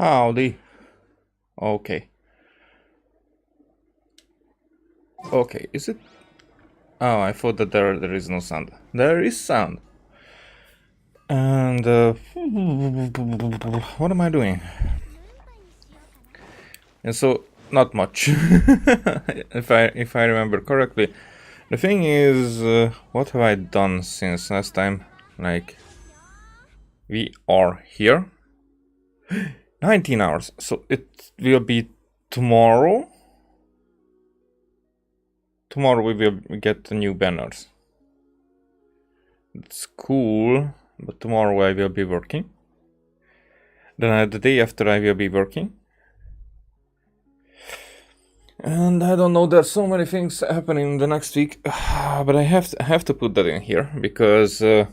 Howdy. Okay. Okay, is it? Oh, I thought that there is no sound. There is sound. And what am I doing? And so not much, if I remember correctly. The thing is, what have I done since last time? Like, we are here. 19 hours, so it will be tomorrow. Tomorrow we will get the new banners. It's cool, but tomorrow I will be working. Then the day after I will be working. And I don't know, there's so many things happening the next week, but I have to put that in here because, you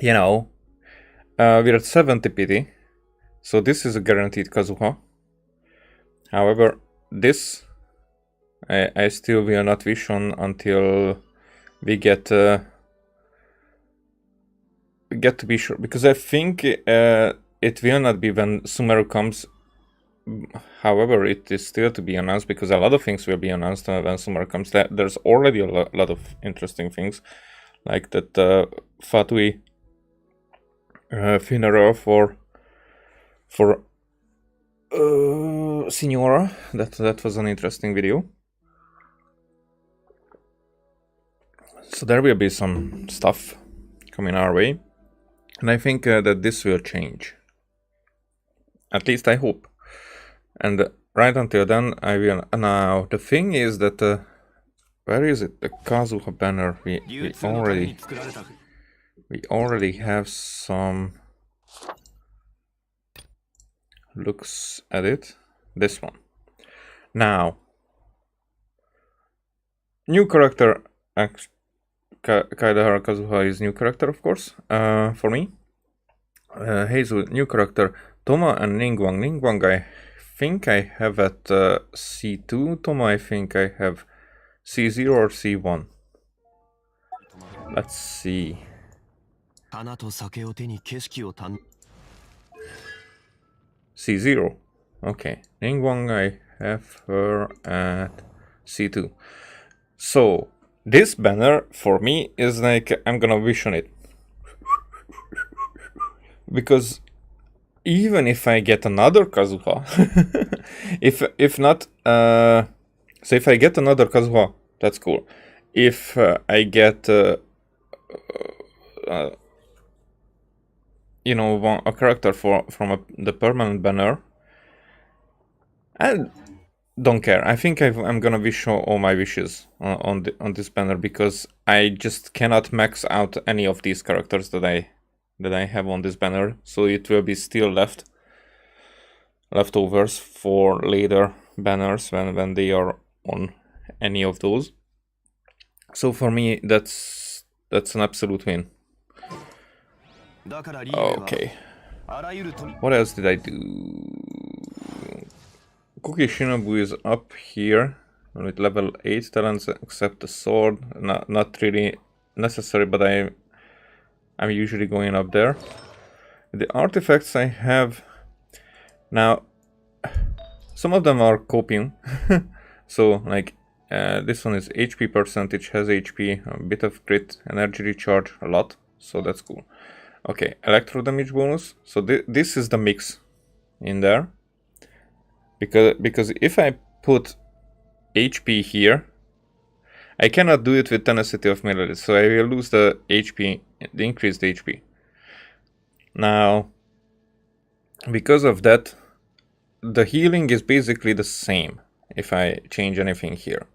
know, we're at 70 PT, so this is a guaranteed Kazuha. However, this I still will not wish on until we get to be sure, because I think it will not be when Sumeru comes. However, it is still to be announced because a lot of things will be announced when Sumeru comes. There's already a lot of interesting things, like that Fatui funeral for Signora. That was an interesting video. So there will be some stuff coming our way, and I think that this will change. At least I hope. And right until then, I will. Now the thing is that where is it? The Kazuha banner. We already have some looks at it. This one. Now, new character. Kaidahara Kazuha is new character, of course. For me. Heizu, new character. Thoma and Ningguang. Ningguang, I think I have at C2. Thoma, I think I have C0 or C1. Let's see. C0. Okay. Ningguang, I have her at C2. So, this banner for me is like I'm gonna wish on it. Because even if I get another Kazuha, if not, so if I get another Kazuha, that's cool. If I get, you know, a character from the permanent banner, I don't care. I think I'm gonna wish all my wishes on this banner because I just cannot max out any of these characters that I have on this banner, so it will be still leftovers for later banners when they are on any of those. So for me, that's an absolute win. Okay. What else did I do? Kuki Shinobu is up here with level 8 talents except the sword. Not really necessary, but I'm usually going up there. The artifacts I have now, some of them are copium. So like this one is HP percentage, has HP, a bit of crit, energy recharge, a lot. So that's cool. Okay, electro damage bonus. So this is the mix in there. Because if I put HP here, I cannot do it with tenacity of melee, so I will lose the HP, the increased HP. Now, because of that, the healing is basically the same if I change anything here.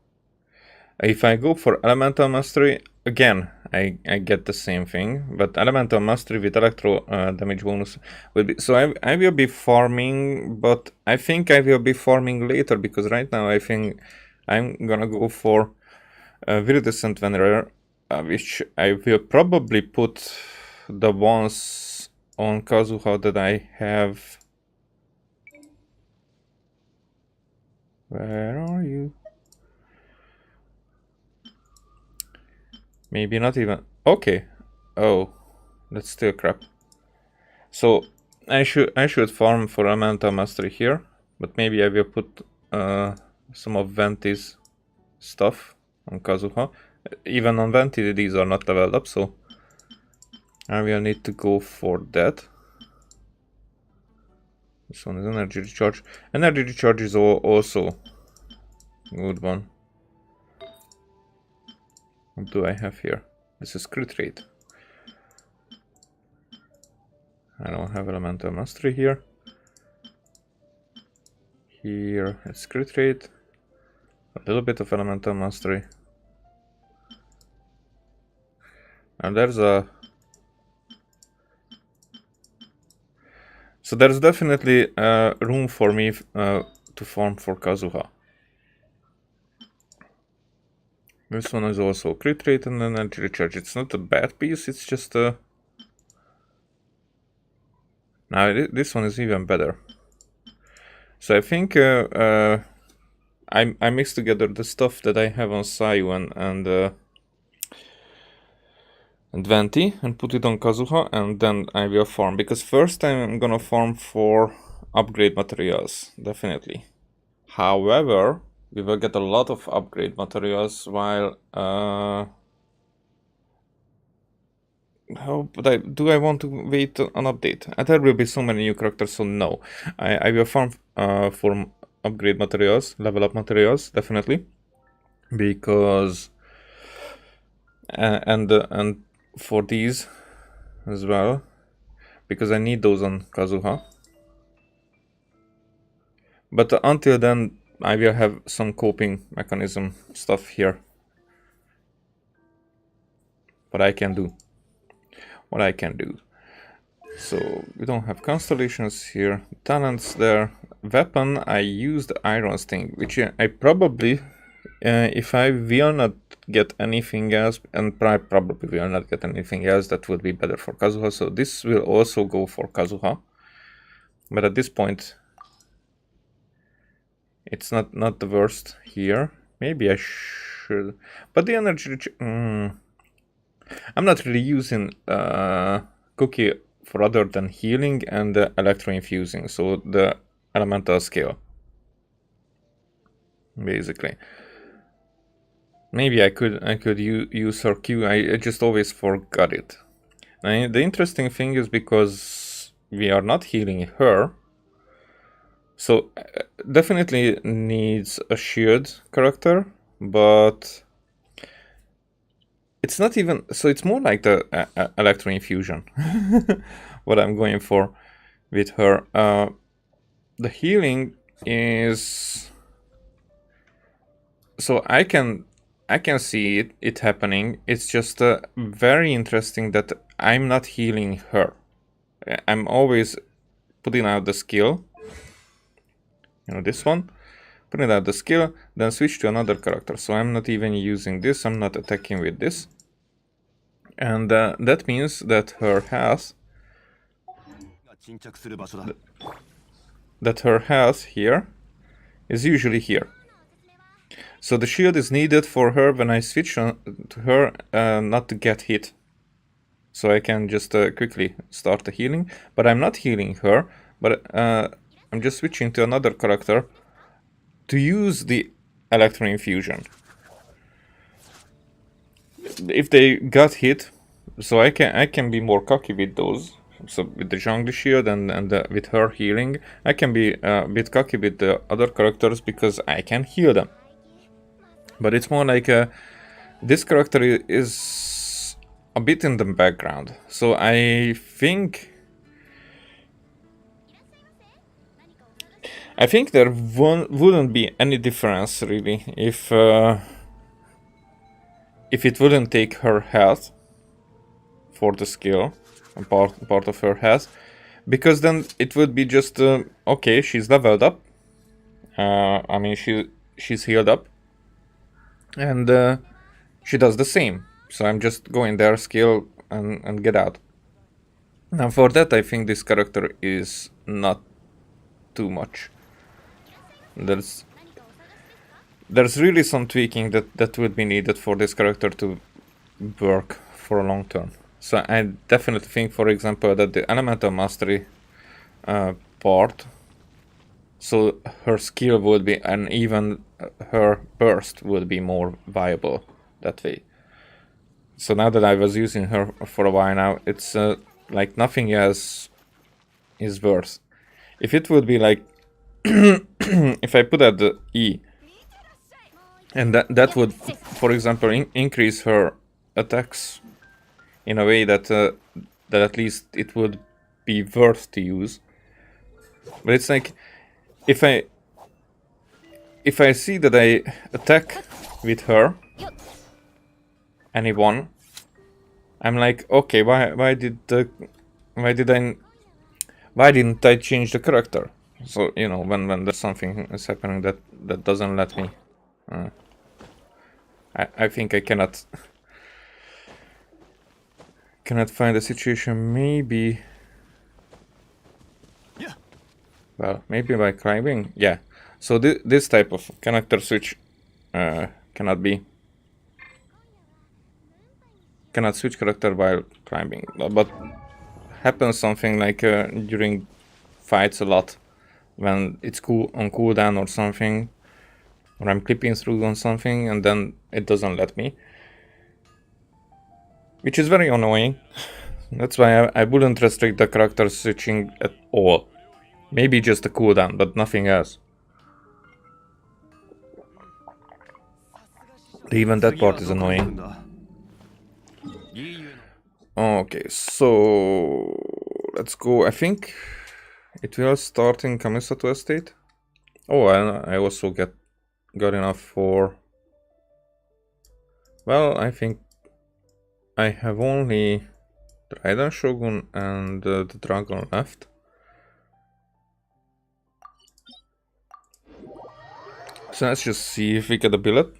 If I go for Elemental Mastery, again, I get the same thing, but Elemental Mastery with Electro damage bonus will be... So I will be farming, but I think I will be farming later, because right now I think I'm gonna go for Viridescent Venerer, which I will probably put the ones on Kazuha that I have. Where are you? Maybe not even. Okay. Oh, that's still crap. So I should farm for Elemental Mastery here, but maybe I will put some of Venti's stuff on Kazuha. Even on Venti these are not leveled up, so I will need to go for that. This one is energy recharge. Energy recharge is also a good one. What do I have here? This is crit rate. I don't have Elemental Mastery here. Here it's crit rate. A little bit of Elemental Mastery. And there's a... So there's definitely room for me to farm for Kazuha. This one is also crit rate and energy recharge. It's not a bad piece, it's just a... Now this one is even better. So I think I mixed together the stuff that I have on Sayu and Venti and put it on Kazuha, and then I will farm, because first I'm gonna farm for upgrade materials, definitely. However, we will get a lot of upgrade materials while do I want to wait an update? There will be so many new characters, so no. I will farm for upgrade materials, level up materials, definitely, because and for these as well, because I need those on Kazuha. But until then, I will have some coping mechanism stuff here. What I can do. So we don't have constellations here. Talents there. Weapon, I used Iron Sting, which I probably, if I will not get anything else, and I probably will not get anything else, that would be better for Kazuha. So this will also go for Kazuha. But at this point, it's not the worst here. Maybe I should, but the energy. I'm not really using Cookie for other than healing and electro-infusing, so the elemental skill, basically. Maybe I could use her Q. I just always forgot it. And the interesting thing is, because we are not healing her, so definitely needs a shield character, but it's not even, so it's more like the electro infusion what I'm going for with her. The healing is, so I can see it happening. It's just very interesting that I'm not healing her. I'm always putting out the skill, you know, this one, putting out the skill, then switch to another character. So I'm not even using this, I'm not attacking with this. And that means that her health, here is usually here. So the shield is needed for her when I switch to her, not to get hit. So I can just quickly start the healing, but I'm not healing her, but I'm just switching to another character to use the electro infusion. If they got hit, so I can be more cocky with those. So with the jungle shield and with her healing, I can be a bit cocky with the other characters because I can heal them. But it's more like this character is a bit in the background. So I think there wouldn't be any difference really if it wouldn't take her health for the skill, part of her health, because then it would be just okay, she's leveled up. I mean, she's healed up, and she does the same. So I'm just going there, skill, and get out. Now for that, I think this character is not too much. There's really some tweaking that would be needed for this character to work for a long term. So I definitely think, for example, that the elemental mastery part. So her skill would be, and even her burst would be more viable that way. So now that I was using her for a while now, it's like nothing else is worse. If it would be like, if I put at the E, and that would, for example, increase her attacks in a way that that at least it would be worth to use. But it's like, if I see that I attack with her, anyone, I'm like, okay, why didn't I change the character? So, you know, when there's something is happening that doesn't let me, I think I cannot find a situation. Maybe, well, maybe by climbing. Yeah. So this type of character switch cannot switch character while climbing, but happens something like during fights a lot, when it's on cooldown or something, or I'm clipping through on something and then it doesn't let me, which is very annoying. That's why I wouldn't restrict the character switching at all. Maybe just a cooldown, but nothing else. Even that part is annoying. Okay, so let's go. I think it will start in Kamisato Estate. Oh, I also got enough for... Well, I think I have only the Raiden Shogun and the Dragon left. So let's just see if we get a billet.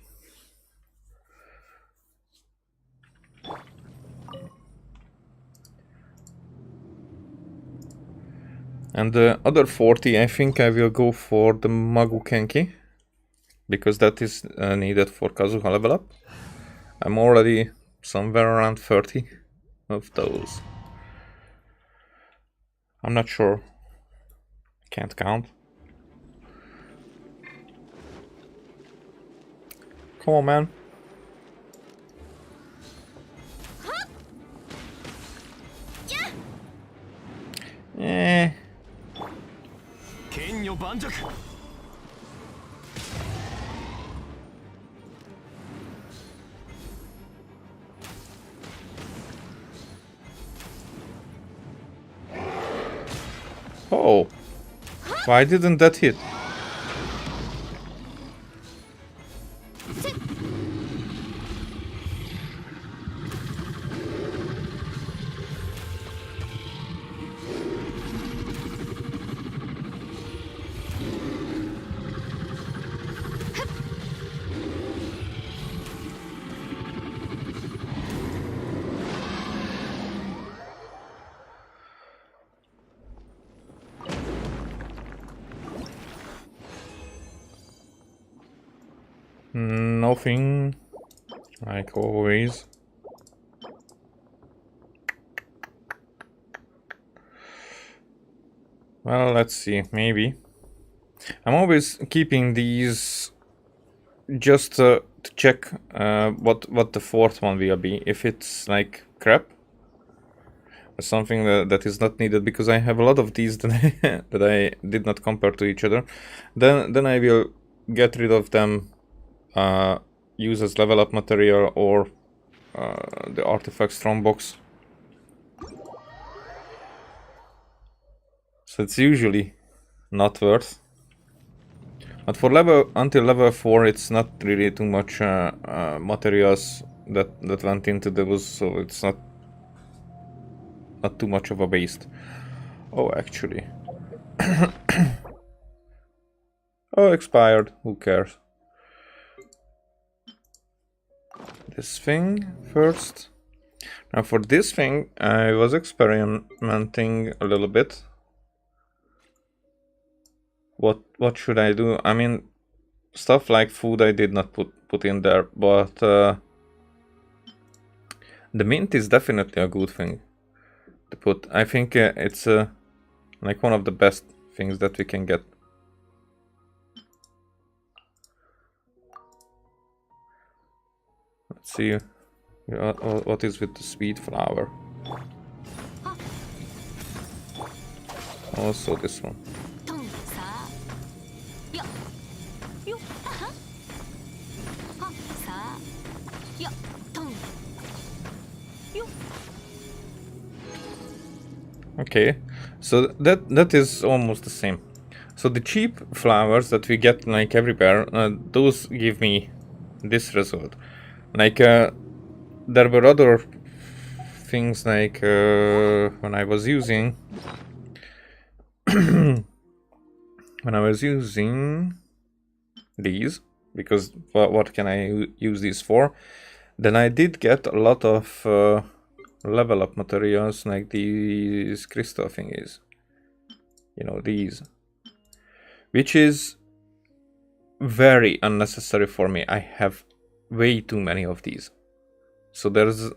And the other 40, I think I will go for the Magu Kenki, because that is needed for Kazuha level up. I'm already somewhere around 30 of those. I'm not sure. Can't count. Come on, man. Eh. Oh, why didn't that hit? Nothing, like always. Well, let's see, maybe. I'm always keeping these just to check what the fourth one will be. If it's like crap, or something that is not needed, because I have a lot of these that that I did not compare to each other, then I will get rid of them. Use as level up material or the artifacts from box. So it's usually not worth. But for until level 4, it's not really too much materials that went into those, so it's not too much of a waste. Oh, actually. Oh, expired. Who cares? This thing first. Now for this thing, I was experimenting a little bit. What should I do? I mean, stuff like food I did not put in there, but the mint is definitely a good thing to put. I think it's Like one of the best things that we can get. Let's see what is with the sweet flower. Also this one. Okay, so that is almost the same. So the cheap flowers that we get like everywhere, those give me this result. Like there were other things like when I was using these, because what can I use these for? Then I did get a lot of level up materials like these crystal thingies. You know, these. Which is very unnecessary for me. I have way too many of these. So there's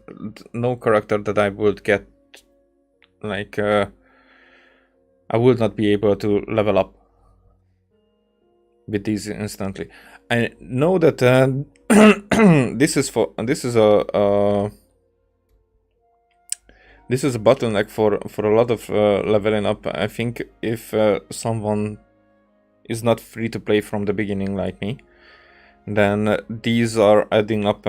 no character that I would get, like, I would not be able to level up with these instantly. I know that this is a bottleneck for a lot of leveling up. I think if someone is not free to play from the beginning like me, then these are adding up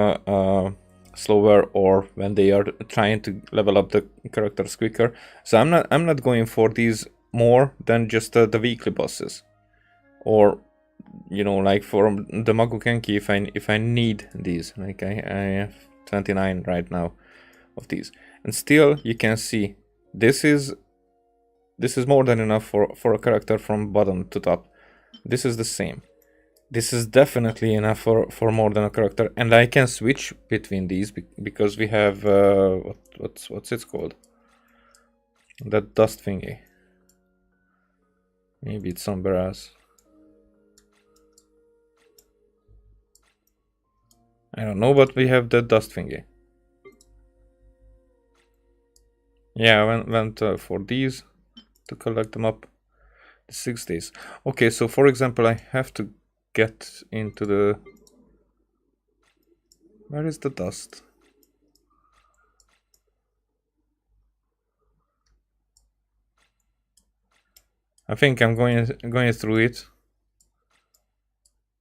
slower, or when they are trying to level up the characters quicker. So I'm not going for these more than just the weekly bosses, or you know, like for the Magukenki, if I need these. Like I have 29 right now of these, and still you can see this is more than enough for a character from bottom to top. This is the same. This is definitely enough for more than a character, and I can switch between these because we have what's it called? That dust thingy. Maybe it's somewhere else. I don't know, but we have the dust thingy. Yeah, I went for these to collect them up. The 6 days. Okay, so for example, I have to get into the... Where is the dust? I think I'm going through it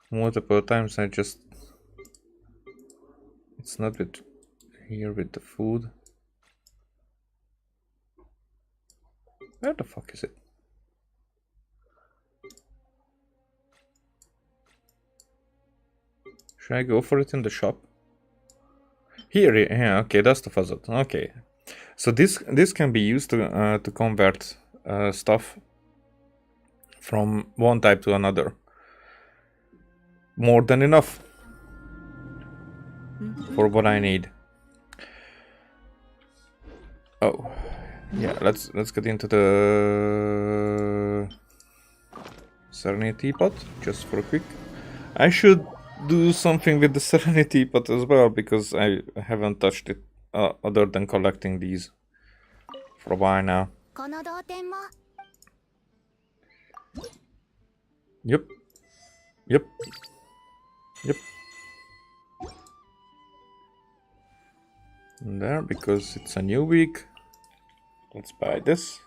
multiple times. It's not with here with the food. Where the fuck is it? Should I go for it in the shop? Here, yeah, okay, that's the fuzzle. Okay, so this can be used to convert stuff from one type to another. More than enough for what I need. Oh, yeah. Let's get into the Serenity Pot just for a quick. I should do something with the Serenity Pot as well, because I haven't touched it other than collecting these for a while now. Yep. And there, because it's a new week. Let's buy this.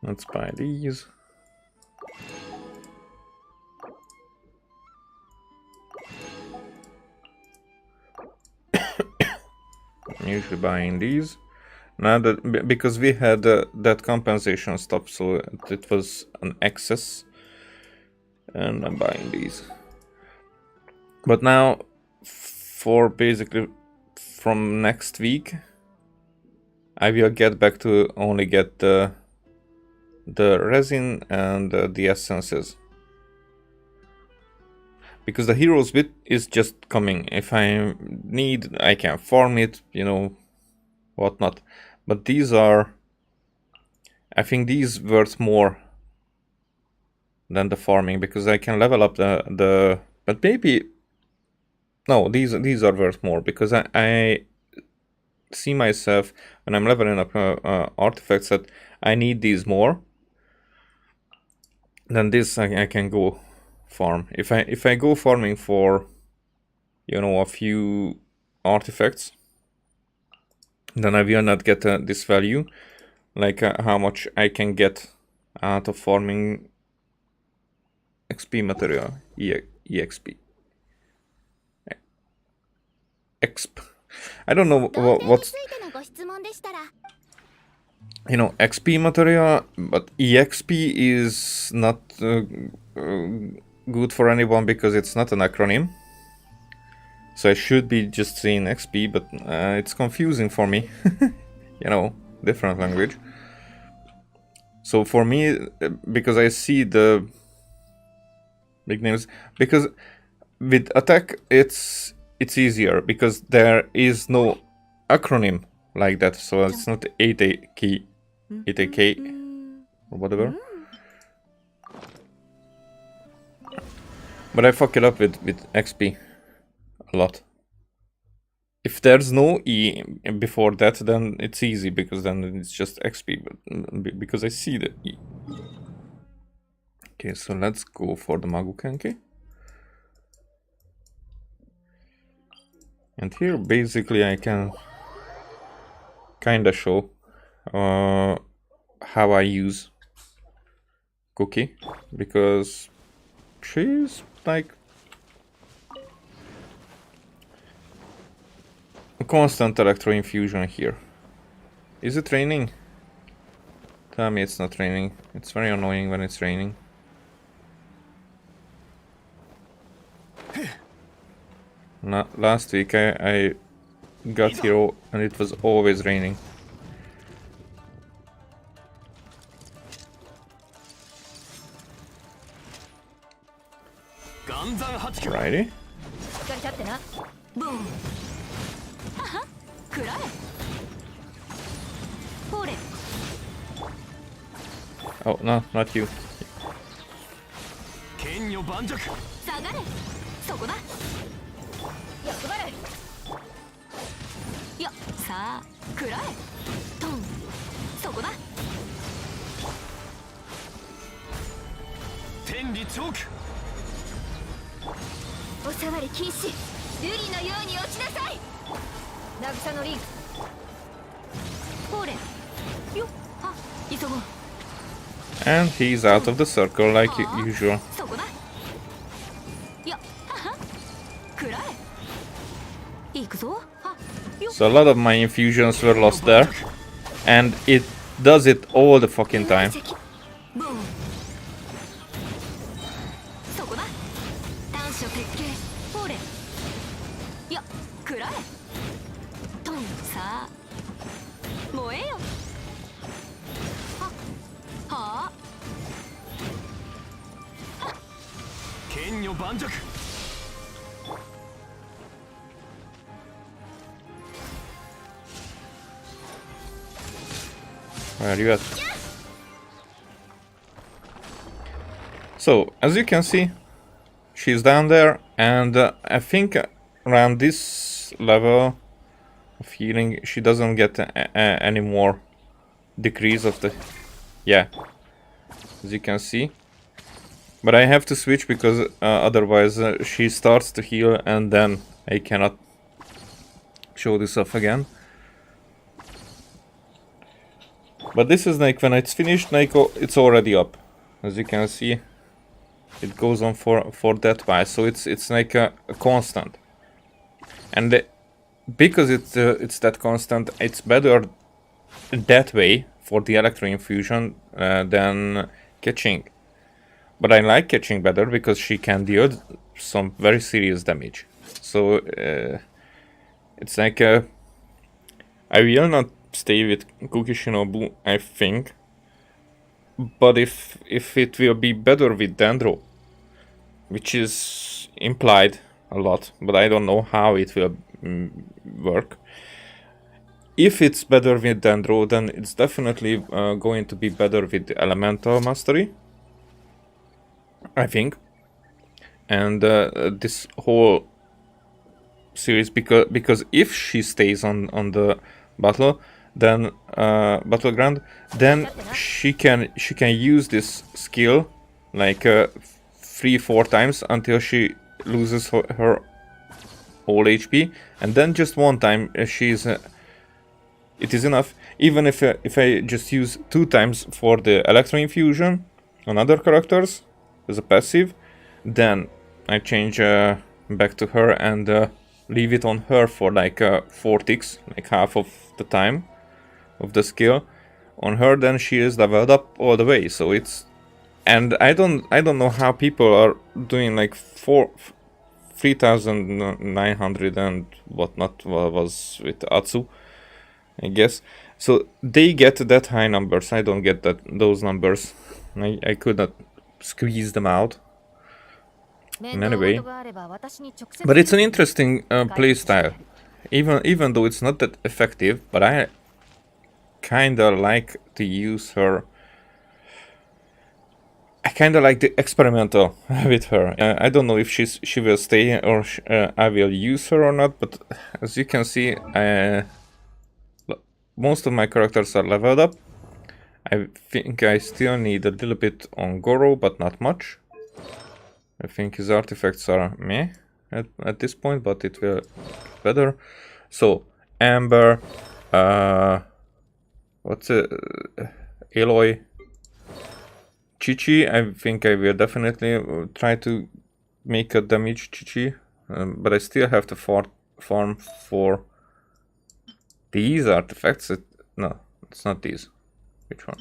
Let's buy these. I'm usually buying these. Now that, because we had that compensation stuff, so it was an excess. And I'm buying these. But now, for basically from next week, I will get back to only get the resin and the essences, because the heroes bit is just coming. If I need, I can farm it, you know, whatnot. But these are, I think these worth more than the farming, because I can level up the but maybe no, these are worth more, because I see myself when I'm leveling up artifacts that I need these more, then this I can go farm. If I go farming for, you know, a few artifacts, then I will not get this value, like how much I can get out of farming XP material, EXP. Exp. I don't know what's, you know, XP material, but EXP is not good for anyone because it's not an acronym. So I should be just saying XP, but it's confusing for me. You know, different language. So for me, because I see the big names, because with attack it's easier because there is no acronym like that. So it's not 8AK or whatever. But I fuck it up with XP a lot. If there's no E before that, then it's easy because then it's just XP, but because I see the E. Okay, so let's go for the Magukenki. And here basically I can kinda show how I use Cookie, because she's like a constant electro infusion here. Is it raining? Tell me it's not raining. It's very annoying when it's raining. Last week I got here and it was always raining. Righty. Oh, no, not you. And he's out of the circle like usual. So a lot of my infusions were lost there, and it does it all the fucking time. Where are you at? So, as you can see, she's down there, and I think around this level of healing, she doesn't get any more decrease of the... Yeah, as you can see. But I have to switch because otherwise she starts to heal and then I cannot show this off again. But this is like when it's finished, like it's already up. As you can see, it goes on for that while, so it's like a constant. And because it's that constant, it's better that way for the electro infusion than catching. But I like catching better because she can deal some very serious damage. So it's like I will not stay with Kuki Shinobu, I think. But if it will be better with Dendro, which is implied a lot, but I don't know how it will work. If it's better with Dendro, then it's definitely going to be better with the Elemental Mastery, I think. And this whole series, because if she stays on the battle, then battleground, then she can use this skill like 3-4 times until she loses her all HP, and then just one time she's it is enough. Even if I just use 2 times for the electro infusion on other characters as a passive, then I change back to her and leave it on her for like 4 ticks, like half of the time of the skill on her. Then she is leveled up all the way. So it's, and I don't know how people are doing like 3,900 and whatnot was with Atsu, I guess. So they get that high numbers. I don't get those numbers. I could not squeeze them out in any way. But it's an interesting playstyle. Even though it's not that effective, but I kinda like to use her. I kinda like the experimental with her. I don't know if she will stay or I will use her or not, but as you can see, most of my characters are leveled up. I think I still need a little bit on Goro, but not much. I think his artifacts are meh at this point, but it will get better. So, Amber, what's it? Aloy, Chichi. I think I will definitely try to make a damage Chichi, but I still have to farm for these artifacts. No, it's not these. Which one?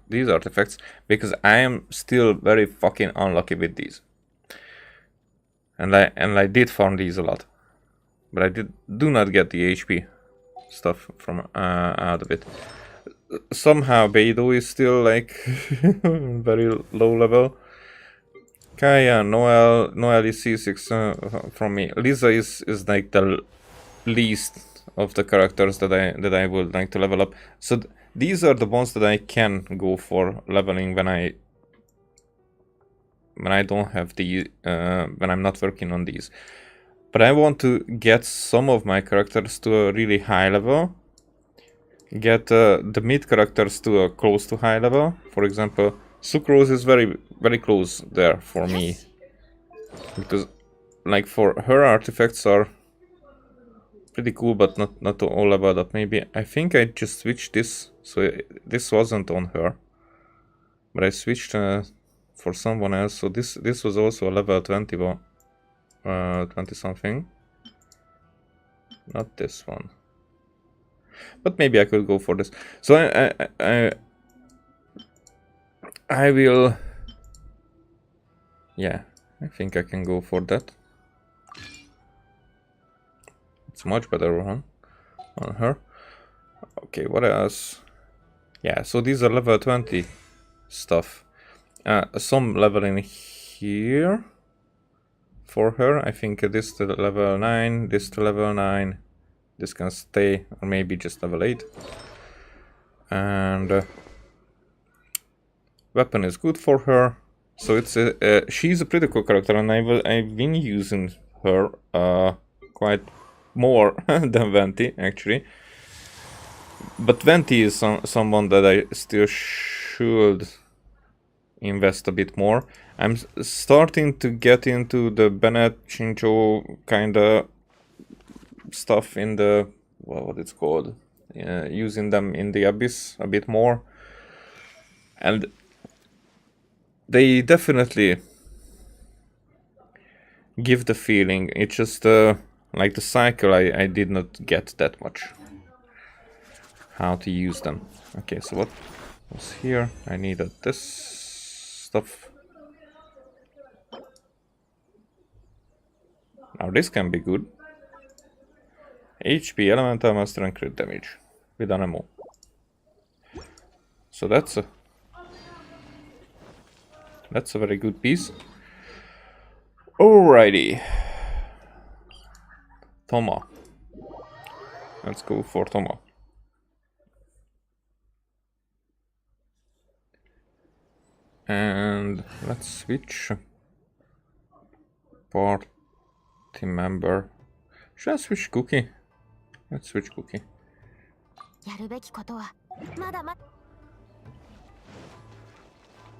These artifacts, because I am still very fucking unlucky with these. And I did farm these a lot, but I do not get the HP stuff from out of it. Somehow Beidou is still like very low level. Kaya, Noel is C6 from me. Lisa is like the least of the characters that I would like to level up. So these are the ones that I can go for leveling when I don't have the when I'm not working on these. But I want to get some of my characters to a really high level. Get the mid characters to a close to high level. For example, Sucrose is very close there for me, because like for her artifacts are pretty cool, but not all leveled up. Maybe I think I just switched this, so this wasn't on her, but I switched for someone else. So this was also a level 20, 20 something. Not this one, but maybe I could go for this. So I will. Yeah, I think I can go for that. It's much better one on her. Okay, what else? Yeah, so these are level 20 stuff. Some leveling here for her. I think this to level 9, this to level 9. This can stay, or maybe just level 8. And weapon is good for her. So it's she's a pretty cool character, and I've been using her quite more than Venti actually. But Venti is someone that I still should invest a bit more. I'm starting to get into the Bennett Shincho kind of stuff in the, well, what it's called, using them in the Abyss a bit more, and they definitely give the feeling. It's just like the cycle, I did not get that much how to use them. Okay, so what was here? I needed this stuff. Now this can be good. HP, elemental master, and crit damage with Anemo. So that's a very good piece. Alrighty. Thoma. Let's go for Thoma. And let's switch party member. Should I switch cookie? Let's switch cookie.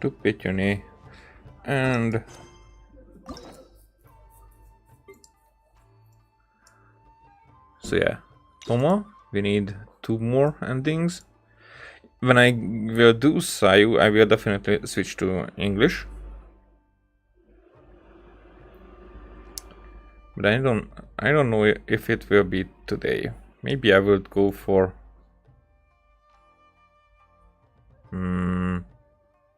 To Pithew. And so yeah, Thoma, we need 2 more endings. When I will do Sayu, I will definitely switch to English. But I don't know if it will be today. Maybe I will go for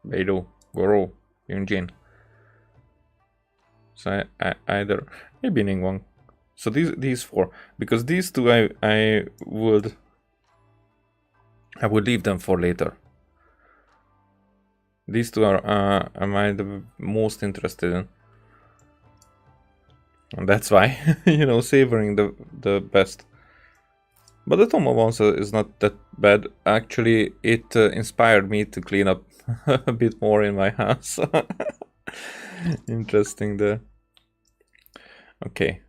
Beidou, Goro, Yunjin. So I either maybe Ningguang. So these 4, because these 2 I would leave them for later. These 2 are am I the most interested in, and that's why savoring the best. But the Thoma one is not that bad. Actually, it inspired me to clean up a bit more in my house. Interesting there. Okay,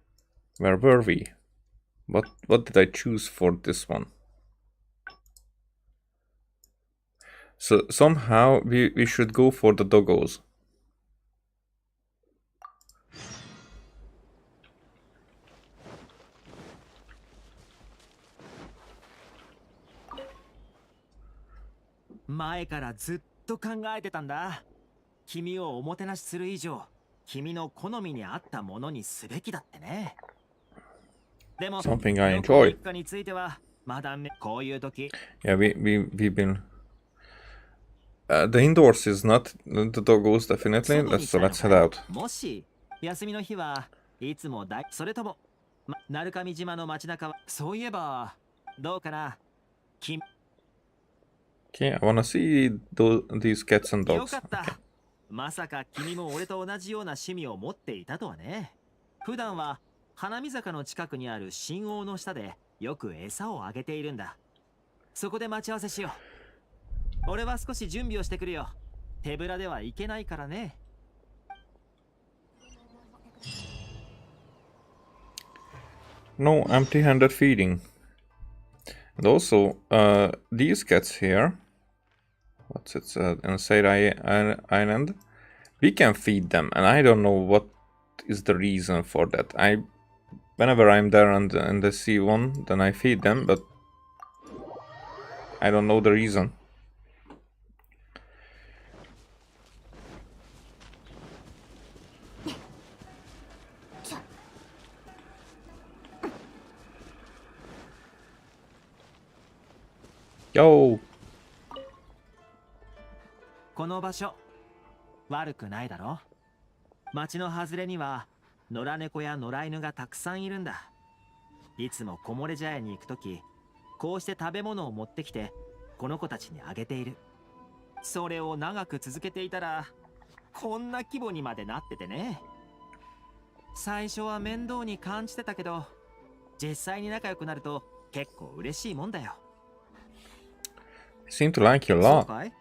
where were we? What did I choose for this one? So somehow we should go for the doggos. Something I enjoy. Yeah, we've been. The indoors is not the doggos, definitely. So let's head out. Okay, I wanna see these cats and dogs. Okay. まさか君も俺と同じような趣味を持っていたとはね。普段は花見坂の近くにある新王の下でよく餌をあげているんだ。そこで待ち合わせしよう。俺は少し準備をしてくるよ。手ぶらではいけないからね。No empty-handed feeding. And also, these cats here, what's it inside island? We can feed them, and I don't know what is the reason for that. Whenever I'm there and I see one, then I feed them, but I don't know the reason. Yo! この場所悪くないだろ。町の外れには野良猫や野良犬がたくさんいるんだ。いつも木漏れ茶屋に行くとき、こうして食べ物を持ってきてこの子たちにあげている。それを長く続けていたらこんな規模にまでなっててね。最初は面倒に感じてたけど、実際に仲良くなると結構嬉しいもんだよ。Seem to like you a lot.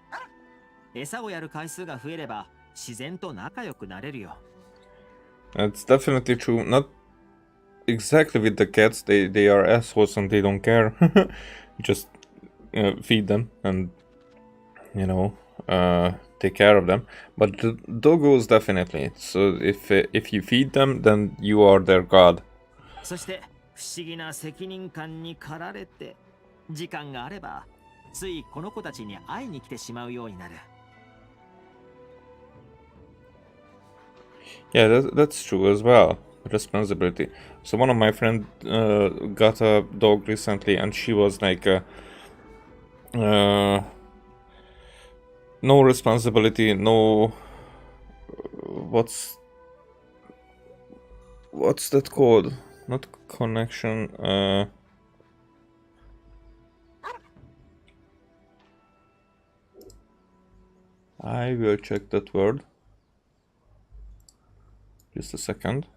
餌をやる回数が増えれば自然と仲良くなれるよ。That's definitely true. Not exactly with the cats. They are assholes and they don't care. Just feed them and take care of them. But the doggos definitely. So if you feed them, then you are their god. そして不思議な責任感に駆られて時間があればついこの子たちに会いに来てしまうようになる。Yeah, that's true as well. Responsibility. So one of my friends got a dog recently, and she was like, no responsibility, no. What's that called? Not connection. I will check that word. Just a second.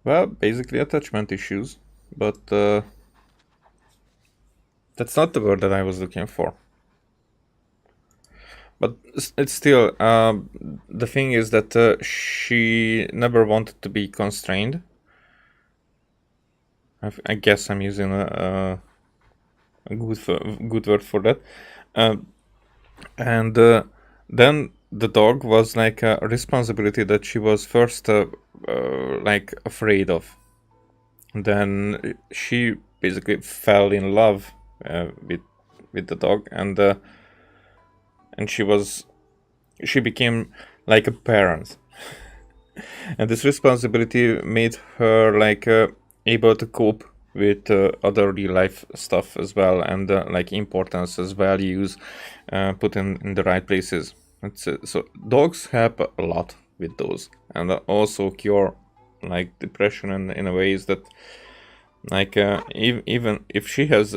Well, basically attachment issues. but that's not the word that I was looking for. But it's still, the thing is that she never wanted to be constrained. I guess I'm using a good word for that. And then the dog was like a responsibility that she was first like afraid of. Then she basically fell in love with the dog, and she became like a parent. And this responsibility made her like able to cope with other real life stuff as well, and like importance as values put in the right places. So dogs help a lot with those, and also cure like depression in a ways that like even if she has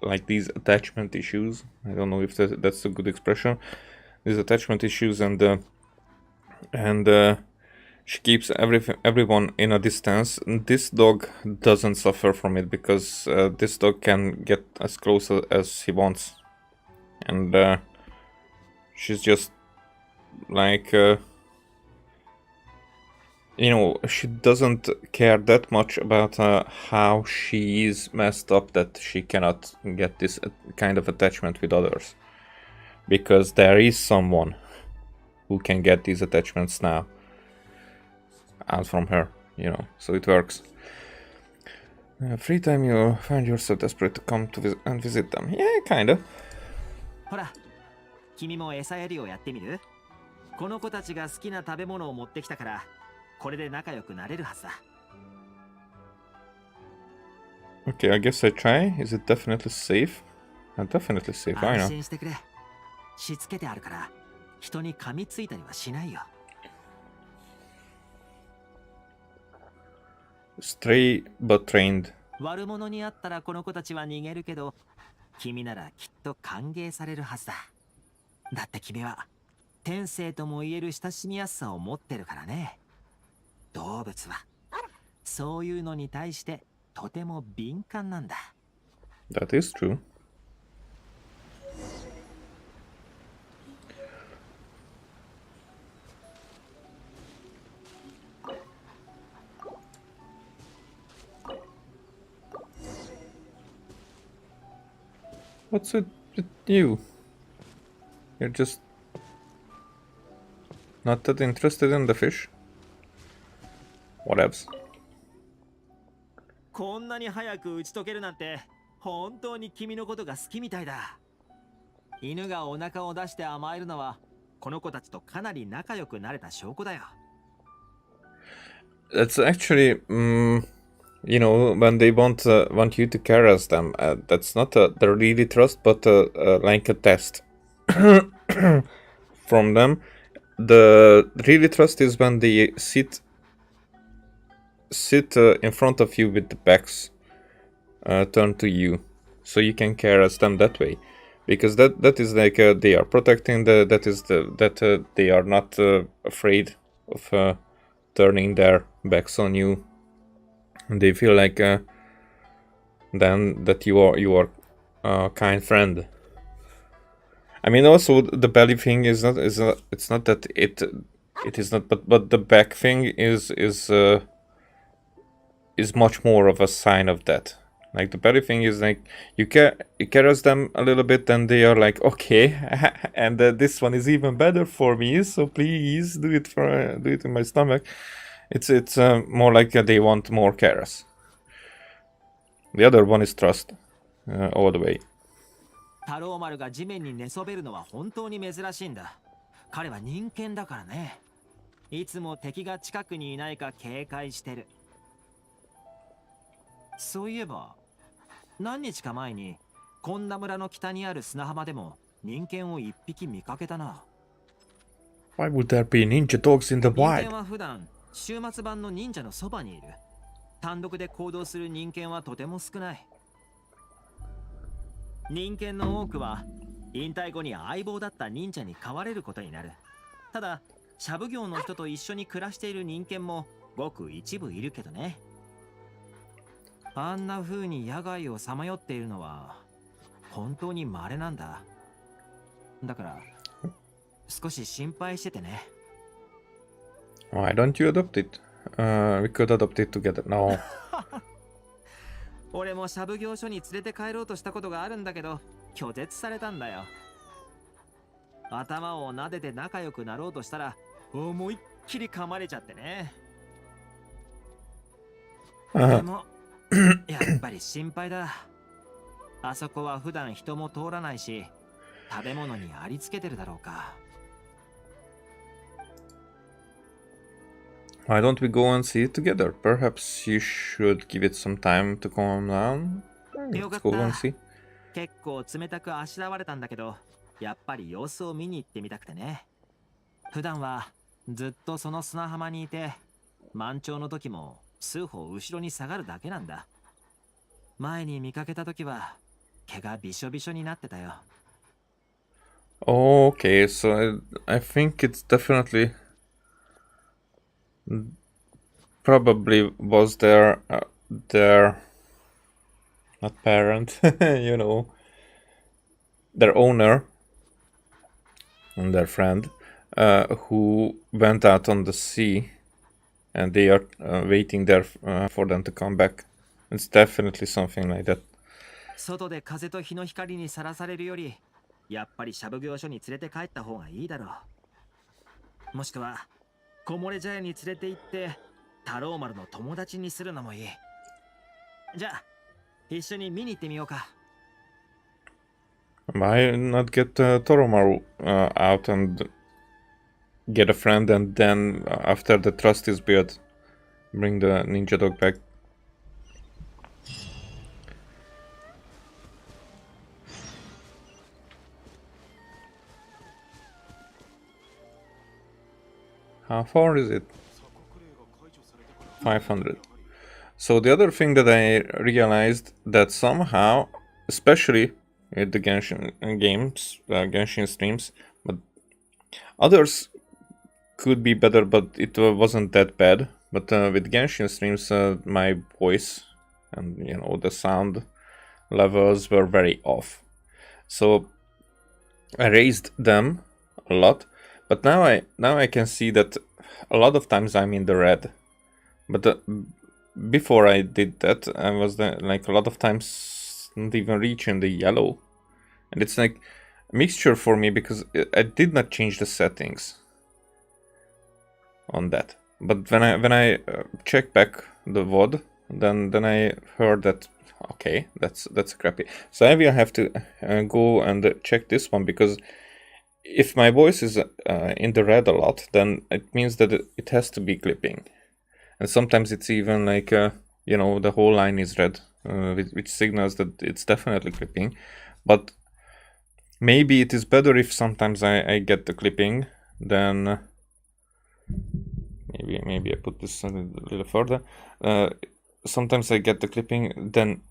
like these attachment issues. I don't know if that's a good expression, these attachment issues, and she keeps everyone in a distance. This dog doesn't suffer from it because this dog can get as close as he wants, and she's just like she doesn't care that much about how she is messed up that she cannot get this kind of attachment with others, because there is someone who can get these attachments now out from her, so it works. Free time, you find yourself desperate to come to and visit them. Yeah, kinda. ほら、君も餌やりをやってみる？この子たちが好きな食べ物を持ってきたから、これで仲良くなれるはずだ。Okay, I guess I try. Is it definitely safe? Definitely safe, I know. 安心してくれ。しつけてあるから、人に噛みついたりはしないよ。Stray but trained. 悪者にあったらこの子たちは逃げるけど、君ならきっと歓迎されるはずだ。だって君は天性とも言える親しみやすさを持ってるからね。動物はそういうのに対してとても敏感なんだ。That is true. What's it with you? You're just not that interested in the fish? Whatevs. こんなに早く打ち解けるなんて本当に君のことが好きみたいだ。犬がお腹を出して甘えるのはこの子たちとかなり仲良くなれた証拠だよ。That's actually, when they want you to caress them, that's not the really trust, but like a test from them. The really trust is when they sit in front of you with the backs turned to you, so you can caress them that way, because that is like they are protecting that they are not afraid of turning their backs on you. They feel like then that you are a kind friend. I mean, also the belly thing it's not that it is not, but the back thing is much more of a sign of that. Like the belly thing is like you caress them a little bit, and they are like, okay, and this one is even better for me, so please do it in my stomach. It's more like they want more caress. The other one is trust all the way. 太郎丸が地面に寝そべるのは本当に珍しいんだ。彼は人間だからね。いつも敵が近くにいないか警戒してる。そういえば、何日か前にこんな村の北にある砂浜でも人間を一匹見かけたな。Why would there be ninja dogs in the 人 wild? 間は普段週末版の忍者のそばにいる。単独で行動する人間はとても少ない。人間の多くは引退後に相棒だった忍者に飼われることになる。ただ、シャブ業の人と一緒に暮らしている人間もごく一部いるけどね。あんな風に野外をさまよっているのは本当に稀なんだ。だから少し心配しててね。Why don't you adopt it? We could adopt it together. No. 俺もシャブ業所に連れて帰ろうとしたことがあるんだけど拒絶されたんだよ。頭を撫でて仲良くなろうとしたら思いっきり噛まれちゃってね。でもやっぱり心配だ。あそこは普段人も通らないし食べ物にありつけてるだろうか。Why don't we go and see it together? Perhaps you should give it some time to calm down. よか Let's っ go and た。 see. 結構冷たくあしらわれたんだけどやっぱり様子を見に行ってみたくてね。普段はずっとその砂浜にいて満潮の時も数歩後ろに下がるだけなんだ。前に見かけた時は毛がびしょびしょになってたよ。 Okay, so I think it's definitely probably was their not parent, you know, their owner and their friend, who went out on the sea, and they are waiting there for them to come back. It's definitely something like that. 外で風と日の光にさらされるよりやっぱりシャブ業所に連れて帰った方がいいだろう。もしくは木漏れ茶屋に連れて行って太郎丸の友達にするのもいい。じゃあ一緒に見に行ってみようか。Why not get Toromaru out and get a friend, and then after the trust is built, bring the ninja dog back? How far is it? 500. So the other thing that I realized that somehow, especially with the Genshin games, Genshin streams, but others could be better, but it wasn't that bad. But with Genshin streams, my voice and the sound levels were very off. So I raised them a lot, but now I can see that a lot of times I'm in the red. But before I did that, I was like a lot of times not even reaching the yellow, and it's like a mixture for me because I did not change the settings on that. But when I check back the VOD, then I heard that okay, that's crappy. So I will have to go and check this one, because if my voice is in the red a lot, then it means that it has to be clipping. And sometimes it's even like, the whole line is red, which signals that it's definitely clipping. But maybe it is better if sometimes I get the clipping, then maybe I put this a little further. Sometimes I get the clipping, then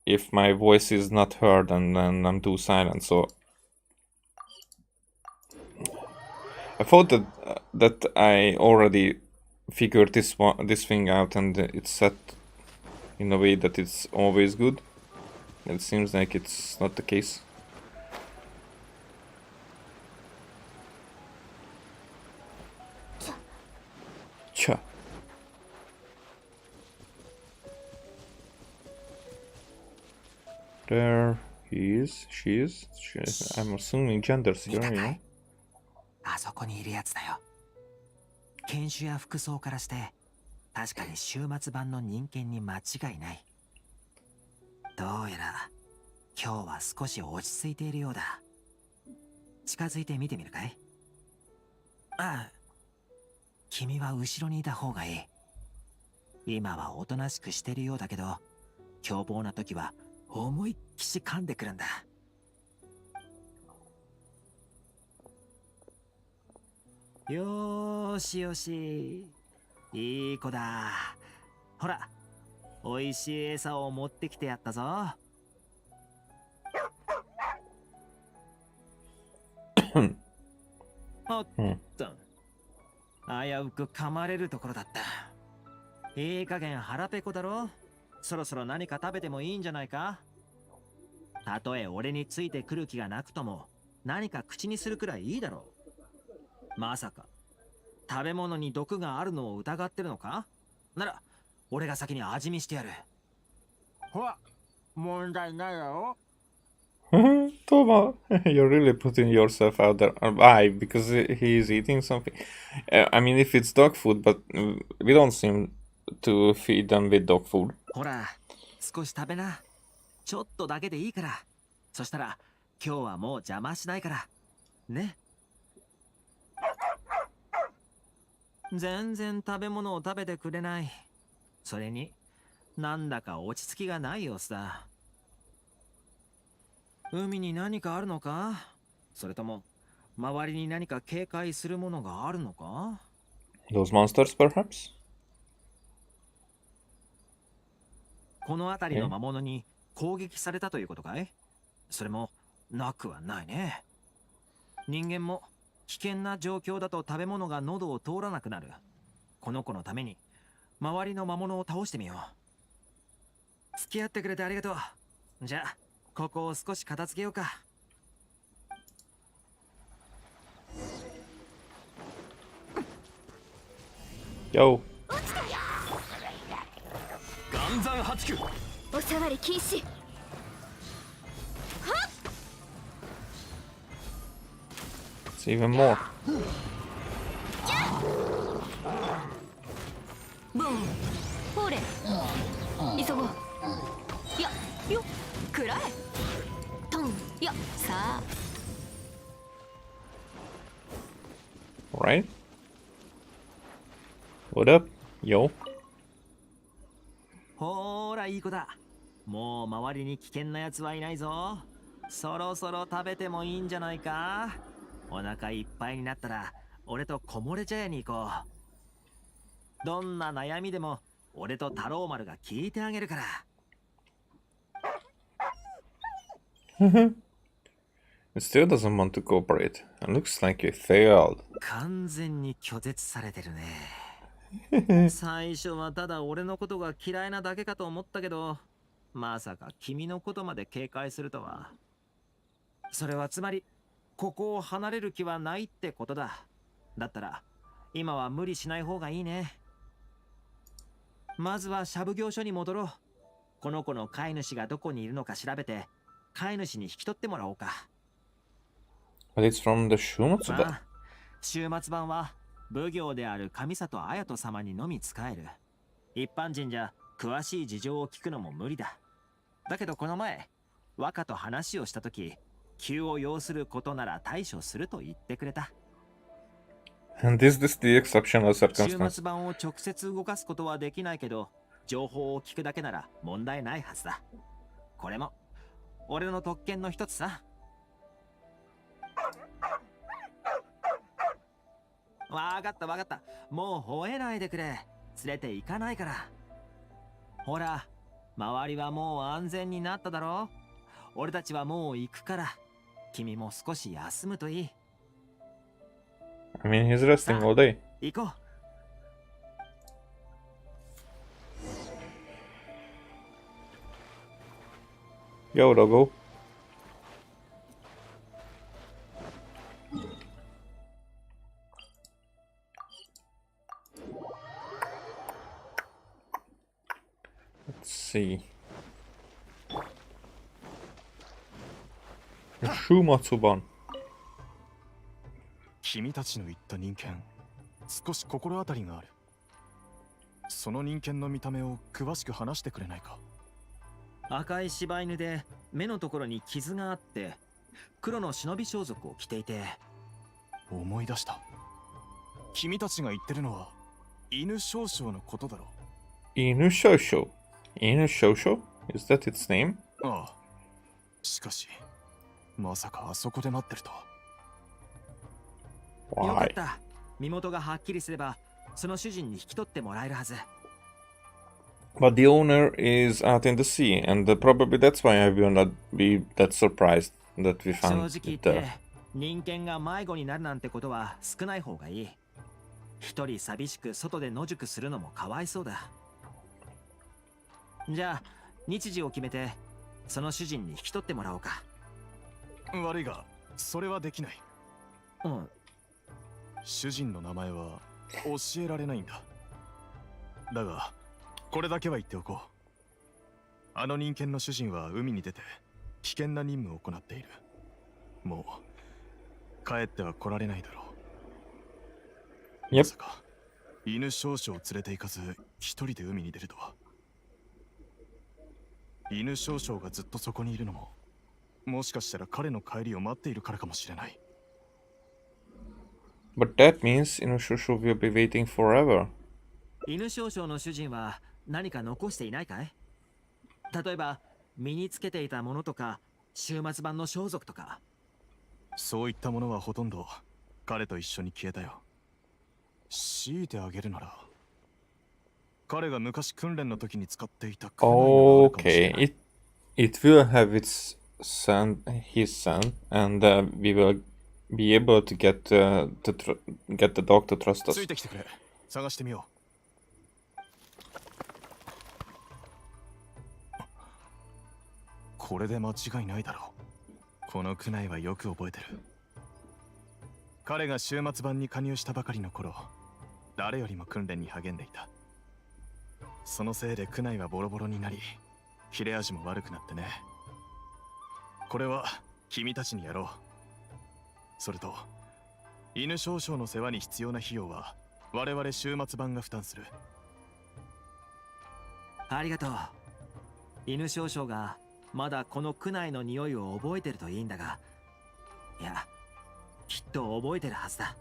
if my voice is not heard, and then I'm too silent. So I thought that I already figured this thing out, and it's set in a way that it's always good. It seems like it's not the case. Cha. There he is. She is. I'm assuming genders here, you know. あそこにいるやつだよ。犬種や服装からして確かに週末版の人間に間違いない。どうやら今日は少し落ち着いているようだ。近づいて見てみるかい？ああ、君は後ろにいた方がいい。今はおとなしくしてるようだけど、凶暴な時は思いっきし噛んでくるんだ。よーしよし、いい子だ。ほら、おいしい餌を持ってきてやったぞ。おっと、危うく噛まれるところだった。いい加減腹ペコだろ。そろそろ何か食べてもいいんじゃないか。たとえ俺についてくる気がなくとも、何か口にするくらいいいだろう。まさか、食べ物に毒があるのを疑ってるのか？なら、俺が先に味見してやる。ほら、問題ないだろ。Thoma, you're really putting yourself out there. Why? Because he's eating something. I mean, if it's dog food, but we don't seem to feed them with dog food. ほら、少し食べな。ちょっとだけでいいから。そしたら、今日はもう邪魔しないから。ね。全然食べ物を食べてくれない。それに、なんだか落ち着きがない様子だ。海に何かあるのか？それとも、周りに何か警戒するものがあるのか？ Those monsters, perhaps? この辺りの魔物に攻撃されたということかい？それも、なくはないね。人間も、危険な状況だと食べ物が喉を通らなくなる。この子のために、周りの魔物を倒してみよう。付き合ってくれてありがとう。じゃあ、ここを少し片付けようか。Yo. 岩山八九。おさわり禁止。It's even more. ボン。ほれ。急ごう。や、よ、くらえ。トン、や、さあ。Alright. What up? Yo. ほーら、いい子だ。もう周りに危険なやつはいないぞ。そろそろ食べてもいいんじゃないか。お腹いっぱいになったら、俺と木漏れ茶屋に行こう。どんな悩みでも、俺と太郎丸が聞いてあげるから。It still doesn't want to cooperate. It looks like you failed. 完全に拒絶されてるね。最初はただ俺のことが嫌いなだけかと思ったけど、まさか君のことまで警戒するとは。それはつまり、ここを離れる気はないってことだ。だったら、今は無理しない方がいいね。まずはシャブ業所に戻ろう。この子の飼い主がどこにいるのか調べて、飼い主に引き取ってもらおうか。But it's from the Shumatsuba. ああ、終末版は奉行である上里綾人様にのみ使える。一般人じゃ詳しい事情を聞くのも無理だ。だけどこの前、若と話をしたとき、急を要することなら対処すると言ってくれた。And is this the exceptional 終 circumstance? 末版を直接動かすことはできないけど、情報を聞くだけなら問題ないはずだ。これも、俺の特権の一つさ。わかったわかった。もう吠えないでくれ。連れて行かないから。ほら、周りはもう安全になっただろ。俺たちはもう行くから。君も少し休むといい。I mean, he's resting all day. 行こう。Yo, doggo. Let's see. Shumatsuban. 君たちの言った人間、少し心当たりがある。その人間の見た目を詳しく話してくれないか。赤い柴犬で目のところに傷があって黒の忍び装束を着ていて。思い出した。君たちが言ってるのは犬少々のことだろう。 Inu Shosho. Inu Shosho? Is that its name? ああ。しかし、まさかあそこで待ってるとは。よかっ Why? た。身元がはっきりすればその主人に引き取ってもらえるはず。But the owner is out in the sea, and probably that's why I will not be that surprised that we 正 found 直言っ it て there. 人間が迷子になるなんてことは少ない方がいい。一人寂しく外で野宿するのもかわいそうだ。じゃあ日時を決めてその主人に引き取ってもらおうか。悪いがそれはできない。うん。主人の名前は教えられないんだ。だがこれだけは言っておこう。あの人間の主人は海に出て危険な任務を行っている。もう帰っては来られないだろう。 Yep. まさか犬少々を連れて行かず一人で海に出るとは。犬少々がずっとそこにいるのももしかしたら彼の帰りを待っているからかもしれない。 But that means Inuyasha will be waiting forever. 犬少々の主人は何か残していないかい？例えば身につけていたものとか週末版の装束とか。そういったものはほとんど彼と一緒に消えたよ。強いてあげるなら彼が昔訓練の時に使っていたクナイがあるかもしれ Okay, ない。 it will have its son, his son, and we will be able to get get the dog to trust つ us. いてきてくれ。探してみよう。これで間違いないだろう。このクナイはよく覚えてる。彼が週末版に加入したばかりの頃、誰よりも訓練に励んでいた。そのせいでクナイはボロボロになり、切れ味も悪くなってね。これは君たちにやろう。それと犬少々の世話に必要な費用は我々週末版が負担する。ありがとう。犬少々がまだこの区内の匂いを覚えてるといいんだが、いや、きっと覚えてるはずだ。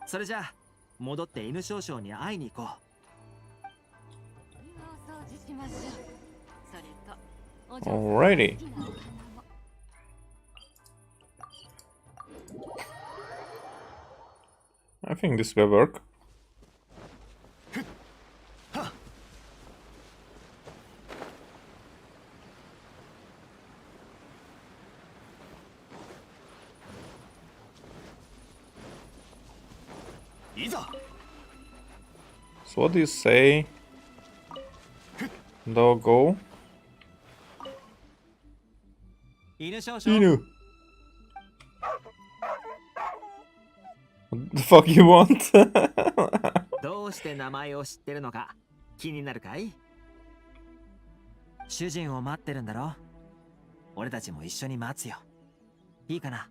それじゃあ戻って犬少々に会いに行こう。庭を掃除しましょう。それとお嬢さんの Alrighty. 好きなお花も。I think this will work. いざ。 So what do you say? Doggo? 犬少々。 Inu! What the fuck you want? どうして名前を知ってるのか気になるかい？主人を待ってるんだろ？俺たちも一緒に待つよ。いいかな？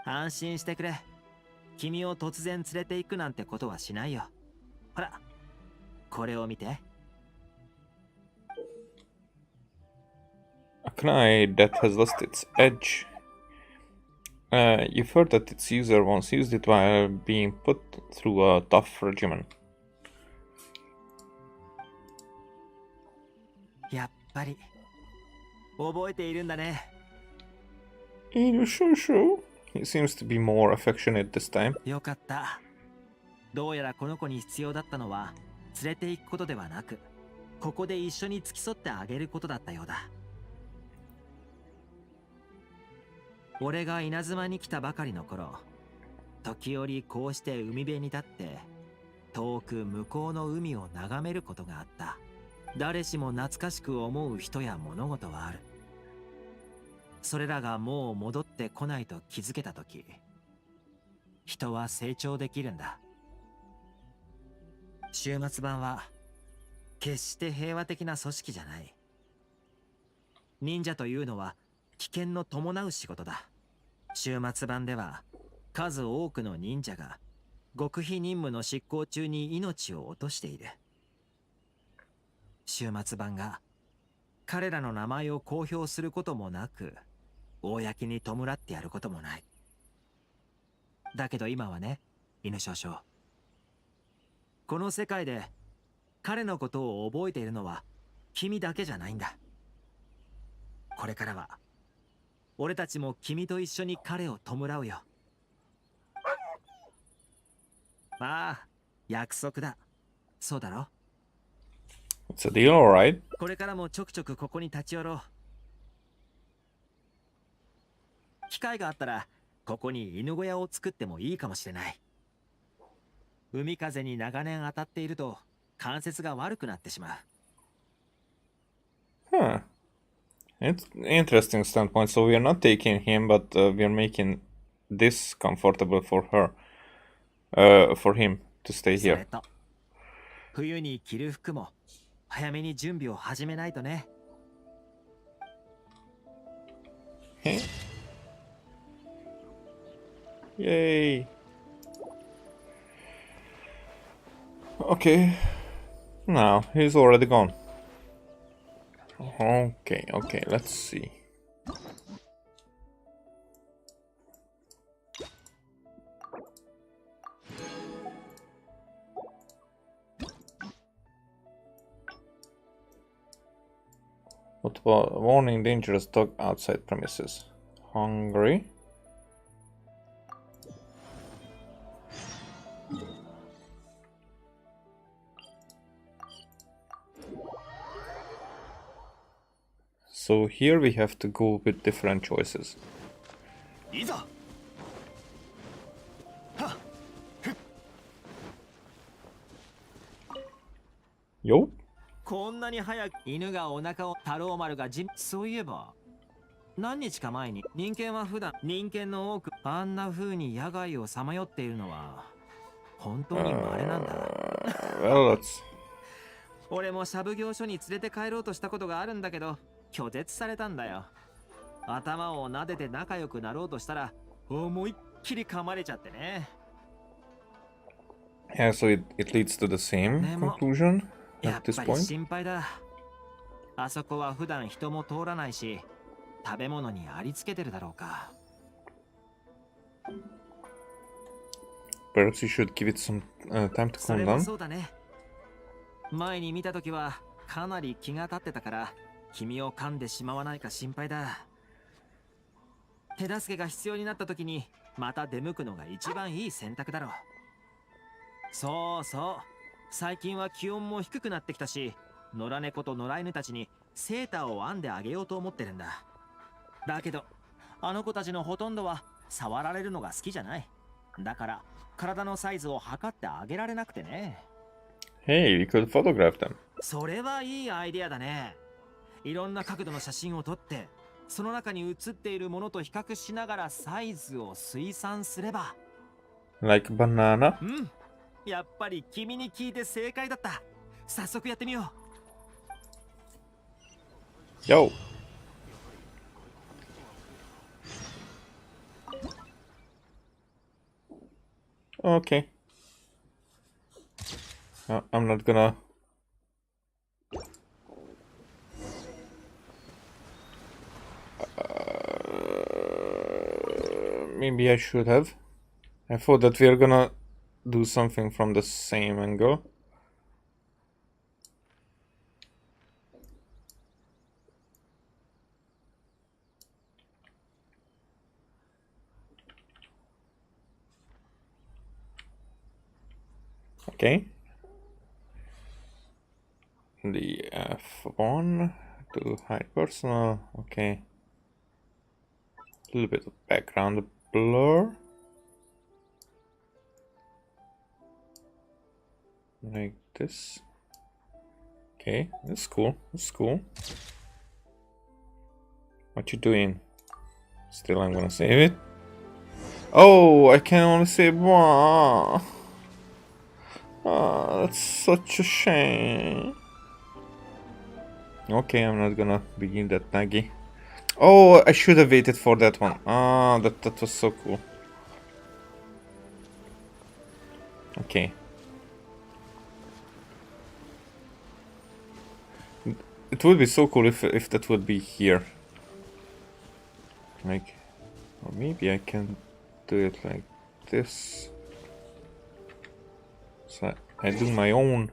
安心してくれ。君を突然連れて行くなんてことはしないよ。ほら、これを見て。A kunai that has lost its edge. You've heard that its user once used it while being put through a tough regimen. やっぱり覚えているんだね。Inuyasha. He seems to be more affectionate this time. よかった。どうやらこの子に必要だったのは連れて行くことではなく、ここで一緒に付き添ってあげることだったようだ。俺が稲妻に来たばかりの頃、時折こうして海辺に立って遠く向こうの海を眺めることがあった。誰しも懐かしく思う人や物事はある。それらがもう戻ってこないと気づけたとき、人は成長できるんだ。終末版は決して平和的な組織じゃない。忍者というのは危険の伴う仕事だ。終末版では数多くの忍者が極秘任務の執行中に命を落としている。終末版が彼らの名前を公表することもなく、公に弔ってやることもない。だけど今はね、犬少々、この世界で彼のことを覚えているのは君だけじゃないんだ。これからは俺たちも君と一緒に彼を弔うよ。まあ、約束だ。そうだろ？ It's a deal, alright. これからもちょくちょくここに立ち寄ろう。機会があったらここに犬小屋を作ってもいいかもしれない。海風に長年当たっていると関節が悪くなってしまう。Huh. It's interesting standpoint. So we are not taking him, but we are making this comfortable for her. For him to stay それ here. と冬に着る服も早めに準備を始めないとね。 Hey. Yay. Okay. Now he's already gone. Okay, okay, let's see. What about warning dangerous dog outside premises? Hungry. So here we have to go with different choices. いざ Yo. こんなに早く犬がお腹を太郎丸がそういえば何日か前に人間は普段人間の多くあんな風に野外をさまよっているのは本当に稀なんだ。 Well, that's 俺もシャブ業所に連れて帰ろうとしたことがあるんだけど拒絶されたんだよ。頭を撫でて仲良くなろうとしたら思いっきり噛まれちゃってね。 yeah. So it leads to the same conclusion や at っ this ぱり point. 心配だ。あそこは普段人も通らないし食べ物にありつけてるだろうか。 Perhaps you should give it some time to そ calm れも down. そうだね。前に見たときはかなり気が立ってたから君を噛んでしまわないか心配だ。手助けが必要になったときにまた出向くのが一番いい選択だろう。そうそう。最近は気温も低くなってきたし、野良猫と野良犬たちにセーターを編んであげようと思ってるんだ。だけど、あの子たちのほとんどは触られるのが好きじゃない。だから体のサイズを測ってあげられなくてね。 Hey, we could photograph them. それはいいアイデアだね。いろんな角度の写真を撮って、その中に写っているものと比較しながらサイズを推算すれば。 Like banana. うん。やっぱり君に聞いて正解だった。早速やってみよう。 Yo. Okay. I'm not gonna. Maybe I should have. I thought that we are gonna do something from the same angle. Okay. The F1 to hide personal. Okay. A little bit of background blur. Like this. Okay, that's cool. That's cool. What you doing? Still, I'm gonna save it. Oh, I can only save one. Oh, that's such a shame. Okay, I'm not gonna begin that naggy. Oh, I should have waited for that one. Ah, that was so cool. Okay. It would be so cool if that would be here. Like, or maybe I can do it like this. So I do my own.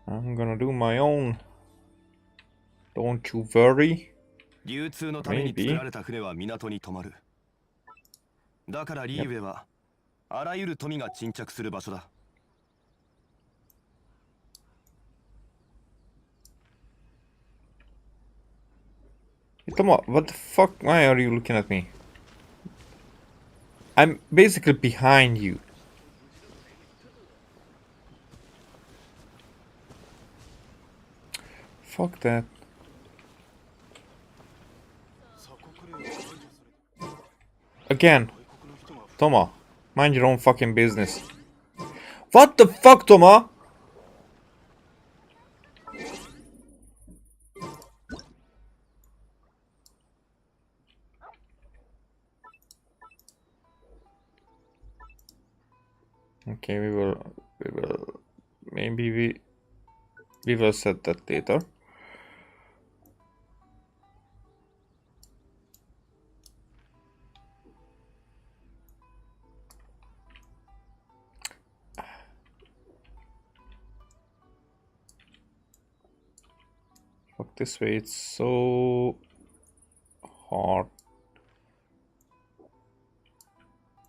I'm gonna do my own. Don't you worry. 流通のために作られた船は港に止まる。だからリーウェはあらゆる富が沈着する場所だ。Thoma, what the fuck? Why are you looking at me? I'm basically behind you. Fuck that. Again. Thoma, mind your own fucking business. What the fuck, Thoma? Okay, maybe we will set that later. Fuck, this way it's so hard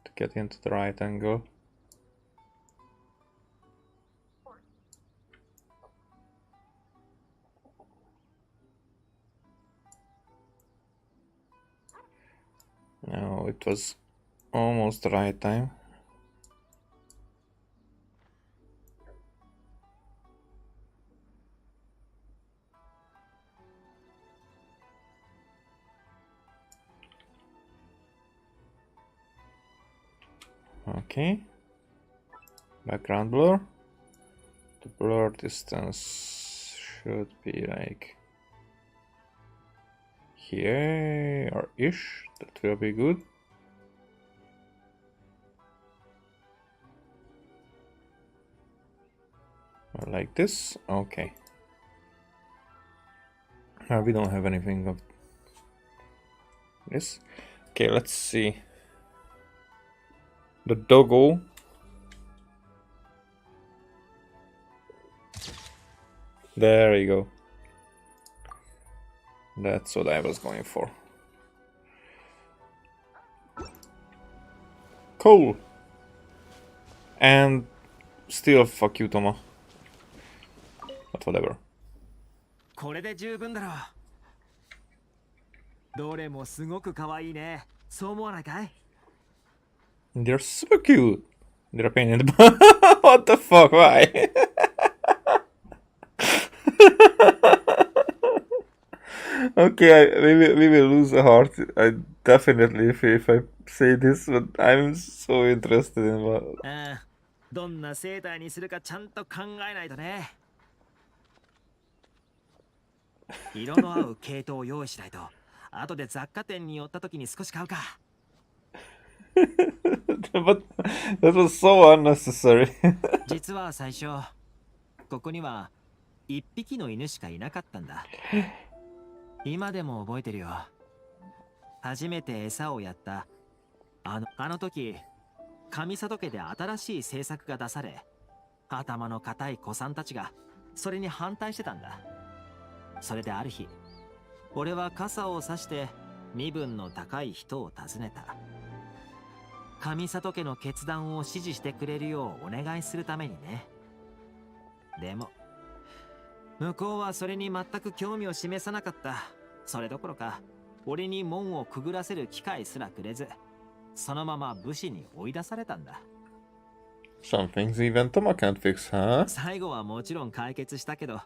to get into the right angle. No, it was almost the right time. Okay. Background blur. The blur distance should be like here or ish. That will be good. Or like this. Okay. We don't have anything of this. Okay, let's see. The doggo. There you go. That's what I was going for. Cool. And still fuck you, Thoma. But whatever. これで十分だろう。どれもすごく可愛いね。そう思わないかい？ They're super cute. They're a pain in the butt. What the fuck? Why? Okay, we will lose a heart. I definitely if I say this, but I'm so interested in what. どんな生態にするかちゃんと考えないとね。色の合う系統を用意しないと、後で雑貨店に寄った時に少し買うか。But that was so unnecessary. 実は最初、ここには一匹の犬しかいなかったんだ。今でも覚えてるよ。初めて餌をやったあの時、上里家で新しい政策が出され、頭の固い子さんたちがそれに反対してたんだ。それである日、俺は傘を差して身分の高い人を訪ねた。上里家の決断を支持してくれるようお願いするためにね。でも向こうはそれに全く興味を示さなかった。それどころか俺に門をくぐらせる機会すらくれず、そのまま武士に追い出されたんだ。 Some things even Thoma can't fix, huh? 最後はもちろん解決したけど、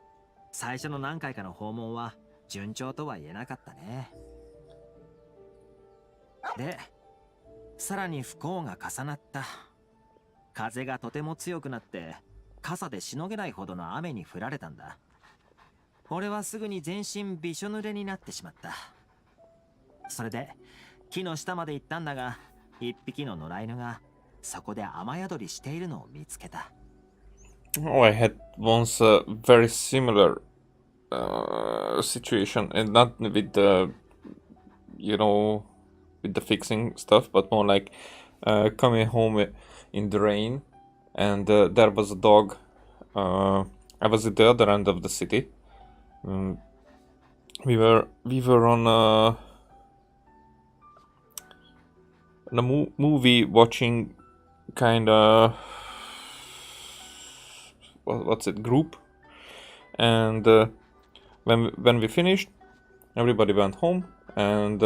最初の何回かの訪問は順調とは言えなかったね。で、さらに不幸が重なった。風がとても強くなって傘でしのげないほどの雨に降られたんだ。俺はすぐに全身びしょ濡れになってしまった。それで木の下まで行ったんだが、一匹の野良犬がそこで雨宿りしているのを見つけた。 Oh, I had once a very similar situation, and not with the, with the fixing stuff, but more like coming home in the rain, and there was a dog. I was at the other end of the city. We were on a movie watching kind of what's it, group, and when we finished, everybody went home, and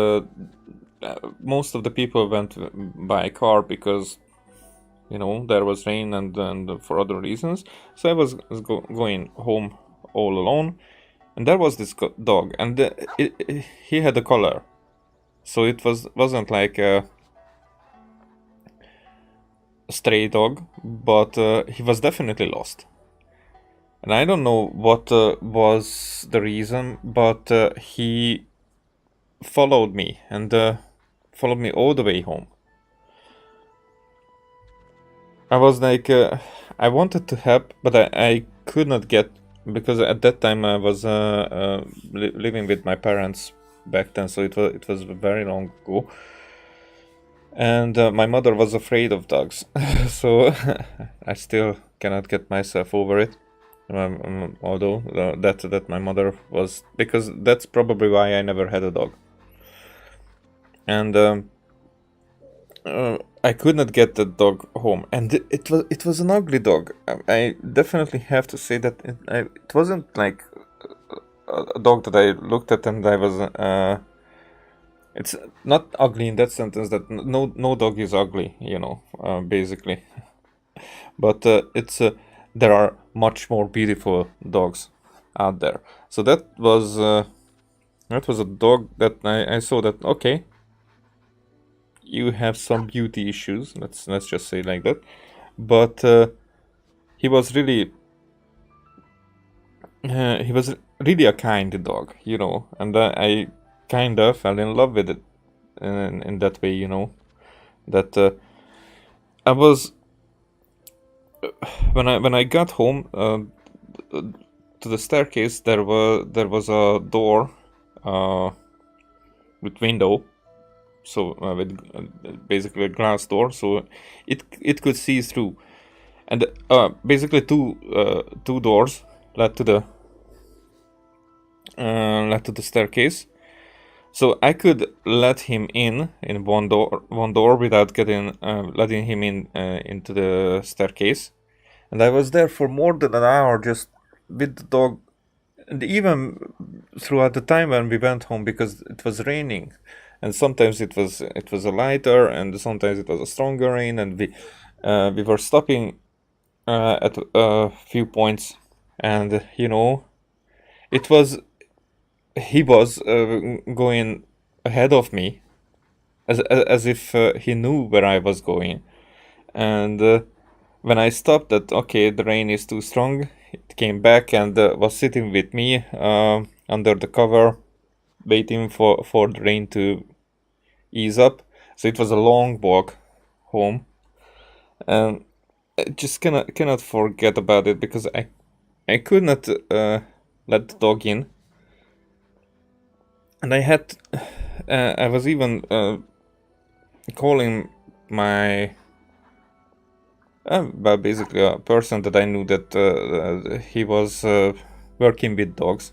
most of the people went by car because there was rain and for other reasons. So I was going home all alone, And there was this dog, and he had a collar, so it wasn't like a stray dog, but he was definitely lost. And I don't know what was the reason, but he followed me and followed me all the way home. I was like, I wanted to help, but I could not get, because at that time I was living with my parents back then, so it was very long ago. And my mother was afraid of dogs, so I still cannot get myself over it. Although that my mother was, because that's probably why I never had a dog. And I could not get the dog home, and it was an ugly dog. I definitely have to say that it wasn't like a dog that I looked at and I was. It's not ugly in that sentence that no dog is ugly, you know, basically. But it's there are much more beautiful dogs out there. So that was a dog that I saw that, okay, you have some beauty issues. Let's just say like that. But he was really a kind dog, you know, and I kind of fell in love with it in that way, you know, that I was when I got home to the staircase, there was a door with window, so with basically a glass door, so it could see through, and basically two doors led to the staircase. So I could let him in one door without letting him in into the staircase, and I was there for more than an hour just with the dog, and even throughout the time when we went home, because it was raining, and sometimes it was a lighter, and sometimes it was a stronger rain, and we were stopping at a few points, and you know, he was going ahead of me, as if he knew where I was going. And when I stopped that, okay, the rain is too strong, it came back and was sitting with me under the cover, waiting for the rain to ease up. So it was a long walk home, and I just cannot forget about it, because I could not let the dog in. And I was even calling my, basically a person that I knew that he was working with dogs,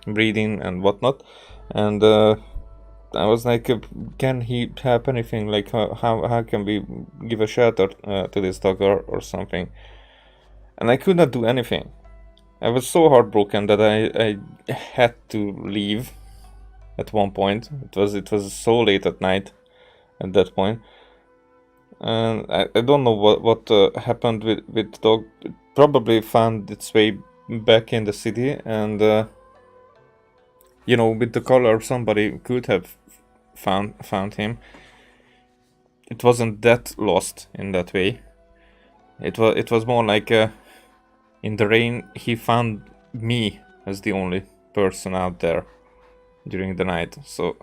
breeding and whatnot. And I was like, can he help anything? Like, how can we give a shelter to this dog or something? And I could not do anything. I was so heartbroken that I had to leave. At one point, it was so late at night at that point, and I don't know what happened with the dog. It probably found its way back in the city, and you know, with the collar, somebody could have found him. It wasn't that lost in that way. It was more like in the rain, he found me as the only person out there during the night. So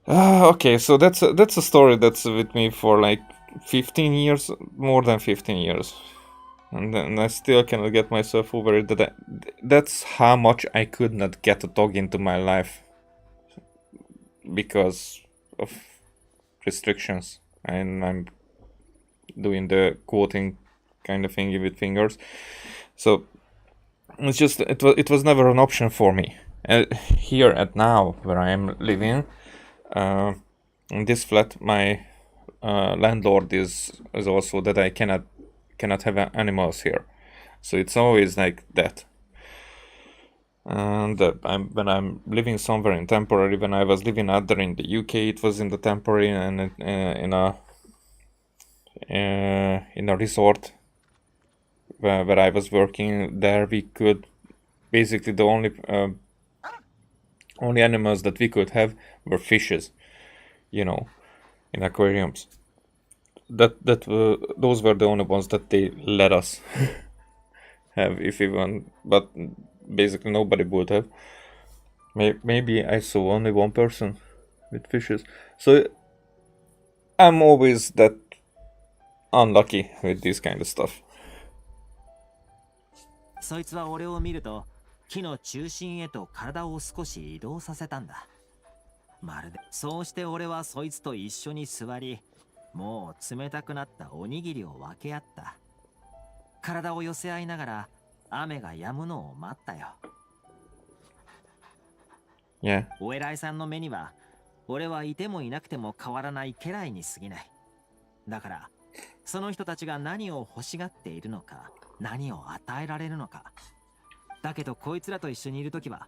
okay, so that's a story that's with me for like 15 years, more than 15 years, and then I still cannot get myself over it. That's how much I could not get a dog into my life because of restrictions, and I'm doing the quoting kind of thing with fingers. So it's just it was never an option for me. Here at now, where I am living, in this flat, my landlord is also that I cannot have animals here, so it's always like that. And when I'm living somewhere in temporary, when I was living out there in the UK, it was in the temporary, and in a resort where I was working there, we could basically the only animals that we could have were fishes, you know, in aquariums. Those were the only ones that they let us have, if even, but basically nobody would have. Maybe I saw only one person with fishes, so I'm always that unlucky with this kind of stuff. そいつは俺を見ると木の中心へと体を少し移動させたんだ。まるでそうして俺はそいつと一緒に座り、もう冷たくなったおにぎりを分け合った。体を寄せ合いながら雨が止むのを待ったよ。Yeah. お偉いさんの目には俺はいてもいなくても変わらない家来に過ぎない。だからその人たちが何を欲しがっているのか、何を与えられるのか。だけどこいつらと一緒にいるときは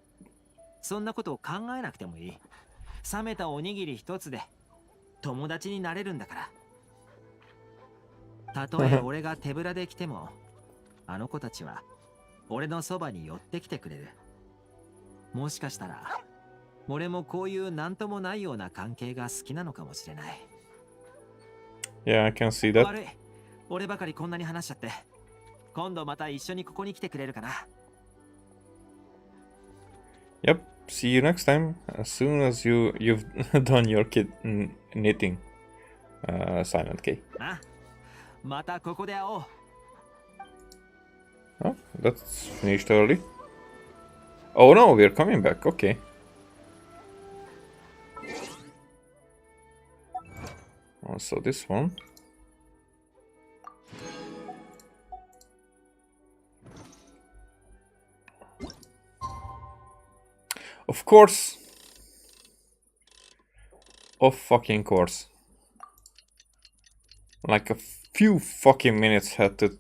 そんなことを考えなくてもいい。冷めたおにぎり一つで友達になれるんだから。たとえ俺が手ぶらで来てもあの子たちは俺のそばに寄ってきてくれる。もしかしたら俺もこういうなんともないような関係が好きなのかもしれない。Yeah, I can see that. 悪い。俺ばかりこんなに話しちゃって。今度また一緒にここに来てくれるかな。Yep. See you next time. As soon as you've done your knitting, Silent K. あ、またここで会おう。Oh, that's finished early. Oh no, we're coming back. Okay. Also this one. Of course. Of fucking course. Like a few fucking minutes had to...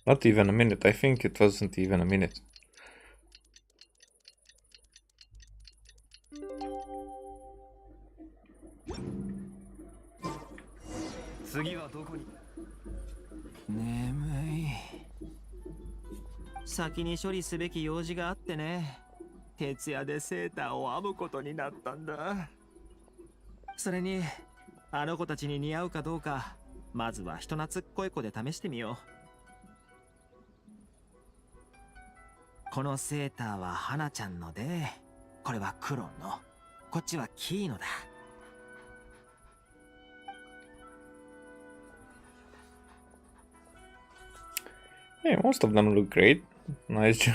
Not even a minute. I think it wasn't even a minute.眠い。先に処理すべき用事があってね。徹夜でセーターを編むことになったんだ。それにあの子たちに似合うかどうか、まずは人懐っこい子で試してみよう。このセーターは花ちゃんので、これはクロンの、こっちはキーノだ。Hey, most of them look great. Nice job.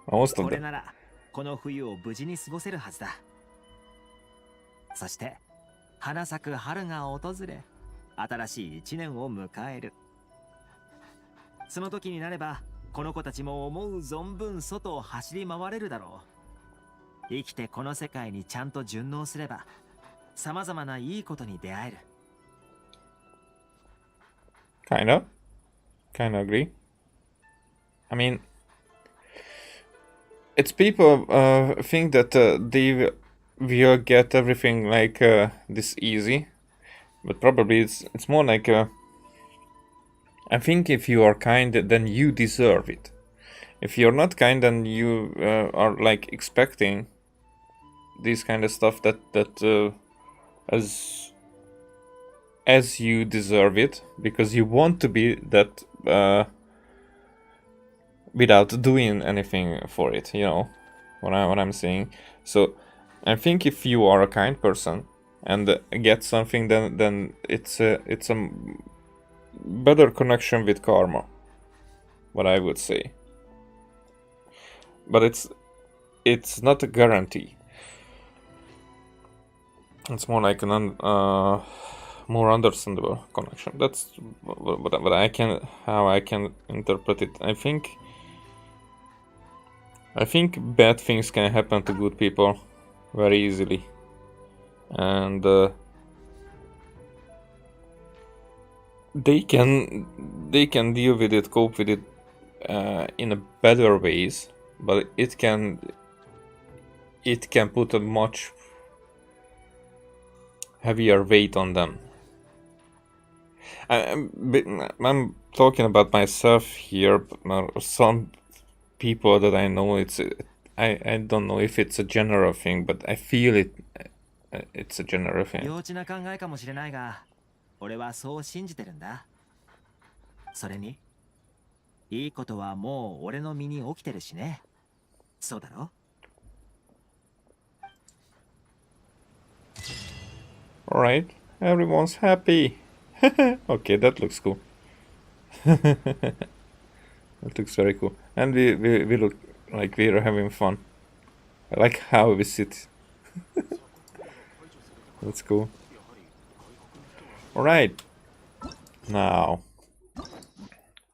Most of これ them. ならこの冬を無事に過ごせるはずだ。そして花咲く春が訪れ、新しい一年を迎える。その時になればこの子たちも思う存分外を走り回れるだろう。生きてこの世界にちゃんと順応すれば、さまざまないいことに出会える。Kind of agree. I mean, it's people think that they will get everything like this easy, but probably it's more like I think if you are kind, then you deserve it. If you're not kind, then you are like expecting this kind of stuff that as you deserve it, because you want to be that without doing anything for it, you know what I'm saying. So I think if you are a kind person and get something, then it's a better connection with karma, what I would say. But it's not a guarantee. It's more like an more understandable connection. That's what how I can interpret it. I think bad things can happen to good people very easily, and they can deal with it, cope with it in a better ways, but it can put a much heavier weight on them I'm talking about myself here, but some people that I know, I don't know if it's a general thing, but I feel it's a general thing. 幼稚な考えかもしれないが、俺はそう信じてるんだ。それに、いいことはもう俺の身に起きてるしね。そうだろ? Alright, everyone's happy. Okay, that looks cool. That looks very cool. And we look like we're having fun. I like how we sit. That's cool. Alright. Now.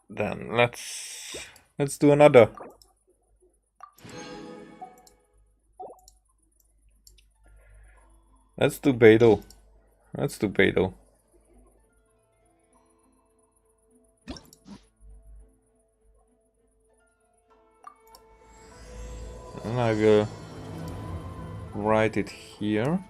Then let's do another. Let's do Beidou. Let's do Beidou. And I will write it here.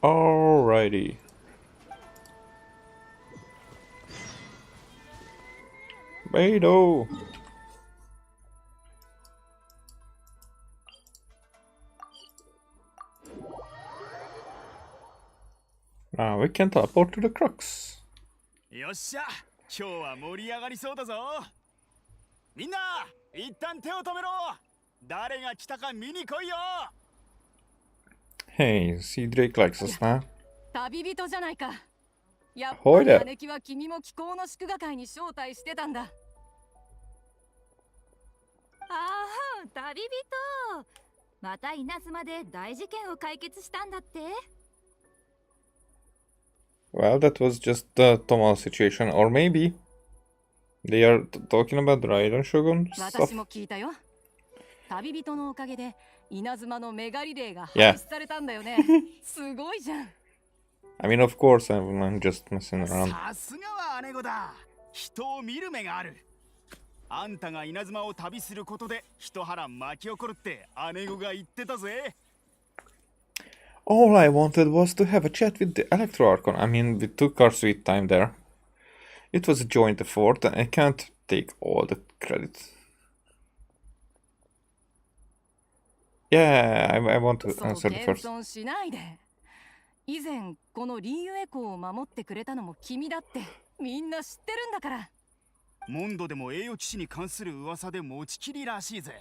Alrighty. Beidou. Now we can teleport to the crux. よっしゃ、今日は盛り上がりそうだぞ。みんな、一旦手を止めろ。誰が来たか見に来いよ。Hey, see Drake likes us, huh? 旅人じゃないか。やっほいでぱり姉貴は君も気候の祝賀会に招待してたんだ。ああ、旅人。また稲妻で大事件を解決したんだって。 Well, that was just the Thoma situation, or maybe they are talking about the Raiden Shogun stuff. 私も聞いたよ。旅人のおかげで稲妻のメガリレーが廃 Yeah. 止されたんだよね。すごいじゃん。I mean, of course, I'm just messing around. さすがは姉子だ。人を見る目がある。あんたが稲妻を旅することで一波乱巻き起こるって姉子が言ってたぜ。All I wanted was to have a chat with the Electro Archon. I mean, we took our sweet time there. It was a joint effort, and I can't take all the credit. Yeah, I want to そう answer the 謙 first. 遜しないで。以前このリーユエコーを守ってくれたのも君だってみんな知ってるんだから。モンドでも栄誉騎士に関する噂で持ちきりらしいぜ。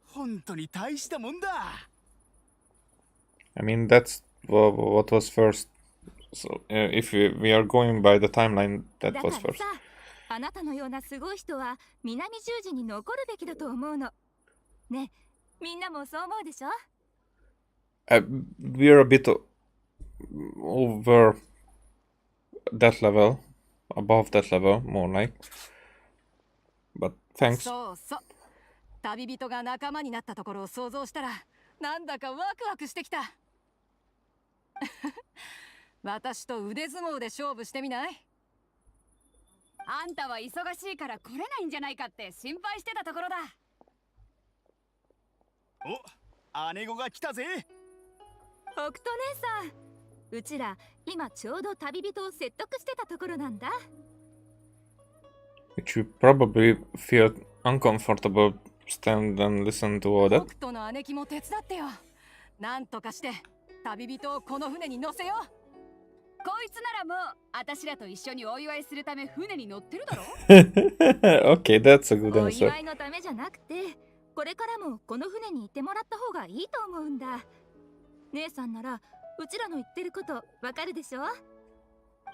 本当に大したもんだ。I mean, that's what was first. So, if we are going by the timeline, だ that か was ら first. さ、あなたのようなすごい人は南十字に残るべきだと思うの。ね、みんなもそう思うでしょ? We're a bit over that level, above that level, more like. But thanks. そうそう。旅人が仲間になったところを想像したらなんだかワクワクしてきた。私と腕相撲で勝負してみない？あんたは忙しいから来れないんじゃないかって心配してたところだ。お、姉子が来たぜ。北斗姉さん、うちら今ちょうど旅人を説得してたところなんだ。Which you probably feel uncomfortable stand and listen to all that. 北斗の姉貴も手伝ってよ。なんとかして旅人をこの船に乗せよう。こいつならもう私らと一緒にお祝いするため船に乗ってるだろ。Okay, that's a good お answer. 祝いのためじゃなくて、これからもこの船にいてもらった方がいいと思うんだ。姉さんならうちらの言ってることわかるでしょ？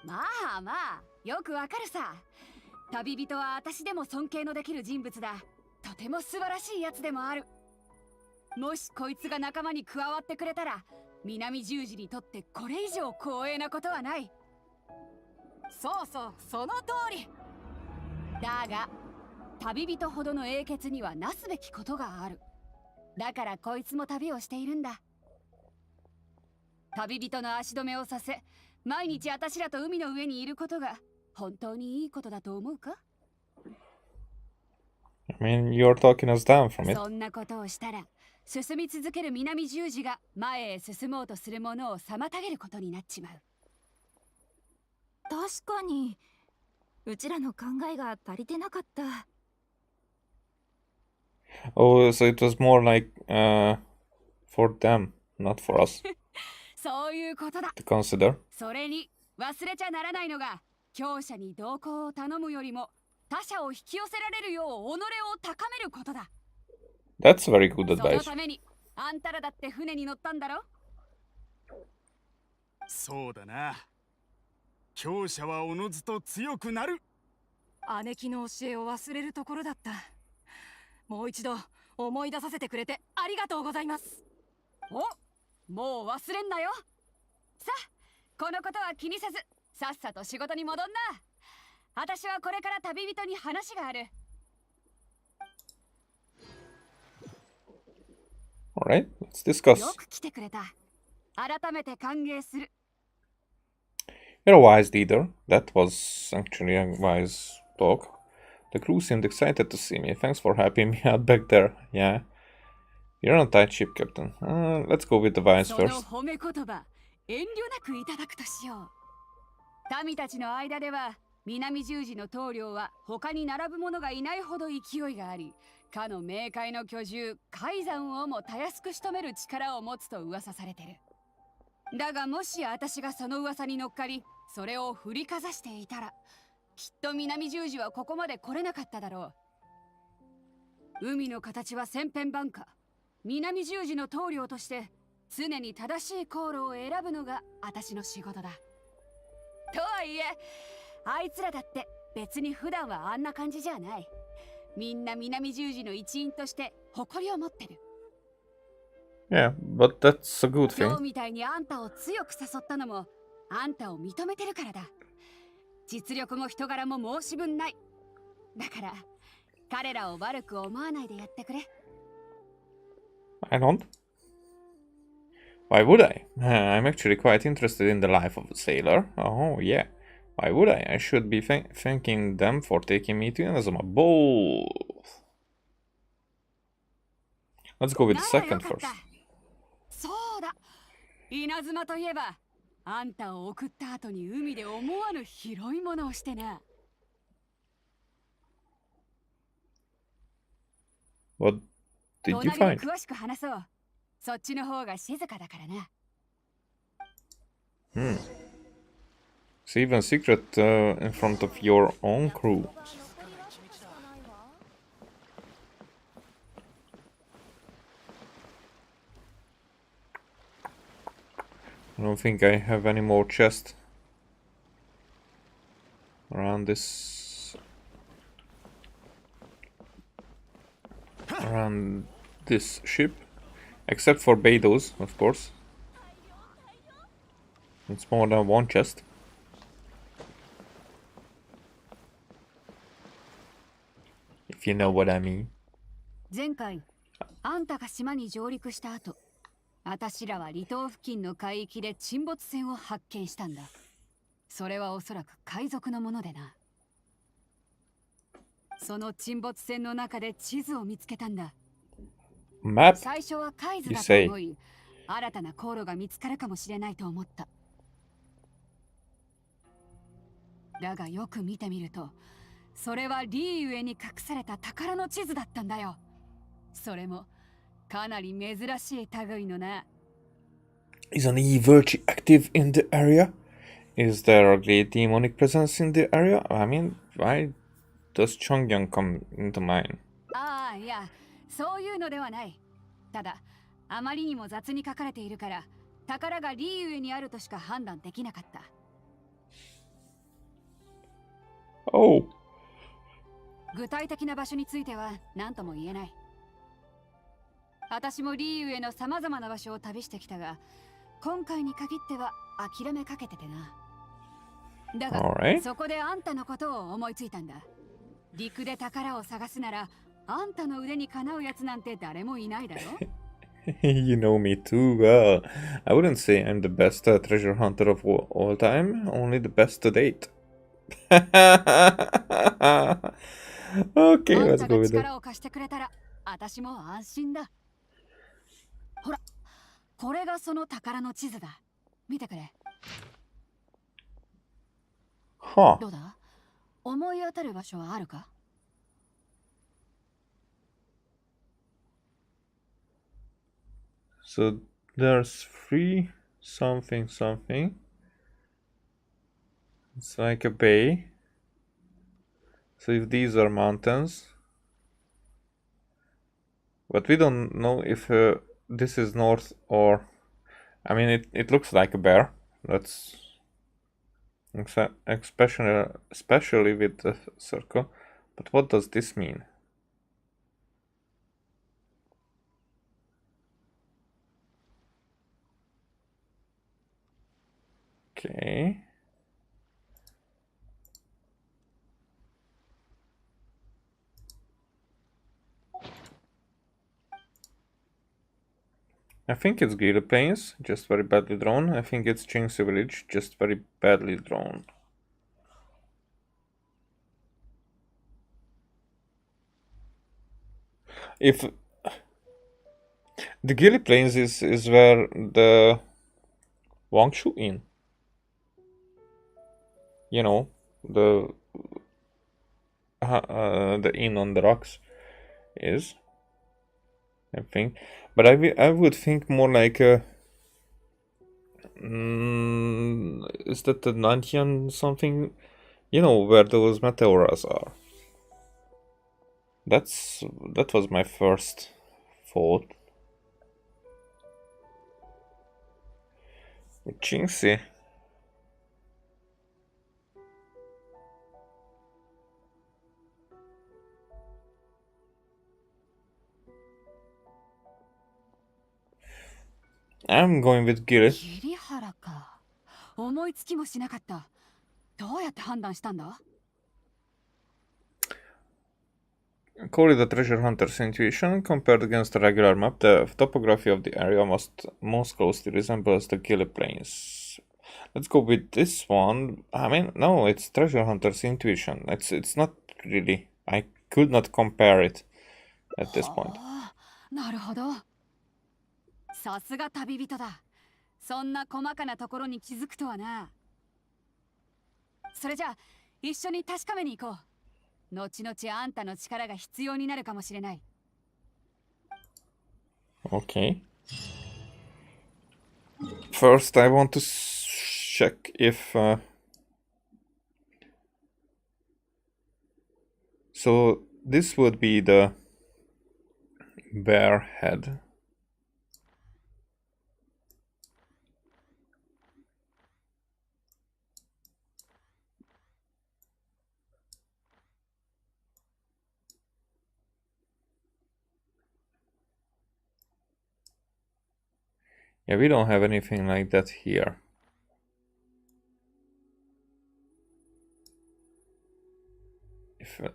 まあまあ、よくわかるさ。旅人は私でも尊敬のできる人物だ。とても素晴らしいやつでもある。もしこいつが仲間に加わってくれたら南十字にとってこれ以上光栄なことはない。そうそう、その通り。だが旅人ほどの英傑にはなすべきことがある。だからこいつも旅をしているんだ。旅人の足止めをさせ、毎日私らと海の上にいることが本当にいいことだと思うか？ I mean, you're talking us down from it. そんなことをしたら進み続ける南十字が前へ進もうとするものを妨げることになっちまう。確かにうちらの考えが足りてなかった。 Oh, so it was more like for them, not for us そういうことだ。 to consider. それに忘れちゃならないのが、強者に同行を頼むよりも他者を引き寄せられるよう己を高めることだ。 That's very good その advice. ためにあんたらだって船に乗ったんだろ。そうだな。強者はおのずと強くなる。姉貴の教えを忘れるところだった。もう一度思い出させてくれてありがとうございます。お、もう忘れんなよ。さあ、このことは気にせずさっさと仕事に戻んな。私はこれから旅人に話がある。 Alright, let's discuss. よく来てくれた。改めて歓迎する。 You're a wise leader. That was actually a wise talk. The crew seemed excited to see me. Thanks for helping me out back there. Yeah. You're on a tight ship, Captain. Let's go with the wise その first. 褒め言葉、遠慮なくいただくとしよう。民たちの間では南十字の棟梁は他に並ぶ者がいないほど勢いがあり、かの冥界の巨獣海山をもたやすく仕留める力を持つと噂されてる。だがもし私がその噂に乗っかりそれを振りかざしていたら、きっと南十字はここまで来れなかっただろう。海の形は千変万化。南十字の棟梁として常に正しい航路を選ぶのが私の仕事だ。とはいえあいつらだって別に普段はあんな感じじゃない。みんな南十字の一員として誇りを持ってる。 Yeah, but that's a good 今 thing. 日みたいにあんたを強く誘ったのもあんたを認めてるからだ。実力も人柄も申し分ない。だから彼らを悪く思わないでやってくれ。 I don't. Why would I? I'm actually quite interested in the life of a sailor. Oh, yeah. Why would I? I should be thanking them for taking me to Inazuma. Both. Let's go with the なら second よかった。 first. そうだ、稲妻といえばあんたを送った後に海で思わぬ広いものをしてな。 What did you 隣 find? で詳しく話そう。そっちの方が静かだからな。 It's even secret in front of your own crew. I don't think I have any more chests around this ship, except for Beidou's, of course. It's more than one chest. If you know what I mean. 前回あんたが島に上陸した後、私らは離島付近の海域で沈没船を発見したんだ。それはおそらく海賊のものでな。その沈没船の中で地図を見つけたんだ。 Map? 最初は海図 You だと say. 思い、新たな航路が見つかるかもしれないと思った。だがよく見てみると、それはリーウェに隠された宝の地図だったんだよ。それもかなり珍しい類のな。 Is an E-Virtue active in the area? Is there a great demonic presence in the area? I mean, why does Chongyang come into mind? ああ、いや、そういうのではない。ただ、あまりにも雑に書かれているから、宝がリーウェにあるとしか判断できなかった。 Oh, 具体的な場所については何とも言えない。私もリーウェの様々な場所を旅してきたが、今回に限っては諦めかけててな。だが Alright. そこであんたのことを思いついたんだ。陸で宝を探すならあんたの腕にかなうやつなんて誰もいないだろ。You know me too well. I wouldn't say I'm the best treasure hunter of all time, only the best to date. Okay, あん let's た go が with it. 力を貸してくれたら私も安心だ。ほら、これがその宝の地図だ。見てくれ。 Huh. どうだ、思い当たる場所はあるか？ So there's three something something. It's like a bay. So if these are mountains, but we don't know if this is north or, I mean, it looks like a bear. That's especially with the circle. But what does this mean? Okay. I think it's Gila Plains, just very badly drawn. I think it's Jingxi Village, just very badly drawn. If the Gili Plains is where the Wangshu Inn, you know, the inn on the rocks is, I think, but I would think more like is that the Nantian something, you know, where those meteoras are. That was my first thought. Jingxi. I'm going with Giri. 桐原か。思いつきもしなかった。どうやって判断したんだ？ Call it a treasure hunter's intuition. Compared against a regular map, the topography of the area most closely resembles the Gili Plains. Let's go with this one. I mean, no, it's treasure hunter's intuition. It's not really. I could not compare it at this point. なるほど。さすが旅人だ。そんな細かなところに気づくとはな。それじゃあ一緒に確かめに行こう。後々あんたの力が必要になるかもしれない。Okay. First, I want to check if. So this would be the bear head. Yeah, we don't have anything like that here.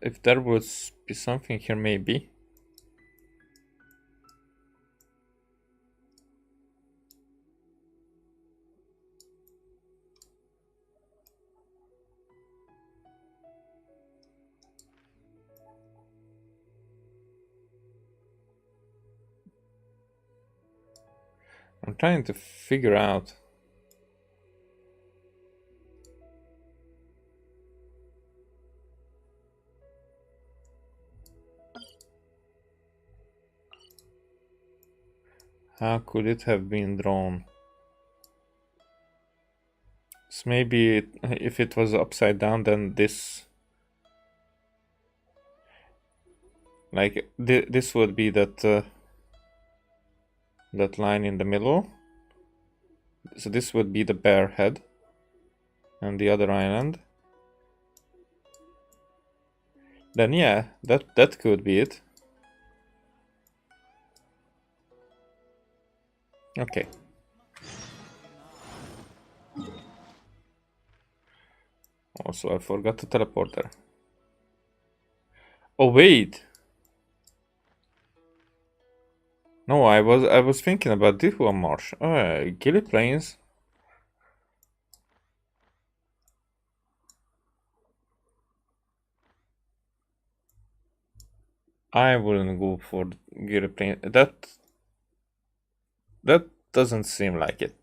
If there would be something here, maybe. I'm trying to figure out. How could it have been drawn? So maybe if it was upside down, then this, like this would be that that line in the middle. So this would be the bear head, and the other island. Then yeah, that could be it. Okay. Also, I forgot to teleport there. Oh wait. No, I was thinking about Pithew Marsh. Gilly Plains. I wouldn't go for Gilly Plains. That doesn't seem like it.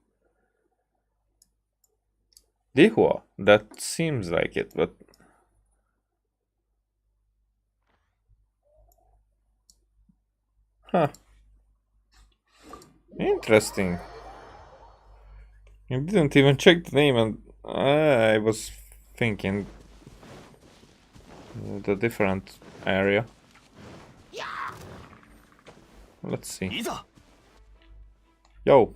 Pithew, that seems like it, but huh. Interesting. I didn't even check the name, and I was thinking the different area. Let's see. いざ Yo,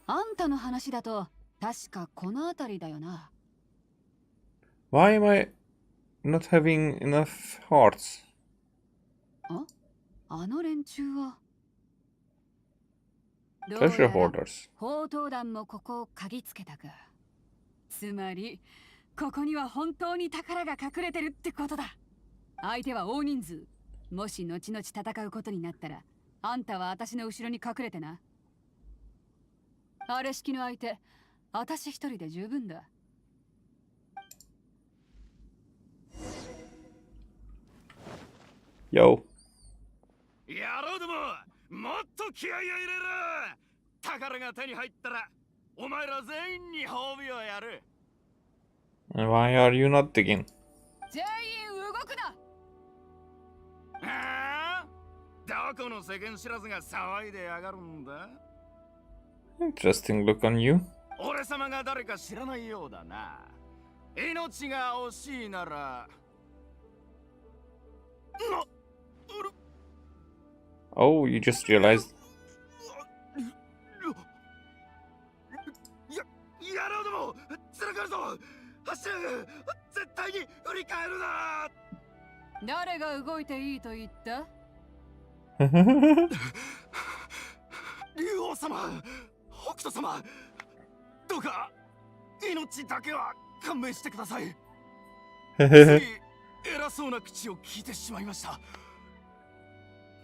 あんたの話だと確かこの辺りだよな。 why am I not having enough hearts? あの連中はどう Treasure やら hoarders. 砲塔団もここを嗅ぎつけたか。つまりここには本当に宝が隠れてるってことだ。相手は大人数。もし後々戦うことになったら、あんたは私の後ろに隠れてな。あれ式の相手、私一人で十分だ。Yo. 野郎ども、もっと気合いを入れる。宝が手に入ったら、お前ら全員に褒美をやる。And why are you not digging? 全員動くな。ああ、どこの世間知らずが騒いでやがるんだ。 Interesting look on you. 俺様が誰か知らないようだな。命が惜しいなら。Oh, you just realized. 野郎ども、つらかるぞ。走る。絶対に振り返るな。誰が動いていいと言った？竜王様、北斗様、どうか命だけは勘弁してください。つい偉そうな口を聞いてしまいました。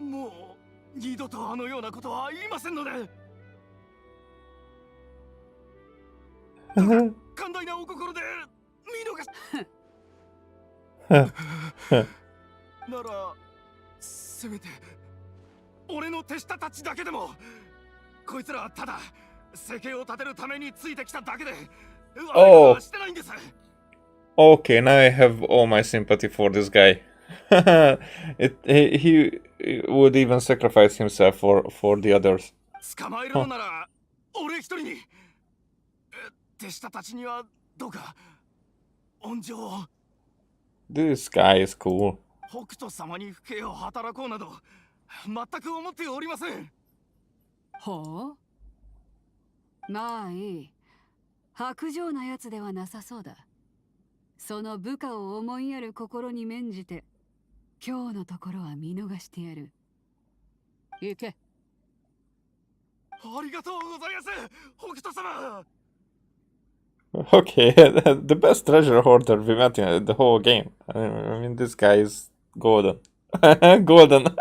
もう二度とあのようなことは言いませんので。どうか寛大なお心で見逃しならせめて俺の手下たちだけでも。こいつらはただ生計を立てるためについてきただけで悪いことはしてないんです。 Okay, now I have all my sympathy for this guy. He would even sacrifice himself for the others. 捕まえるのなら俺一人に。手下たちにはどうか恩情を。 This guy is cool. 北斗様に不敬を働こうなど全く思っておりません。ほう。まあいい。薄情なやつではなさそうだ。その部下を思いやる心に免じて、今日のところは見逃してやる。行け。ありがとうございます、北斗様。 Okay, the best treasure hoarder we met in the whole game. I mean, this guy is golden. Golden.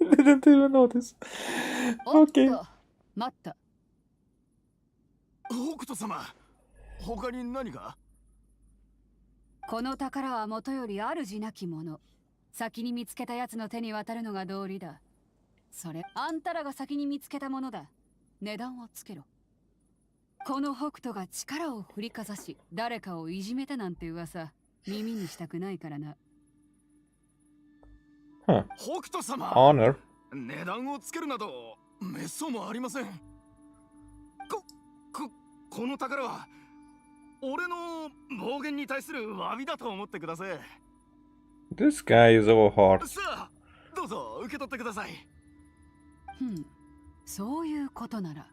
Didn't even notice. おっと、 Okay. 待った。北斗様、他に何か？この宝はもとより主なきもの。先に見つけたやつの手に渡るのが道理だ。それ、あんたらが先に見つけたものだ。値段をつけろ。この北斗が力を振りかざし、誰かをいじめたなんて噂、耳にしたくないからな。Huh. 北斗様、 Honor. 値段をつけるなどめっそうもありません。この宝は俺の暴言に対する詫びだと思ってください。 This guy is over hard. さあ、どうぞ受け取ってください。そういうことなら。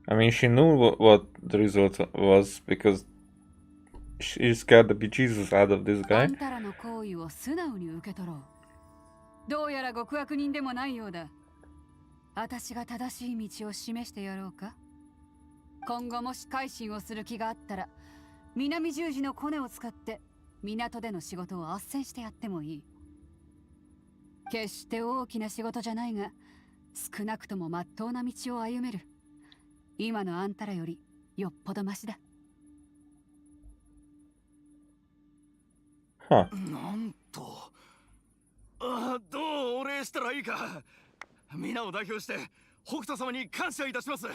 I mean, she knew what the result was because she scared the bejesus out of this あ guy. んたらの行為を素直に受け取ろう。どうやら極悪人でもないようだ。私が正しい道を示してやろうか。今後もし改心をする気があったら、南十字のコネを使って港での仕事を斡旋してやってもいい。決して大きな仕事じゃないが、少なくとも真っ当な道を歩める。今のあんたらよりよっぽどマシだ。Huh. なんと、どうお礼したらいいか。皆を代表して北斗様に感謝いたします。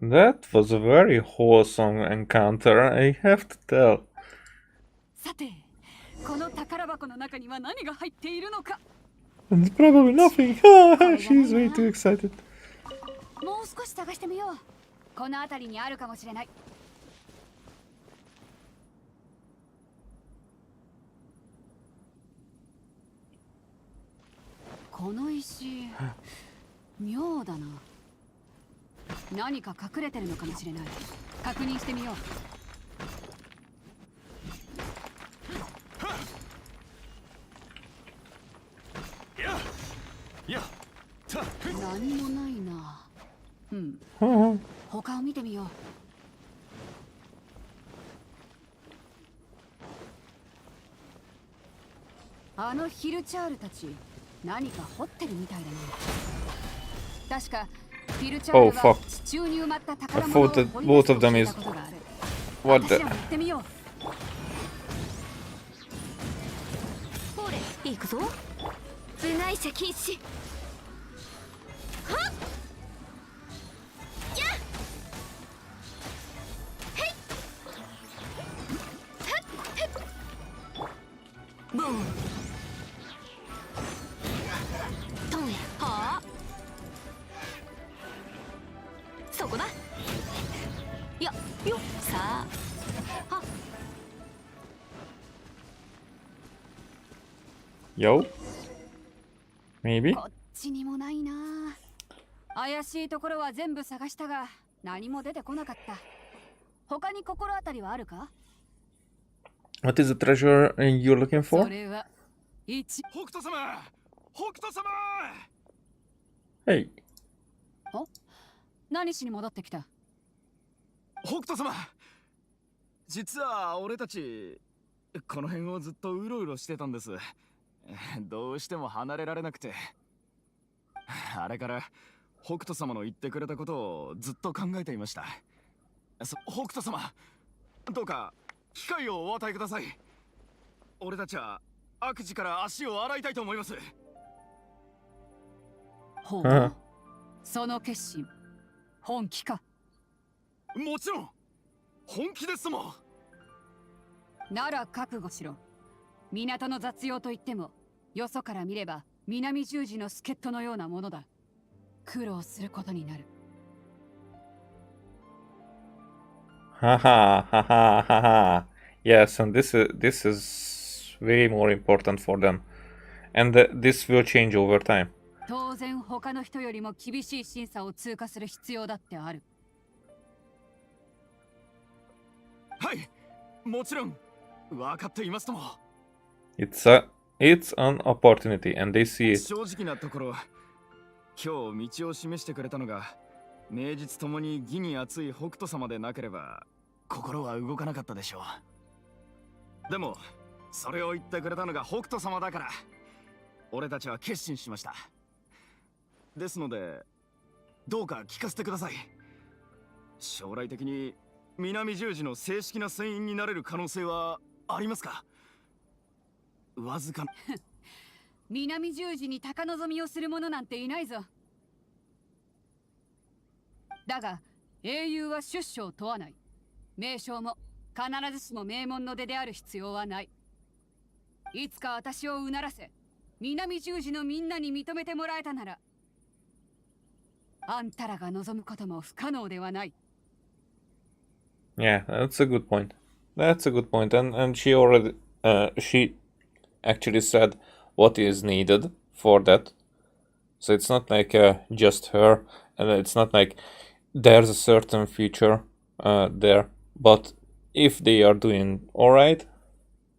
That was a very wholesome encounter, I have to tell. さて、この宝箱の中には何が入っているのか。 It's probably nothing. She's way too excited. もう少し探してみよう。この辺りにあるかもしれない。この石、妙だな。何か隠れてるのかもしれない。確認してみよう。何もないな。うん。他を見てみよう。あのヒルチャールたち、何か掘ってるみたいだね。確かフィルチャールは地中に埋まった宝物を掘り出しておいたことがある。What the? 私らも行ってみよう。ほれ行くぞ。部外者禁止。はっやっへいはっへっボントンはあそこだ。よよさあは Yo? Maybe? こっちにもないな。怪しいところは全部探したが何も出てこなかった。他に心当たりはあるか？ What is the treasure you're looking そ for? れは1。北斗様、北斗様。 Hey. 何しに戻ってきた？北斗様、実は俺たちこの辺をずっとうろうろしてたんです。どうしても離れられなくて、あれから北斗様の言ってくれたことをずっと考えていました。北斗様、どうか機会をお与えください。俺たちは悪事から足を洗いたいと思います。ほう、うんその決心本気か？もちろん本気ですもん。なら覚悟しろ。港の雑用といってもよそから見れば南十字の助っ人のようなものだ。苦労することになる。 Haha, haha, haha. Yes, and this is way more important for them. And this will change over time. 当然他の人よりも厳しい審査を通過する必要だってある。はい、もちろん分かっていますとも。It's an opportunity, and they see it. 正直なところ、今日道を示してくれたのが名実ともに義に厚い北斗様でなければ心は動かなかったでしょう。でもそれを言ってくれたのが北斗様だから俺たちは決心しました。ですのでどうか聞かせてください。将来的に南十字の正式な船員になれる可能性はありますか？わずか南十字に高望みをする者なんていないぞ。だが英雄は出所を問わない。名将も必ずしも名門の出である必要はない。いつか私をうならせ南十字のみんなに認めてもらえたならあんたらが望むことも不可能ではない。 Yeah, that's a good point. That's a good point. And she already she actually said what is needed for that. So it's not like just her, and it's not like there's a certain future there. But if they are doing all right,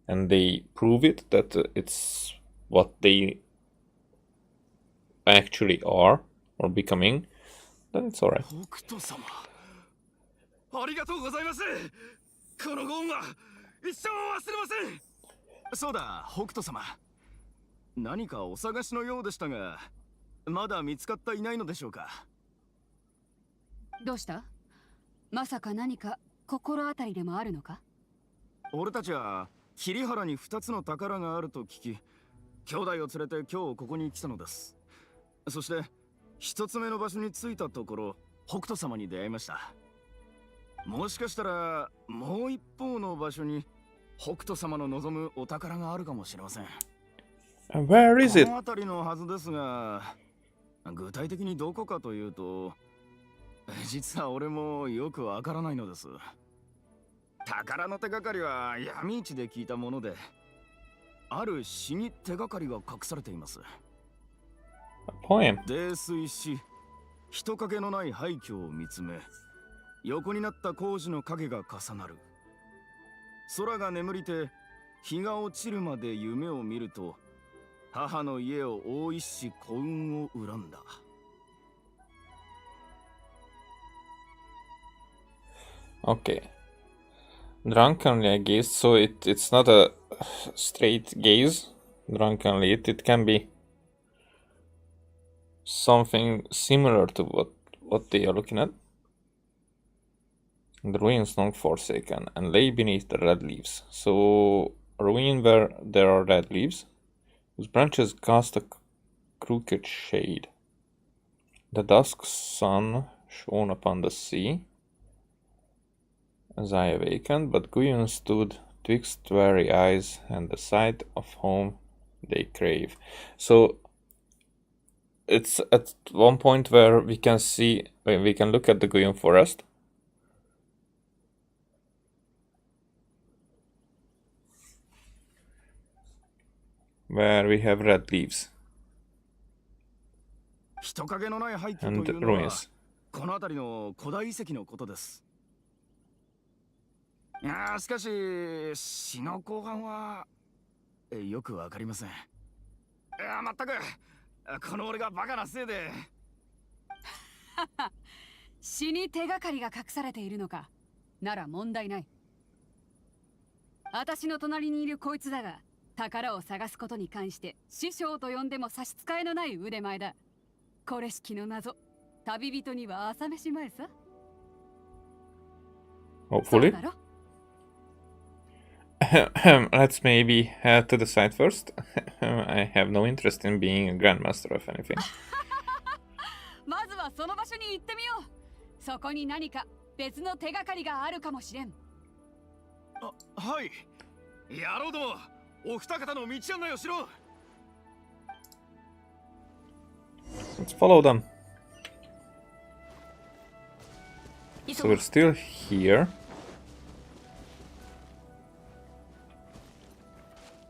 and they prove it that it's what they actually are or becoming, then it's alright. 北斗様、ありがとうございます。このご恩は一生忘れません。そうだ、北斗様。何かお探しのようでしたが、まだ見つかっていないのでしょうか。どうした？まさか何か心当たりでもあるのか？俺たちは桐原に2つの宝があると聞き、兄弟を連れて今日ここに来たのです。そして1つ目の場所に着いたところ、北斗様に出会いました。もしかしたらもう一方の場所に北斗様の望むお宝があるかもしれません。Where is it? この辺りのはずですが、具体的にどこかというと、実は俺もよくわからないのです。宝の手がかりは闇市で聞いたもので、ある詩に手がかりが隠されています。A poem. 泥酔し、人影のない廃墟を見つめ、横になった工事の影が重なる。空が眠りて、日が落ちるまで夢を見ると、母の家を覆いし幸運を恨んだ。Okay. Drunkenly, I guess, so it's not a straight gaze. Drunkenly, it can be something similar to what they are looking at. The ruins long forsaken and lay beneath the red leaves. So, a ruin where there are red leaves, whose branches cast a crooked shade. The dusk sun shone upon the sea as I awakened, but Guyun stood twixt weary eyes and the sight of home they crave. So it's at one point where we can see, we can look at the Guyun forest. Where we have red leaves 人影のない廃墟 and というのは ruins. この辺りの古代遺跡のことです。いやしかし詩の後半はよくわかりません。いやまったくこの俺がバカなせいで。詩に手がかりが隠されているのか。なら問題ない。私の隣にいるこいつだが、宝を探すことに関して師匠と呼んでも差し支えのない腕前だ。これしきの謎、旅人には朝飯前さ。Hopefully. Let's maybe head to the side first. I have no interest in being a grandmaster of anything. まずはその場所に行ってみよう。そこに何か別の手がかりがあるかもしれん。はい。野郎ども、お二方の道案内をしろ。Let's follow them. So we're still here.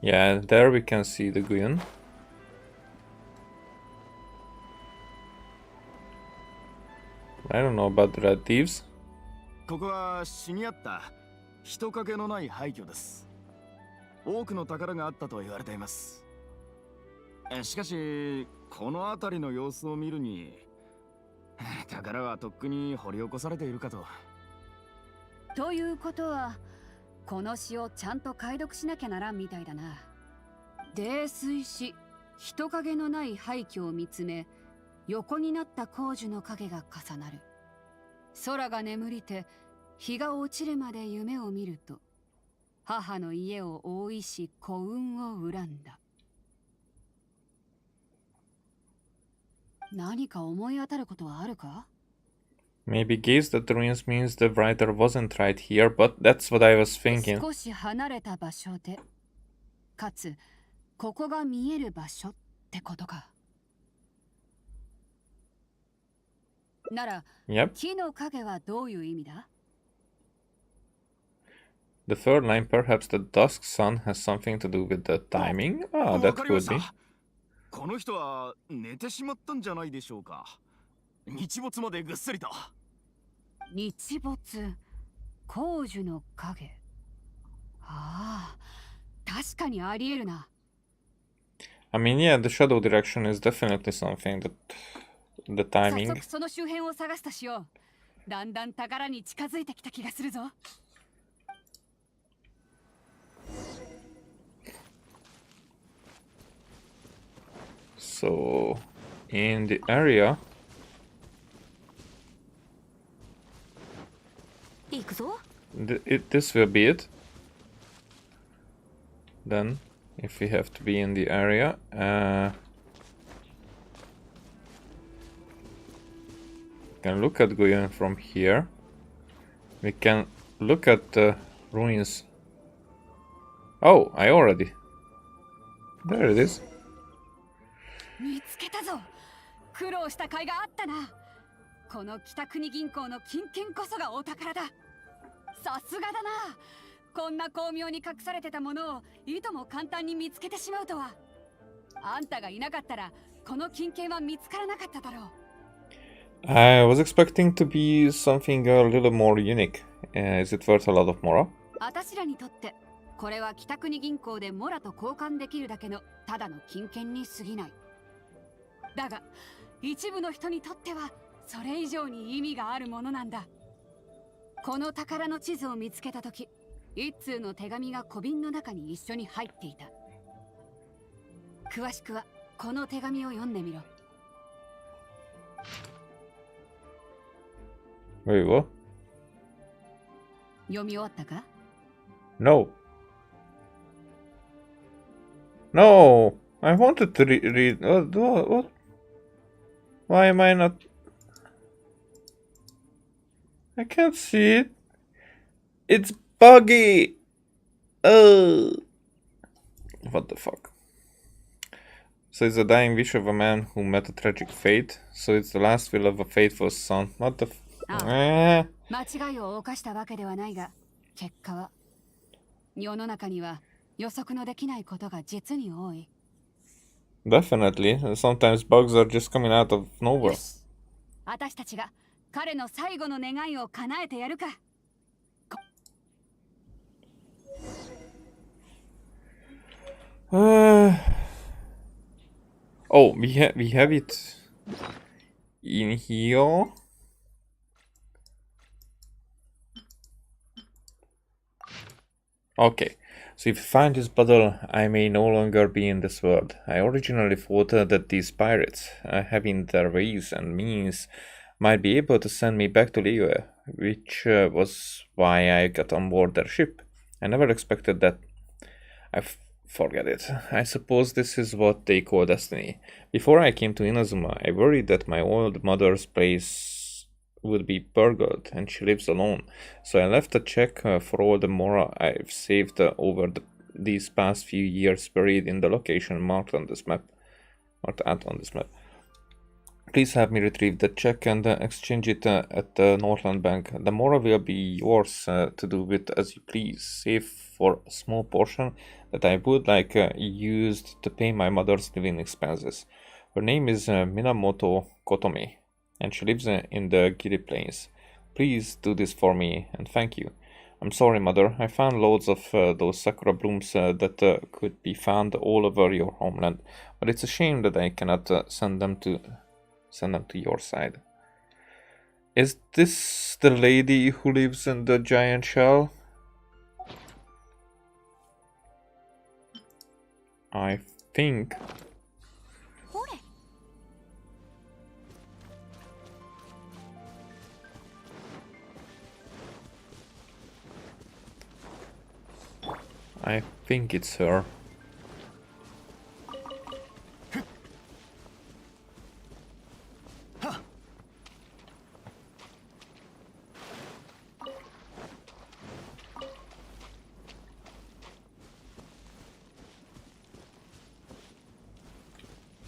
Yeah, there we can see the Guyun. I don't know about the red leaves. ここは詩にあった人影のない廃墟です。多くの宝があったと言われています。しかしこの辺りの様子を見るに、宝はとっくに掘り起こされているかと。ということは、この詩をちゃんと解読しなきゃならんみたいだな。泥酔し、人影のない廃墟を見つめ、横になった工事の影が重なる。空が眠りて、日が落ちるまで夢を見ると、母の家を覆いし幸運を恨んだ。何か思い当たることはあるか？ Maybe gaze that the ruins means the writer wasn't right here, but that's what I was thinking. 少し離れた場所で、かつここが見える場所ってことか。なら、Yep. 木の影はどういう意味だ？ The third line, perhaps the dusk sun has something to do with the timing. Ah, that could be. この人は寝てしまったんじゃないでしょうか。日没までぐっすりと。日没、工事の影。ああ、確かにありえるな。I mean, yeah, the shadow direction is definitely something that the 早 timing. 速その周辺を探すとしよう。だんだん宝に近づいてきた気がするぞ。So, in the area, 行くぞ。 this will be it. Then, if we have to be in the area, we can look at going from here. We can look at the ruins. Oh, I already. There it is. 見つけたぞ。苦労した甲斐があったな。この北国銀行の金券こそがお宝だ。さすがだな。こんな巧妙に隠されてたものをいとも簡単に見つけてしまうとは。あんたがいなかったらこの金券は見つからなかっただろう。I was expecting to be something a little more unique. Is it worth a lot of Mora? 私らにとってこれは北国銀行でモラと交換できるだけのただの金券に過ぎない。だが一部の人にとってはそれ以上に意味があるものなんだ。この宝の地図を見つけた時、一通の手紙が小瓶の中に一緒に入っていた。詳しくはこの手紙を読んでみろ。Wait, what? 読み終わったか？ No. No! I wanted to read. What? Why am I not? I can't see it. It's buggy! What the fuck? So it's the dying wish of a man who met a tragic fate. So it's the last will of a faithful son. What the間違いを犯したわけではないが、結果は世の中には予測のできないことが実に多い。Definitely. Sometimes bugs are just coming out of nowhere. 私たちが彼の最後の願いを叶えてやるか。Oh, we have it in here. Okay, so if you find this bottle, I may no longer be in this world. I originally thought that these pirates, having their ways and means, might be able to send me back to Liyue, which was why I got on board their ship. I never expected that. Forget it. I suppose this is what they call destiny. Before I came to Inazuma, I worried that my old mother's place would be burgled and she lives alone. So I left a check for all the Mora I've saved over these past few years buried in the location marked on this map. Please have me retrieve the check and exchange it at the Northland Bank. The Mora will be yours to do with as you please, save for a small portion that I would like used to pay my mother's living expenses. Her name is Minamoto Kotomi, and she lives in the Giri Plains. Please do this for me, and thank you. I'm sorry, Mother. I found loads of those sakura blooms that could be found all over your homeland, but it's a shame that I cannot send them to your side. Is this the lady who lives in the giant shell? I think. I think it's her.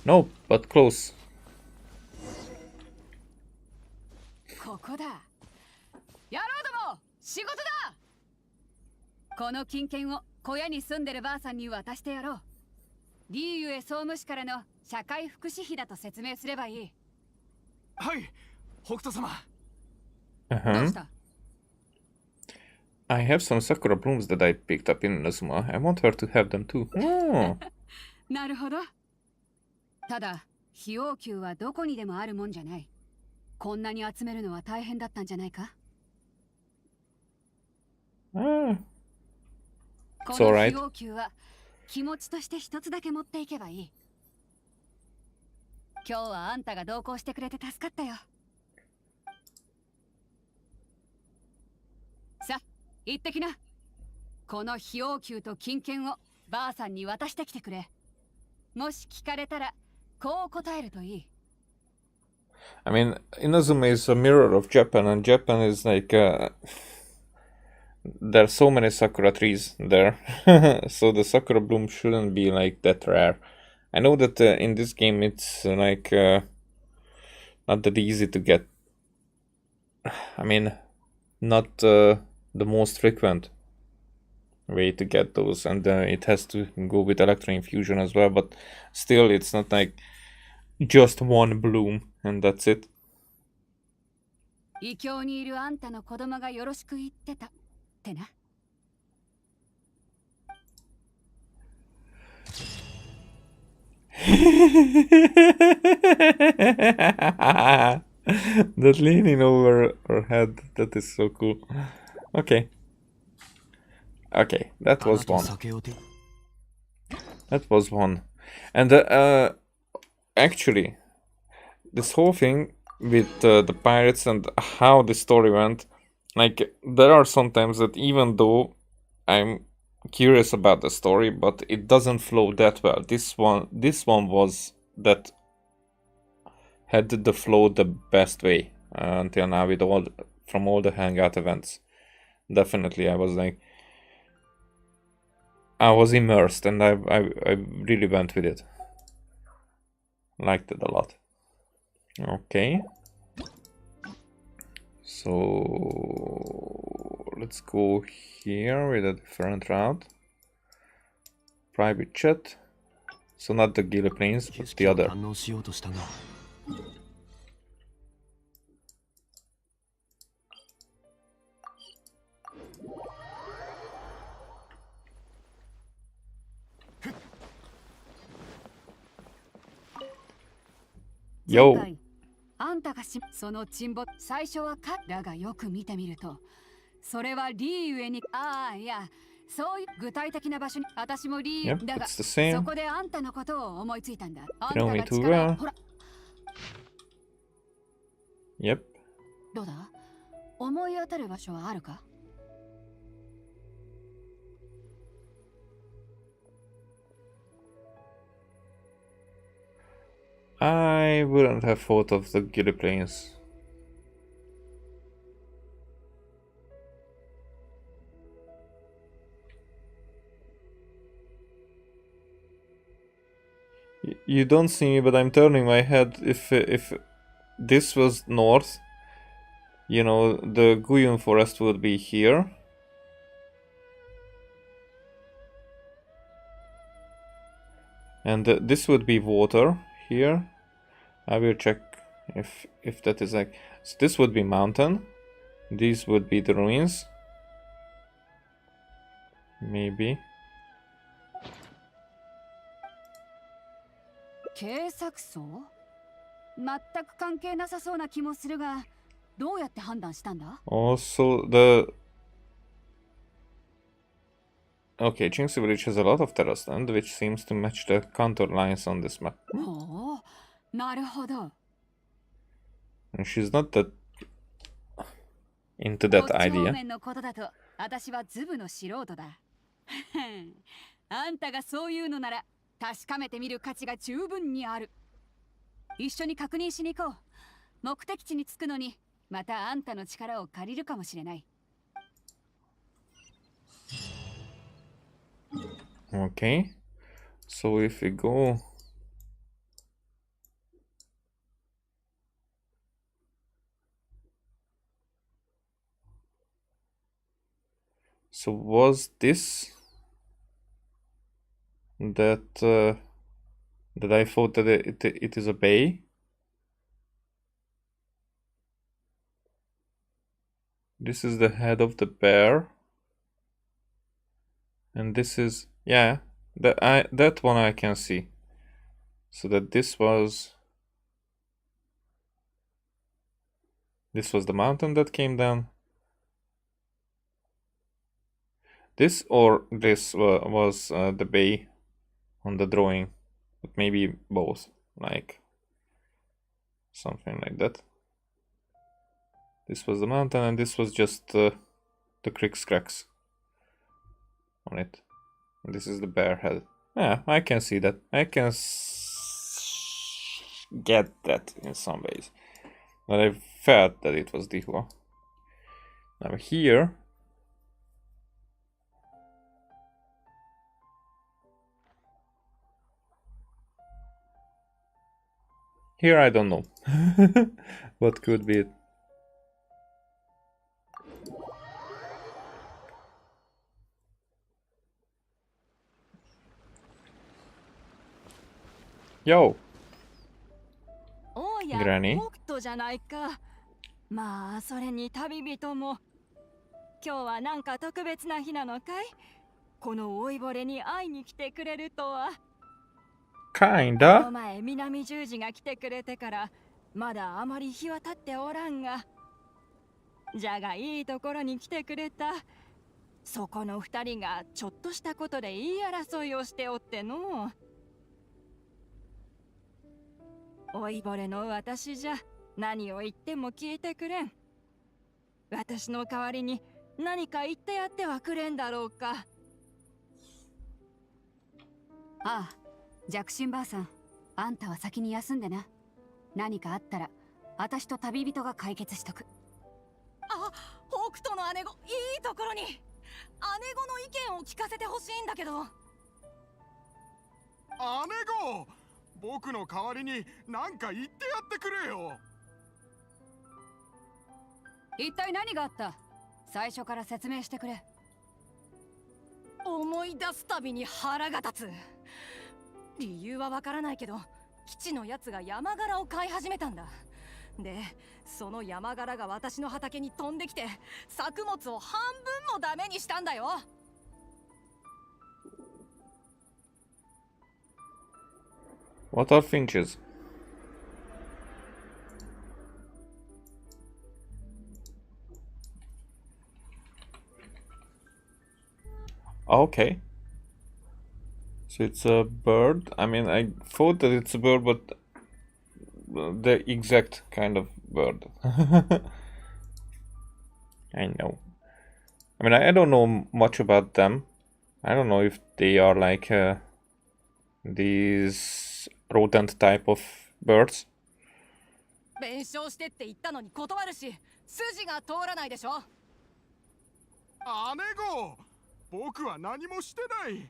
No, but close. ここだ。野郎ども、仕事だ。この金券を小屋に住んでるばあさんに渡してやろう。リーユエ総務士からの社会福祉費だと説明すればいい。はい、北斗様。どうした？ I have some sakura blooms that I picked up in Inazuma. I want her to have them too. Oh. なるほど。ただ費用給はどこにでもあるもんじゃない。こんなに集めるのは大変だったんじゃないか。Ah, こ it's の alright. 費用給は気持ちとして一つだけ持っていけばいい。今日はあんたが同行してくれて助かったよ。さあ行ってきな。この費用給と金券をばあさんに渡してきてくれ。もし聞かれたらこう答えるといい。 I mean, Inazuma is a mirror of Japan, and Japan is like there are so many sakura trees there, so the sakura bloom shouldn't be like that rare. I know that in this game it's like not that easy to get. I mean, not the most frequent way to get those, and it has to go with electro infusion as well, but still it's not like just one bloom and that's it. 異教にいるあんたの子供がよろしく言ってたってな。That leaning over her head, that is so cool. Okay. Okay, that was one. That was one. And actually, this whole thing with the pirates and how the story went, like, there are some times that even though I'm curious about the story, but it doesn't flow that well. This one was that had the flow the best way until now with from all the Hangout events. Definitely, I was like, I was immersed and I really went with it. Liked it a lot. Okay. So let's go here with a different route. Private chat. So not the Gila Plains, but the other. Yo. あんたがその沈没最初はカだがよく見てみるとそれはリーゆえにいやそういう具体的な場所に私もリー Yep, だが it's the same. そこであんたのことを思いついたんだ。あん You た know me が too 力 well. ほら Yep. どうだ思い当たる場所はあるか。I wouldn't have thought of the Gilly Plains. You don't see me, but I'm turning my head. If this was north, you know, the Guyun forest would be here. And this would be water here. I will check if that is like, so this would be mountain. These would be the ruins. Maybe. 警察層全く関係なさそうな気もするがどうやって判断したんだ。 Also the okay, Jinxie Village has a lot of terrace land, which seems to match the contour lines on this map. おお、なるほど。 And she's not that into that こっち方 idea. 面のことだと私はズブの素人だ。あんたがそういうのなら確かめてみる価値が十分にある。一緒に確認しに行こう。目的地に着くのにまたあんたの力を借りるかもしれない。 Okay, so if we go, so was this that that I thought that it is a bay? This is the head of the bear, and this is, yeah, that one I can see. So that this was the mountain that came down. This or this was the bay on the drawing, but maybe both, like something like that. This was the mountain and this was just the cricks cracks on it. And this is the bear head. Yeah, I can see that. I can get that in some ways. But I felt that it was Dihua. Now here... Here I don't know what could be it. Yo! おや、 Granny? 北斗じゃないか。まあ、それに旅人も。今日はなんか特別な日なのかい？この老いぼれに会いに来てくれるとは。こ Kinda. の前、南十字が来てくれてから、まだあまり日は経っておらんが。じゃがいいところに来てくれた。そこの二人がちょっとしたことで言い争いをしておっての。老いぼれの私じゃ何を言っても聞いてくれん。私の代わりに何か言ってやってはくれんだろうか。ああ、弱心ばあさん、あんたは先に休んでな。何かあったら私と旅人が解決しとく。あ、北斗の姉子、いいところに。姉子の意見を聞かせてほしいんだけど。姉子、僕の代わりに何か言ってやってくれよ。一体何があった？最初から説明してくれ。思い出すたびに腹が立つ。理由はわからないけど、基地のやつが山柄を買い始めたんだ。で、その山柄が私の畑に飛んできて、作物を半分もダメにしたんだよ。What are finches? Okay. So it's a bird. I mean, I thought that it's a bird, but the exact kind of bird. I know. I mean, I don't know much about them. I don't know if they are like these rodent type of birds. 弁償してって言ったのに断るし、筋が通らないでしょ。姉子、僕は何もしてない。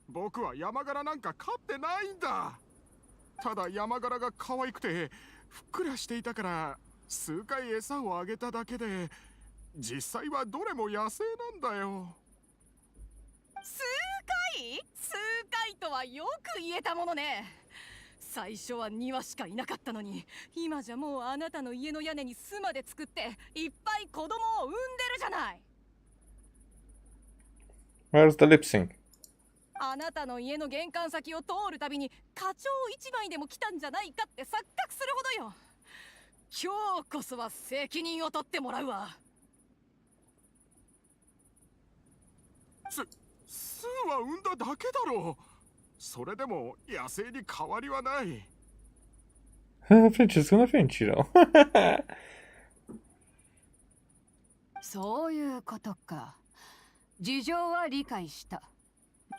僕は山柄なんか飼ってないんだ。ただ山柄が可愛くてふっくらしていたから数回餌をあげただけで、実際はどれも野生なんだよ。数回とはよく言えたものね。最初は2羽しかいなかったのに、今じゃもうあなたの家の屋根に巣まで作っていっぱい子供を産んでるじゃない。 Where's the lip sync? あなたの家の玄関先を通るたびに課長一枚でも来たんじゃないかって錯覚するほどよ。今日こそは責任を取ってもらうわ。巣は産んだだけだろう。それでも野生に変わりはない。Finch is gonna finch, you know. そういうことか。事情は理解した。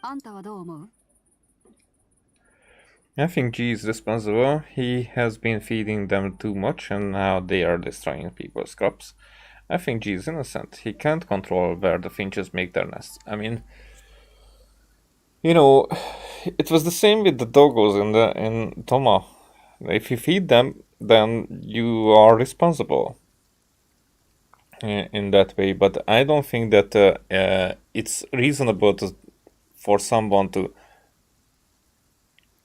あんたはどう思う？ I think G is responsible. He has been feeding them too much and now they are destroying people's crops. I think G is innocent. He can't control where the finches make their nests. I mean, you know, it was the same with the doggos in Thoma. If you feed them, then you are responsible in that way. But I don't think that it's reasonable for someone to,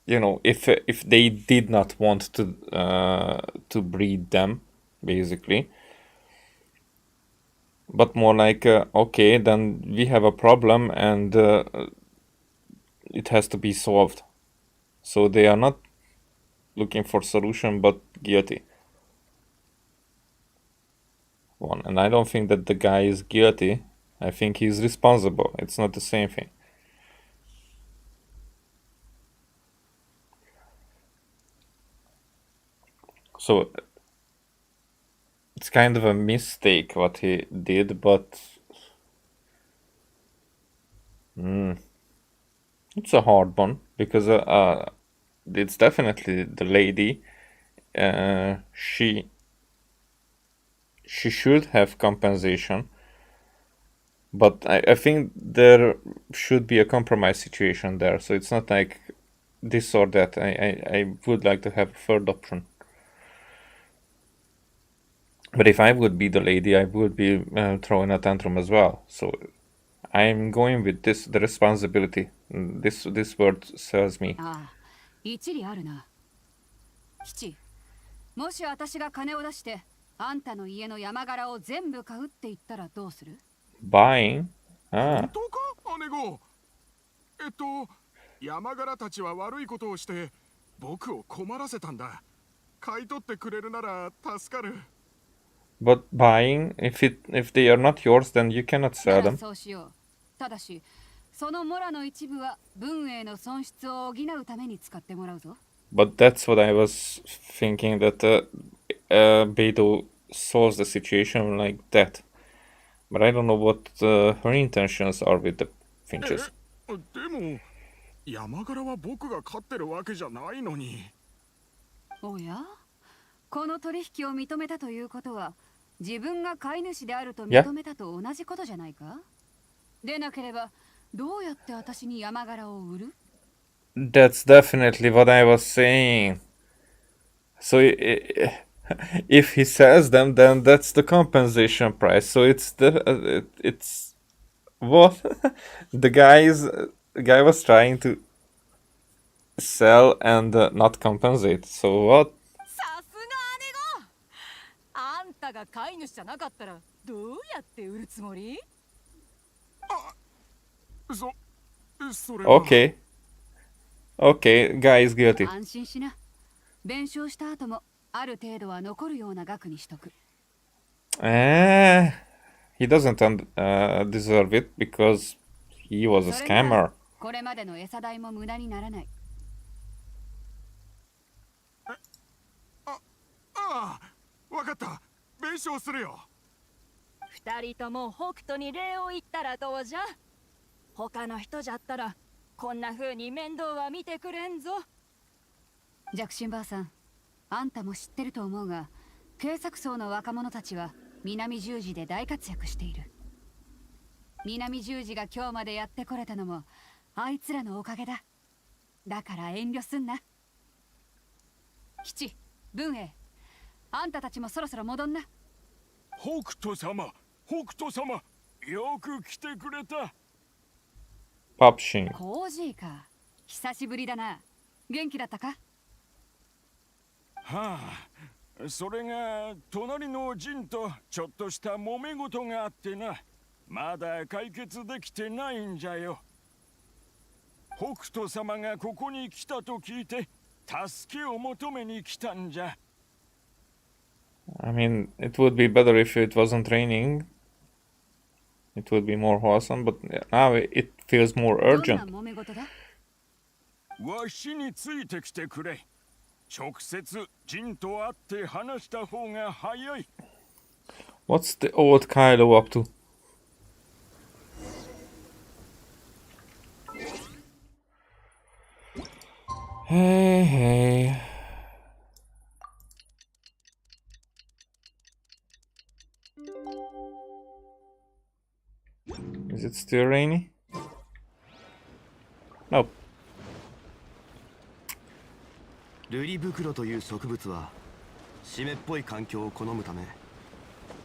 you know, if they did not want to breed them, basically. But more like, okay, then we have a problem and it has to be solved. So they are not looking for solution, but guilty. One, and I don't think that the guy is guilty. I think he's responsible. It's not the same thing. So it's kind of a mistake what he did, but it's a hard one because it's definitely the lady. She should have compensation, but I think there should be a compromise situation there. So it's not like this or that. I would like to have a third option. But if I would be the lady, I would be throwing a tantrum as well. So I'm going with this, the responsibility. This word sells me. ああ、一理あるな。吉、もし私が金を出してあんたの家の山柄を全部買うって言ったらどうする？ Buying? 本当か、姉子。山柄たちは悪いことをして僕を困らせたんだ。買い取ってくれるなら助かる。But buying, if they are not yours, then you cannot sell them. そうしよう。ただし、そのモラの一部は文英の損失を補うために使ってもらうぞ。But that's what I was thinking, that Beidou solves the situation like that. But I don't know what her intentions are with the finches. でも山柄は僕が飼ってるわけじゃないのに。おや、この取引を認めたということは自分が飼い主であると認めたと同じことじゃないか？でなければどうやって私に山柄を売る？ That's definitely what I was saying. So if he sells them, then that's the compensation price. So it's what the guy was trying to sell and not compensate. So what? さすが姉子。あんたが飼い主じゃなかったらどうやって売るつもり？それは。Okay, guy is guilty. 安心しな。弁償した後もある程度は残るような額にしとく。He doesn't deserve it because he was a scammer. これまでの餌代も無駄にならない。ああ、わかった。弁償するよ。二人とも北斗に礼を言ったらどうじゃ？他の人じゃったらこんな風に面倒は見てくれんぞ。弱心ばあさん、あんたも知ってると思うが、警察層の若者たちは南十字で大活躍している。南十字が今日までやってこれたのもあいつらのおかげだ。だから遠慮すんな。吉、文英、あんたたちもそろそろ戻んな。北斗様、よく来てくれた。パプシン。コージーか。久しぶりだな。元気だったか？はあ、それが隣の陣とちょっとした揉め事があってな。まだ解決できてないんじゃよ。北斗様がここに来たと聞いて助けを求めに来たんじゃ。I mean, it would be better if it wasn't raining. It would be more wholesome, but now it feels more どん urgent. な揉め事だ？わしについてきてくれ。直接陣と会って話した方が早い。What's the old Kylo up to? Hey. Is it still rainy? Nope. ルリブクロという植物は湿っぽい環境を好むため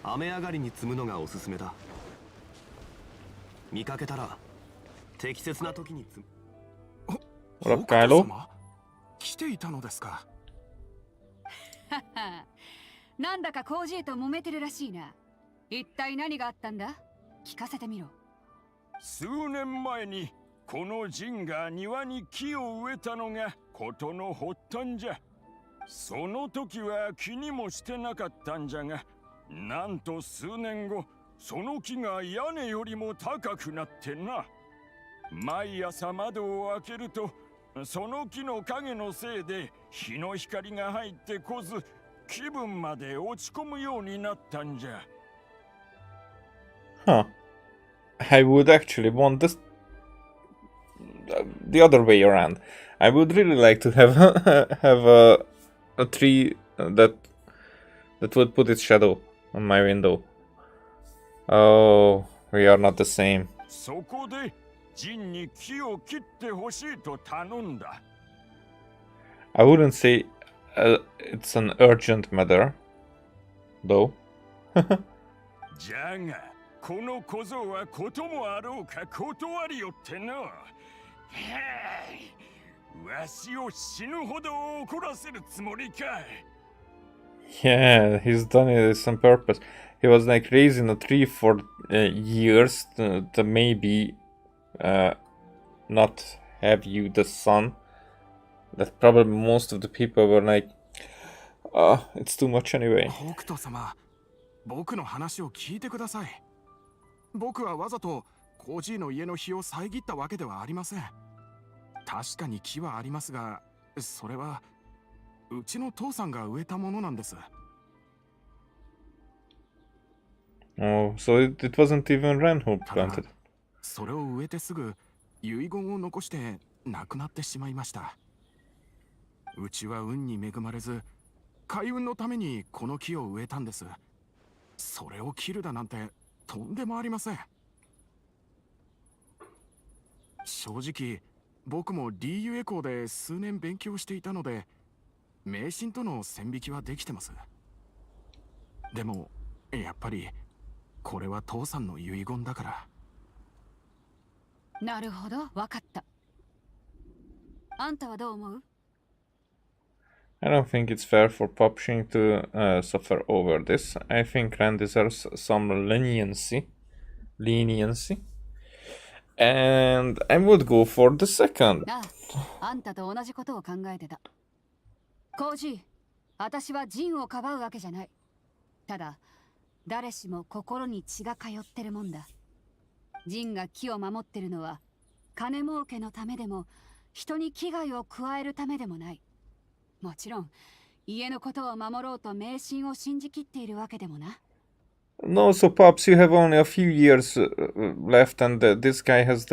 雨上がりに摘むのがおすすめだ。見かけたら適切な時に摘む。What up, Kylo? 来ていたのですか。なんだかコージーと揉めてるらしいな。一体何があったんだ？聞かせてみろ。数年前にこの陣が庭に木を植えたのが事の発端じゃ。その時は気にもしてなかったんじゃが、なんと数年後、その木が屋根よりも高くなってな。毎朝窓を開けると、その木の影のせいで日の光が入ってこず、気分まで落ち込むようになったんじゃ。Huh. I would actually want this the other way around. I would really like to have have a tree that would put its shadow on my window. Oh, we are not the same. そこでジンに木を切ってほしいと頼んだ。I wouldn't say it's an urgent matter, though. じゃが、この小僧はこともあろうか断りよってな。わしを死ぬほど怒らせるつもりか。Yeah, he's done it on purpose. He was like raising a tree for years to maybe not have you the sun. That probably most of the people were like, it's too much anyway. 北斗様、僕の話を聞いてください。僕はわざとコージーの家の火を遮ったわけではありません。確かに木はありますが、それはうちの父さんが植えたものなんです。Oh, so it wasn't even Ren who planted it. それを植えてすぐ遺言を残して亡くなってしまいました。うちは運に恵まれず、開運のためにこの木を植えたんです。それを切るだなんてとんでもありません。正直、僕も DU エコーで数年勉強していたので、迷信との線引きはできてます。でも、やっぱり、これは父さんの遺言だから。なるほど、わかった。あんたはどう思う？ I don't think it's fair for Popshing to suffer over this. I think Ren deserves some leniency. And I would go for the second. あんたと同じことを考えてた。コージー、私はジンをかばうわけじゃない。ただ、誰しも心に血が通ってるもんだ。ジンが木を守ってるのは、金儲けのためでも、人に危害を加えるためでもない。もちろん、家のことを守ろうと迷信を信じきっているわけでもな。No, so Pops, you have only a few years left, and this guy has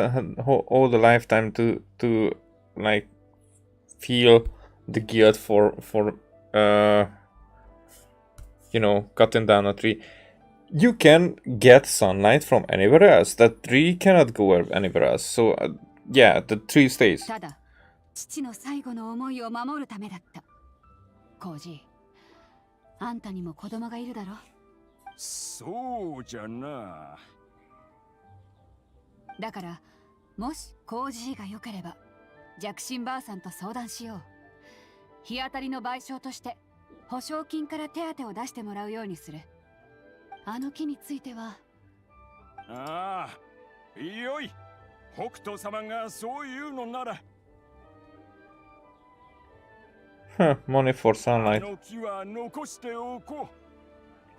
all the lifetime to like feel the guilt for cutting down a tree. You can get sunlight from anywhere else. That tree cannot go anywhere else. So yeah, the tree stays. ただ、父の最後の思いを守るためだった。コージー、あんたにも子供がいるだろ。そうじゃな。だから、もしコージーが良ければ、弱心ばあさんと相談しよう。日当たりの賠償として、保証金から手当を出してもらうようにする。あの木については。ああ、いよい。北斗様がそういうのなら。Money for sunlight. あの木は残しておこう。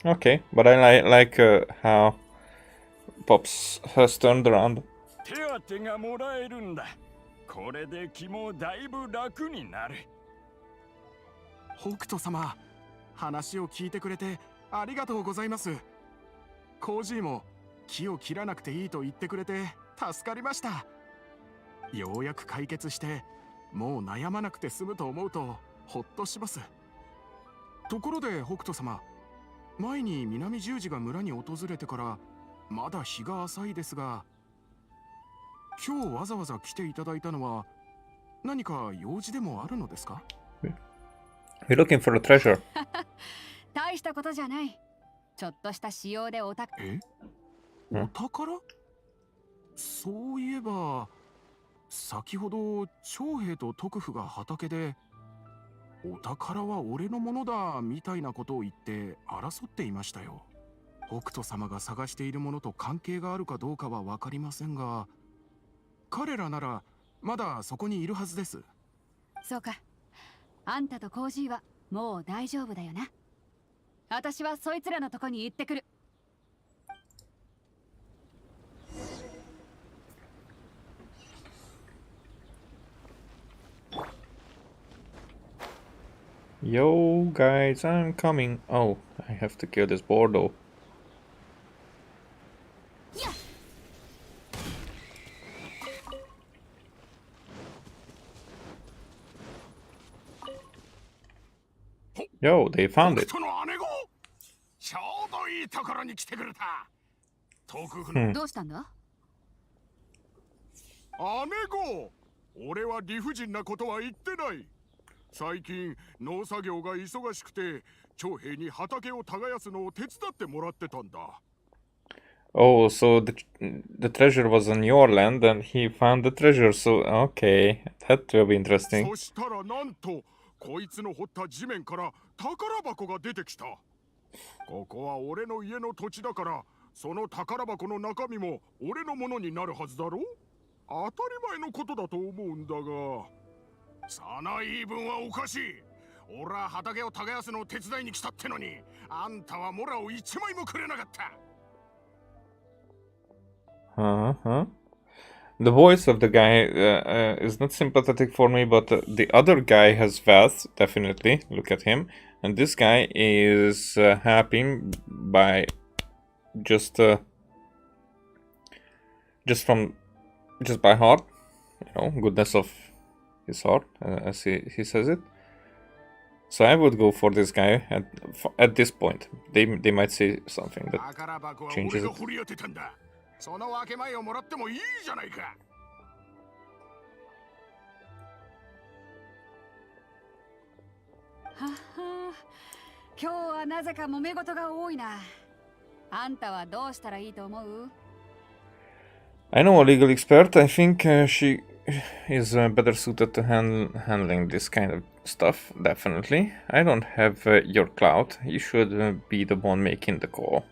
Okay, but I like how Pops has turned around. 手当がもらえるんだ。これで気もだいぶ楽になる。北斗様、話を聞いてくれてありがとうございます。コージーも木を切らなくていいと言ってくれて助かりました。ようやく解決してもう悩まなくて済むと思うとほっとします。ところで北斗様、前に南十字が村に訪れてからまだ日が浅いですが、今日わざわざ来ていただいたのは何か用事でもあるのですか？ We're looking for a treasure. 大したことじゃない。ちょっとした仕様でお宝。お宝？そういえば先ほど長平と徳夫が畑でお宝は俺のものだみたいなことを言って争っていましたよ。北斗様が探しているものと関係があるかどうかは分かりませんが、彼らならまだそこにいるはずです。そうか。あんたとコージーはもう大丈夫だよな。私はそいつらのとこに行ってくる。Yo, guys, I'm coming. Oh, I have to kill this Bordeaux. Yo, they found it. 北斗の姉子、ちょうどいいところに来てくれた。遠くどうしたんだ？姉子、俺は理不尽なことは言ってない。最近農作業が忙しくて長兵に畑を耕すのを手伝ってもらってたんだ。Oh, so the treasure was on your land and he found the treasure, so okay, that will be interesting. そしたらなんとこいつの掘った地面から宝箱が出てきた。ここは俺の家の土地だから、その宝箱の中身も俺のものになるはずだろう。当たり前のことだと思うんだが、その言い分はおかしい。俺は畑を耕すのを手伝いに来たってのに、あんたはモラを一枚もくれなかった。Uh-huh. The voice of the guy is not sympathetic for me, but the other guy has wealth, definitely. Look at him. And this guy is happy by just by heart, you know, goodness of his heart, as he says it. So I would go for this guy at this point. They might say something that changes it. その分け前をもらってもいいじゃないか。はは、今日はなぜか揉め事が多いな。あんたはどうしたらいいと思う？ I know a legal expert. I think she is better suited to handling this kind of stuff, definitely. I don't have your clout. You should be the one making the call.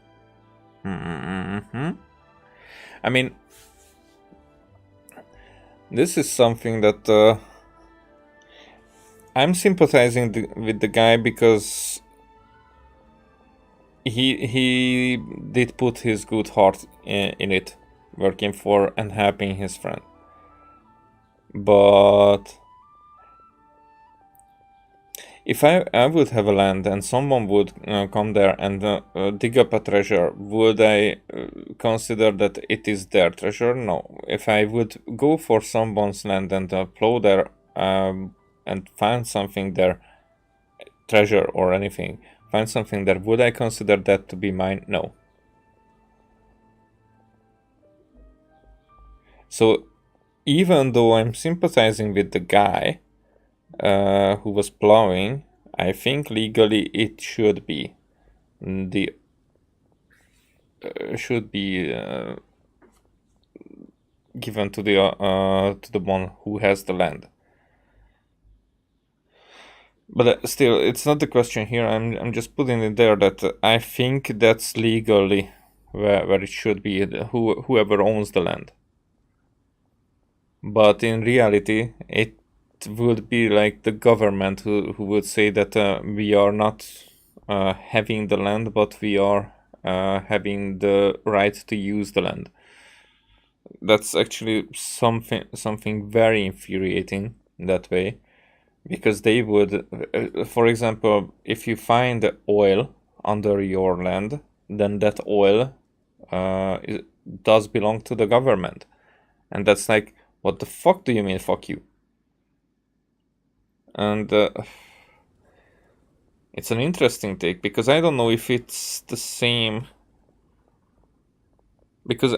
I mean, this is something that I'm sympathizing with the guy because he did put his good heart in it, working for and helping his friend. But if I would have a land and someone would come there and dig up a treasure, would I consider that it is their treasure? No. If I would go for someone's land and plow there and find something there, treasure or anything, find something there, would I consider that to be mine? No. So even though I'm sympathizing with the guy who was plowing, I think legally it should be given to the one who has the land. But still, it's not the question here. I'm just putting it there that I think that's legally where it should be, whoever owns the land. But in reality, it would be like the government who would say that we are not having the land, but we are having the right to use the land. That's actually something very infuriating that way, because they would, for example, if you find oil under your land, then that oil does belong to the government, and that's like, what the fuck do you mean, fuck you? And it's an interesting take, because I don't know if it's the same, because,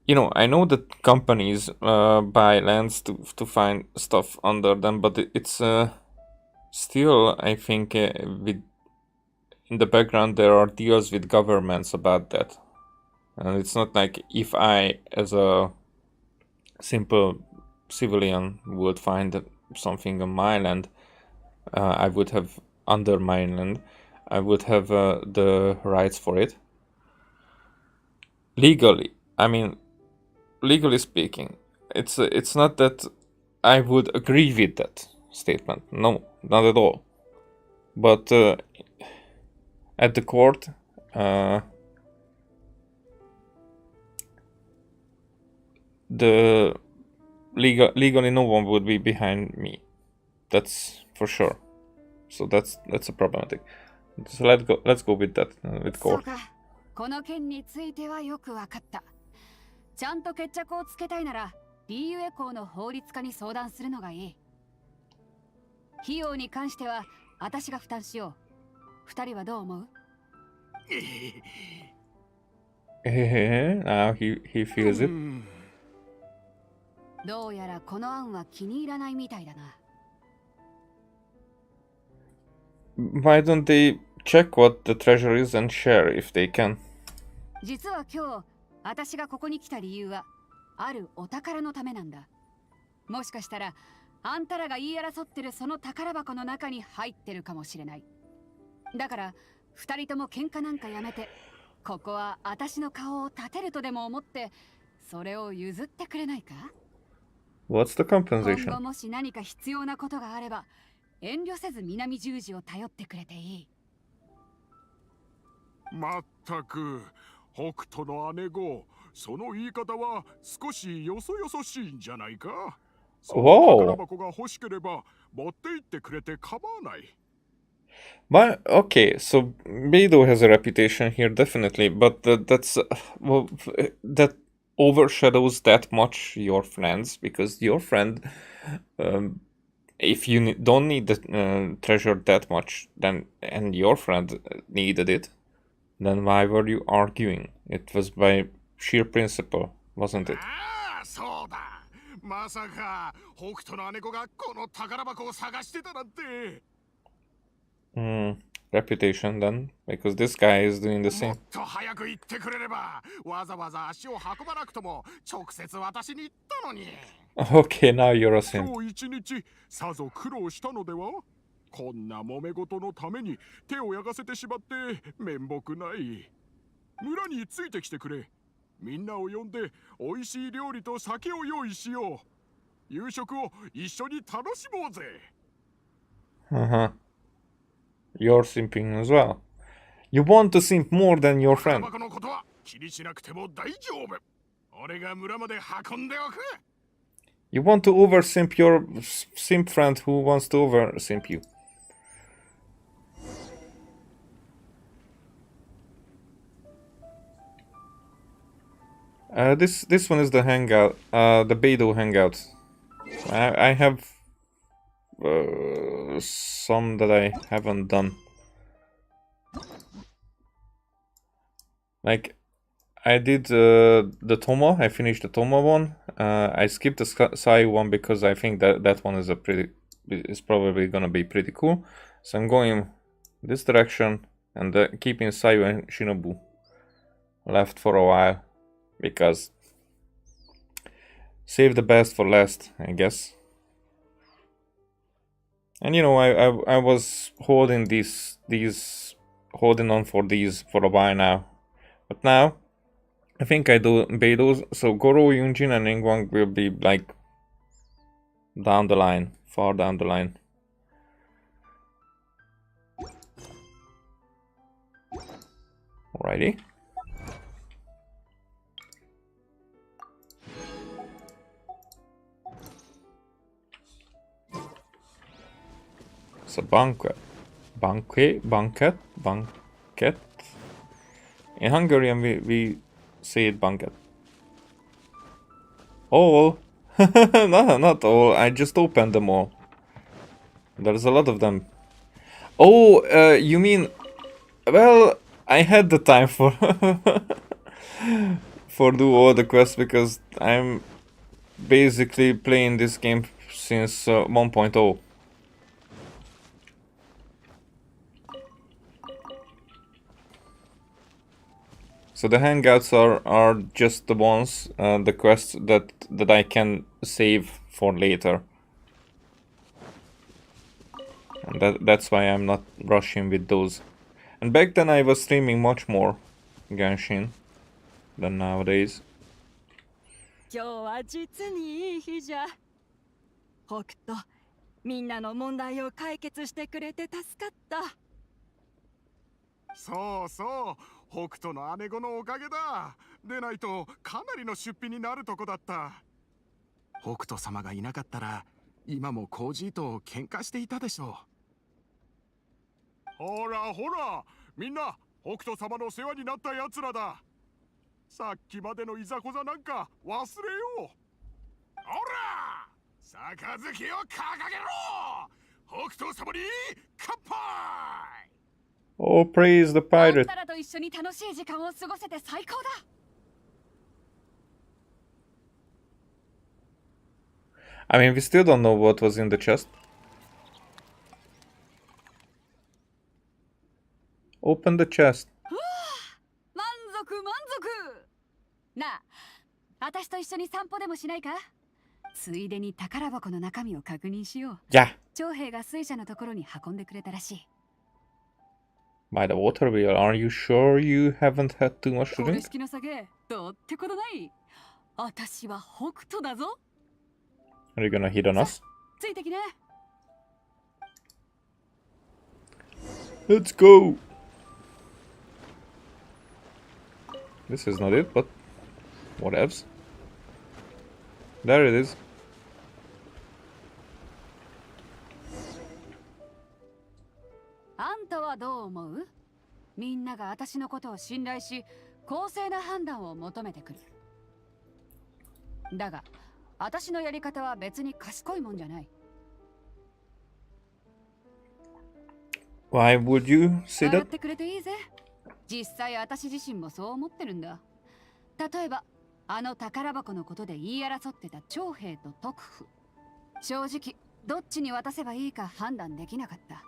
you know, I know that companies buy lands to find stuff under them, but it's still, I think, in the background there are deals with governments about that. And it's not like if I, as a simple civilian, would find something on my land, I would have, under my land, I would have the rights for it. Legally, I mean, legally speaking, it's not that I would agree with that. statement. No, not at all. But at the court, the legally no one would be behind me. That's for sure. So that's a problematic. So let's go with that with そう court. か。この件についてはよくわかった。ちゃんと決着をつけたいなら、リーユエ校の法律家に相談するのがいい。費用に関しては私が負担しよう。二人はどう思う？ Now he feels it. どうやらこの案は気に入らないみたいだな。Why don't they check what the treasure is and share if they can? 実は今日私がここに来た理由はあるお宝のためなんだ。もしかしたらあんたらが言い争ってるその宝箱の中に入ってるかもしれない。だから二人とも喧嘩なんかやめて、ここは私の顔を立てるとでも思ってそれを譲ってくれないか？ What's the 今 compensation? 後もし何か必要なことがあれば遠慮せず南十字を頼ってくれていい。まったく北斗の姉子、その言い方は少しよそよそしいんじゃないか。その宝箱が欲しければ持って行ってくれて構わない。 But okay, so Beidou has a reputation here, definitely, but that's well, that overshadows that much your friends, because your friend, if you don't need the treasure that much, then and your friend needed it, then why were you arguing? It was by sheer principle, wasn't it? そうだ。まさか北斗の姉子がこの宝箱を探してたなんて。Reputation then, because this guy is doing the も same. っと早く言ってくれれば、わざわざ足を運ばなくとも直接私に言ったのに。Okay, now you're a simp. 今日一日さぞ苦労したのでは？こんな揉め事のために手を焼かせてしまって面目ない。村についてきてくれ。みんなを呼んで美味しい料理と酒を用意しよう。夕食を一緒に楽しもうぜ。Uh-huh. You're simping as well. You want to simp more than your friend. 宝箱のことは気にしなくても大丈夫。俺が村まで運んでおく。You want to oversimp your simp friend who wants to oversimp you. This one is the hangout, the Beidou hangout. I have some that I haven't done. Like, I did the Thoma. I finished the Thoma one. I skipped the Sai one because I think that one is probably gonna be pretty cool. So I'm going this direction and keeping Sayu and Shinobu left for a while because save the best for last, I guess. And you know, I was holding holding on for these for a while now, but now I think I do Beidou, so Goro, Yunjin, and Ningguang will be like down the line, far down the line. Alrighty. It's a banquet. Banquet. In Hungarian, we say it banquet. All? No, not all. I just opened them all. There's a lot of them. Oh, you mean... Well, I had the time for... for do all the quests because I'm basically playing this game since 1.0. So the hangouts are just the ones, the quests that I can save for later. And that's why I'm not rushing with those. And back then I was streaming much more Genshin than nowadays. 今日は実にいい日じゃ。北斗、みんなの問題を解決してくれて助かった。そうそう、北斗の姉子のおかげだ。でないとかなりの出費になるとこだった。北斗様がいなかったら今もコージーと喧嘩していたでしょう。ほらほら、みんな北斗様の世話になったやつらだ。さっきまでのいざこざなんか忘れよう。ほら、杯を掲げろ。北斗様に乾杯。 Oh, praise the あん pirate. たらと一緒に楽しい時間を過ごせて最高だ。I mean, we still don't know what was in the chest. Open the chest. 満足満足。なあ、私と一緒に散歩でもしないか？ついでに宝箱の中身を確認しよう。Yeah. 長兵が水車のところに運んでくれたらしい。 By the water wheel, are you sure you haven't had too much to これ drink? 式の酒、どうってことない。私は北斗だぞ。 Are you gonna hit on us? ついてきな。 Let's go! This is not it, but whatevs. There it is. あんたはどう思う？みんなが私のことを信頼し、公正な判断を求めてくる。だが、私のやり方は別に賢いもんじゃない。 Why would you say 笑 that? ってくれていいぜ。実際私自身もそう思ってるんだ。例えば、あの宝箱のことで言い争ってた長兵と徳夫。正直、どっちに渡せばいいか判断できなかった。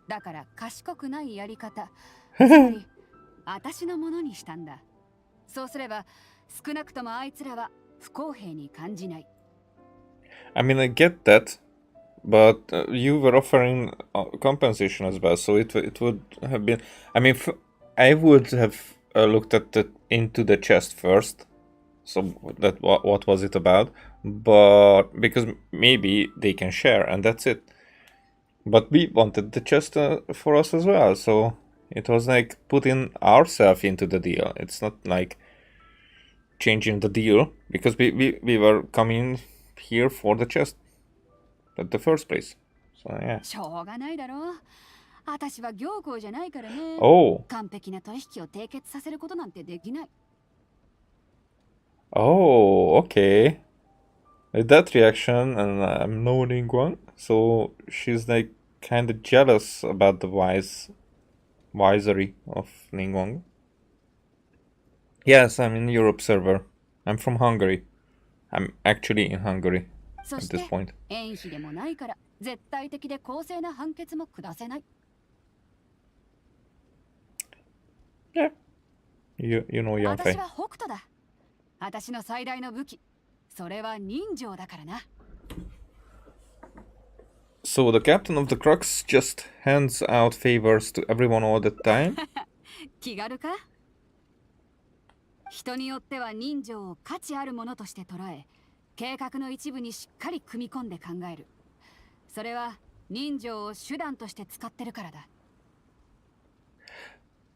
だから賢くないやり方、つまり私のものにしたんだ。そうすれば少なくともあいつらは不公平に感じない。 I mean, I get that, but you were offering compensation as well, so it would have been. I mean, I would have looked at into the chest first, so that what was it about? But because maybe they can share, and that's it. But we wanted the chest for us as well, so it was like putting ourselves into the deal. It's not like changing the deal, because we were coming here for the chest at the first place. So yeah. しょうがないだろう。私は行幸じゃないからね。Oh. 完璧な取引を締結させることなんてできない。 Oh, okay. With that reaction, and I'm nodding one, so she's like kind of jealous about the wisery of Ningguang. Yes, I'm in Europe server. I'm from Hungary. I'm actually in Hungary そ at して this point. 縁秘でもないから絶対的で公正な判決も下せない。 Yeah. You know, 私 Yanfei. は北斗だ。私の最大の武器、それは人情だからな。 So the captain of the Crux just hands out favors to everyone all the time? 気軽か？人によっては人情を価値あるものとして捉え、計画の一部にしっかり組み込んで考える。それは人情を手段として使ってるからだ。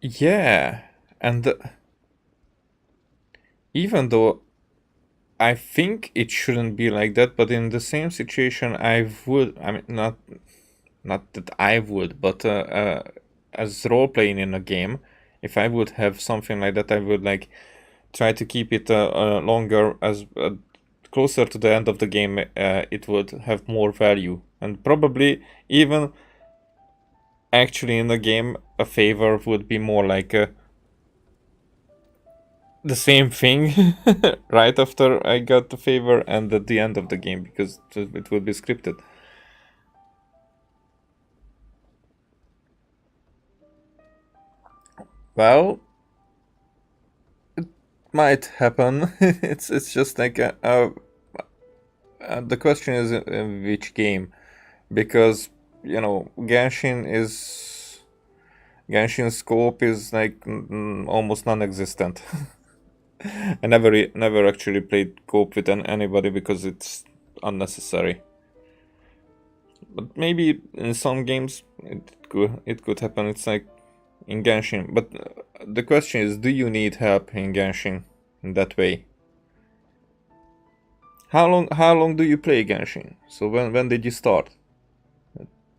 Yeah, and even though I think it shouldn't be like that, but in the same situation, I mean, not that I would, but as role playing in a game, if I would have something like that, I would like try to keep it longer, as closer to the end of the game, it would have more value, and probably even actually in the game, a favor would be more like the same thing right after I got the favor and at the end of the game, because it would be scripted. Well, it might happen. It's just like the question is in which game, because you know Genshin's scope is like almost non-existent. I never actually played co-op with anybody because it's unnecessary. But maybe in some games it could happen. It's like in Genshin. But the question is, do you need help in Genshin in that way? How long do you play Genshin? So when did you start?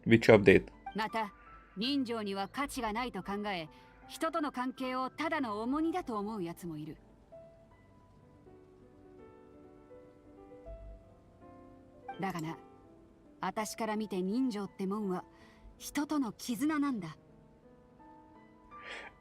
Which update? また人情には価値がないと考え、人との関係をただの重荷だと思うやつもいる。だがな、私から見て人情ってもんは人との絆なんだ。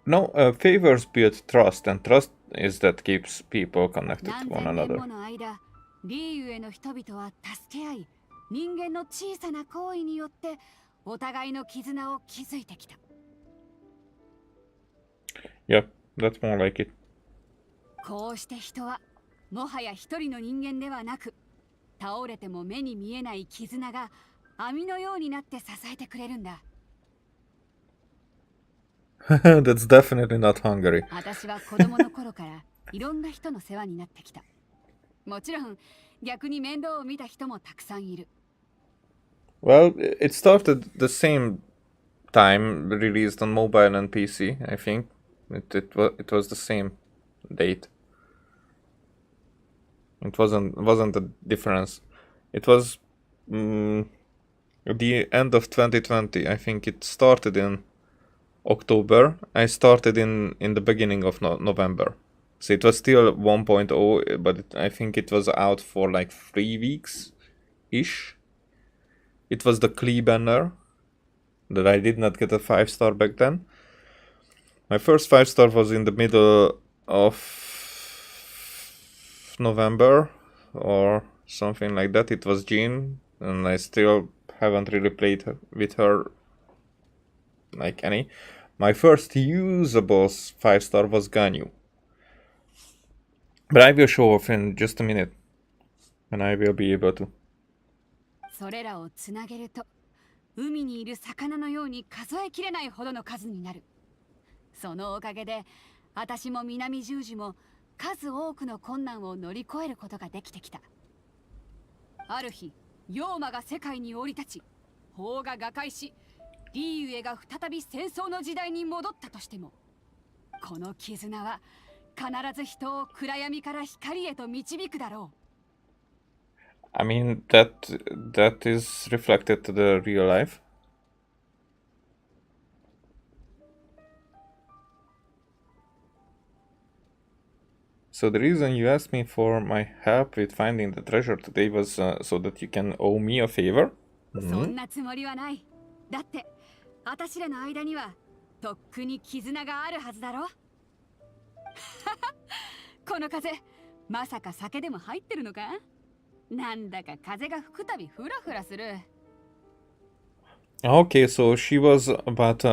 No, favors build trust, and trust is that keeps people connected to 何 one 千年 another. もの間、リーユへの人々は助け合い、人間の小さな行為によってお互いの絆を築いてきた。Yeah, that's more like it. こうして人はもはや一人の人間ではなく、倒れても目に見えない絆が網のようになって支えてくれるんだ。That's definitely not Hungary. 私は子供の頃からいろんな人の世話になってきた。もちろん逆に面倒を見た人もたくさんいる。Well, it started the same time, released on mobile and PC, I think. It was the same date. It wasn't a difference. It was the end of 2020. I think it started in October. I started in the beginning of November. So it was still 1.0, but I think it was out for like 3 weeks-ish. It was the Klee banner that I did not get a 5-star back then. My first 5-star was in the middle of November or something like that. It was Jean, and I still haven't really played with her like any. My first usable 5-star was Ganyu. But I will show off in just a minute, and I will be able to. それらをつなげると、海にいる魚のように数えきれないほどの数になる。そのおかげで、私も南十字も数多くの困難を乗り越えることができてきた。ある日、妖魔が世界に降り立ち、法が瓦解し、リーユエが再び戦争の時代に戻ったとしても、この絆は必ず人を暗闇から光へと導くだろう。I mean, that is reflected to the real life. So the reason you asked me for my help with finding the treasure today was so that you can owe me a favor? そんなつもりはない。だって、私らの間にはとっくに絆があるはずだろ。この風、まさか酒でも入ってるのか？なんだか風が吹くたびフラフラする。Okay, so she was about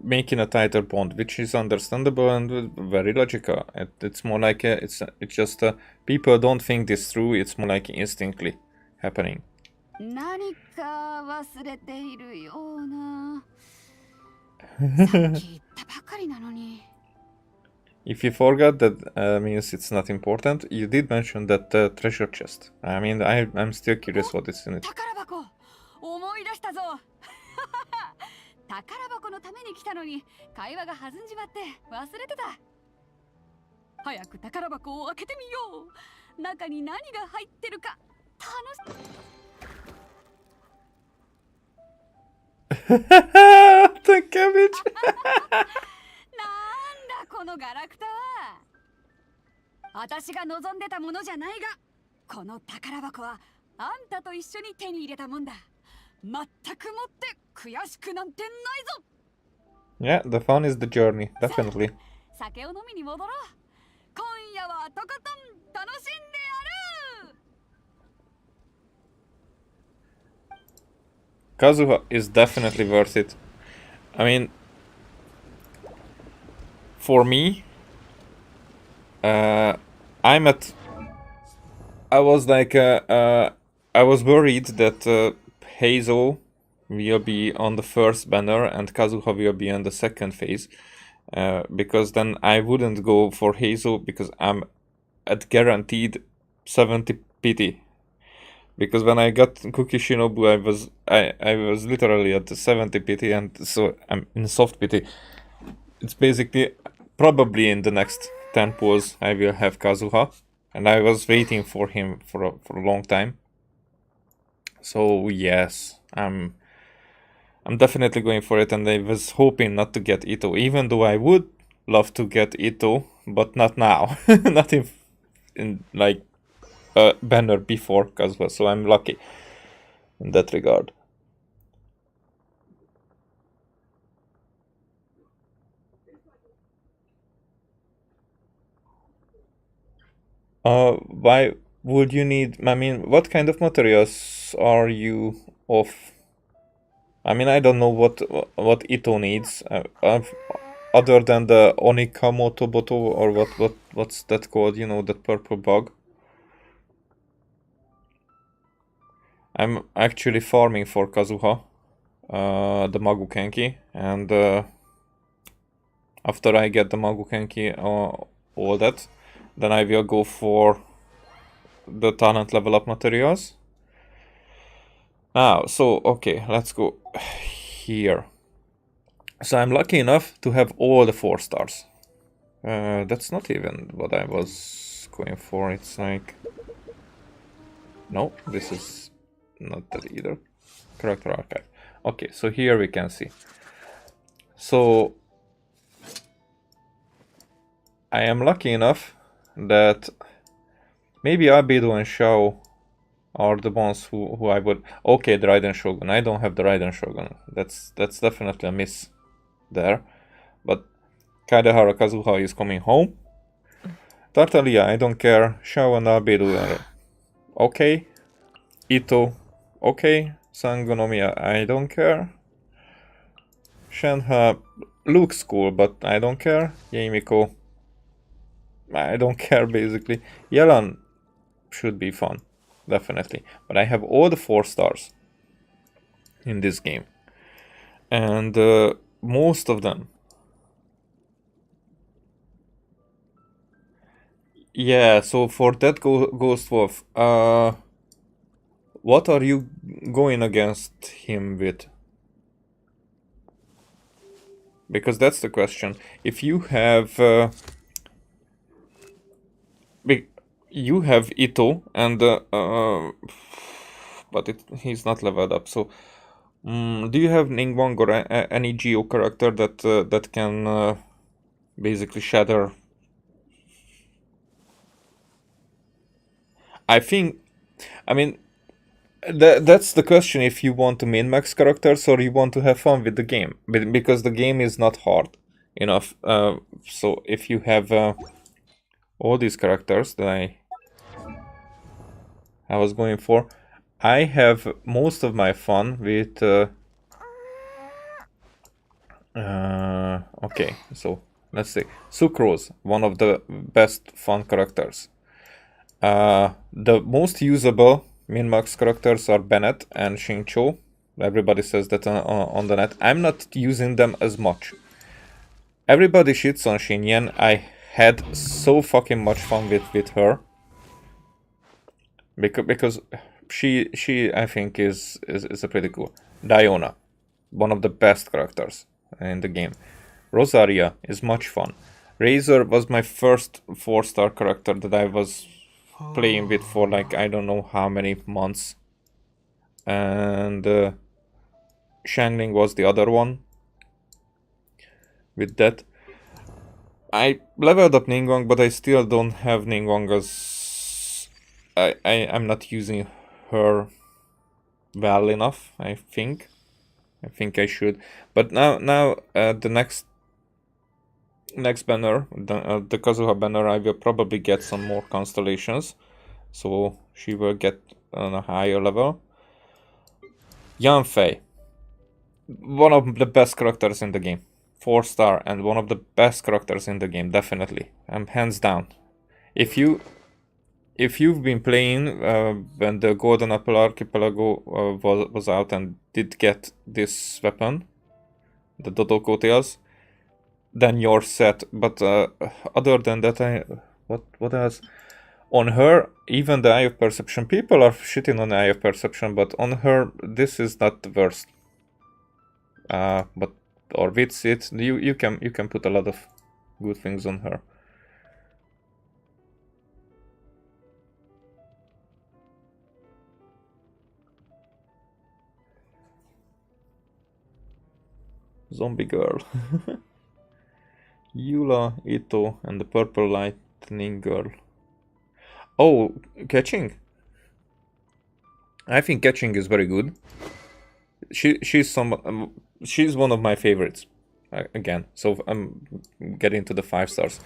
making a tighter bond, which is understandable and very logical. It's more like it's just people don't think this through. It's more like instinctively happening. 何か忘れているような。さっき言ったばかりなのに。If you forgot, that means it's not important. You did mention that treasure chest. I mean, I'm still curious what is in it. 宝箱、思い出したぞ。宝箱のために来たのに会話が弾んじまって忘れてた。早く宝箱を開けてみよう。中に何が入ってるか楽しThe cabbage. なんだこのガラクタは。私が望んでたものじゃないが、この宝箱はあんたと一緒に手に入れたもんだ。全くもって悔しくなんてないぞ。Yeah, the fun is the journey, definitely. 酒を飲みに戻ろう。今夜はとことん楽しんでやる。Kazuha is definitely worth it. I mean, for me, I was like, I was worried that Hazel will be on the first banner and Kazuha will be on the second phase, because then I wouldn't go for Hazel because I'm at guaranteed 70 pity. Because when I got Cookie Shinobu, I was literally at the 70 PT, and so I'm in soft PT. It's basically probably in the next 10 pulls I will have Kazuha, and I was waiting for him for a long time. So yes, I'm definitely going for it, and I was hoping not to get Ito, even though I would love to get Ito, but not now. Not in like banner before Kazuha, so I'm lucky in that regard. Why would you need? I mean, what kind of materials are you off? I mean, I don't know what Ito needs. Other than the Onikamoto Boto, or what's that called? You know, that purple bug. I'm actually farming for Kazuha, the Magukenki, and after I get the Magukenki, all that, then I will go for the talent level up materials. Now, so okay, let's go here. So I'm lucky enough to have all the 4 stars. That's not even what I was going for. It's like, no, this is not that either. Character archive. Okay, so here we can see. So I am lucky enough that maybe Beidou and Shao are the ones who I would... Okay, the Raiden Shogun. I don't have the Raiden Shogun. That's definitely a miss there. But Kaidehara Kazuha is coming home. Tartaglia, I don't care. Shao and Beidou are okay. Ito, okay. Sangonomiya, I don't care. Shenhe looks cool, but I don't care. Yeimiko, I don't care basically. Yelan should be fun, definitely. But I have all the 4 stars in this game. And most of them. Yeah, so for that Ghost Wolf, what are you going against him with? Because that's the question. If you have... you have Ito, and but he's not leveled up. So, do you have Ningguang or any Geo character that can basically shatter? I mean, that's the question. If you want to min-max characters or you want to have fun with the game, because the game is not hard enough. So if you have all these characters that I was going for, I have most of my fun with okay, so let's see. Sucrose, one of the best fun characters. The most usable min-max characters are Bennett and Xingqiu. Everybody says that on the net. I'm not using them as much. Everybody shits on Xinyan. I had so fucking much fun with her. Because she I think is a pretty cool. Diona, one of the best characters in the game. Rosaria is much fun. Razor was my first 4-star character that I was playing with for like I don't know how many months. And Shangling was the other one. With that, I leveled up Ningguang, but I still don't have Ningguang as I'm not using her well enough. I think I should. But now the next banner, the Kazuha banner, I will probably get some more constellations, so she will get on a higher level. Yanfei, one of the best characters in the game, 4-star, and one of the best characters in the game, definitely. Hands down. If you've been playing when the Golden Apple Archipelago was out and did get this weapon, the Dodoko Tails, then you're set. But other than that, what else? On her, even the Eye of Perception, people are shitting on the Eye of Perception, but on her, this is not the worst. But or with it, you can put a lot of good things on her. Zombie girl. Eula, Ito, and the purple lightning girl. Oh, catching. I think catching is very good. She's one of my favorites. Again, so I'm getting to the 5 stars.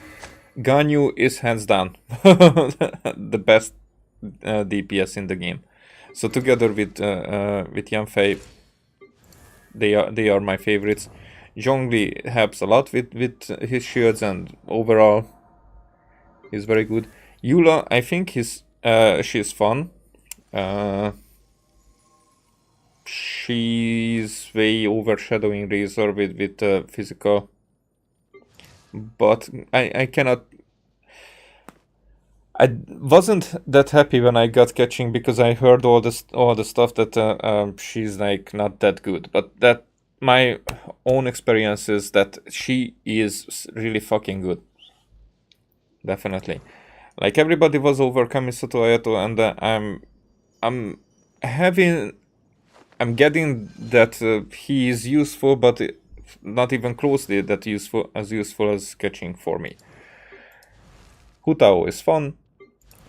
Ganyu is hands down the best DPS in the game. So together with Yanfei, they are my favorites. Zhongli helps a lot with his shields, and overall he's very good. Eula, I think she's fun. She's way overshadowing Razor with physical, but I cannot. I wasn't that happy when I got catching because I heard all the stuff that she's like not that good. But that my own experience is that she is really fucking good. Definitely, like everybody was over Kamisato Ayato, and I'm getting that he is useful, but not even closely that useful as catching for me. Hutao is fun.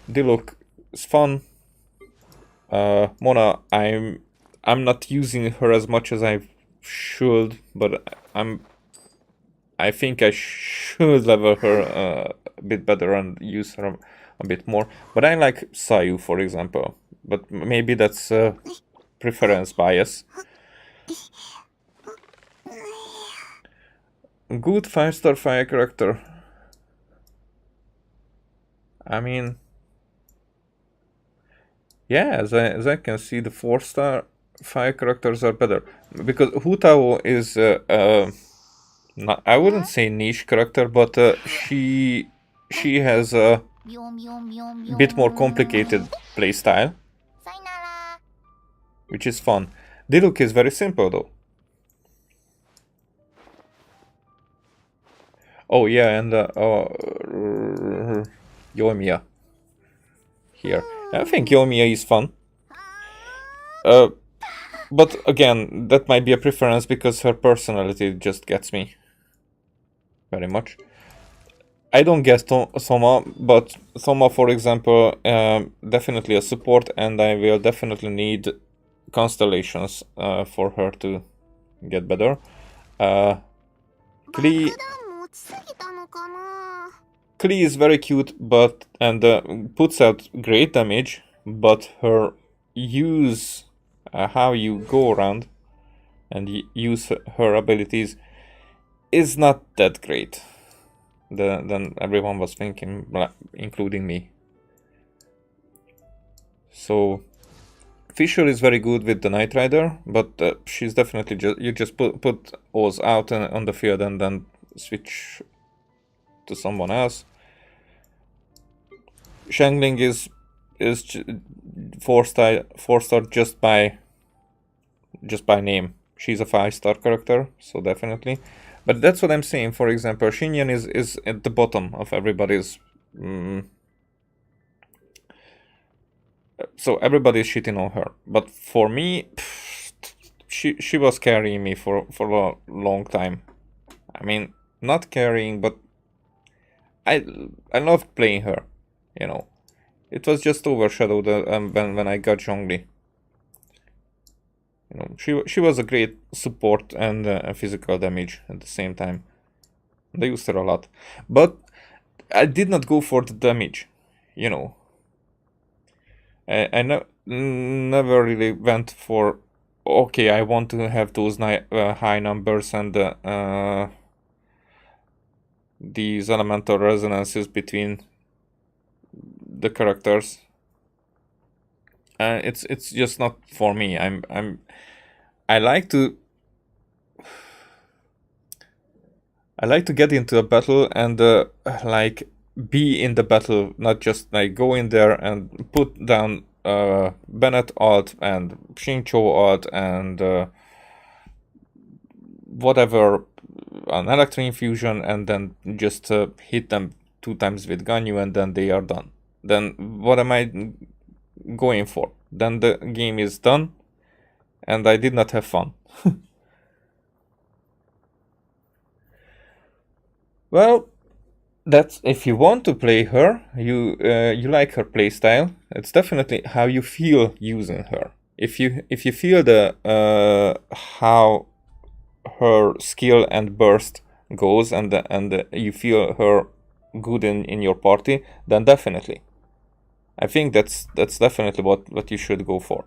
Diluc is fun. Mona, I'm not using her as much as I should, but I think I should level her a bit better and use her a bit more. But I like Sayu, for example. But maybe that's preference bias. Good 5-star fire character. I mean, yeah, as I can see, the 4-star fire characters are better because Hutao is not, I wouldn't say niche character, but she has a bit more complicated playstyle, which is fun. Diluc is very simple though. Oh yeah, and Yoimiya here. I think Yoimiya is fun. But again, that might be a preference because her personality just gets me very much. I don't get Thoma, but Thoma, for example, definitely a support, and I will definitely need constellations for her to get better. Klee is very cute, but puts out great damage, but her use, how you go around and use her abilities, is not that great than everyone was thinking, including me. So Fisher is very good with the Knight Rider, but she's definitely you just put Oz out on the field and then switch to someone else. Shangling is 4-star just by name. She's a 5-star character, so definitely. But that's what I'm saying. For example, Xinyan is at the bottom of everybody's. So everybody's shitting on her. But for me, she was carrying me for a long time. I mean, not carrying, but I loved playing her. You know, it was just overshadowed when I got Zhongli. You know, she was a great support and physical damage at the same time. They used her a lot, but I did not go for the damage. You know, I never really went for. Okay, I want to have those high numbers and these elemental resonances between the characters. It's just not for me. I like to get into a battle and like be in the battle, not just like go in there and put down Bennett ult and Shincho ult and whatever, an Electro Infusion, and then just hit them 2 times with Ganyu and then they are done. Then what am I going for? Then the game is done and I did not have fun. Well, that's if you want to play her, you like her playstyle. It's definitely how you feel using her. If you feel the how her skill and burst goes, and you feel her good in your party, then definitely. I think that's definitely what you should go for.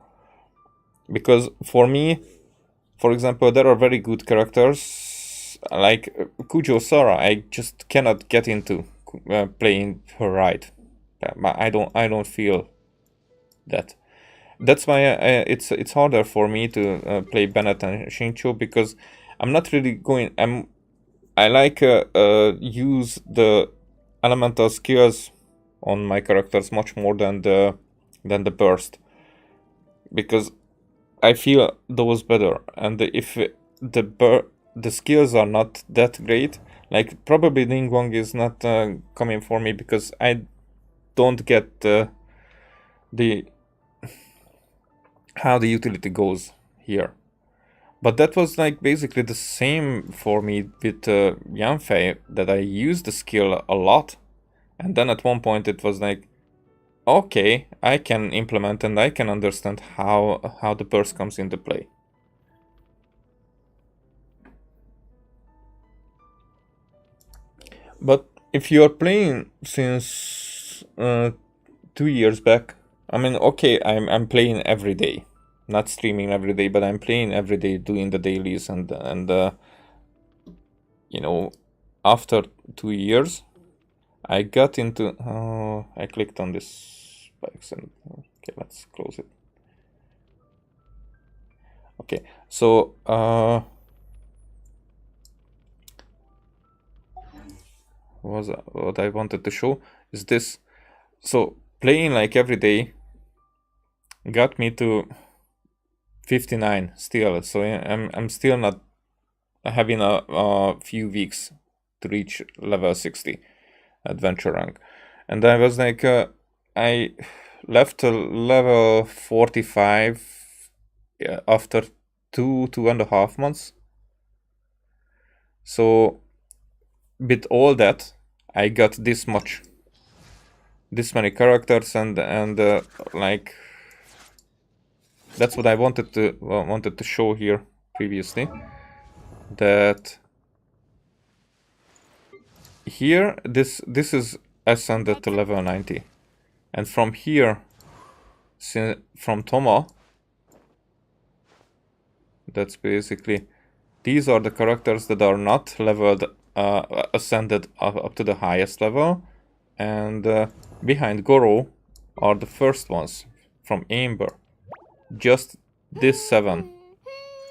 Because for me, for example, there are very good characters like Kujo Sora. I just cannot get into playing her right. I don't feel that. That's why it's harder for me to play Bennett and Shincho, because I'm not really going. I like use the elemental skills on my characters much more than the burst, because I feel those better. And if the skills are not that great, like probably Ningguang is not coming for me because I don't get the how the utility goes here. But that was like basically the same for me with Yanfei, that I used the skill a lot, and then at one point it was like, okay, I can implement and I can understand how the burst comes into play. But if you are playing since 2 years back, I mean, okay, I'm playing every day, not streaming every day, but I'm playing every day, doing the dailies, and you know, after 2 years, I got into. Oh, I clicked on this spikes and okay, let's close it. Okay, so what I wanted to show is this. So playing like every day got me to 59 still. So I'm still not having a few weeks to reach level 60 adventure rank, and I was like I left level 45 after 2.5 months. So with all that, I got this many characters, and like that's what I wanted to show here previously, that here this is ascended to level 90, and from here, from Thoma, that's basically, these are the characters that are not leveled ascended up to the highest level, and behind Goro are the first ones from Amber. Just these 7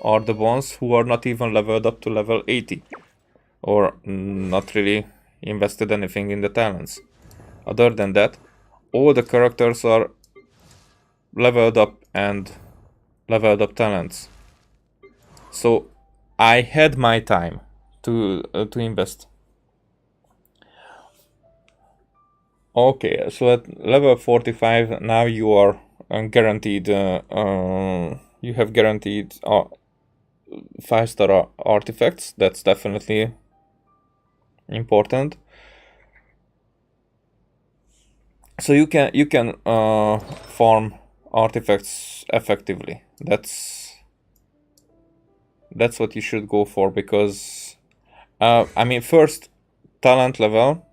are the ones who are not even leveled up to level 80, or not really invested anything in the talents. Other than that, all the characters are leveled up and leveled up talents. So I had my time to invest. Okay, so at level 45 now you are guaranteed. You have guaranteed 5-star artifacts. That's definitely important. So you can farm artifacts effectively. That's what you should go for, because I mean, first talent level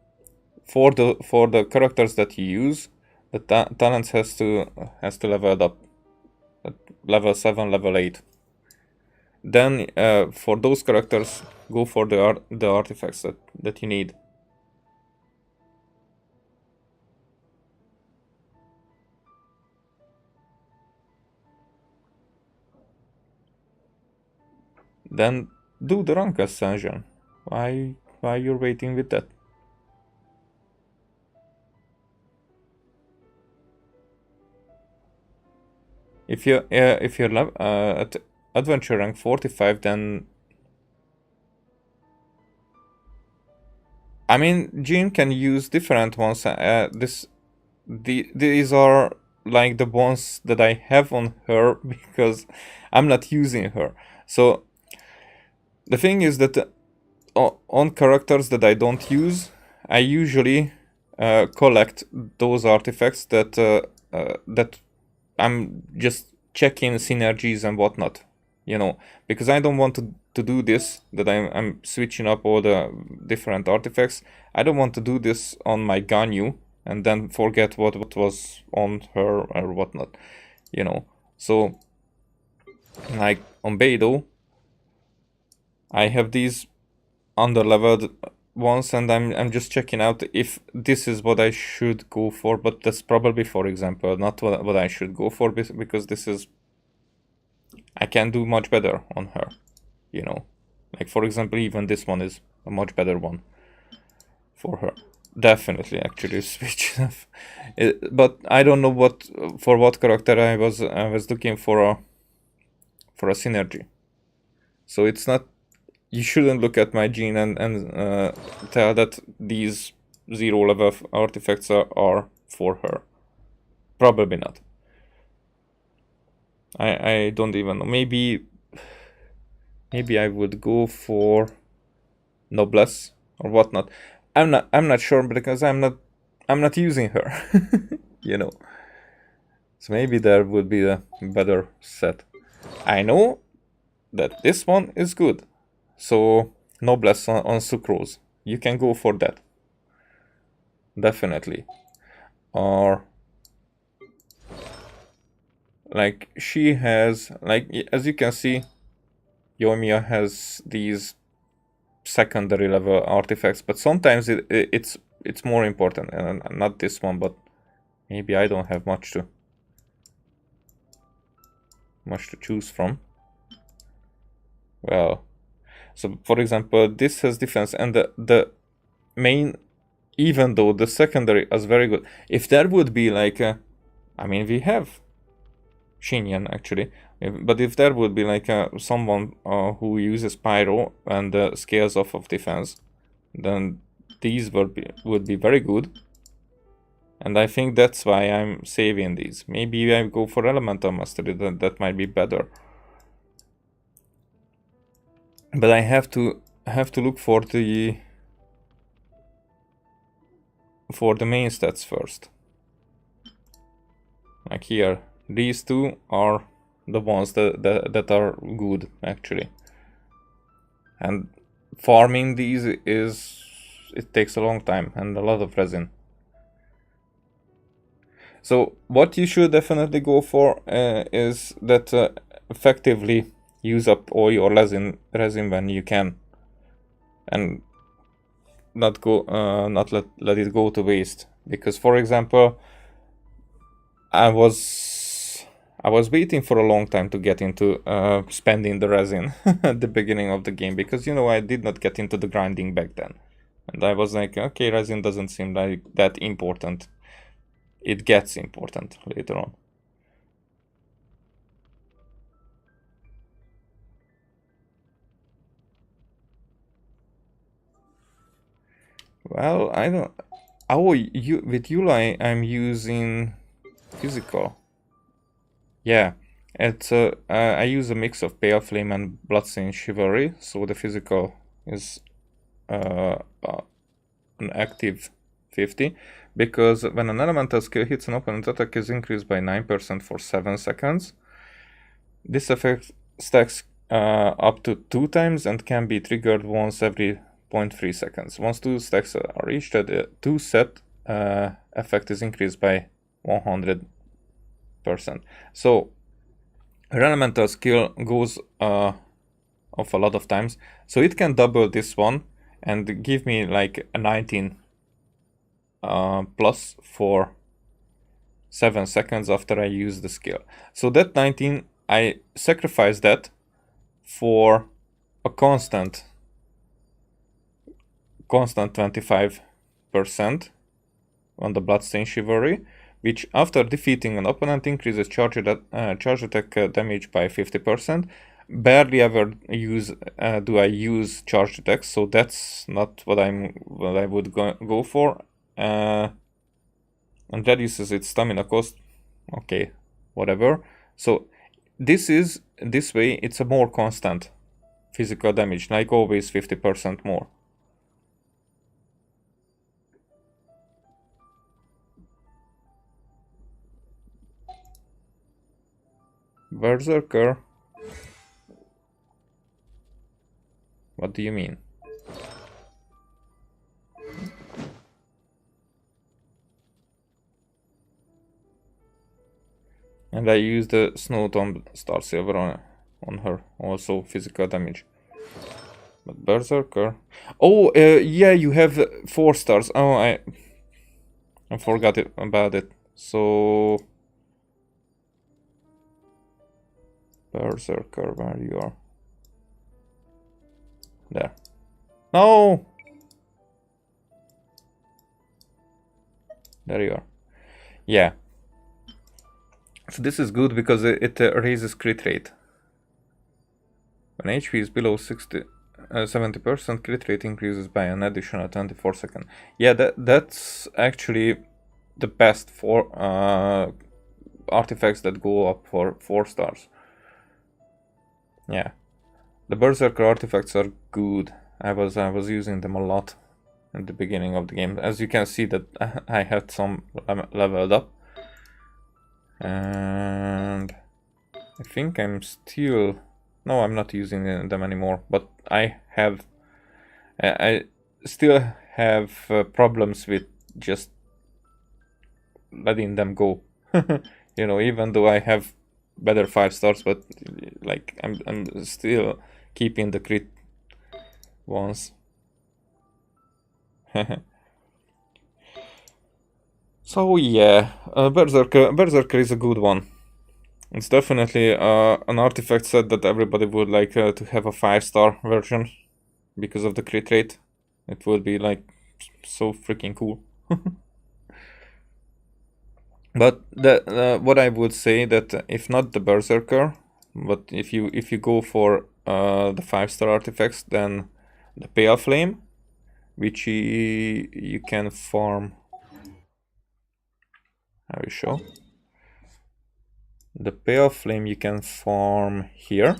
for the characters that you use, the talents has to level up at level 7, level 8. Then for those characters, go for the artifacts that you need. Then do the rank ascension. Why you're waiting with that? if you're at adventure rank 45, then I mean, Jean can use different ones. These are like the ones that I have on her because I'm not using her. So the thing is that on characters that I don't use, I usually collect those artifacts that I'm just checking synergies and whatnot, you know, because I don't want to do this, that I'm switching up all the different artifacts. I don't want to do this on my Ganyu and then forget what was on her or whatnot, you know. So like on Beidou, I have these underleveled ones, and I'm just checking out if this is what I should go for, but that's probably, for example, not what I should go for, because this is, I can do much better on her, you know. Like, for example, even this one is a much better one for her. Definitely, actually, switch. But I don't know for what character I was looking for a synergy. So it's not, you shouldn't look at my gene and tell that these 0 level artifacts are for her. Probably not. I don't even know. Maybe I would go for noblesse or whatnot. I'm not sure, because I'm not using her. You know. So maybe there would be a better set. I know that this one is good. So noblesse on sucrose. You can go for that. Definitely. Or like she has, like, as you can see, Yoimiya has these secondary level artifacts, but sometimes it's more important, and not this one, but maybe I don't have much to choose from. Well, so for example, this has defense, and the main, even though the secondary is very good, if there would be like I mean, we have Shinyan actually, but if there would be like someone who uses pyro and scales off of defense, then these would be very good. And I think that's why I'm saving these. Maybe I go for elemental mastery, that might be better. But I have to look for the main stats first. Like here, these two are the ones that are good actually. And farming these it takes a long time and a lot of resin. So what you should definitely go for is that effectively use up all your resin when you can, and not let it go to waste. Because, for example, I was waiting for a long time to get into spending the resin at the beginning of the game, because, you know, I did not get into the grinding back then, and I was like, okay, resin doesn't seem like that important. It gets important later on. Well, I don't. Oh, with Yulai, I'm using physical. Yeah, it's I use a mix of Pale Flame and Bloodstained Chivalry, so the physical is an active 50, because when an elemental skill hits an opponent, attack is increased by 9% for 7 seconds. This effect stacks up to 2 times and can be triggered once every 0.3 seconds. Once 2 stacks are reached, the 2 set effect is increased by 100%. So her elemental skill goes off a lot of times, so it can double this one and give me like a 19 plus for 7 seconds after I use the skill. So that 19, I sacrifice that for a constant 25% on the Bloodstained Chivalry, which after defeating an opponent increases charge attack damage by 50%. Barely ever do I use charge attacks, so that's not what I would go for. And reduces its stamina cost. Okay, whatever. So this way it's a more constant physical damage, like always 50% more. Berserker. What do you mean? And I use the Snow Tomb Star Silver on her, also physical damage. But Berserker... Oh, yeah, you have 4 stars. Oh, I forgot about it. So... Berserker, where you are? There. No! There you are. Yeah. So this is good because it raises crit rate. When HP is below 70%, crit rate increases by an additional 24 seconds. Yeah, that's actually the best for artifacts that go up for 4 stars. Yeah. The Berserker artifacts are good. I was using them a lot at the beginning of the game. As you can see that I had some leveled up. And I think I'm still... No, I'm not using them anymore. But I still have problems with just letting them go. You know, even though I have better 5 stars, but like I'm still keeping the crit ones. So yeah, Berserker is a good one. It's definitely an artifact set that everybody would like to have a 5-star version because of the crit rate. It would be like so freaking cool. But what I would say that if not the Berserker, but if you go for the 5-star artifacts, then the Pale Flame, which you can farm. I will show. The Pale Flame you can farm here.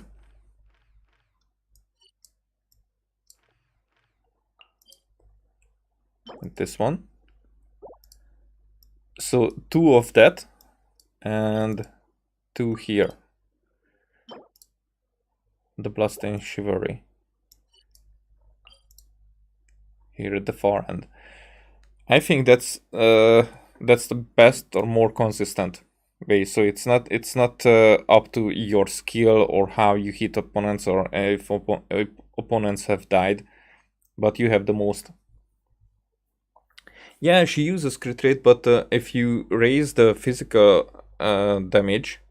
And this one. So 2 of that and 2 here. The Bloodstained Chivalry. Here at the far end. I think that's the best or more consistent way. So it's not up to your skill or how you hit opponents or if opponents have died, but you have the most. Yeah, she uses crit rate, but if you raise the physical damage,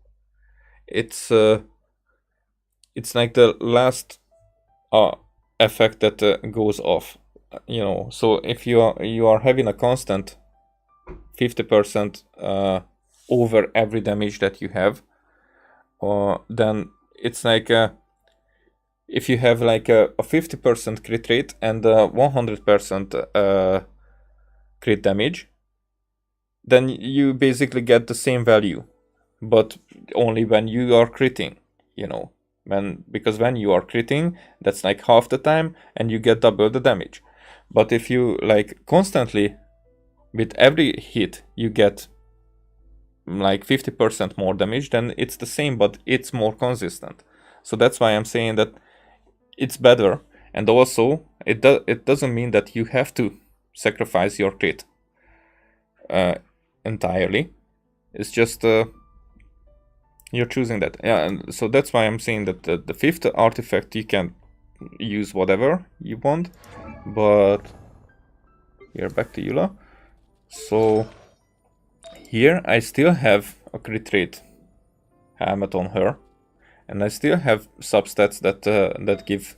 it's like the last effect that goes off. You know, so if you are having a constant 50% over every damage that you have, then it's like if you have like a 50% crit rate and 100% crit damage, then you basically get the same value, but only when you are critting, you know, because when you are critting, that's like half the time and you get double the damage. But if you like constantly with every hit you get like 50% more damage, then it's the same, but it's more consistent. So that's why I'm saying that it's better. And also it doesn't mean that you have to sacrifice your crit entirely. It's just you're choosing that. Yeah, and so that's why I'm saying that the 5th artifact you can use whatever you want. But here, back to Eula. So here I still have a crit rate helmet on her, and I still have substats that give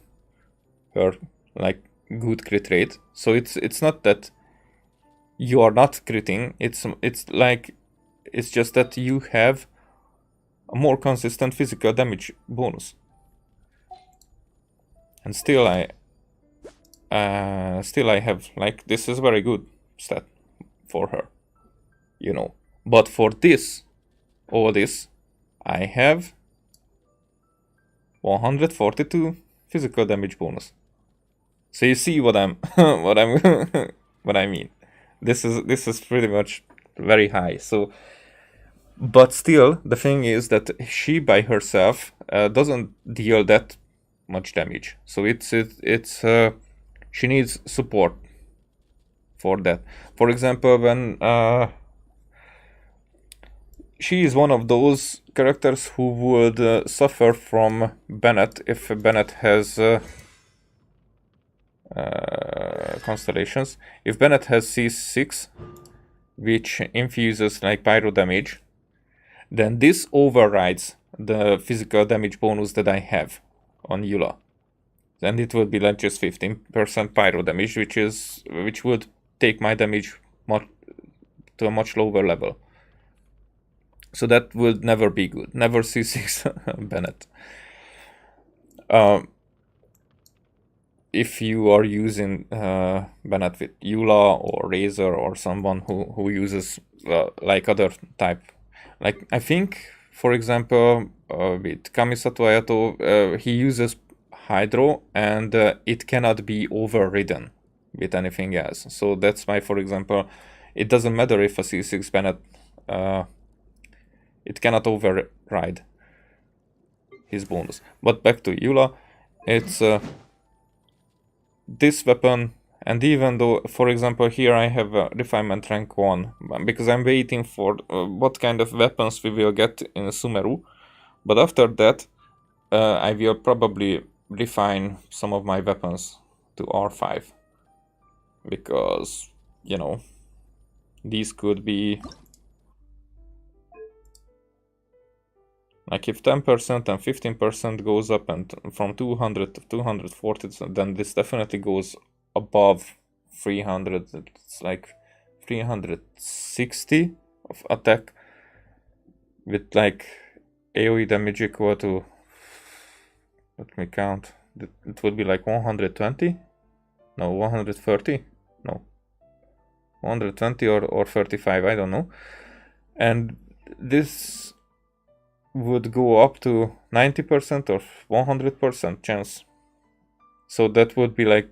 her like good crit rate. So it's not that you are not critting. It's like It's just that you have a more consistent physical damage bonus. And still I have, like, this is very good stat for her, you know. But for this, all this, I have 142 physical damage bonus. So you see what I'm what I mean. This is pretty much very high. So, but still, the thing is that she by herself doesn't deal that much damage. So it's she needs support for that. For example, when she is one of those characters who would suffer from Bennett if Bennett has constellations. If Bennett has C6, which infuses like pyro damage, then this overrides the physical damage bonus that I have on Eula. Then it would be like just 15% pyro damage, which would take my damage to a much lower level. So that would never be good. Never C6 Bennett. If you are using Bennett with Eula or Razor or someone who uses like other type, like I think, for example, with Kamisato Ayato, he uses Hydro and it cannot be overridden with anything else. So that's why, for example, it doesn't matter if a C6 Bennett, it cannot override his bonus. But back to Eula, it's this weapon, and even though, for example, here I have refinement rank 1, because I'm waiting for what kind of weapons we will get in Sumeru, but after that I will probably refine some of my weapons to R5, because, you know, these could be like if 10% and 15% goes up and from 200 to 240, then this definitely goes above 300. It's like 360 of attack with like AoE damage equal to, let me count, it would be like 120? No, 130? No. 120 or 35, I don't know. And this would go up to 90% or 100% chance. So that would be like,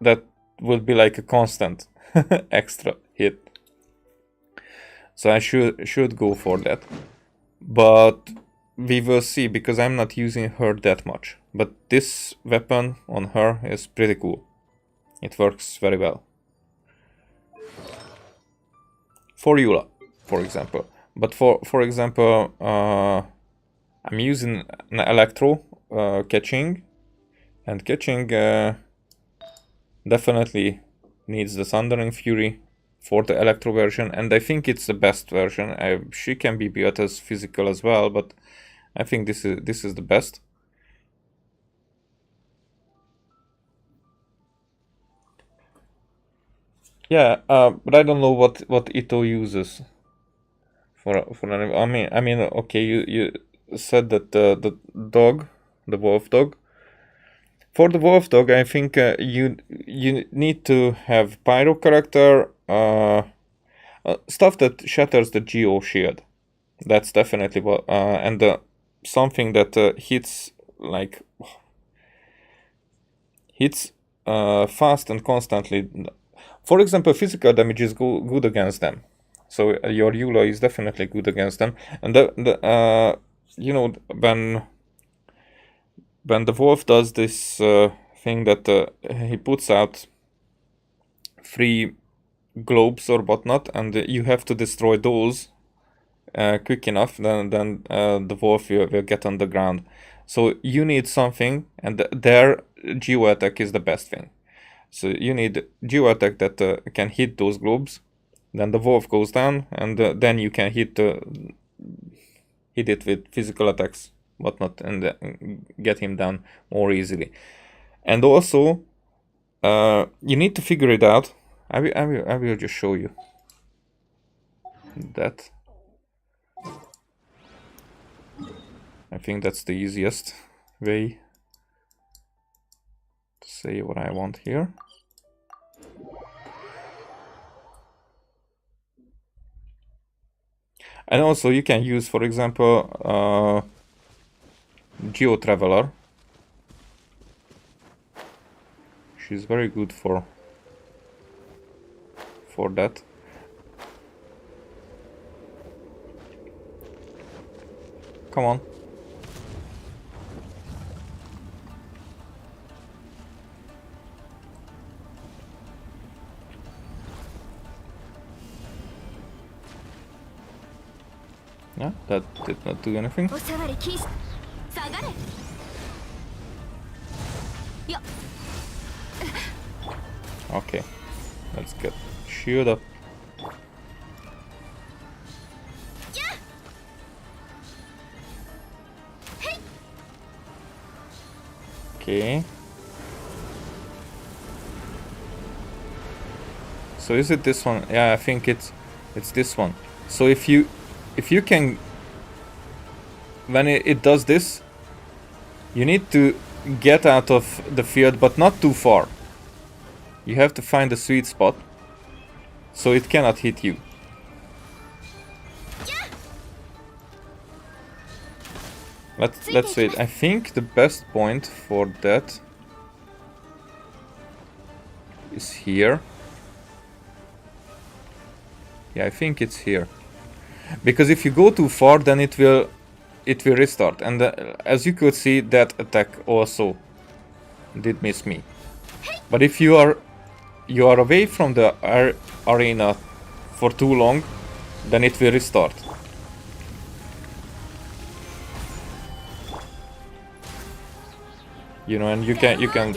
that would be like a constant extra hit. So I should go for that. But we will see, because I'm not using her that much. But this weapon on her is pretty cool. It works very well. For Eula, for example. But for example, I'm using an Electro catching, and catching definitely needs the Thundering Fury for the Electro version, and I think it's the best version. She can be built as physical as well, but I think this is the best. Yeah, but I don't know what Ito uses for I mean, okay, you said that the dog, the wolf dog. For the wolf dog, I think you need to have pyro character, stuff that shatters the geo shield. That's definitely what, and something that hits fast and constantly. For example, physical damage is good against them. So your Eula is definitely good against them. And you know, when the wolf does this thing that he puts out 3 globes or whatnot, and you have to destroy those quick enough, then the wolf will get on the ground. So you need something, and their geo attack is the best thing. So you need geo attack that can hit those globes. Then the wolf goes down, and then you can hit it with physical attacks, whatnot, and get him down more easily. And also, you need to figure it out I will just show you that. I think that's the easiest way to say what I want here. And also you can use, for example, Geo Traveler. She's very good for that. Come on. Yeah, that did not do anything. Okay, let's get shield up. Okay. So is it this one? Yeah, I think it's this one. So if you can, when it does this, you need to get out of the field, but not too far. You have to find a sweet spot so it cannot hit you. Let's wait. I think the best point for that is here. Yeah, I think it's here. Because if you go too far, then it will restart. And as you could see, that attack also did miss me. But if you are away from the arena for too long, then it will restart. You know, and you can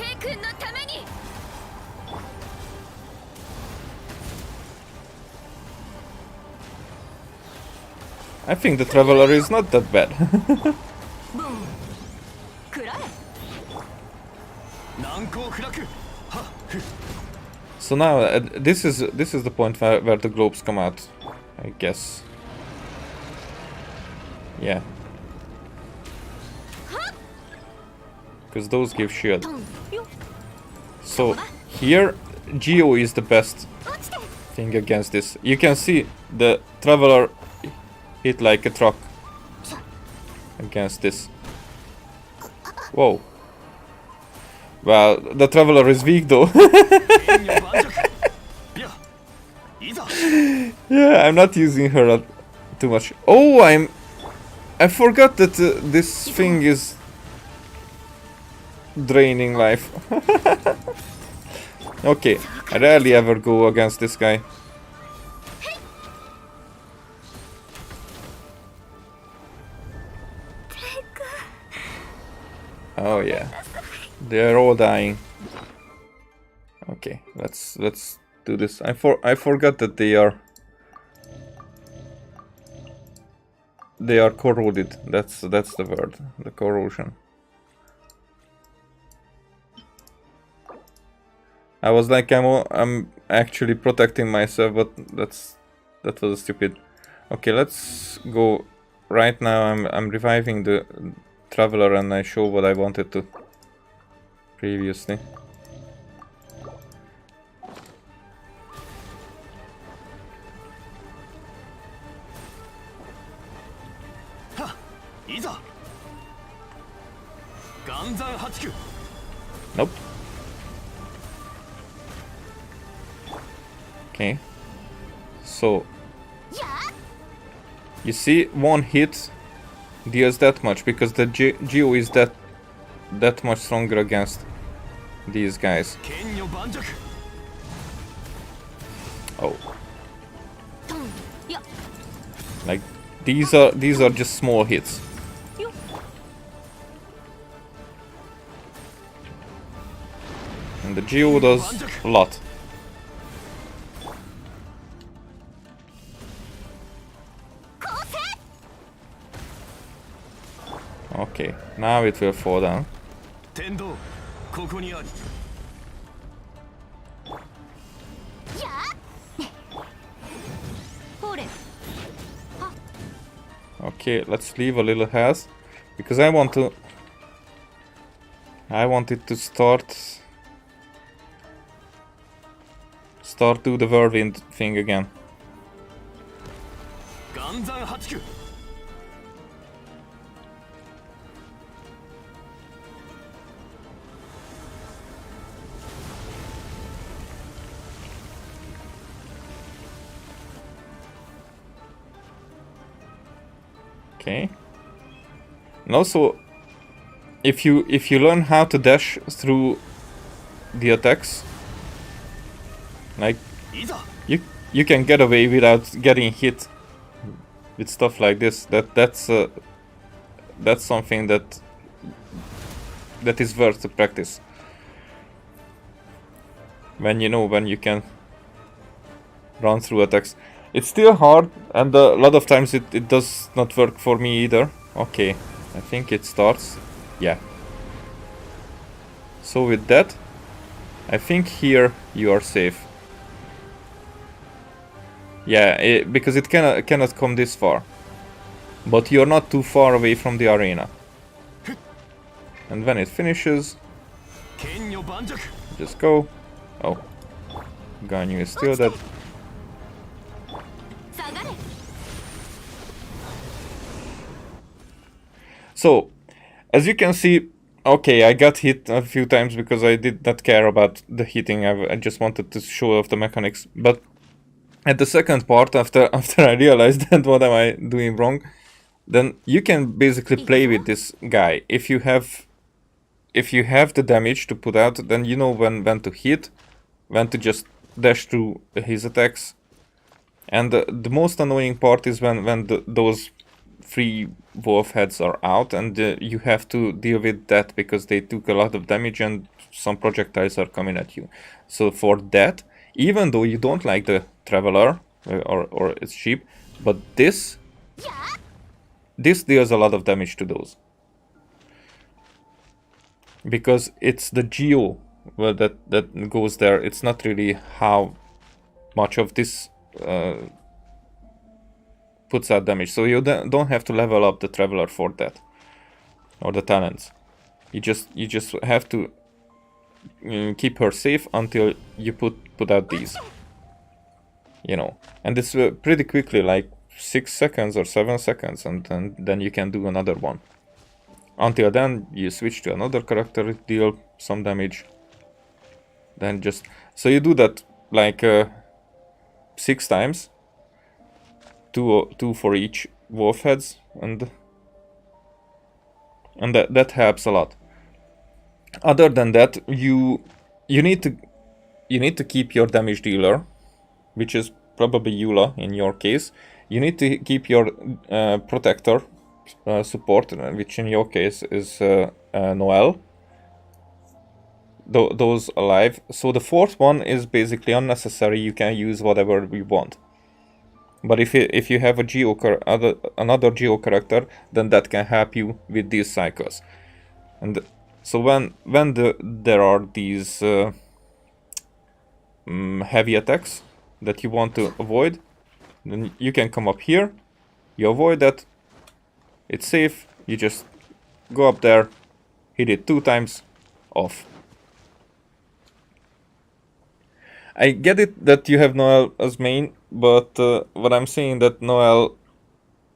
I think the Traveler is not that bad. So now this is the point where the globes come out, I guess. Yeah. Because those give shield. So here Geo is the best thing against this. You can see the Traveler hit like a truck against this. Whoa. Well, the Traveler is weak though. Yeah, I'm not using her too much. Oh, I forgot that this thing is draining life. Okay, I rarely ever go against this guy. Oh yeah, they're all dying. Okay, let's do this. I forgot that they are corroded. That's the word, the corrosion. I was like, I'm actually protecting myself, but that was stupid. Okay, let's go. Right now I'm reviving the Traveler, and I show what I wanted to previously. Nope. Okay. So you see, one hit deals that much because the Geo is that much stronger against these guys. Oh. Like these are just small hits. And the Geo does a lot. Okay, now it will fall down. Okay, let's leave a little health because I wanted to start do the whirlwind thing again. Okay. And also, if you learn how to dash through the attacks, like you can get away without getting hit with stuff like this. That's something that is worth to practice. When you can run through attacks. It's still hard, and a lot of times it does not work for me either. Okay, I think it starts. Yeah. So with that, I think here you are safe. Yeah, because it cannot come this far. But you're not too far away from the arena. And when it finishes, just go. Oh, Ganyu is still dead. So, as you can see, okay, I got hit a few times because I did not care about the hitting. I just wanted to show off the mechanics. But at the second part, after I realized that what am I doing wrong, then you can basically play with this guy. If you have the damage to put out, then you know when to hit, when to just dash through his attacks. And the most annoying part is when those 3 wolf heads are out, and you have to deal with that because they took a lot of damage and some projectiles are coming at you. So for that, even though you don't like the traveler or it's cheap, but this deals a lot of damage to those. Because it's the geo that goes there. It's not really how much of this puts out damage. So you don't have to level up the traveler for that, or the talents. You just have to keep her safe until you put out these. And it's pretty quickly, like 6 seconds or 7 seconds, and then you can do another one. Until then, you switch to another character, deal some damage. Then so you do that like 6 times. 2 for each wolf heads, and that helps a lot. Other than that, you need to keep your damage dealer, which is probably Eula in your case. You need to keep your protector support, which in your case is Noel. Those alive. So the 4th one is basically unnecessary. You can use whatever you want. But if you have another Geo character, then that can help you with these cycles. And so when there are these heavy attacks that you want to avoid, then you can come up here, you avoid that, it's safe, you just go up there, hit it 2 times, off. I get it that you have Noel as main, but what I'm saying that Noel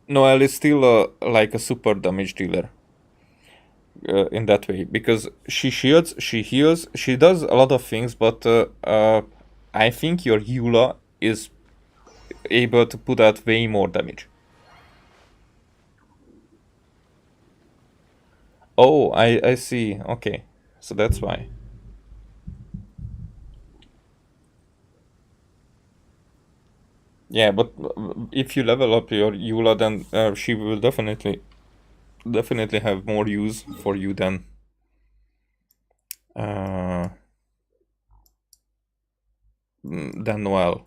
is still like a super damage dealer in that way, because she shields, she heals, she does a lot of things, but I think your Eula is able to put out way more damage. Oh, I see. Okay, so that's why. Yeah, but if you level up your Eula, then she will definitely have more use for you than Noel.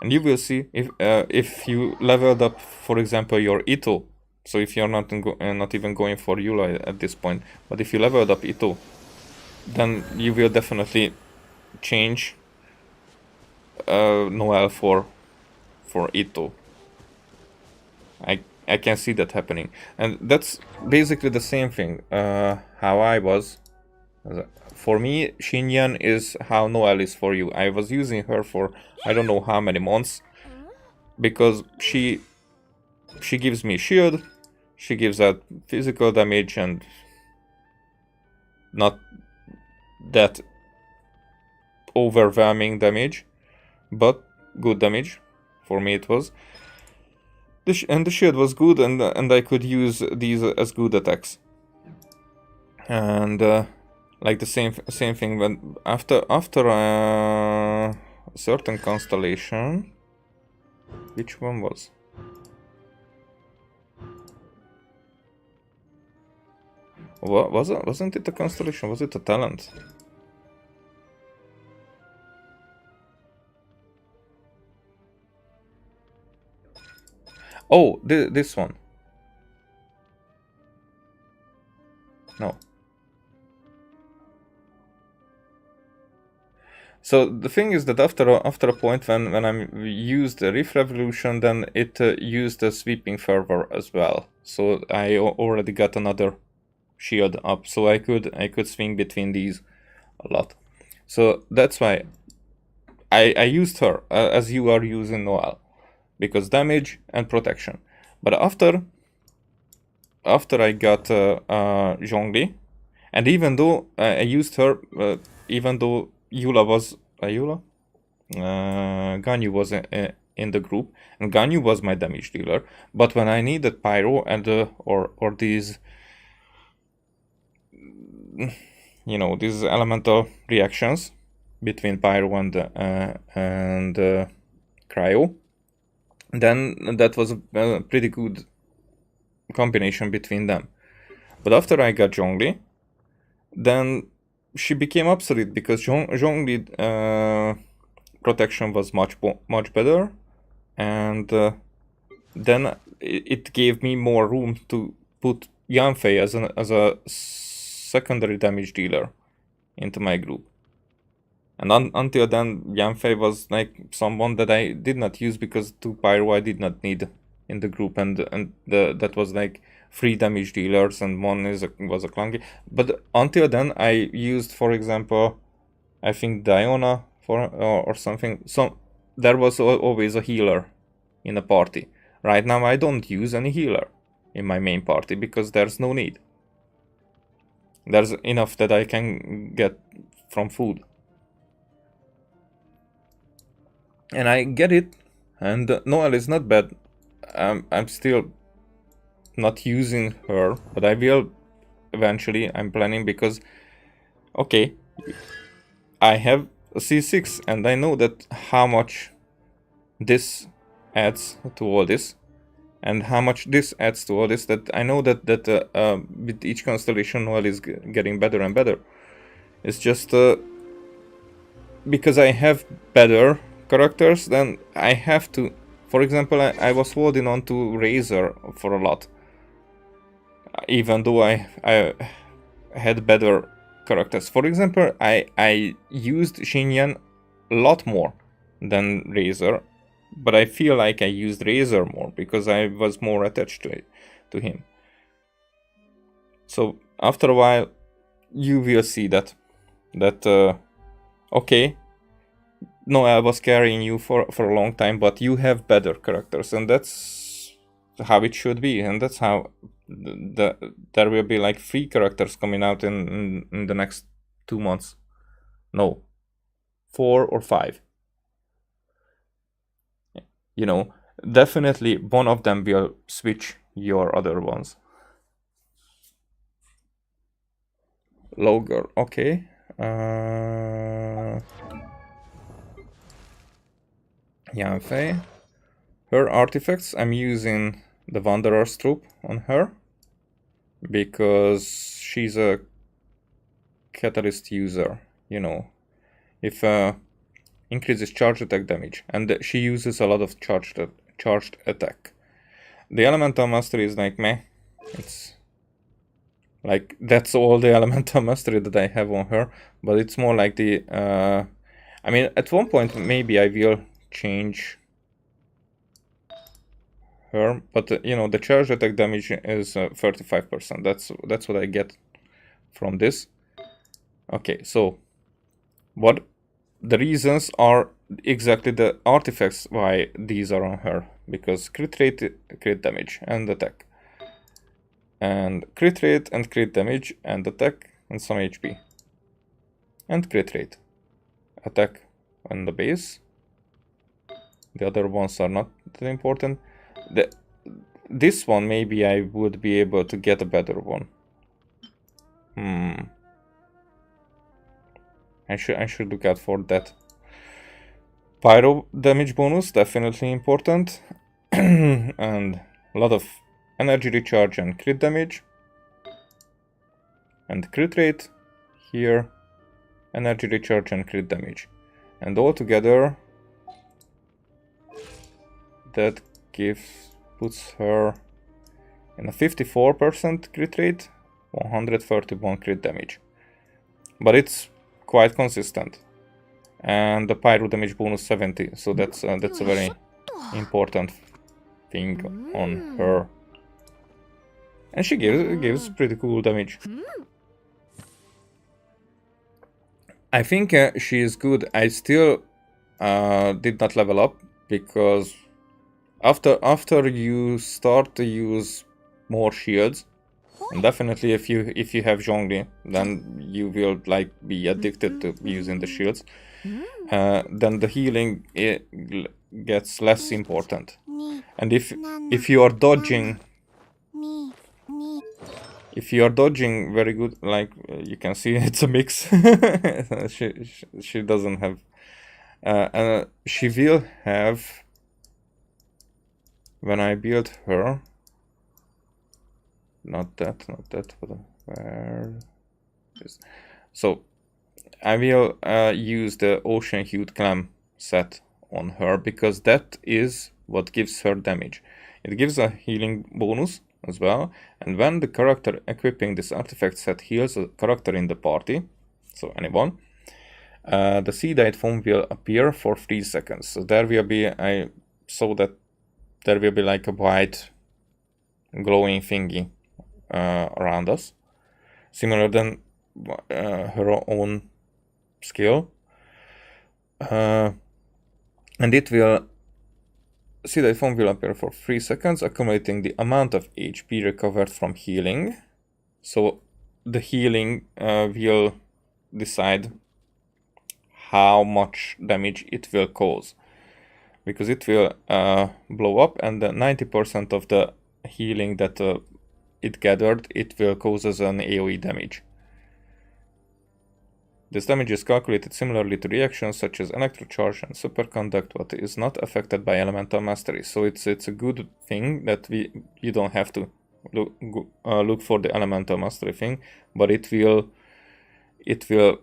And you will see if you leveled up, for example, your Ito. So if you're not even going for Eula at this point, but if you leveled up Ito, then you will definitely change Noel for Ito. I can see that happening, and that's basically the same thing. How I was. For me, Xinyan is how Noelle is for you. I was using her for I don't know how many months because she gives me shield, she gives that physical damage and not that overwhelming damage, but good damage. For me it was. And the shield was good, and I could use these as good attacks. And like the same thing when after a certain constellation. Which one was? What was it? Wasn't it a constellation? Was it a talent? Oh, this one. No. So the thing is that after a point when I used the Rift Revolution, then it used the Sweeping Fervor as well. So I already got another shield up, so I could swing between these a lot. So that's why I used her as you are using Noelle, because damage and protection. But after I got Zhongli, and even though I used her, even though Yula was Ganyu was in the group, and Ganyu was my damage dealer. But when I needed Pyro and or these, you know, these elemental reactions between Pyro and Cryo, then that was a pretty good combination between them. But after I got Zhongli, then she became obsolete because Zhongli protection was much better, and then it gave me more room to put Yanfei as a secondary damage dealer into my group. And until then, Yanfei was like someone that I did not use because 2 Pyro I did not need in the group, and that was like 3 damage dealers and one was a clunky. But until then, I used, for example, I think Diona or something. So there was always a healer in a party. Right now, I don't use any healer in my main party because there's no need. There's enough that I can get from food. And I get it, and Noelle is not bad. I'm still not using her, but I will eventually. I'm planning because, okay, I have a C6 and I know that how much this adds to all this, and how much this adds to all this. That I know that with each constellation, Noelle is getting better and better. It's just because I have better characters, then I have to. For example, I was holding on to Razor for a lot, even though I had better characters. For example, I used Xinyan a lot more than Razor, but I feel like I used Razor more because I was more attached to him. So after a while, you will see that okay, no, I was carrying you for a long time, but you have better characters, and that's how it should be, and that's how there will be like 3 characters coming out in the next 2 months. No, 4 or 5. You know, definitely one of them will switch your other ones. Low girl, okay. Yanfei. Her artifacts, I'm using the Wanderer's Troop on her because she's a catalyst user, you know. If increases charge attack damage, and she uses a lot of charged attack. The elemental mastery is like meh. It's like that's all the elemental mastery that I have on her, but it's more like the I mean, at one point maybe I will change her, but you know, the charge attack damage is 35%. That's what I get from this. Okay, so what the reasons are exactly the artifacts why these are on her, because crit rate, crit damage, and attack, and crit rate and crit damage and attack and some HP, and crit rate, attack on the base. The other ones are not that important. This one maybe I would be able to get a better one. I should look out for that. Pyro damage bonus, definitely important. And a lot of energy recharge and crit damage. And crit rate here. Energy recharge and crit damage. And all together that puts her in a 54% crit rate, 131 crit damage. But it's quite consistent. And the pyro damage bonus 70, so that's a very important thing on her. And she gives pretty cool damage. I think she is good. I still did not level up because after you start to use more shields, and definitely if you have Zhongli, then you will like be addicted to using the shields. Then the healing gets less important. And if you are dodging, very good, like you can see, it's a mix. she doesn't have. She will have. When I build her, not that, but where is? So I will use the Ocean Hued Clam set on her, because that is what gives her damage. It gives a healing bonus as well, and when the character equipping this artifact set heals a character in the party, so anyone, the sea-dyed foam will appear for 3 seconds. So there will be, I saw that there will be like a white glowing thingy around us, similar than her own skill, and it will see that foam will appear for 3 seconds, accumulating the amount of HP recovered from healing. So the healing will decide how much damage it will cause, because it will blow up, and 90% of the healing that it gathered, it will cause as an AoE damage. This damage is calculated similarly to reactions such as electrocharge and superconduct, but is not affected by elemental mastery. So it's a good thing that you don't have to look for the elemental mastery thing, but it will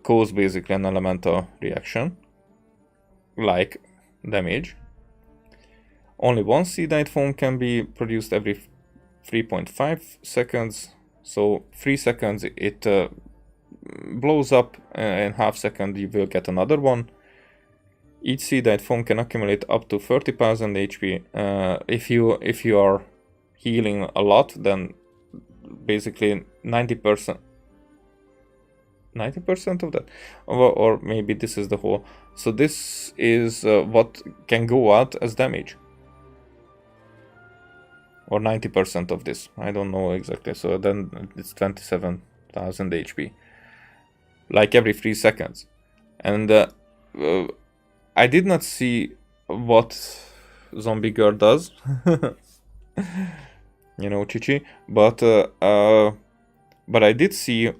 cause basically an elemental reaction, like damage. Only one sea-dyed foam can be produced every 3.5 seconds. So 3 seconds it blows up, in half second you will get another one. Each sea-dyed foam can accumulate up to 30,000 HP. If you are healing a lot, then basically 90% of that, or maybe this is the whole. So this is what can go out as damage, or 90% of this, I don't know exactly. So then it's 27,000 HP, like every 3 seconds. And I did not see what Zombie Girl does, you know, Chichi, but I did see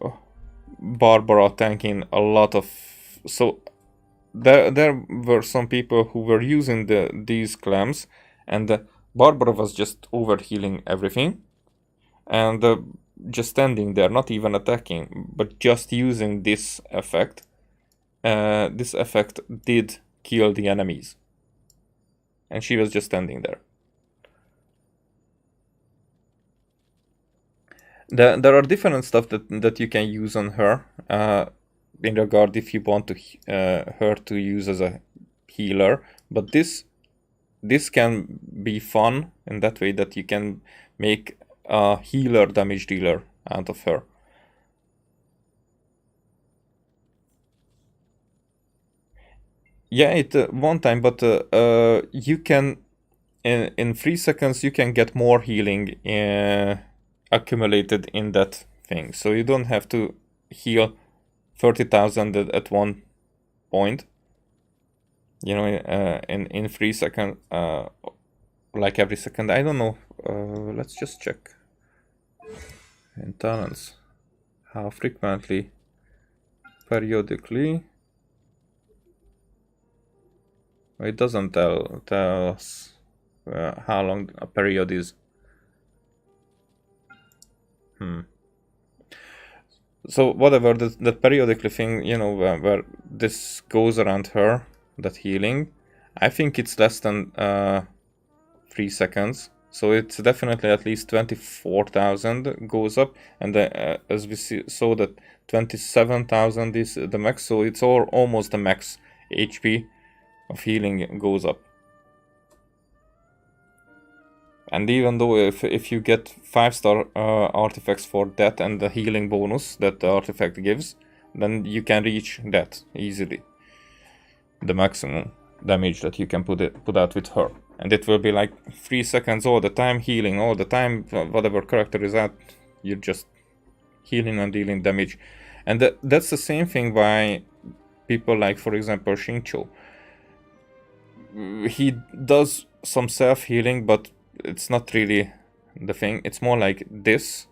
Barbara tanking a lot of. So there were some people who were using these clams, and Barbara was just overhealing everything, and just standing there, not even attacking, but just using this effect. This effect did kill the enemies, and she was just standing there. There are different stuff that you can use on her, in regard if you want to her to use as a healer, but this this can be fun in that way that you can make a healer damage dealer out of her. Yeah, it one time, but you can in 3 seconds you can get more healing accumulated in that thing, so you don't have to heal 30,000 at one point. You know, in 3 seconds, like every second. I don't know. Let's just check. In talents, how frequently? Periodically. It doesn't tell us how long a period is. So whatever, the periodically thing, you know, where this goes around her, that healing, I think it's less than 3 seconds. So it's definitely at least 24,000 goes up, and as we saw that 27,000 is the max, so it's almost the max HP of healing goes up. And even though if you get 5-star artifacts for that and the healing bonus that the artifact gives, then you can reach that easily, the maximum damage that you can put out with her. And it will be like 3 seconds all the time, healing all the time, whatever character is at, you're just healing and dealing damage. And that's the same thing why people like, for example, Xingqiu. He does some self-healing, but it's not really the thing. It's more like this.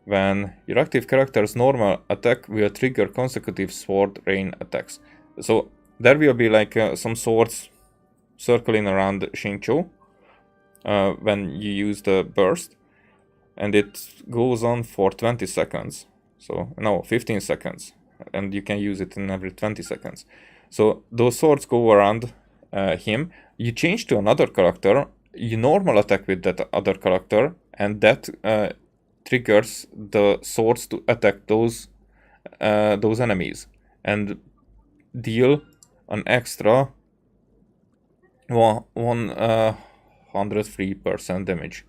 When your active character's normal attack will trigger consecutive sword rain attacks. So there will be like some swords circling around Xingqiu when you use the burst, and it goes on for 20 seconds. So no, 15 seconds, and you can use it in every 20 seconds. So those swords go around him. You change to another character, you normal attack with that other character, and that triggers the swords to attack those enemies and deal an extra 103% damage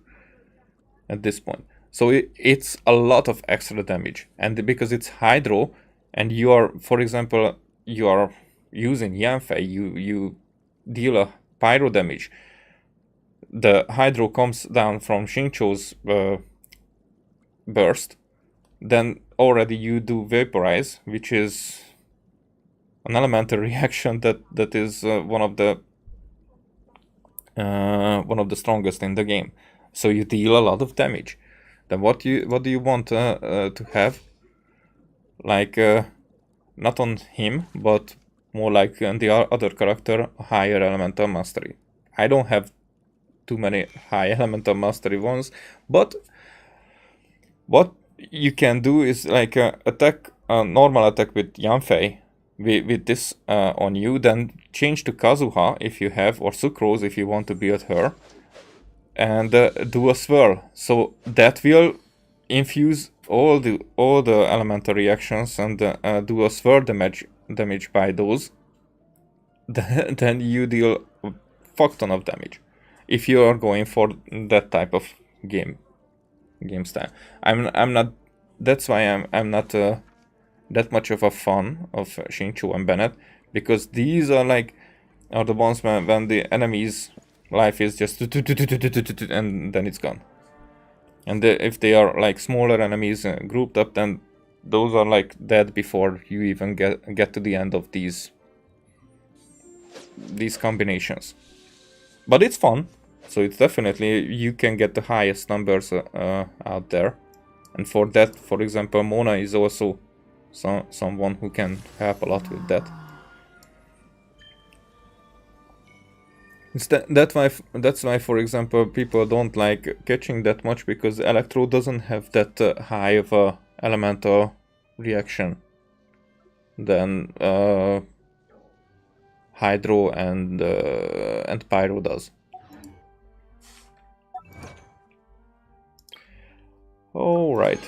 at this point. So it's a lot of extra damage, and because it's hydro, and you are, for example, you are using Yanfei, you deal a pyro damage. The hydro comes down from Xingqiu's burst, then already you do vaporize, which is an elemental reaction that is one of the strongest in the game. So you deal a lot of damage. Then what do you want to have? Like not on him, but more like on the other character, higher elemental mastery. I don't have too many high elemental mastery ones, but what you can do is like attack a normal attack with Yanfei with this on you, then change to Kazuha if you have, or Sucrose if you want to build her, and do a swirl. So that will infuse all the elemental reactions and do a swirl damage by those. Then you deal a fuck ton of damage if you are going for that type of game style. I'm not. That's why I'm not that much of a fan of Xingqiu and Bennett, because these are the ones when the enemy's life is just and then it's gone. And if they are like smaller enemies grouped up, then those are like dead before you even get to the end of these combinations. But it's fun, so it's definitely, you can get the highest numbers out there. And for that, for example, Mona is also someone who can help a lot with that. That's why, for example, people don't like catching that much, because Electro doesn't have that high of a elemental reaction than Hydro and Pyro does. All right.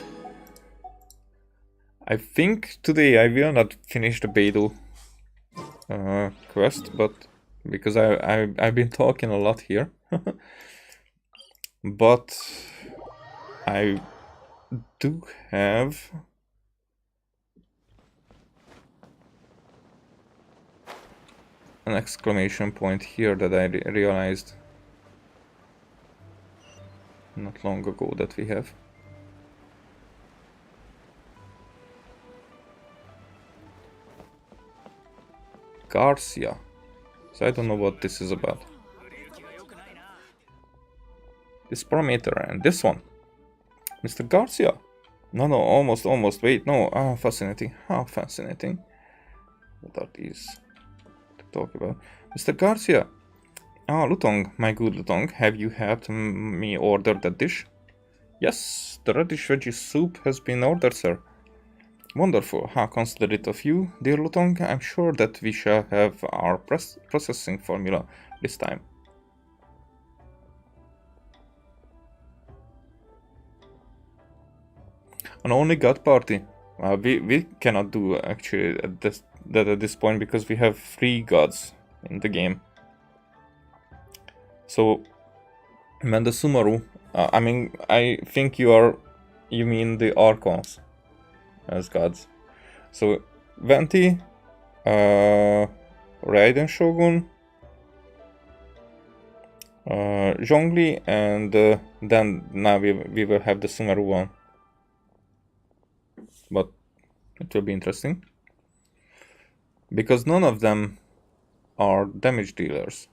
I think today I will not finish the Beidou quest, but because I've been talking a lot here. But I do have an exclamation point here that I realized not long ago that we have. Garcia. So I don't know what this is about. This parameter and this one. Mr. Garcia. No, almost. Wait, no. Ah, fascinating. How fascinating. What are these to talk about? Mr. Garcia. Ah, Lutong, my good Lutong. Have you helped me order that dish? Yes, the radish veggie soup has been ordered, sir. Wonderful. How considerate of you, dear Lutong. I'm sure that we shall have our processing formula this time. An only god party. We cannot do actually at this point because we have 3 gods in the game. So when the Sumaru, I mean, I think you mean the Archons as gods. So Venti, Raiden Shogun, Zhongli, and then now we will have the Sumaru one. But it will be interesting because none of them are damage dealers.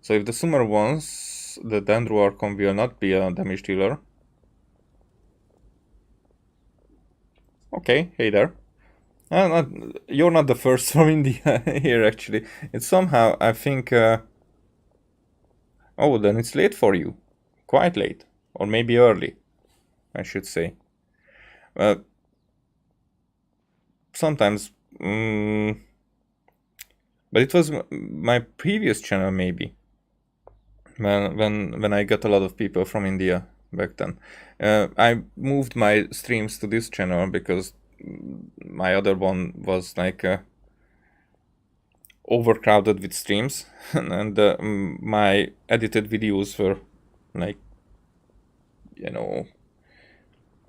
So if the Sumaru wants, the Dendro Archon will not be a damage dealer. Okay, hey there. You're not the first from India here, actually. It's somehow, I think... oh, then it's late for you. Quite late. Or maybe early, I should say. Sometimes... but it was my previous channel, maybe. When I got a lot of people from India back then. I moved my streams to this channel because my other one was like overcrowded with streams and my edited videos were like, you know,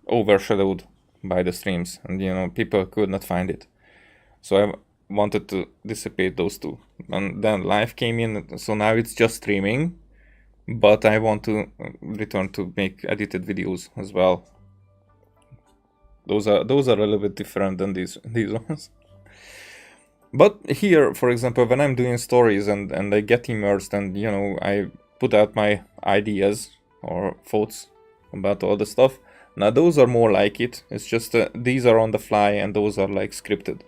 overshadowed by the streams, and you know, people could not find it. So I wanted to dissipate those two, and then live came in, so now it's just streaming, but I want to return to make edited videos as well. Those are a little bit different than these ones. But here, for example, when I'm doing stories and I get immersed and, you know, I put out my ideas or thoughts about all the stuff, now those are more like it. It's just these are on the fly and those are like scripted.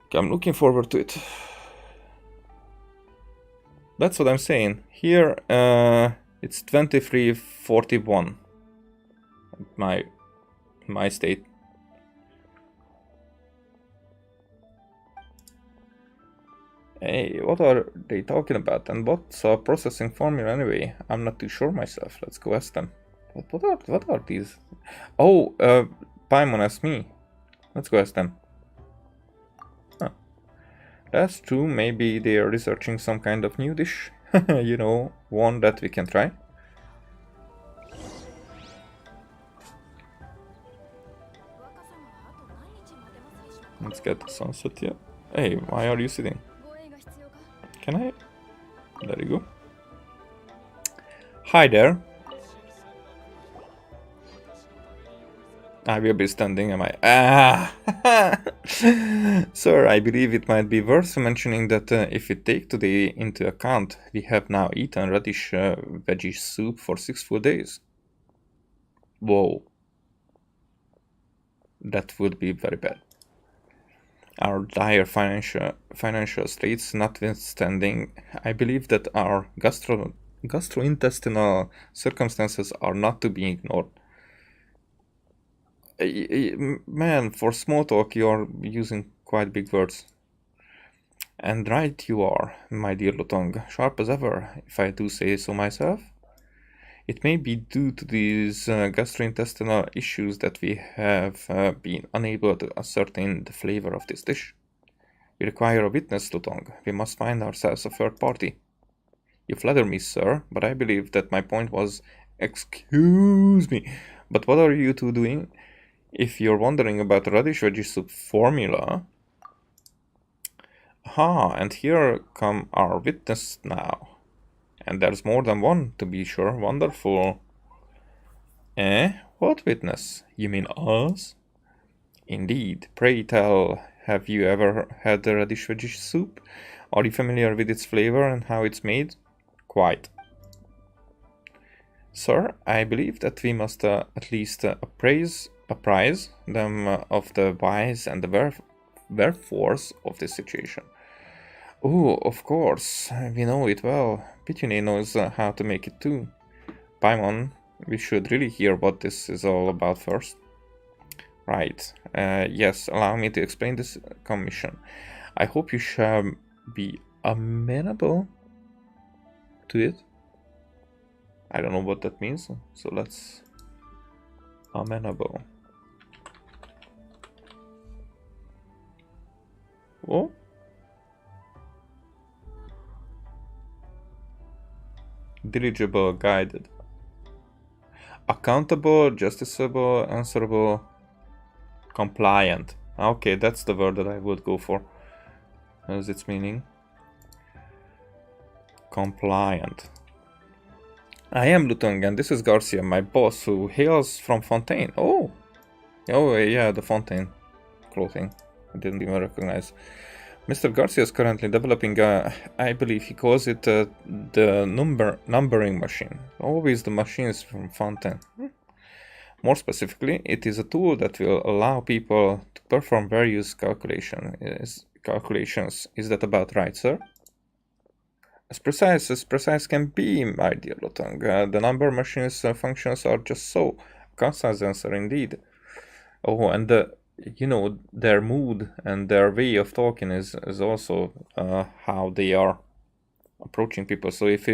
Okay, I'm looking forward to it. That's what I'm saying. Here, it's 23:41. My state. Hey, what are they talking about? And what's a processing formula anyway? I'm not too sure myself. Let's go ask them. What are these? Oh, Paimon asked me. Let's go ask them. Huh. That's true. Maybe they are researching some kind of new dish. You know, one that we can try. Let's get the sunset here. Hey, why are you sitting? Can I? There you go. Hi there. I will be standing, am I? Ah! Sir, I believe it might be worth mentioning that if we take today into account, we have now eaten radish veggie soup for 6 full days. Whoa. That would be very bad. Our dire financial states notwithstanding, I believe that our gastrointestinal circumstances are not to be ignored. Man, for small talk, you're using quite big words. And right you are, my dear Lutong, sharp as ever, if I do say so myself. It may be due to these gastrointestinal issues that we have been unable to ascertain the flavor of this dish. We require a witness, Lutong. We must find ourselves a third party. You flatter me, sir, but I believe that my point was... Excuse me, but what are you two doing? If you're wondering about the radish veggie soup formula... Ah, and here come our witness now. And there's more than one, to be sure. Wonderful. Eh? What witness? You mean us? Indeed. Pray tell, have you ever had the radish veggie soup? Are you familiar with its flavor and how it's made? Quite. Sir, I believe that we must at least apprise them of the whys and the wherefores of this situation. Oh, of course, we know it well. Pithew knows how to make it too. Paimon, we should really hear what this is all about first. Right, yes, allow me to explain this commission. I hope you shall be amenable to it. I don't know what that means, so let's... Amenable. Oh? Dirigible, guided. Accountable, justiciable, answerable, compliant. Okay, that's the word that I would go for. As its meaning. Compliant. I am Lutong and this is Garcia, my boss, who hails from Fontaine. Oh! Oh, yeah, the Fontaine clothing. I didn't even recognize. Mr. Garcia is currently developing I believe he calls it the numbering machine. Always the machines from Fontaine. More specifically, it is a tool that will allow people to perform various calculations. Is that about right, sir? As precise can be, my dear Lutong. The number machine's functions are just so. Concise answer indeed. Oh, and you know, their mood and their way of talking is also how they are approaching people. So if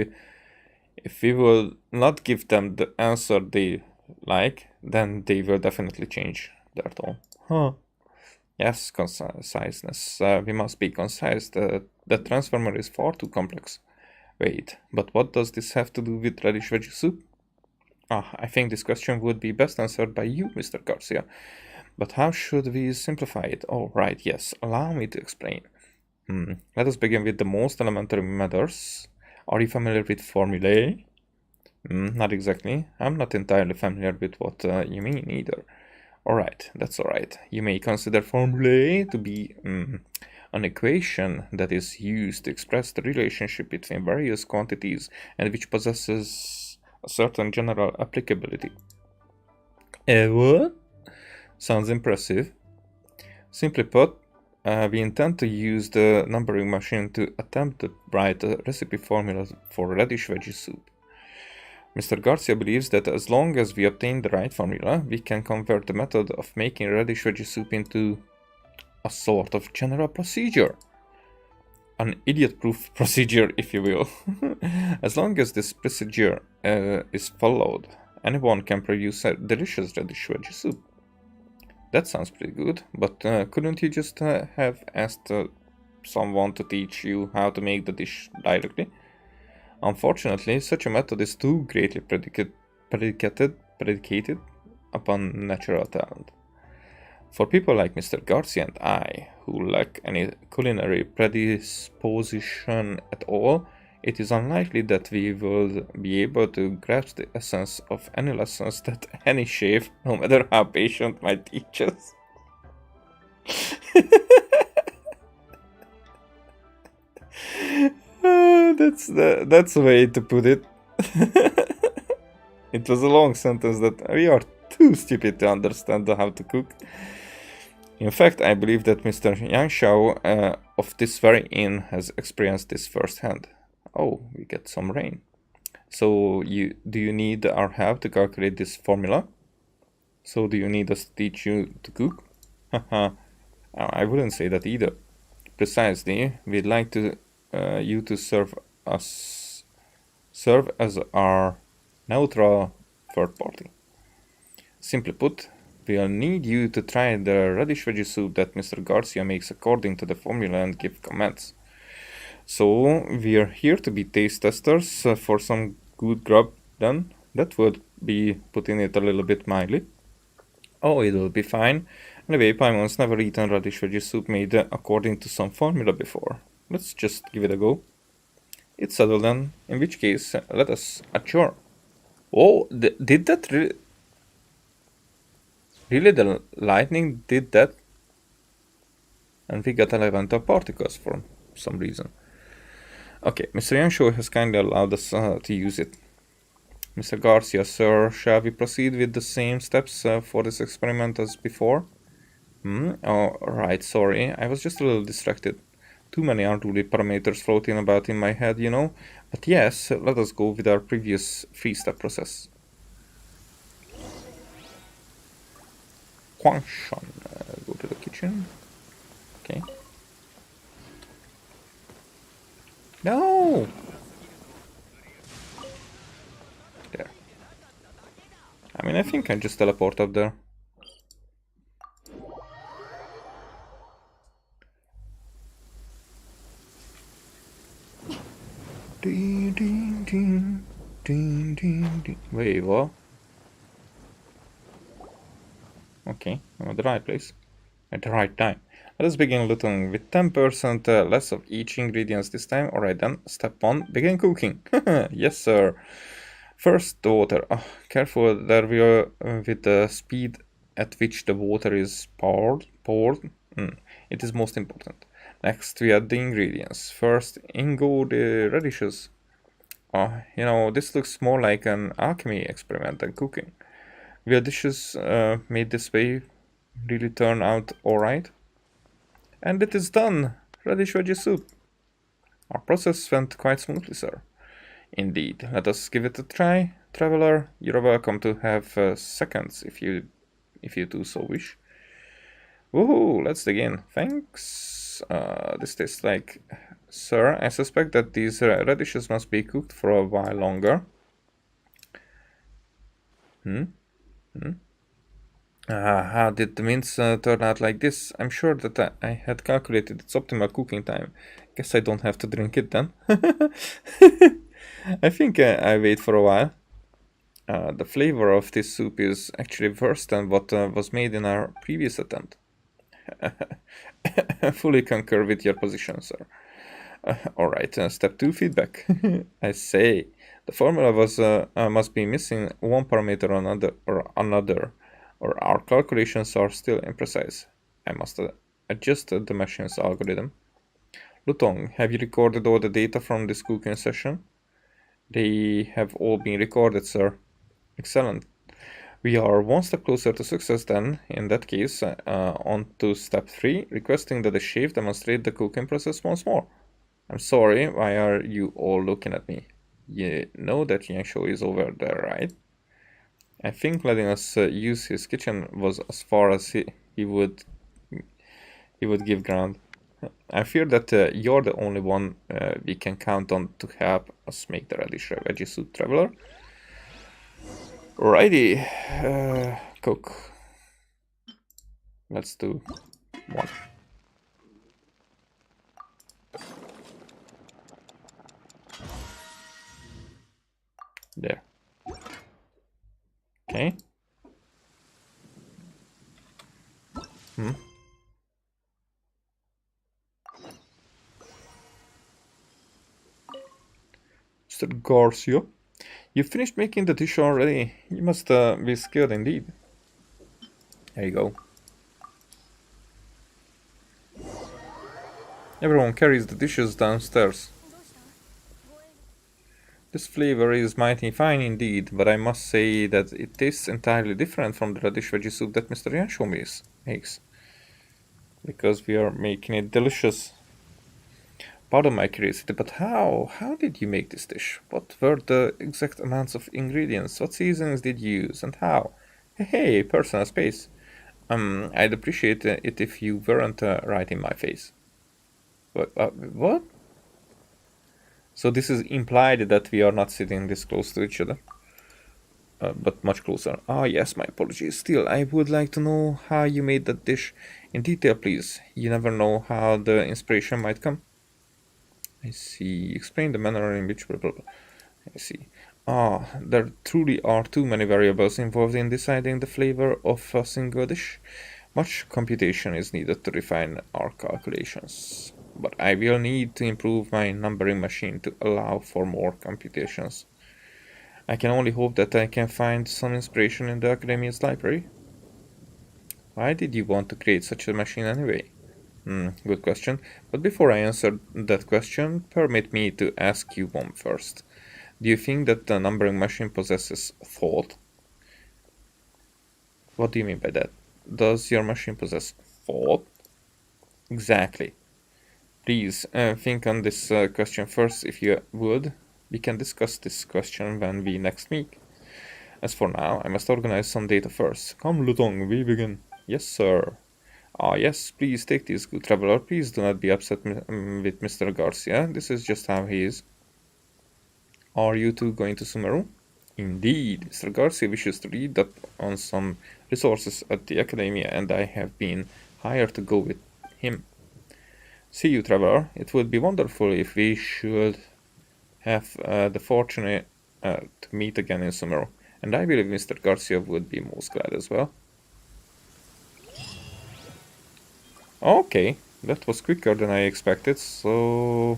we will not give them the answer they like, then they will definitely change their tone. Huh. Yes, conciseness. We must be concise. The transformer is far too complex. Wait, but what does this have to do with radish veggie soup? I think this question would be best answered by you, Mr. Garcia. But how should we simplify it? Oh, right, yes. Allow me to explain. Let us begin with the most elementary matters. Are you familiar with formulae? Not exactly. I'm not entirely familiar with what you mean either. Alright, that's alright. You may consider formulae to be an equation that is used to express the relationship between various quantities and which possesses a certain general applicability. What? Sounds impressive. Simply put, we intend to use the numbering machine to attempt to write a recipe formula for radish veggie soup. Mr. Garcia believes that as long as we obtain the right formula, we can convert the method of making radish veggie soup into a sort of general procedure. An idiot-proof procedure, if you will. As long as this procedure is followed, anyone can produce a delicious radish veggie soup. That sounds pretty good, but couldn't you just have asked someone to teach you how to make the dish directly? Unfortunately, such a method is too greatly predicated upon natural talent. For people like Mr. Garcia and I, who lack any culinary predisposition at all, it is unlikely that we will be able to grasp the essence of any lessons that any chef, no matter how patient, might teach us. That's the way to put it. It was a long sentence that we are too stupid to understand how to cook. In fact, I believe that Mr. Yangshao of this very inn has experienced this firsthand. Oh, we get some rain. So, do you need our help to calculate this formula? So, do you need us to teach you to cook? Haha, I wouldn't say that either. Precisely, we'd like to you to serve as our neutral third party. Simply put, we'll need you to try the radish veggie soup that Mr. Garcia makes according to the formula and give comments. So, we're here to be taste testers for some good grub then. That would be putting it a little bit mildly. Oh, it'll be fine. Anyway, Paimon's never eaten radish veggie soup made according to some formula before. Let's just give it a go. It's subtle then, in which case, let us adjourn. Oh, did that really... Really, the lightning did that? And we got elemental particles for some reason. Okay, Mr. Yansho has kindly allowed us to use it. Mr. Garcia, sir, shall we proceed with the same steps for this experiment as before? Oh, right, sorry, I was just a little distracted. Too many unruly parameters floating about in my head, you know. But yes, let us go with our previous 3-step process. Quanshan, go to the kitchen. Okay. No! There. I mean, I think I just teleport up there. Ding, ding, ding, ding, ding, ding. Wait, what? Okay, I'm at the right place. At the right time. Let us begin looting with 10% less of each ingredients this time. Alright then, step 1, begin cooking. Yes sir. First, the water. Oh, careful there we are with the speed at which the water is poured. It is most important. Next, we add the ingredients. First, in go the radishes. Oh, you know, this looks more like an alchemy experiment than cooking. Will dishes made this way really turn out alright? And it is done! Radish veggie soup. Our process went quite smoothly, sir. Indeed. Let us give it a try. Traveler, you're welcome to have seconds if you do so wish. Woohoo! Let's dig in. Thanks. This tastes like... Sir, I suspect that these radishes must be cooked for a while longer. How did the mince turn out like this? I'm sure that I had calculated its optimal cooking time. Guess I don't have to drink it then. I think I wait for a while. The flavor of this soup is actually worse than what was made in our previous attempt. I fully concur with your position, sir. Alright, step 2, feedback. I say, the formula was must be missing one parameter or another, or our calculations are still imprecise. I must adjust the machine's algorithm. Lutong, have you recorded all the data from this cooking session? They have all been recorded, sir. Excellent. We are one step closer to success then. In that case, on to step 3, requesting that the chef demonstrate the cooking process once more. I'm sorry, why are you all looking at me? You know that Yansho is over there, right? I think letting us use his kitchen was as far as he would give ground. I fear that you're the only one we can count on to help us make the radish veggie soup, traveler. Alrighty, cook. Let's do 1. There. Okay. Mr. Garcia, you finished making the dish already. You must be skilled indeed. There you go. Everyone carries the dishes downstairs. This flavor is mighty fine indeed, but I must say that it tastes entirely different from the radish veggie soup that Mr. Yansho makes. Because we are making it delicious. Pardon my curiosity, but how did you make this dish? What were the exact amounts of ingredients? What seasonings did you use and how? Hey, personal space. I'd appreciate it if you weren't right in my face. What? So this is implied that we are not sitting this close to each other. but much closer. Ah, yes, my apologies. Still, I would like to know how you made that dish in detail, please. You never know how the inspiration might come. I see. Explain the manner in which... Blah, blah, blah. I see. Ah, there truly are too many variables involved in deciding the flavor of a single dish. Much computation is needed to refine our calculations. But I will need to improve my numbering machine to allow for more computations. I can only hope that I can find some inspiration in the Academia's library. Why did you want to create such a machine anyway? Good question. But before I answer that question, permit me to ask you one first. Do you think that the numbering machine possesses thought? What do you mean by that? Does your machine possess thought? Exactly. Please think on this question first if you would. We can discuss this question when we next meet. As for now, I must organize some data first. Come, Lutong, we begin. Yes, sir. Ah, yes, please take this, good traveler. Please do not be upset with Mr. Garcia. This is just how he is. Are you two going to Sumeru? Indeed, Mr. Garcia wishes to read up on some resources at the Academia, and I have been hired to go with him. See you, traveler. It would be wonderful if we should have the fortune to meet again in Sumeru, and I believe Mr. Garcia would be most glad as well. Okay, that was quicker than I expected, so...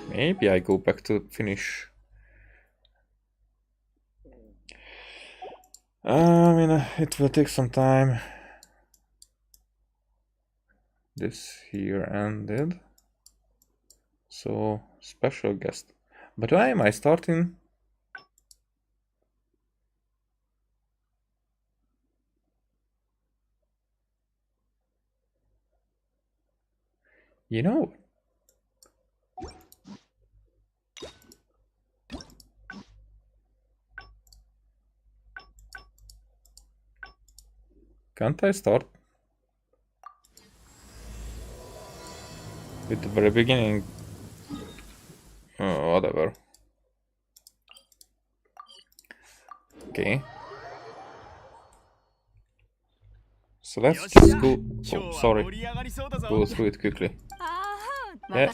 Maybe I go back to finish. I mean, it will take some time. This here ended. So, special guest. But why am I starting? You know. Can't I start with the very beginning? Oh, whatever. Okay. So let's just go. Oh, sorry. Go through it quickly. Yeah.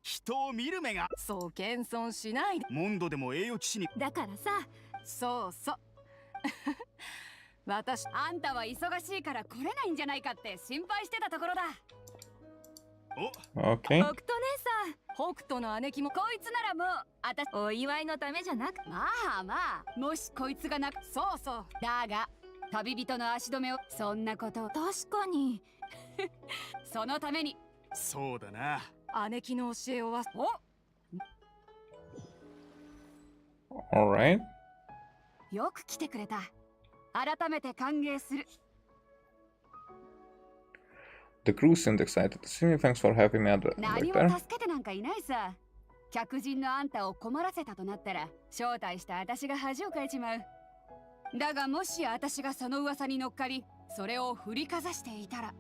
人を見る目がそう謙遜しないでモンドでも栄養騎士にだからさそうそう私あんたは忙しいから来れないんじゃないかって心配してたところだOkay. 北斗姉さん北斗の姉貴もこいつならもうあたお祝いのためじゃなくまあもしこいつがなくそうだが旅人の足止めをそんなこと確かにそのためにそうだな姉貴の教えをAlright. よく来てくれた改めて歓迎する The crew seemed excited to see me. Thanks for having me out right 何 there. も助けてなんかいないさ客人のあんたを困らせたとなったら招待した私が恥をかいちまうだがもし私がその噂に乗っかりそれを振りかざしていたら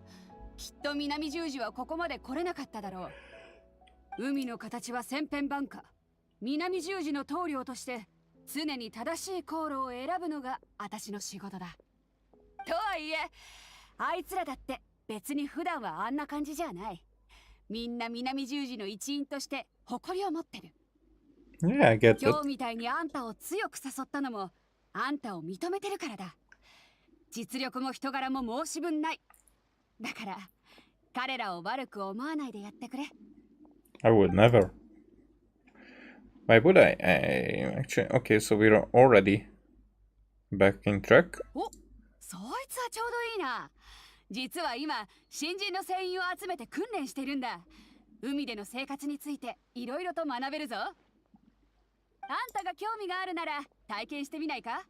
きっと南十字はここまで来れなかっただろう海の形は千変万化南十字の棟梁として常に正しい航路を選ぶのが私の仕事だとはいえあいつらだって別に普段はあんな感じじゃないみんな南十字の一員として誇りを持ってる Yeah, I get 今 that. 日みたいにあんたを強く誘ったのもあんたを認めてるからだ実力も人柄も申し分ないだから彼らを悪く思わないでやってくれ I would never. Why would I? Actually, okay, so we're already back in track. おそいつはちょうどいいな実は今新人の船員を集めて訓練してるんだ海での生活についていろいろと学べるぞあんたが興味があるなら体験してみないか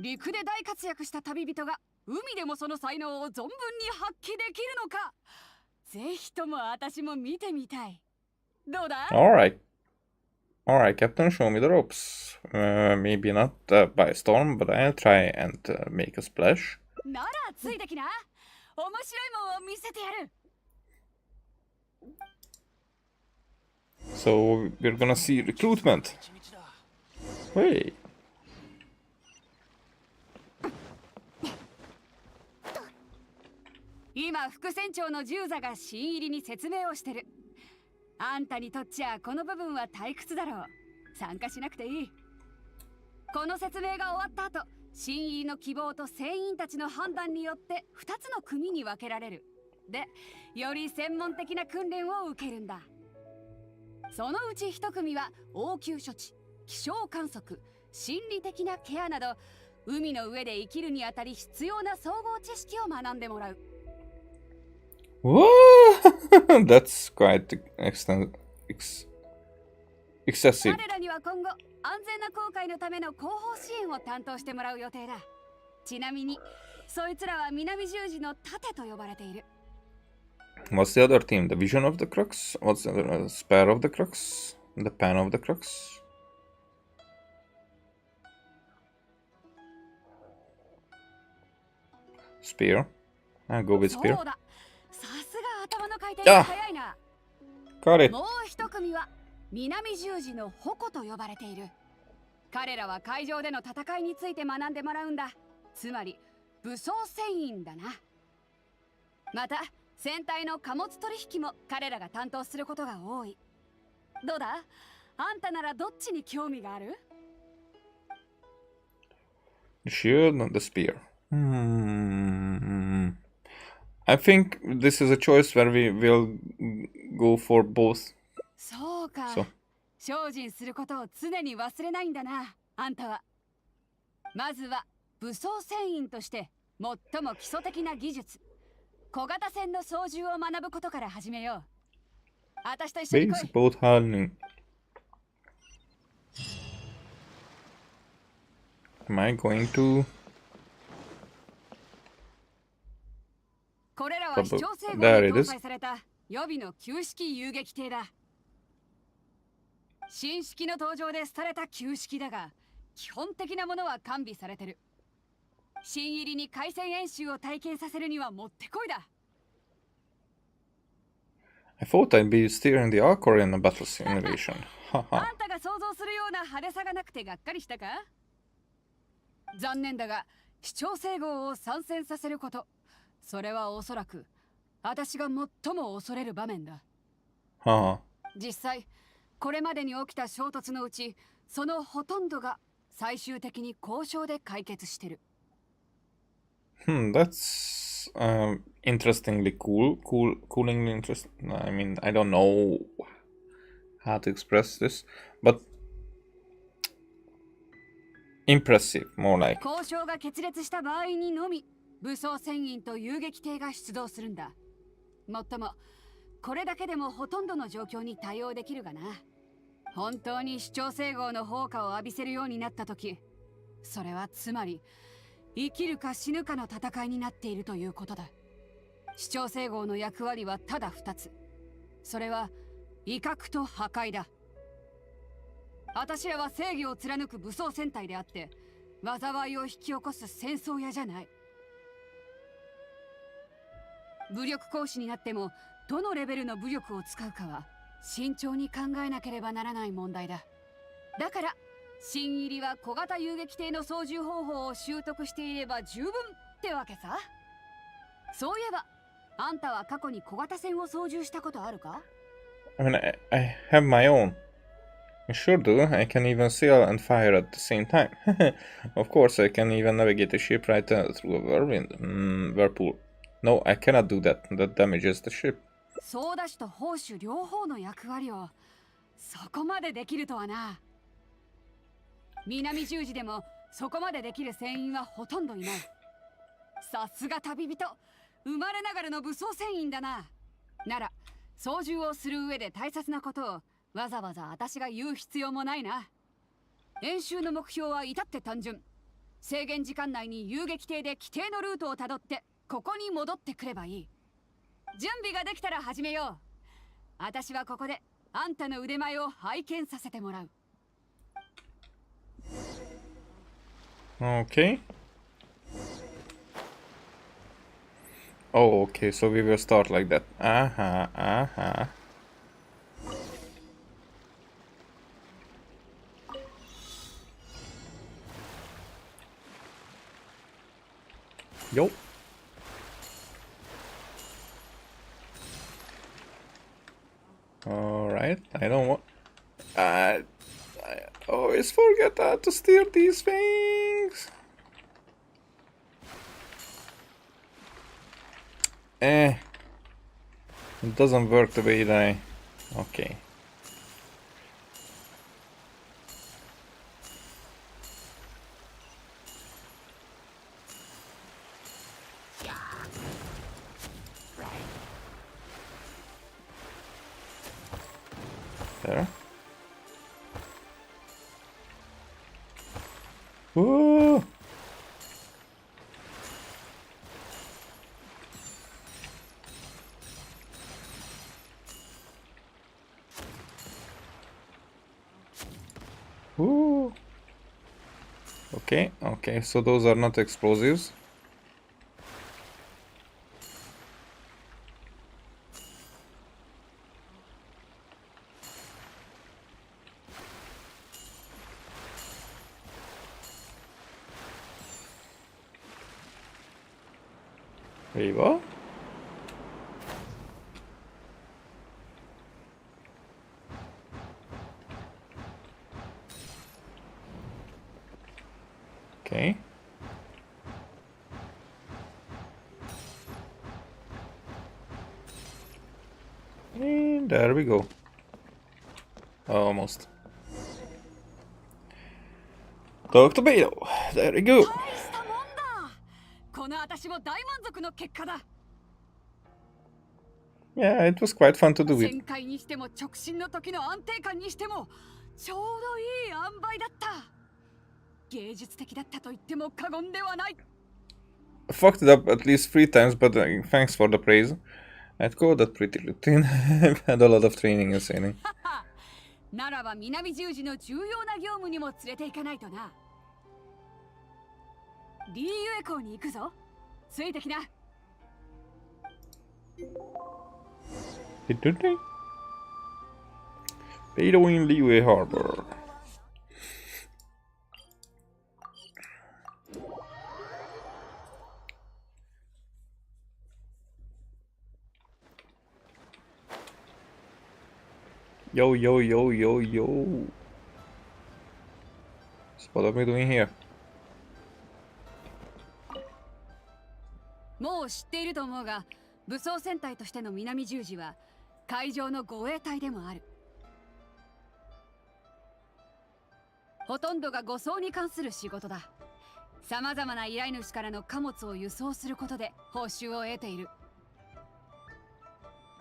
陸で大活躍した旅人が海でもその才能を存分に発揮できるのかぜひとも私も見てみたいどうだ Alright. Alright, Captain, show me the ropes. Maybe not by storm, but I'll try and make a splash. ならついてきな面白いもんを見せてやる。 So we're gonna see recruitment. Hey. 今副船長の十座が新入りに説明をしてる。あんたにとっちゃこの部分は退屈だろう。参加しなくていい。この説明が終わった後、新入りの希望と船員たちの判断によって2つの組に分けられる。で、より専門的な訓練を受けるんだ。そのうち1組は応急処置、気象観測、心理的なケアなど、海の上で生きるにあたり必要な総合知識を学んでもらう。Whoa! That's quite excessive. 彼らには今後安全な航海のための後方支援を担当してもらう予定だ。ちなみにそいつらは南十字の盾と呼ばれている。 What's the other team? The Vision of the Crux? What's the other? Spare of the Crux? The Pen of the Crux? Spear? I'll go with Spear. そうだ、さすが頭の回転が早いな。 Got it. もう1組は南十字の矛と呼ばれている。彼らは海上での戦いについて学んでもらうんだ。つまり武装船員だな。また船体の貨物取引も彼らが担当することが多い。どうだ、あんたならどっちに興味がある？ The shield and the spear. I think this is a choice where we will go for both. そうか。そう。精進することを常に忘れないんだな、あんたは。まずは武装船員として最も基礎的な技術、小型船の操縦を学ぶことから始めよう。私と一緒に来い。 Base boat hardening. Am I going to? これらは視聴制御に There it 搭 is. 載された予備の旧式遊撃艇だ。新式の登場で廃れた旧式だが、基本的なものは完備されてる。新入りに海戦演習を体験させるにはもってこいだ。 I thought I'd be steering the Arcor in a battle simulation. あんたが想像するような派手さがなくてがっかりしたか？残念だが視聴整合を参戦させること、それはおそらく私が最も恐れる場面だ。実際これまでに起きた衝突のうち、そのほとんどが最終的に交渉で解決してる。That's interestingly coolingly interesting. I mean, I don't know how to express this, but impressive, more like. 交渉が決裂した場合にのみ武装船員と遊撃艇が出動するんだ。もっともこれだけでもほとんどの状況に対応できるがな。本当に主張整合の砲火を浴びせるようになった時、それはつまり生きるか死ぬかの戦いになっているということだ。主張整合の役割はただ2つ。それは威嚇と破壊だ。私らは正義を貫く武装戦隊であって、災いを引き起こす戦争屋じゃない。武力行使になってもどのレベルの武力を使うかは慎重に考えなければならない問題だ。だから新入りは小型遊撃艇の操縦方法を習得していれば十分ってわけさ。そういえばあんたは過去に小型船を操縦したことあるか？ I mean, I have my own. I sure do. I can even sail and fire at the same time. Of course, I can even navigate a ship right through a whirlpool. No, I cannot do that. That damages the ship. 操舵手と砲手両方の役割をそこまでできるとはな。南十字でもそこまでできる船員はほとんどいない。さすが旅人、生まれながらの武装船員だな。なら操縦をする上で大切なことをわざわざ私が言う必要もないな。演習の目標は至って単純。制限時間内に遊撃艇で規定のルートをたどってここに戻ってくればいい。準備ができたら始めよう。私はここであんたの腕前を拝見させてもらう。Okay. Oh, okay, so we will start like that. Yo. Alright, I don't want... I always forget how to steer these things. It doesn't work the way that I... Okay. There. Whoa! Woo! Okay, okay, so those are not explosives. Wait, what? Okay. And there we go. Almost. Talk to Beidou. There we go. 大したもんだ。この私も大満足の結果だ。 Yeah, it was quite fun to do it. 旋回にしても直進の時の安定感にしてもちょうどいい塩梅だった。芸術的だったと言っても過言ではない。 I fucked it up at least 3 times, but thanks for the praise. I'd call that pretty routine. I've had a lot of training in sailing. ならば南十字の重要な業務にも連れて行かないとな。リーユエ港に行くぞ。ついてきな。 Beidou in Liyue Harbor. Yo, yo, yo, yo, yo. So what are we doing here? もう知っていると思うが、武装戦隊としての南十字は海上の護衛隊でもある。ほとんどが護送に関する仕事だ。さまざまな依頼主からの貨物を輸送することで報酬を得ている。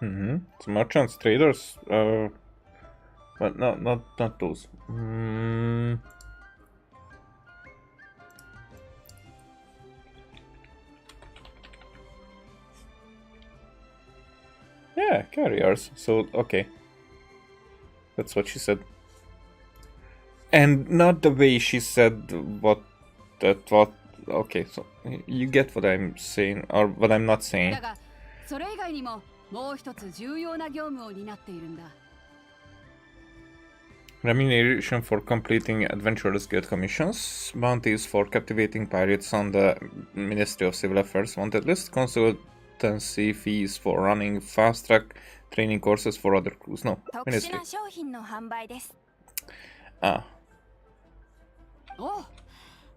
Mm-hmm. It's merchants, traders, but not those. Yeah, carriers. So okay, that's what she said, and not the way she said what. Okay, so you get what I'm saying or what I'm not saying. だがそれ以外にももう一つ重要な業務を担っているんだ。 Remuneration for completing adventurous guild commissions, bounties for captivating pirates on the Ministry of Civil Affairs wanted list, consultancy fees for running fast-track training courses for other crews. No, 特殊 Ministry. な商品の販売です。 Ah, おう、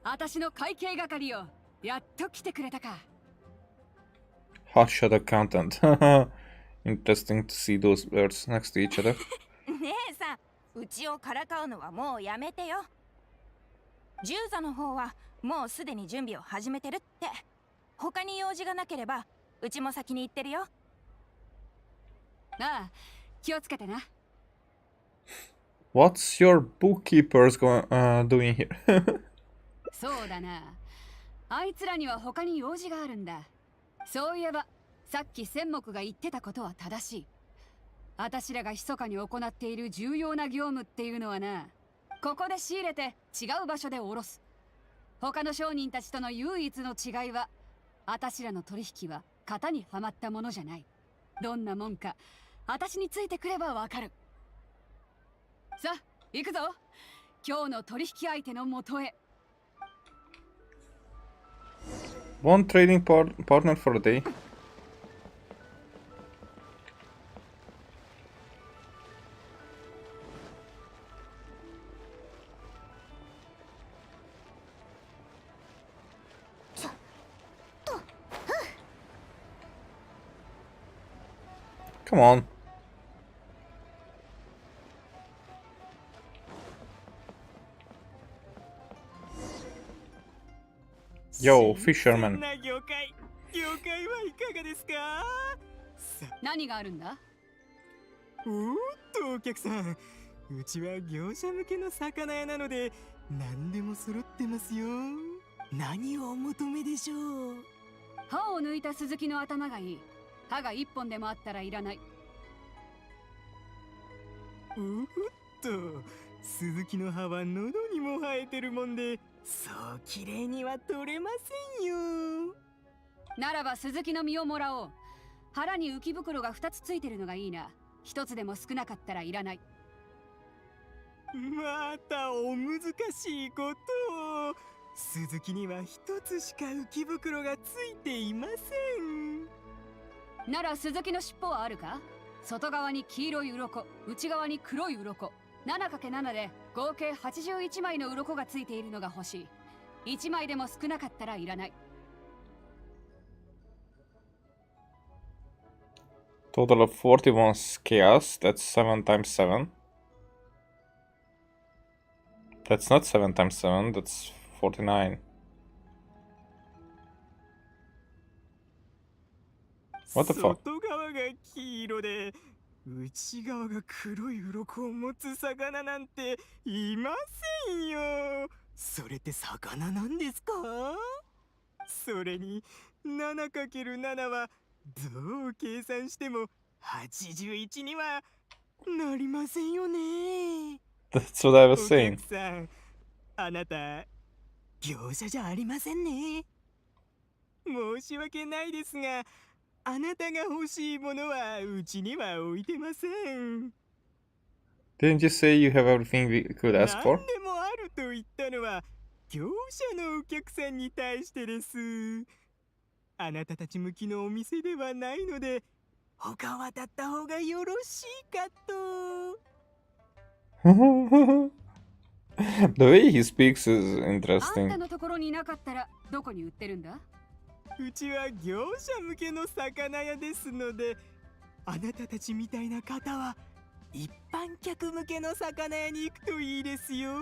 私の会計係よ。やっと来てくれたか。 hotshot accountant. Interesting to see those birds next to each other. 姉さん、うちをからかうのはもうやめてよ。銃座の方はもうすでに準備を始めてるって。他に用事がなければうちも先に行ってるよ。ああ、気をつけてな。 What's your bookkeepers doing here? そうだな。あいつらには他に用事があるんだ。そういえば、さっき千目が言ってたことは正しい。私らが密かに行っている重要な業務っていうのはな、ここで仕入れて違う場所で下ろす。他の商人たちとの唯一の違いは、私らの取引は型にはまったものじゃない。どんなもんか私についてくればわかる。さあ行くぞ、今日の取引相手の元へ。 One trading partner for a day. Come on. Yo, fisherman. 業界はいかがですか？何があるんだ？おーっとお客さん、うちは業者向けの魚屋なので何でも揃ってますよ。何をお求めでしょう？歯を抜いたスズキの頭がいい。歯が一本でもあったらいらない。おーっと、スズキの歯は喉にも生えてるもんで、そう綺麗には取れませんよ。ならばスズキの実をもらおう。腹に浮き袋が2つついてるのがいいな。1つでも少なかったらいらない。またお難しいことを。スズキには1つしか浮き袋がついていません。ならスズキの尻尾はあるか？外側に黄色い鱗、内側に黒い鱗、7×7 で合計81枚の鱗がついているのが欲しい。1枚でも少なかったらいらない。 Total of 41 chaos. That's 7 times 7. That's not 7 times 7, that's 49. What the fuck? 外側が黄色で内側が黒い鱗を持つ魚なんていませんよ。それって魚なんですか？それに 7×7 はどう計算しても81にはなりませんよね。 That's what I お was 客 saying. さん、あなた業者じゃありませんね。申し訳ないですが、あなたが欲しいものはうちには置いてません。 Didn't you say you have everything we could 何 ask で for? もあると言ったのは業者のお客さんに対してです。あなたたち向きのお店ではないので他渡った方がよろしいかと。 The way he speaks is あんた interesting. のところになかったらどこに売ってるんだ？うちは業者向けの魚屋ですので、あなたたちみたいな方は一般客向けの魚屋に行くといいですよ。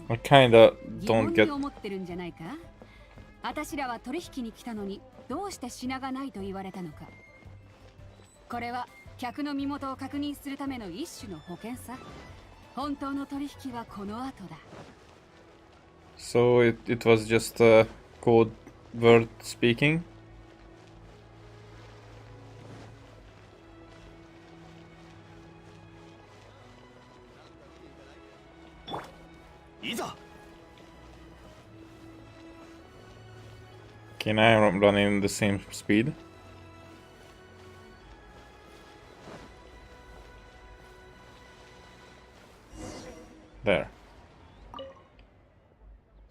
I kinda 疑 don't 問 get. に思ってるんじゃないか？私らは取引に来たのにどうして品がないと言われたのか。これは客の身元を確認するための一種の保険さ。本当の取引はこの後だ。 So it was just code word speaking? いざ。 Okay, now I'm running the same speed. There.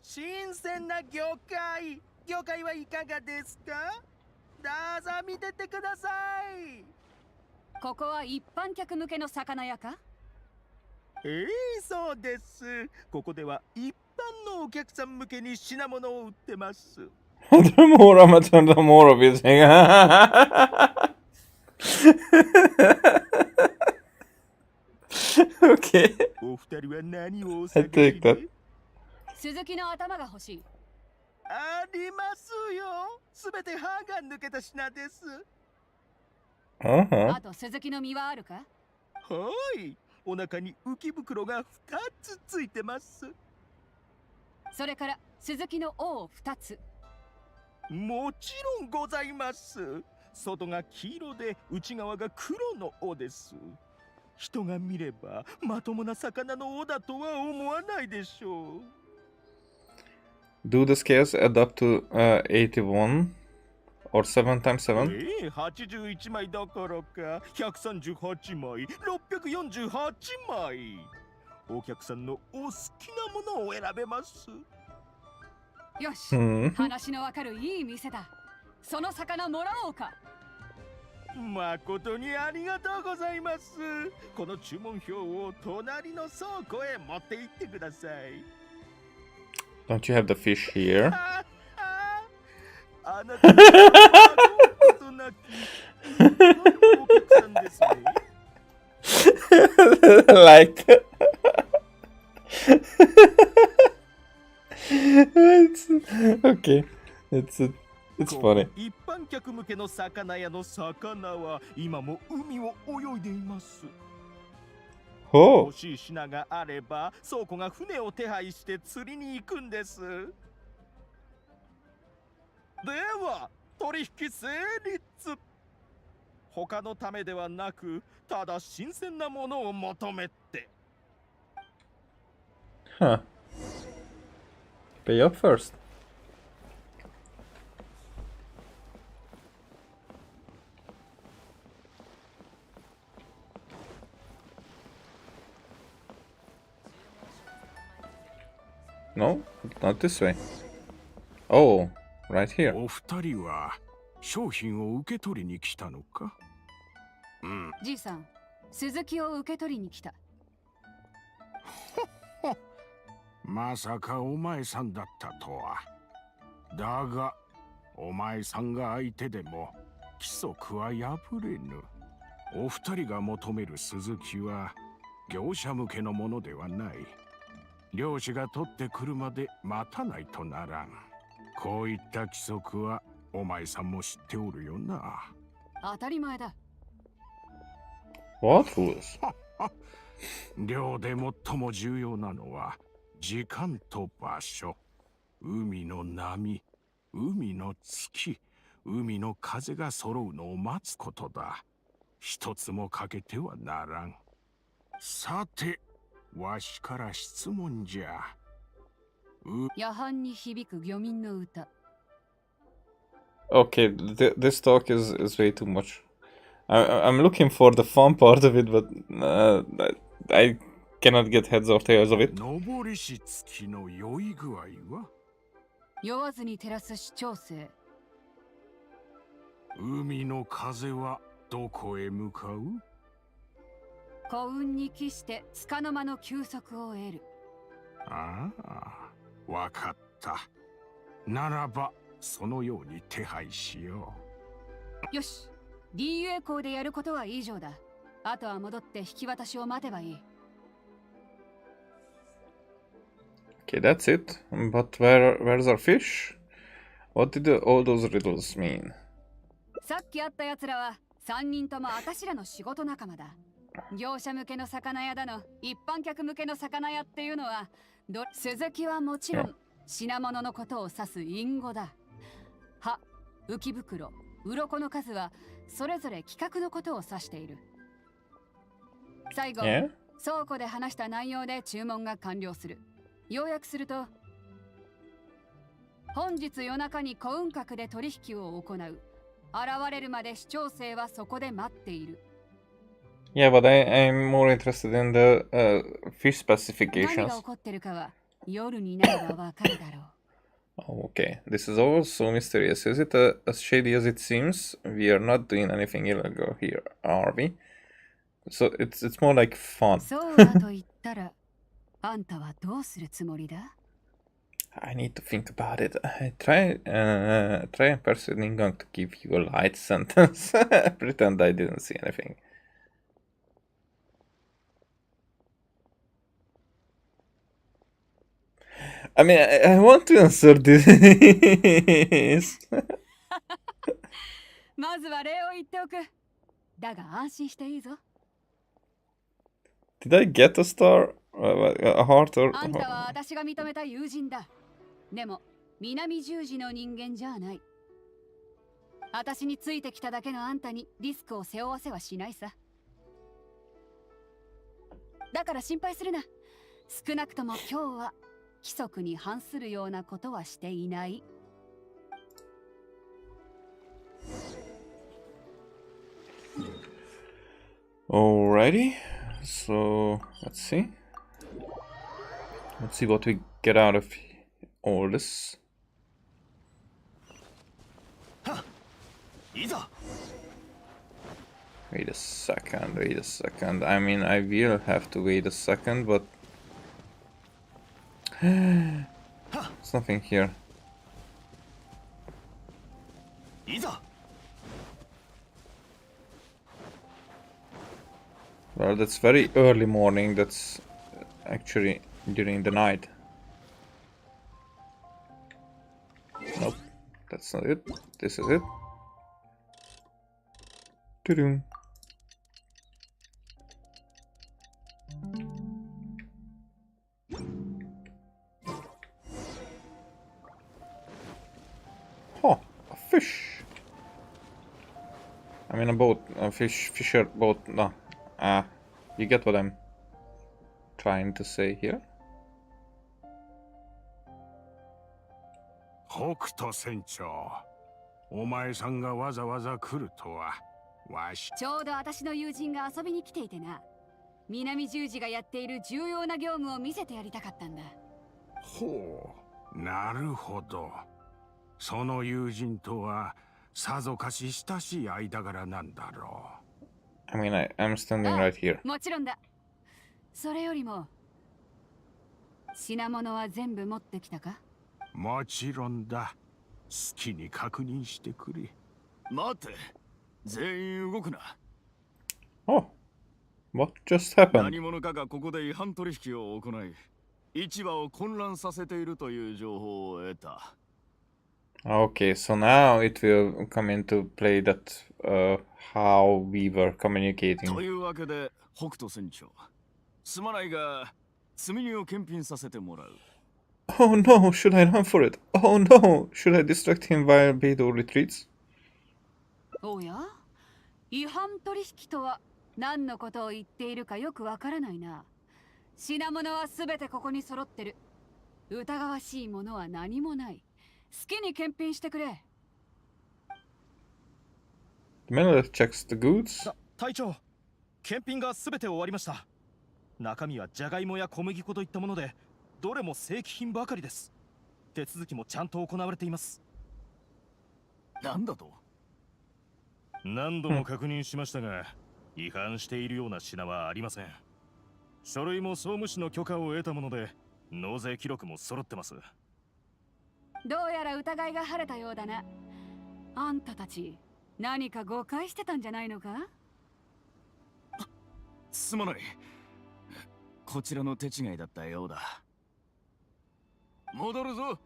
新鮮な魚介はいかがですか？どうぞ見ててください。ここは一般客向けの魚屋か？そうです。ここでは一般のお客さん向けに品物を売ってます。The more I'm at, the more of it. Okay. お二人は何をお I 探 take し that. で？鈴木の頭が欲しい。ありますよ。すべて歯が抜けた品です。Uh-huh. あと鈴木の実はあるか？はい。お腹に浮き袋が2つついてます。それから鈴木の尾を2つ。もちろんございます。外が黄色で内側が黒の尾です。人が見ればまともな魚の尾だとは思わないでしょう。Do the scales add up to 81 or 7 times 7? 81枚どころか138枚、648枚。お客さんのお好きなものを選べます。よし、Hmm. 話のわかるいい店だ。その魚もらおうか。誠にありがとうございます。この注文表を隣の倉庫へ持って行ってください。Don't you have the fish here? あなたはことなきお客さんですね。Like it's okay. It's funny. 一般客向けの魚屋の魚は今も海を泳いでいます。Oh, 欲しい品があれば倉庫が船を手配して釣りに行くんです。では取引成立。他のためではなく、ただ新鮮なものを求めて。huh. Pay up first. No, not this way. Oh, right here. お二人は商品を受け取りに来たのか？じいさん、鈴木を受け取りに来た。まさかお前さんだったとは。だがお前さんが相手でも規則は破れぬ。お二人が求める鈴木は業者向けのものではない。漁師が取ってくるまで待たないとならん。こういった規則はお前さんも知っておるよな。当たり前だ。What rules? 漁で最も重要なのは時間と場所。海の波、海の月、海の風が揃うのを待つことだ。一つも欠けてはならん。さて、わしから質問じゃ。夜半に響く漁民の歌。Okay, this talk is way too much. I'm looking for the fun part of it, but I cannot get heads or tails of it. 昇りし月の酔い具合は？酔わずに照らす視聴性。海の風はどこへ向かう？幸運に帰して束の間の休息を得る。ああ、わかった。ならばそのように手配しよよし、DUA 校でやることは以上だ。あとは戻って引き渡しを待てばいい。Okay, that's it. But where's our fish? What did all those riddles mean? さっき会った奴らは3人とも私らの仕事仲間だ。業者向けの魚屋だの、一般客向けの魚屋っていうのは、鈴木はもちろん品物のことを指す隠語だ。歯、浮き袋、鱗の数はそれぞれ規格のことを指している。最後、倉庫で話した内容で注文が完了する。要約すると、本日夜中に幸運閣で取引を行う。現れるまで視聴生はそこで待っている。Yeah, but I'm more interested in the fish 何が specifications. 起こってるかは夜になればわかるだろう。Oh, okay, this is all so mysterious. Is it as shady as it seems? We are not doing anything illegal here, are we? So it's more like fun. そうだと言ったら、あんたはどうするつもりだ？ I need to think about it. Try and persuading Gang to give you a light sentence. Pretend I didn't see anything. I mean, I want to answer this. まずは礼を言っておく。だが安心していいぞ。Did I get a star? A heart or? あんたは私が認めた友人だ。でも、南十字の人間じゃない。私についてきただけのあんたにリスクを背負わせはしないさ。だから心配するな。少なくとも今日は規則に反するようなことはしていない。Alrighty, so let's see. Let's see what we get out of all this. Wait a second, wait a second. I mean, I will have to wait a second, but there's nothing here. Well, that's very early morning. That's actually during the night. Nope, that's not it. This is it. Doo-doo. Oh, a fish. I mean a boat, a fisher boat, no. You get what I'm trying to say here? 北斗船長、お前さんがわざわざ来るとは、わし。ちょうど私の友人が遊びに来ていてな。南十字がやっている重要な業務を見せてやりたかったんだ。ほう、なるほど。その友人とはさぞかし親しい間柄なんだろう。I mean, I'm standing right here. もちろんだ。それよりも品物は全部持ってきたか？もちろんだ。好きに確認してくれ。待って、全員動くな。Oh, what just happened? 何者かがここで違反取引を行い、市場を混乱させているという情報を得た。Okay, so now it will come into play that how we were communicating. というわけで、北斗船長、すまないが、積み荷を検品させてもらう。Oh no, should I run for it? Oh no, should I distract him while Beidou retreats? おや？違反取引とは何のことを言っているかよくわからないな。品物はすべてここに揃ってる。疑わしいものは何もない。好きに検品してくれ。The man that checks the goods? 隊長、検品がすべて終わりました。中身はジャガイモや小麦粉といったもので、どれも正規品ばかりです。手続きもちゃんと行われています。なんだと？何度も確認しましたが、違反しているような品はありません。書類も総務士の許可を得たもので、納税記録も揃ってます。どうやら疑いが晴れたようだな。あんたたち、何か誤解してたんじゃないのか？すまない。こちらの手違いだったようだ。戻るぞ。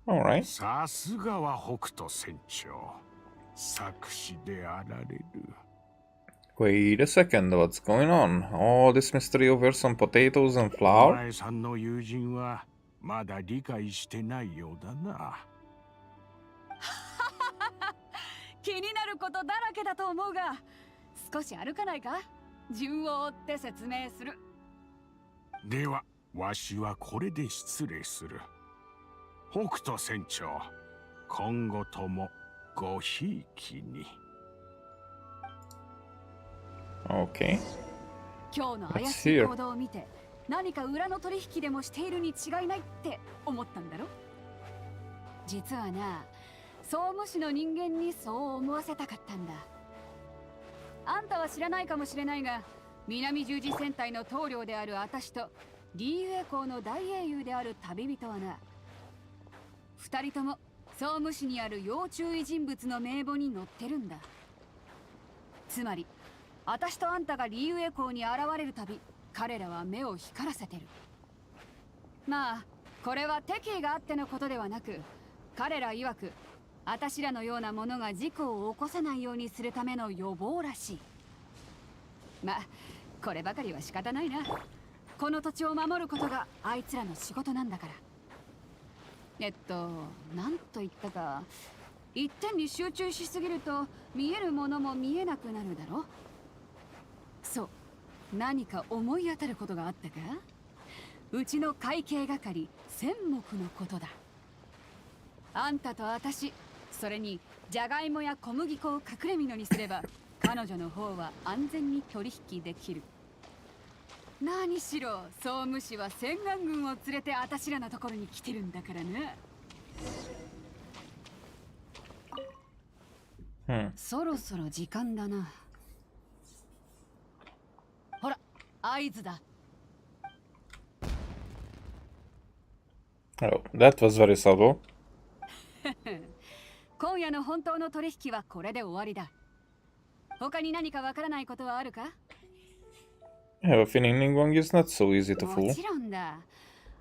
Alright. さすがは北斗船長。作詞であられる。Wait a second, what's going on? All this mystery over some potatoes and お flour? 前さんの友人はまだ理解してないようだな。気になることだらけだと思うが、少し歩かないか？順を追って説明する。では、わしはこれで失礼する。北斗船長、今後ともごひいきに。Okay. 今日の怪しい行動を見て、何か裏の取引でもしているに違いないって思ったんだろ？実はな、総務士の人間にそう思わせたかったんだ。あんたは知らないかもしれないが、南十字戦隊の棟梁である私とリーユエ公の大英雄である旅人はな、二人とも総務士にある要注意人物の名簿に載ってるんだ。つまり私とあんたがリーユエ公に現れるたび、彼らは目を光らせてる。まあこれは敵意があってのことではなく、彼ら曰く私らのようなものが事故を起こさないようにするための予防らしい。まあこればかりは仕方ないな。この土地を守ることがあいつらの仕事なんだから。なんと言ったか、一点に集中しすぎると見えるものも見えなくなるだろ。そう、何か思い当たることがあったか？うちの会計係千目のことだ。あんたと私、それにジャガイモや小麦粉を隠れ蓑にすれば彼女の方は安全に取引できる。何しろ総務士は千眼軍を連れて私らのところに来てるんだからな。そろそろ時間だな。ほら、合図だ。Oh, that was very subtle. 今夜の本当の取引はこれで終わりだ。他に何かわからないことはあるか？ I have a feeling Ningguang is not so easy to も fool. ちろんだ。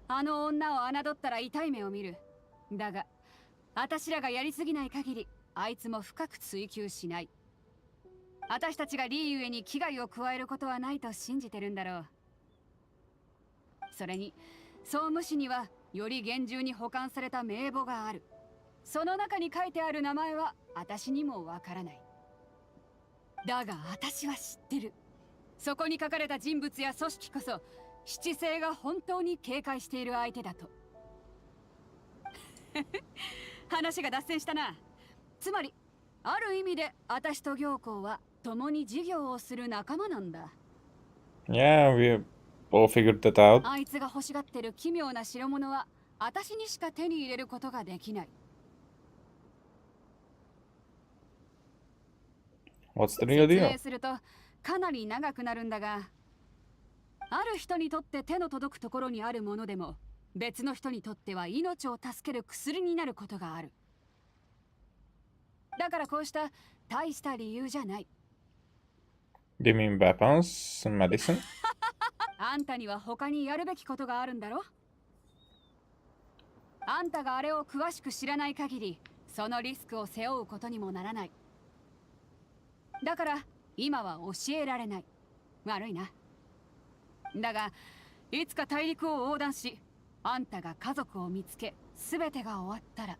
あの女を侮ったら痛い目を見る。だが、私らがやりすぎない限り、あいつも深く追求しない。私たちがリーユエに危害を加えることはないと信じてるんだろう。それに、総務士にはより厳重に保管された名簿がある。その中に書いてある名前は私にもわからない。だが私は知ってる。そこに書かれた人物や組織こそ七星が本当に警戒している相手だと。話が脱線したな。つまりある意味で私と行幸は共に事業をする仲間なんだ。Yeah, we all figured that out. あいつが欲しがってる奇妙な代物は私にしか手に入れることができない。What's the real 説 deal? 明するとかなり長くなるんだが、ある人にとって手の届くところにあるものでも別の人にとっては命を助ける薬になることがある。だからこうした大した理由じゃない。Do you mean weapons and medicine? あんたには他にやるべきことがあるんだろ。あんたがあれを詳しく知らない限りそのリスクを背負うことにもならない。だから今は教えられない。悪いな。だがいつか大陸を横断し、あんたが家族を見つけ全てが終わったら、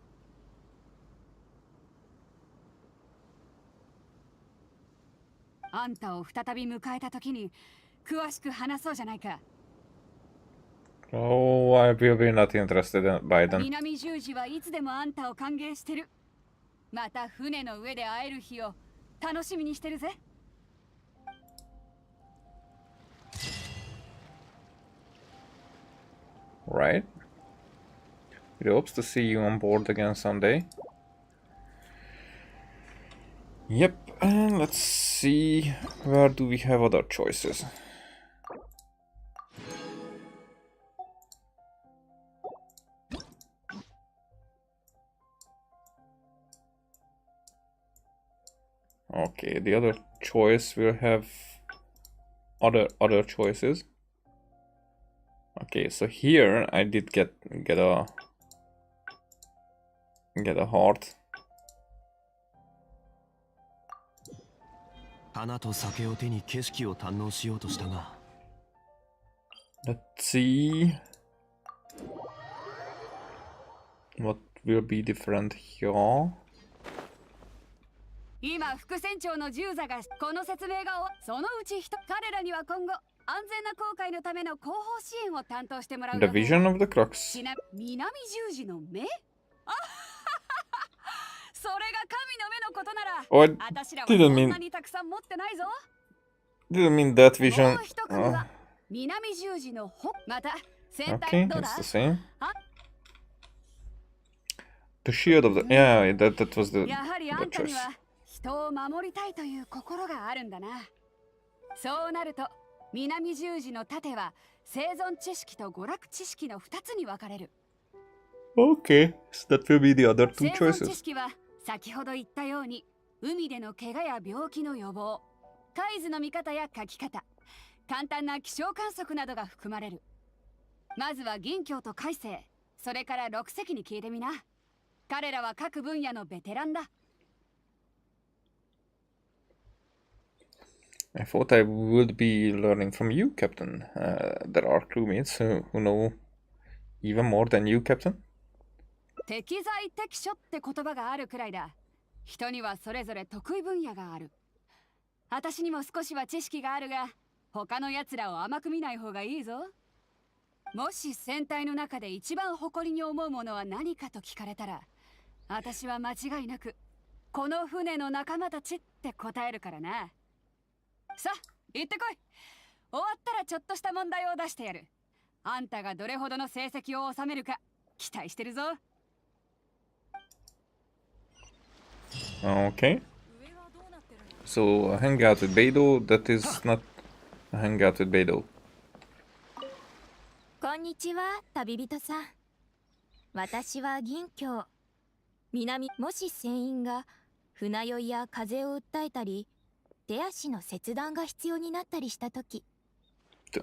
あんたを再び迎えた時に詳しく話そうじゃないか。Oh, I will be not interested by them. 南十字はいつでもあんたを歓迎してる。また船の上で会える日を楽しみにしてるぜ。Right? It hopes to see you on board again someday. Yep, and let's see, where do we have other choices? Okay, the other choice will have other choices. Okay, so here I did get a heart. 花と酒を手に景色を堪能しようとしたが。Let's see what will be different here. 今副船長の十座がこの説明がそのうち彼らには今後安全な航海のための後方支援を担当してもらう。 The vision of the crux. 南十字の目？あそれが神の目のことなら、 Oh, I 私らは didn't そん mean なにたくさん持ってないぞ。 didn't mean that も vision. う一組は南十字のまた先端 Okay, どうだ？ it's the same. あ The shield of the yeah, that was the やはりあんた choice. には人を守りたいという心があるんだな。そうなると南十字の盾は生存知識と娯楽知識の2つに分かれる。 Okay, so that will be the other two 生存知 choices. 識は先ほど言ったように海での怪我や病気の予防、海図の見方や書き方、簡単な気象観測などが含まれる。まずは銀鏡と海星、それから6隻に聞いてみな。彼らは各分野のベテランだ。I thought I would be learning from you, Captain. There are crewmates who know even more than you, Captain. 適材適所って言葉があるくらいだ。人にはそれぞれ得意分野がある。私にも少しは知識があるが、他の奴らを甘く見ない方がいいぞ。もし船体の中で一番誇りに思うものは何かと聞かれたら、私は間違いなくこの船の仲間たちって答えるからな。さあ行ってこい。終わったらちょっとした問題を出してやる。あんたがどれほどの成績を収めるか期待してるぞ。 Okay. So a hangout with Beidou, that is not a hangout with Beidou. こんにちは、旅人さん。私は銀鏡。南もし船員が船酔いや風邪を訴えたり、手足の切断が必要になったりしたとき、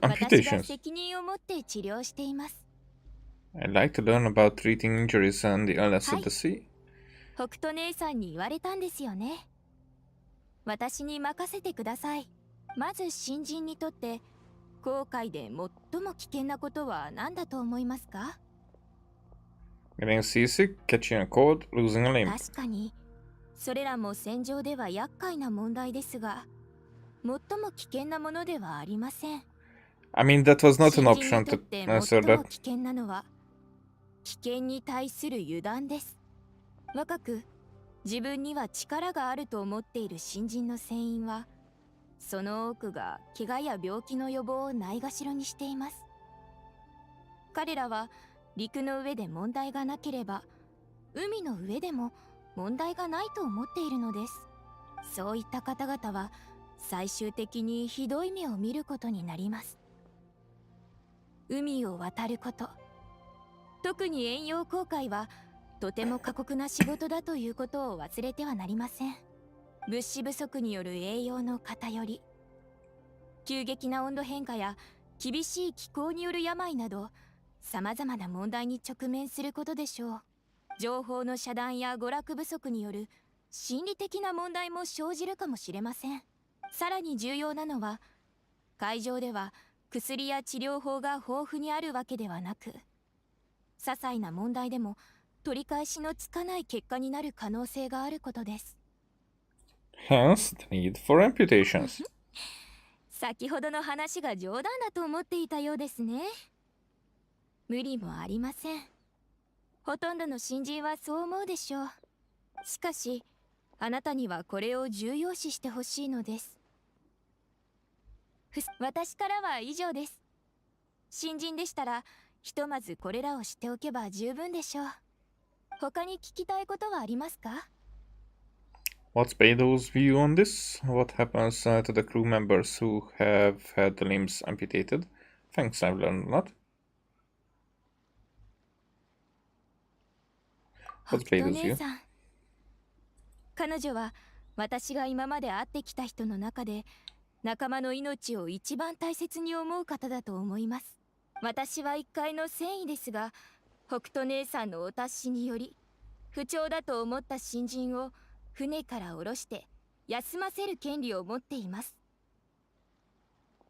私が Amputations. 責任を持って治療しています。 I'd like to learn about treating injuries and the illness of the sea. 北斗姉さんに言われたんですよね。私に任せてください。まず新人にとって航海で最も危険なことは何だと思いますか？ Getting seasick, catching a cold, losing a limb. 確かにそれらも戦場では厄介な問題ですが、最も危険なものではありません。 I mean, that was not an 新人 option にと to って answer 最も that. 危険なのは危険に対する油断です。若く自分には力があると思っている新人の船員は、その多くが怪我や病気の予防をないがしろにしています。彼らは陸の上で問題がなければ海の上でも問題がないと思っているのです。そういった方々は最終的にひどい目を見ることになります。海を渡ること、特に遠洋航海はとても過酷な仕事だということを忘れてはなりません。物資不足による栄養の偏り、急激な温度変化や厳しい気候による病など、様々な問題に直面することでしょう。情報の遮断や娯楽不足による心理的な問題も生じるかもしれません。さらに重要なのは、海上では薬や治療法が豊富にあるわけではなく、些細な問題でも取り返しのつかない結果になる可能性があることです。 Hence, the need for amputations. 先ほどの話が冗談だと思っていたようですね。無理もありません。ほとんどの新人はそう思うでしょう。しかしあなたにはこれを重要視してほしいのです。私からは以上です。新人でしたらひとまずこれらを知っておけば十分でしょう。他に聞きたいことはありますか？ What's Beidou's view on this? What happens to the crew members who have had the limbs amputated? Thanks, I've learned a lot. What's 北斗 Beidou's 姉 view? さん、彼女は私が今まで会ってきた人の中で仲間の命を一番大切に思う方だと思います。私は一階の船医ですが、北斗姉さんのお達しにより不調だと思った新人を船から降ろして休ませる権利を持っています。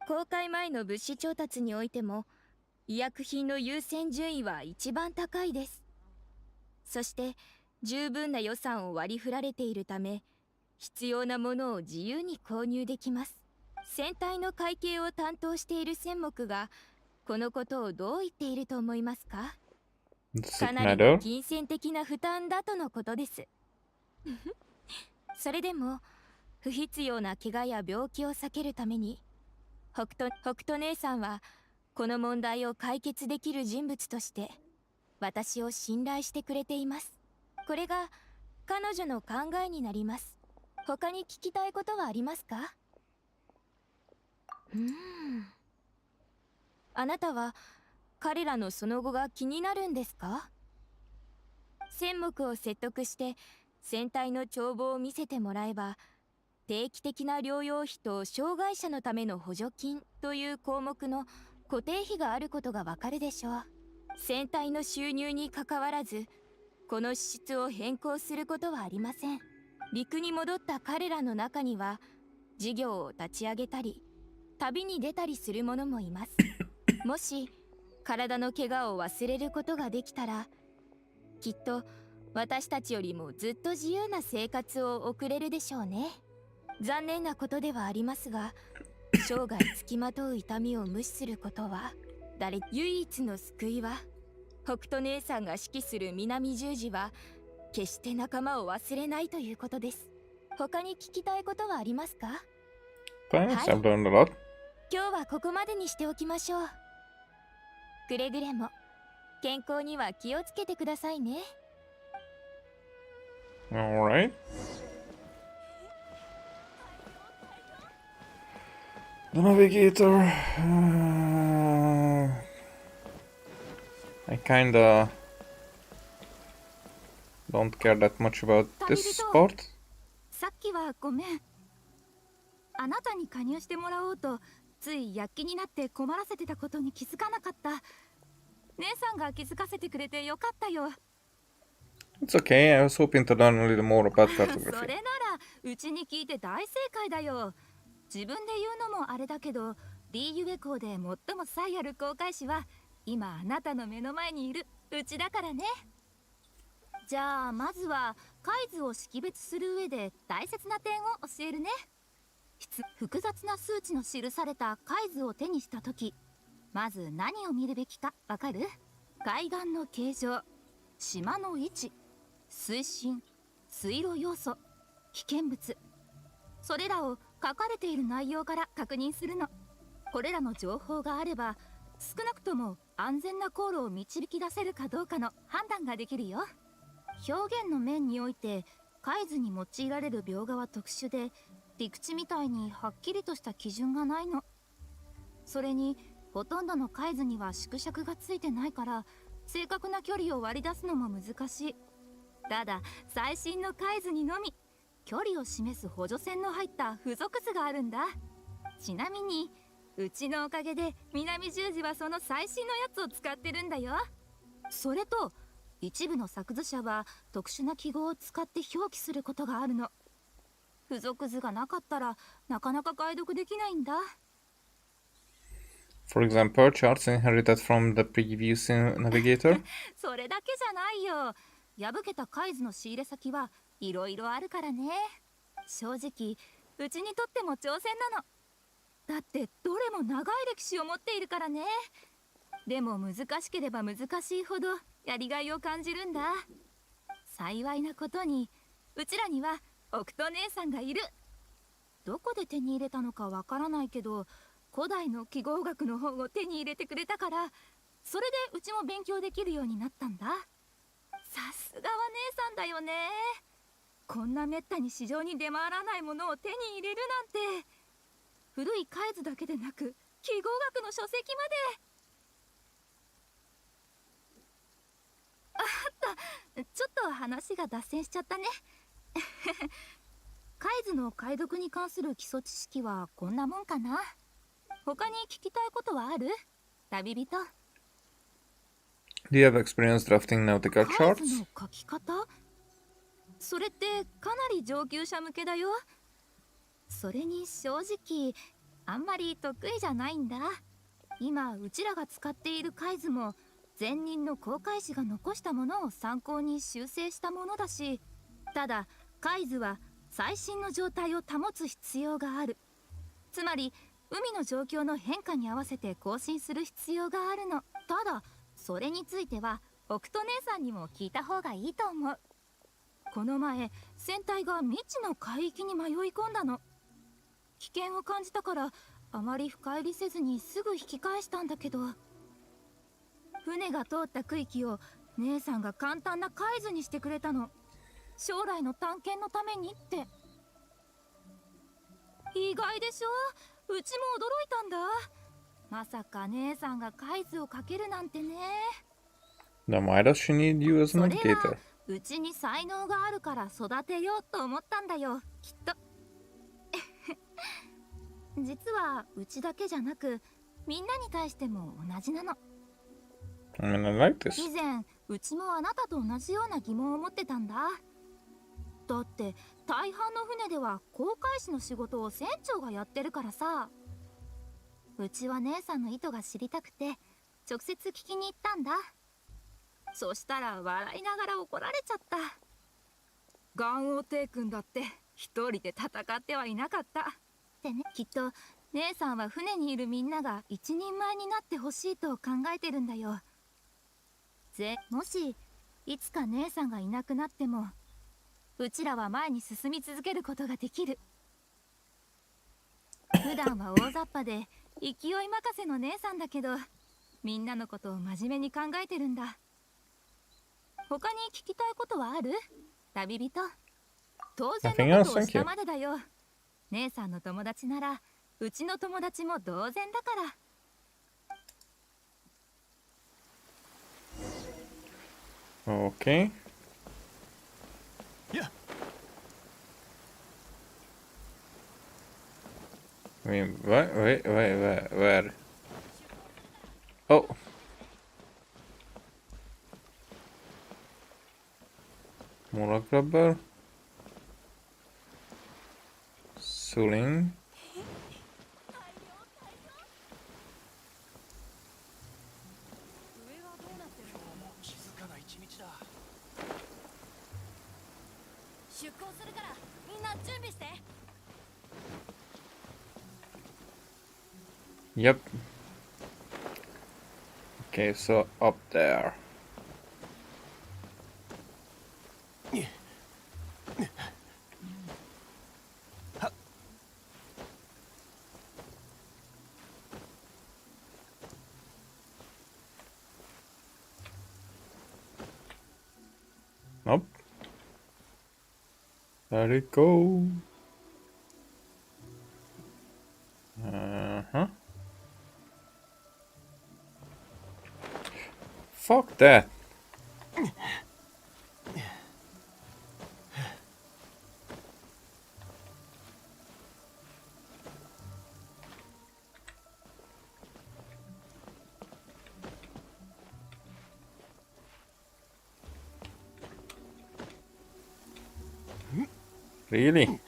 航海前の物資調達においても医薬品の優先順位は一番高いです。そして十分な予算を割り振られているため、必要なものを自由に購入できます。船体の会計を担当している船目がこのことをどう言っていると思いますか？ Does か it なりの matter? 金銭的な負担だとのことです。それでも不必要な怪我や病気を避けるために北斗姉さんはこの問題を解決できる人物として私を信頼してくれています。これが彼女の考えになります。他に聞きたいことはありますか？あなたは彼らのその後が気になるんですか？船目を説得して船体の帳簿を見せてもらえば、定期的な療養費と障害者のための補助金という項目の固定費があることがわかるでしょう。船体の収入にかかわらずこの支出を変更することはありません。陸に戻った彼らの中には事業を立ち上げたり旅に出たりする者もいます。もし体の怪我を忘れることができたら、きっと私たちよりもずっと自由な生活を送れるでしょうね。残念なことではありますが、生涯つきまとう痛みを無視することは唯一の救いは北斗姉さんが指揮する南十字は決して仲間を忘れないということです。他に聞きたいことはありますか？ Thanks, I've learned a lot. 今日はここまでにしておきましょう。くれぐれも健康には気をつけてくださいね。Alright. The navigator. I kinda don't care that much about this sport. さっきはごめん。あなたに加入してもらおうとつい躍起になって困らせてたことに気づかなかった。姉さんが気づかせてくれてよかったよ。It's okay, I was hoping to learn a little more about それ cartography. ならうちに聞いて大正解だよ。自分で言うのもあれだけど、リーユエ校で最も才ある航海士は今あなたの目の前にいるうちだからね。じゃあまずは海図を識別する上で大切な点を教えるね。複雑な数値の記された海図を手にしたとき、まず何を見るべきかわかる？海岸の形状、島の位置、水深、水路要素、危険物、それらを書かれている内容から確認するの。これらの情報があれば少なくとも安全な航路を導き出せるかどうかの判断ができるよ。表現の面において海図に用いられる描画は特殊で、陸地みたいにはっきりとした基準がないの。それにほとんどの海図には縮尺がついてないから正確な距離を割り出すのも難しい。ただ最新の海図にのみ距離を示す補助線の入った付属図があるんだ。ちなみにうちのおかげで南十字はその最新のやつを使ってるんだよ。それと一部の作図者は特殊な記号を使って表記することがあるの。付属図がなかったらなかなか解読できないんだ。For example, charts inherited from the previous navigator. それだけじゃないよ。破けた海図の仕入れ先はいろいろあるからね。正直うちにとっても挑戦なの。だってどれも長い歴史を持っているからね。でも難しければ難しいほどやりがいを感じるんだ。幸いなことにうちらには奥斗姉さんがいる。どこで手に入れたのかわからないけど、古代の記号学の本を手に入れてくれたから、それでうちも勉強できるようになったんだ。さすがは姉さんだよね。こんなめったに市場に出回らないものを手に入れるなんて。古い海図だけでなく記号学の書籍まで。あった、ちょっと話が脱線しちゃったね。海図の解読に関する基礎知識はこんなもんかな。他に聞きたいことはある？旅人。Do you have experience drafting nautical 海 charts? 図の書き方？それってかなり上級者向けだよ。それに正直あんまり得意じゃないんだ。今うちらが使っている海図も前任の航海士が残したものを参考に修正したものだし、ただ海図は最新の状態を保つ必要がある。つまり海の状況の変化に合わせて更新する必要があるの。ただそれについては奥斗姉さんにも聞いた方がいいと思う。この前船体が未知の海域に迷い込んだの。危険を感じたからあまり深入りせずにすぐ引き返したんだけど、船が通った区域を姉さんが簡単な海図にしてくれたの。将来の探検のためにって。意外でしょ？うちも驚いたんだ。まさか姉さんが海図をかけるなんてね。 Then why does she need you as そ an れは navigator? うちに才能があるから育てようと思ったんだよ、きっと。実はうちだけじゃなくみんなに対しても同じなの。 I mean, I like this. 以前うちもあなたと同じような疑問を持ってたんだ。だって大半の船では航海士の仕事を船長がやってるからさ。うちは姉さんの意図が知りたくて直接聞きに行ったんだ。そしたら笑いながら怒られちゃった。ガンオーテイ君だって一人で戦ってはいなかったってね。きっと姉さんは船にいるみんなが一人前になってほしいと考えてるんだよ。もしいつか姉さんがいなくなっても、うちらは前に進み続けることができる。普段は大雑把で勢い任せの姉さんだけど、みんなのことを真面目に考えてるんだ。他に聞きたいことはある？旅人。当然のことをしたまでだよ。姉さんの友達ならうちの友達も同然だから。Okay. Yeah. I mean, where? Oh. More rubber. Suling. Yep. Okay, so up there. Nope. Let it go. Uh-huh. Fuck that. Really?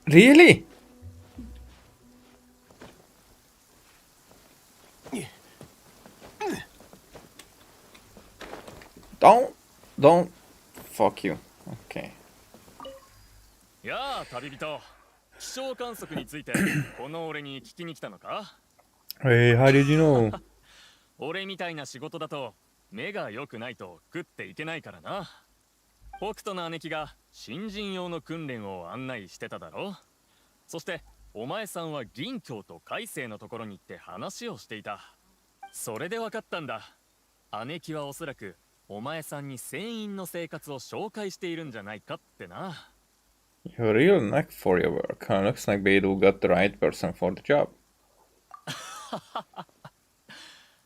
Really? Don't. Fuck you. Okay. やあ、旅人。気象観測についてこの俺に聞きに来たのか？ Hey, how did you know? 俺みたいな仕事だと目が良くないと食っていけないからな。北斗の姉貴が新人用の訓練を案内してただろ。そしてお前さんは銀鏡と海星のところに行って話をしていた。それで分かったんだ。姉貴はおそらくお前さんに船員の生活を紹介しているんじゃないかってな。You have a real knack for your work. Looks like Beidou got the right person for the job.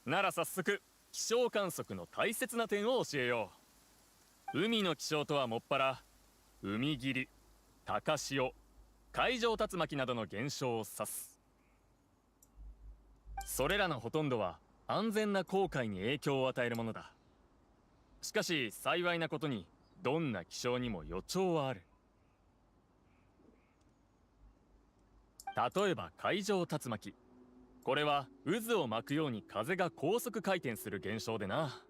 なら早速気象観測の大切な点を教えよう。海の気象とはもっぱら海霧、高潮、海上竜巻などの現象を指す。それらのほとんどは安全な航海に影響を与えるものだ。しかし幸いなことにどんな気象にも予兆はある。例えば海上竜巻。これは渦を巻くように風が高速回転する現象でな。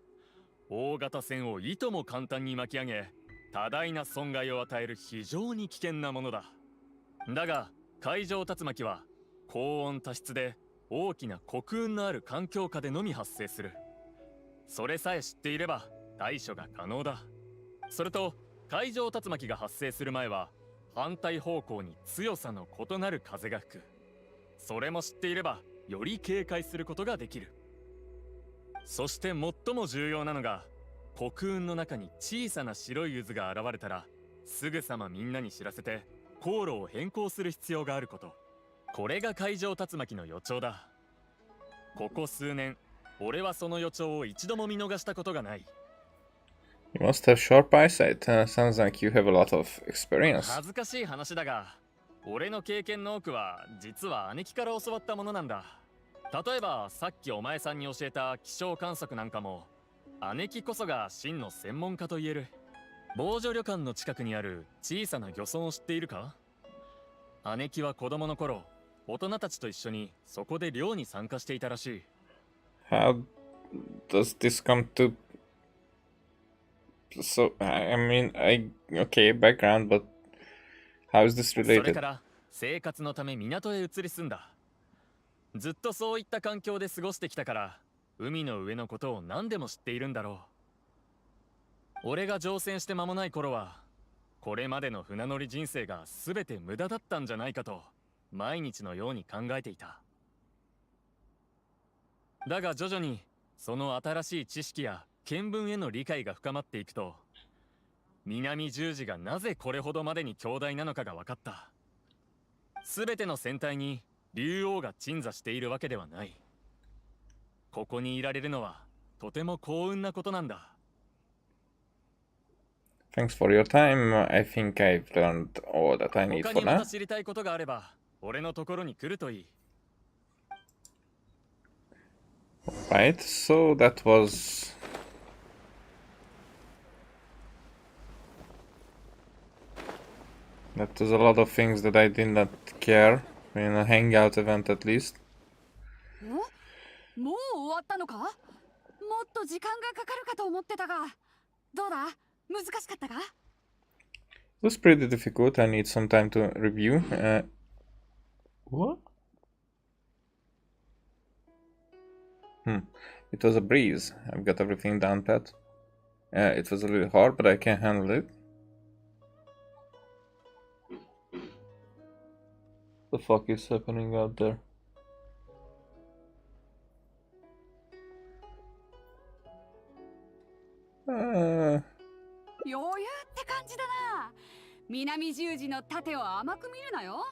大型船をいとも簡単に巻き上げ、多大な損害を与える非常に危険なものだ。だが海上竜巻は高温多湿で大きな黒雲のある環境下でのみ発生する。それさえ知っていれば対処が可能だ。それと海上竜巻が発生する前は反対方向に強さの異なる風が吹く。それも知っていればより警戒することができる。そして最も重要なのが、黒雲の中に小さな白い渦が現れたらすぐさまみんなに知らせて航路を変更する必要があること。これが海上竜巻の予兆だ。ここ数年俺はその予兆を一度も見逃したことがない。You must have sharp eyesight. Sounds like you have a lot of experience. 恥ずかしい話だが、俺の経験の多くは実は姉貴から教わったものなんだ。例えばさっきお前さんに教えた気象観測なんかも姉貴こそが真の専門家と言える。防除旅館の近くにある小さな漁村を知っているか？姉貴は子供の頃大人たちと一緒にそこで漁に参加していたらしい。How does this come to... So, I mean, okay, background, but how is this それ related? から生活のため港へ移り住んだ。ずっとそういった環境で過ごしてきたから、海の上のことを何でも知っているんだろう。俺が乗船して間もない頃は、これまでの船乗り人生が全て無駄だったんじゃないかと毎日のように考えていた。だが徐々にその新しい知識や見聞への理解が深まっていくと、南十字がなぜこれほどまでに強大なのかが分かった。全ての船体に竜王が鎮座しているわけではない。ここにいられるのはとても幸運なことなんだ。Thanks for your time. I think I've learned all that I need 他 for にま now. た知りたいことがあれば、俺のところに来るといい。Right, so that was... That was a lot of things that I did not care in a hangout event at least. もう終わったのか？もっと時間がかかるかと思ってたが、どうだ？難しかったか？ It was pretty difficult. I need some time to review. What? It was a breeze. I've got everything down pat. It was a little hard, but I can handle it. The fuck is happening out there? 余裕って感じだな。南十字の盾を甘く見るなよ。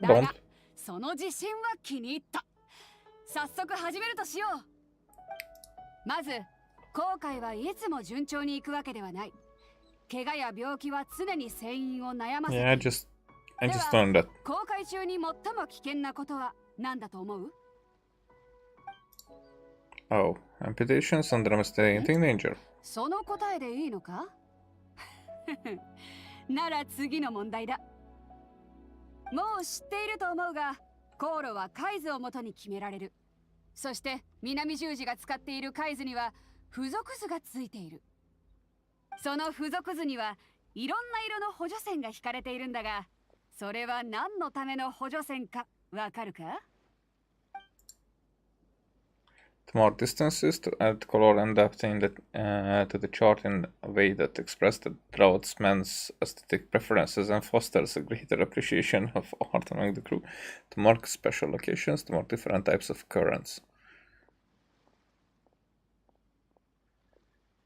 だが、その自信は気に入った。早速始めるとしよう。まず、航海はいつも順調にいくわけではない。怪我や病気は常に船員を悩ませている。Yeah, I just learned that. 航海中に最も危険なことは何だと思う？ Oh, amputations under mistake danger. その答えでいいのか？なら次の問題だ。もう知っていると思うが、航路は海図をもとに決められる。そして南十字が使っている海図には付属図がついている。その付属図にはいろんな色の補助線が引かれているんだが、それは何のための補助線かわかるかTo mark distances, to add color and depth to the chart in a way that expresses the draughtsman's aesthetic preferences and fosters a greater appreciation of art among the crew. To mark special locations, to mark different types of currents.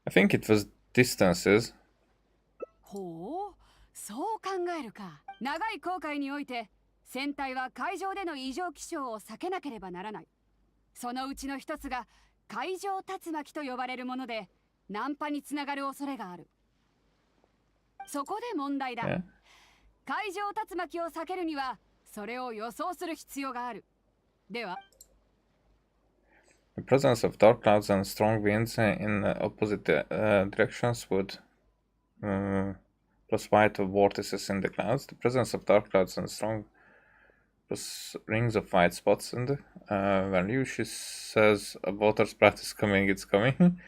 I think it was distances. ほう、そう考えるか。長い航海において、船体は海上での異常気象を避けなければならない。そのうちの一つが海上竜巻と呼ばれるもので、難破につながる恐れがある。そこで問題だ。海上竜巻を避けるには、それを予想する必要がある。では、The presence of dark clouds and strong winds in opposite directions would plus white vortices in the clouds. The presence of dark clouds and strong plus rings of white spots in the value. She says a water sprat is coming, it's coming.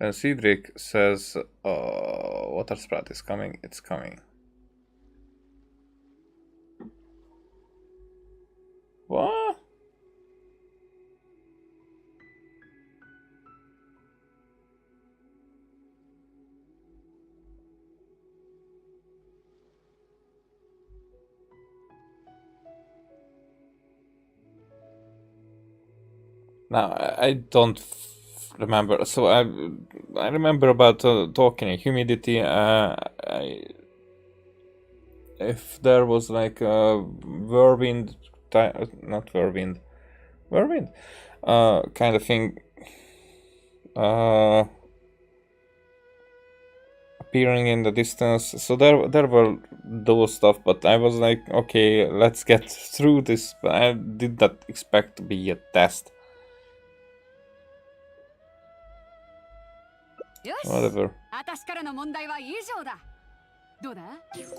And Cedric says water sprat is coming, it's coming. What? Now I don't remember. So I remember about talking humidity. If there was like a whirlwind, not whirlwind, whirlwind, kind of thing, appearing in the distance. So there were those stuff, but I was like, okay, let's get through this. But I did not expect to be a test. よし、 Whatever. 私からの問題は以上だ。どうだ？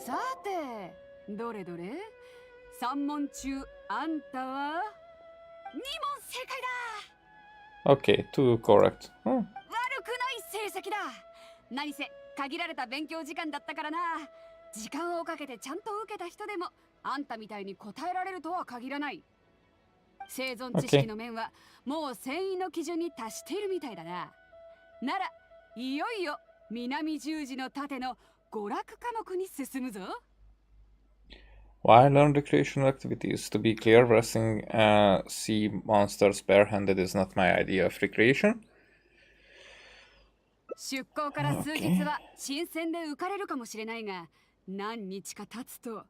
さて、どれどれ？ 3問中、あんたは2問正解だ。Okay, two correct. Oh. 悪くない成績だ。何せ限られた勉強時間だったからな。時間をかけてちゃんと受けた人でもあんたみたいに答えられるとは限らない。生存知識の面はもう船員の基準に達しているみたいだな。ならいよいよ南十字の盾の娯楽科目に進むぞ。Why learn recreational activities? To be clear, wrestling sea monsters barehanded is not my idea of recreation. 出港から数日は新鮮で浮かれるかもしれないが、何日か経つと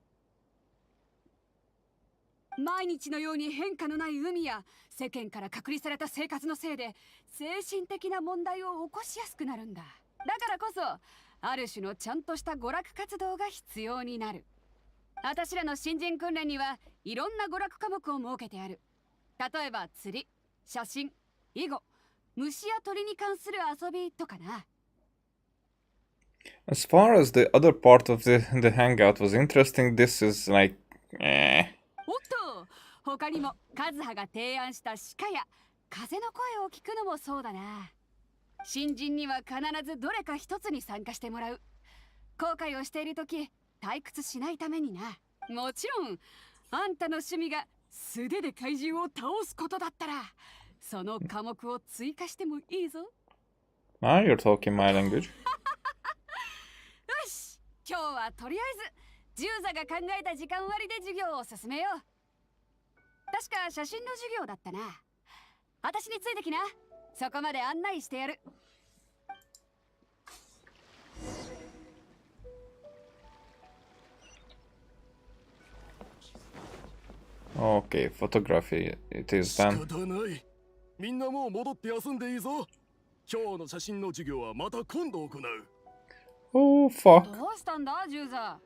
毎日のように変化のない海や世間から隔離された生活のせいで精神的な問題を起こしやすくなるんだ。だからこそある種のちゃんとした娯楽活動が必要になる。私らの新人訓練にはいろんな娯楽科目を設けてある。例えば釣り、写真、囲碁、虫や鳥に関する遊びとかな。As far as the other part of the hangout was interesting, this is like, おっと、他にもカズハが提案した鹿や風の声を聞くのもそうだな。新人には必ずどれか一つに参加してもらう。後悔をしているとき退屈しないためにな。もちろんあんたの趣味が素手で怪獣を倒すことだったらその科目を追加してもいいぞ。now you're talking my language. よし、今日はとりあえず10座が考えた時間割で授業を進めよう。確か写真の授業だったな。私についてきな。そこまで案内してやる。Okay, photography, it is 仕 done. 方ない。みんなもう戻って休んでいいぞ。今日の写真の授業はまた今度行う。Oh, fuck. どうしたんだ、10座。あ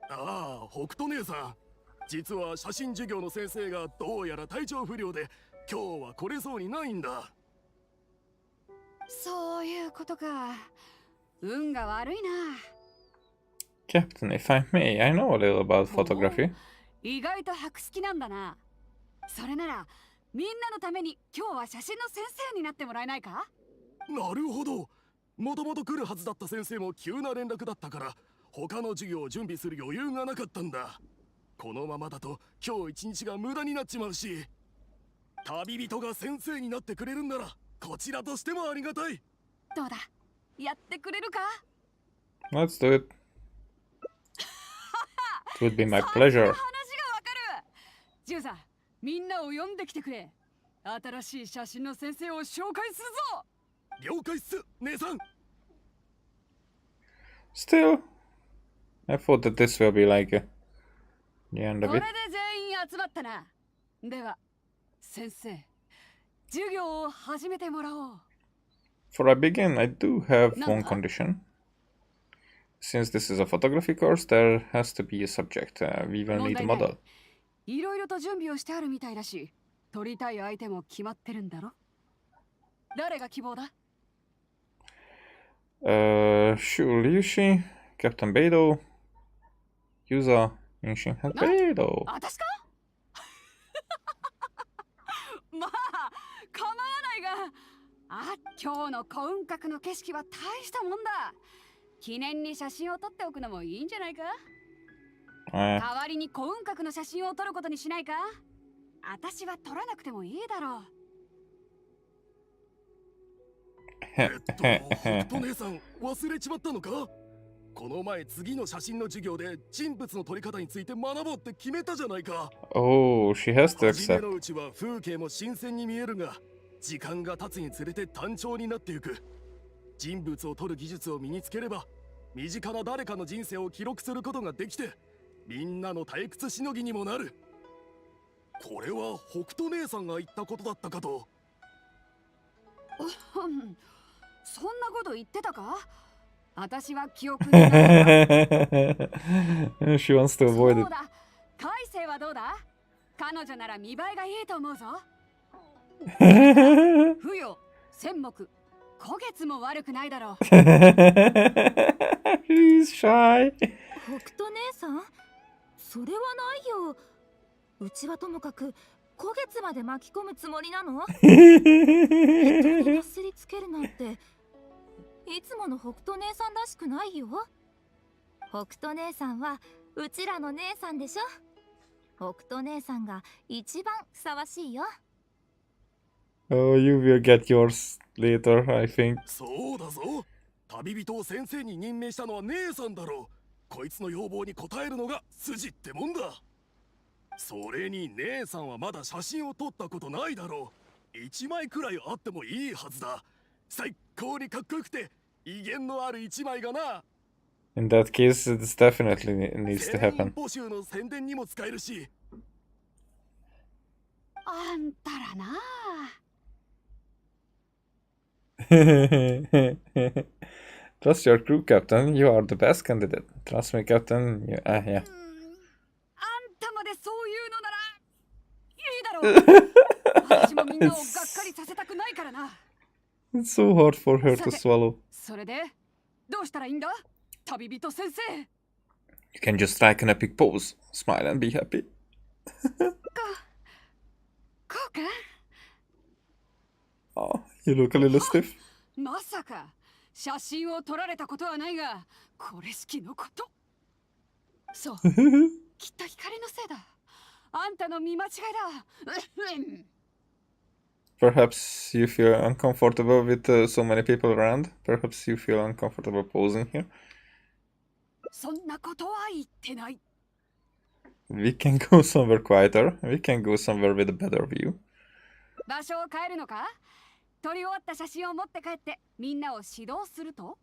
あ、北斗姉さん。実は写真授業の先生がどうやら体調不良で今日は来れそうにないんだ。そういうことか。運が悪いな。 Captain, if I may, I know a little about photography. 意外と博識なんだな。それならみんなのために今日は写真の先生になってもらえないか。なるほど。もともと来るはずだった先生も急な連絡だったから他の授業を準備する余裕がなかったんだ。このままだと今日一日が無駄になっちまうし、旅人が先生になってくれるんならこちらとしてもありがたい。どうだ、やってくれるか。 Let's do it. It would be my pleasure. 話がわかる。ジューザ、みんなを呼んできてくれ。新しい写真の先生を紹介するぞ。了解っす、姉さん。Still, I thought that this will be like the end こ of れ it. で全員集まったな。では先生、授業を始めてもらおう。 For I begin, I do have one Nanta? condition. Since this is a photography course, there has to be a subject. We will need a model. いろいろと準備をしてあるみたいだし、取りたい相手も決まってるんだろ。誰が希望だ。 Sure, Ryushi, Captain Beidou, Yuza, Genshin, and Beidou. 私か。まあ構わないが、今日の幸運閣の景色は大したもんだ。記念に写真を撮っておくのもいいんじゃないか。代わりに幸運閣の写真を撮ることにしないか。私は撮らなくてもいいだろう。北斗姉さん忘れちまったのか。この前次の写真の授業で人物の撮り方について学ぼうって決めたじゃないか。 Oh, she has to 初め accept. のうちは風景も新鮮に見えるが時間が経つにつれて単調になっていく。人物を撮る技術を身につければ身近な誰かの人生を記録することができてみんなの退屈しのぎにもなる。これは北斗姉さんが言ったことだったかと。そんなこと言ってたか。私は記憶にない。 She wants to そ avoid う it. だ、海星はどうだ。彼女なら見栄えがいいと思うぞ。不与、千目、古月も悪くないだろう。 He's shy. 北斗姉さん、それはないよ。うちはともかく古月まで巻き込むつもりなの？人になすりつけるなんていつもの北斗姉さんらしくないよ。北斗姉さんはうちらの姉さんでしょ。北斗姉さんが一番ふさわしいよ。Oh, you will get yours later, I think. そうだぞ。旅人を先生に任命したのは姉さんだろう。こいつの要望に応えるのが筋ってもんだ。それに姉さんはまだ写真を撮ったことないだろう。1枚くらいあってもいいはずだ。最高にかっこよくて威厳のある1枚がな。In that case, this definitely needs to 全員 happen. 募集の宣伝にも使えるし。あんたらな。Trust your crew, Captain. You are the best candidate. Trust me, Captain. Yeah. あんたまでそういうのならいいだろう。私もみんなをがっかりさせたくないからな。It's so hard for her to swallow. それでどうしたらいいんだ、旅人先生。You can just strike an epic pose, smile and be happy. こうか。 Oh, you look a little stiff. まさか写真を撮られたことはないが、これ式のこと。そう、きっと光のせいだ。あんたの見間違いだ。Perhaps you feel uncomfortable with so many people around. Perhaps you feel uncomfortable posing here. そんなことは言ってない。 We can go somewhere quieter. We can go somewhere with a better view. 場所を変えるのか。撮り終わった写真を持って帰ってみんなを指導すると。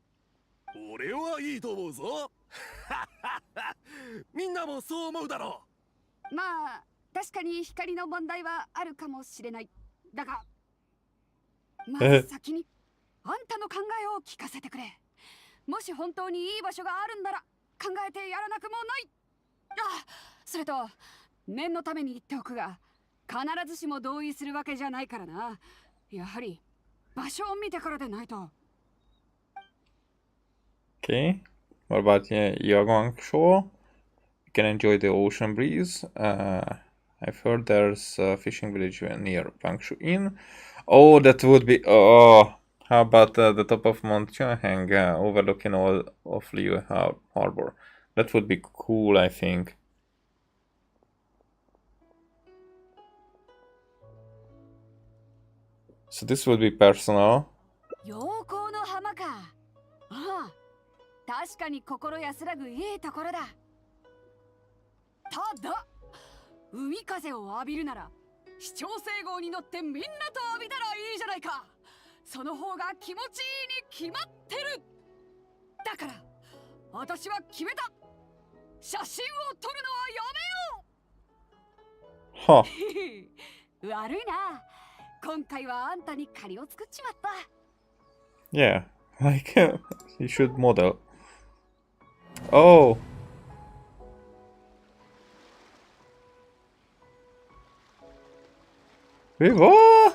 俺はいいと思うぞ。みんなもそう思うだろう。まあ確かに光の問題はあるかもしれない。だがまず先にあんたの考えを聞かせてくれ。もし本当にいい場所があるんなら考えてやらなくもない。あ、それと念のために言っておくが、必ずしも同意するわけじゃないからな。やはり場所を見てからでないと。 Okay. What about Yaguangshore? You can enjoy the ocean breeze. I've heard there's a fishing village near Bangshu Inn. Oh, that would be... Oh, how about the top of Mount Chunhang, overlooking all of Liu Harbor? That would be cool, I think. So this would be personal. 陽光の浜か。ああ、確かに心安らぐいいところだ。ただ海風を浴びるなら市長聖号に乗ってみんなと浴びたらいいじゃないか。その方が気持ちいいに決まってる。だから私は決めた。写真を撮るのはやめよう。悪いな。今回はあんたに借りを作っちまった。 Yeah, like you should model. Oh. Wait, what?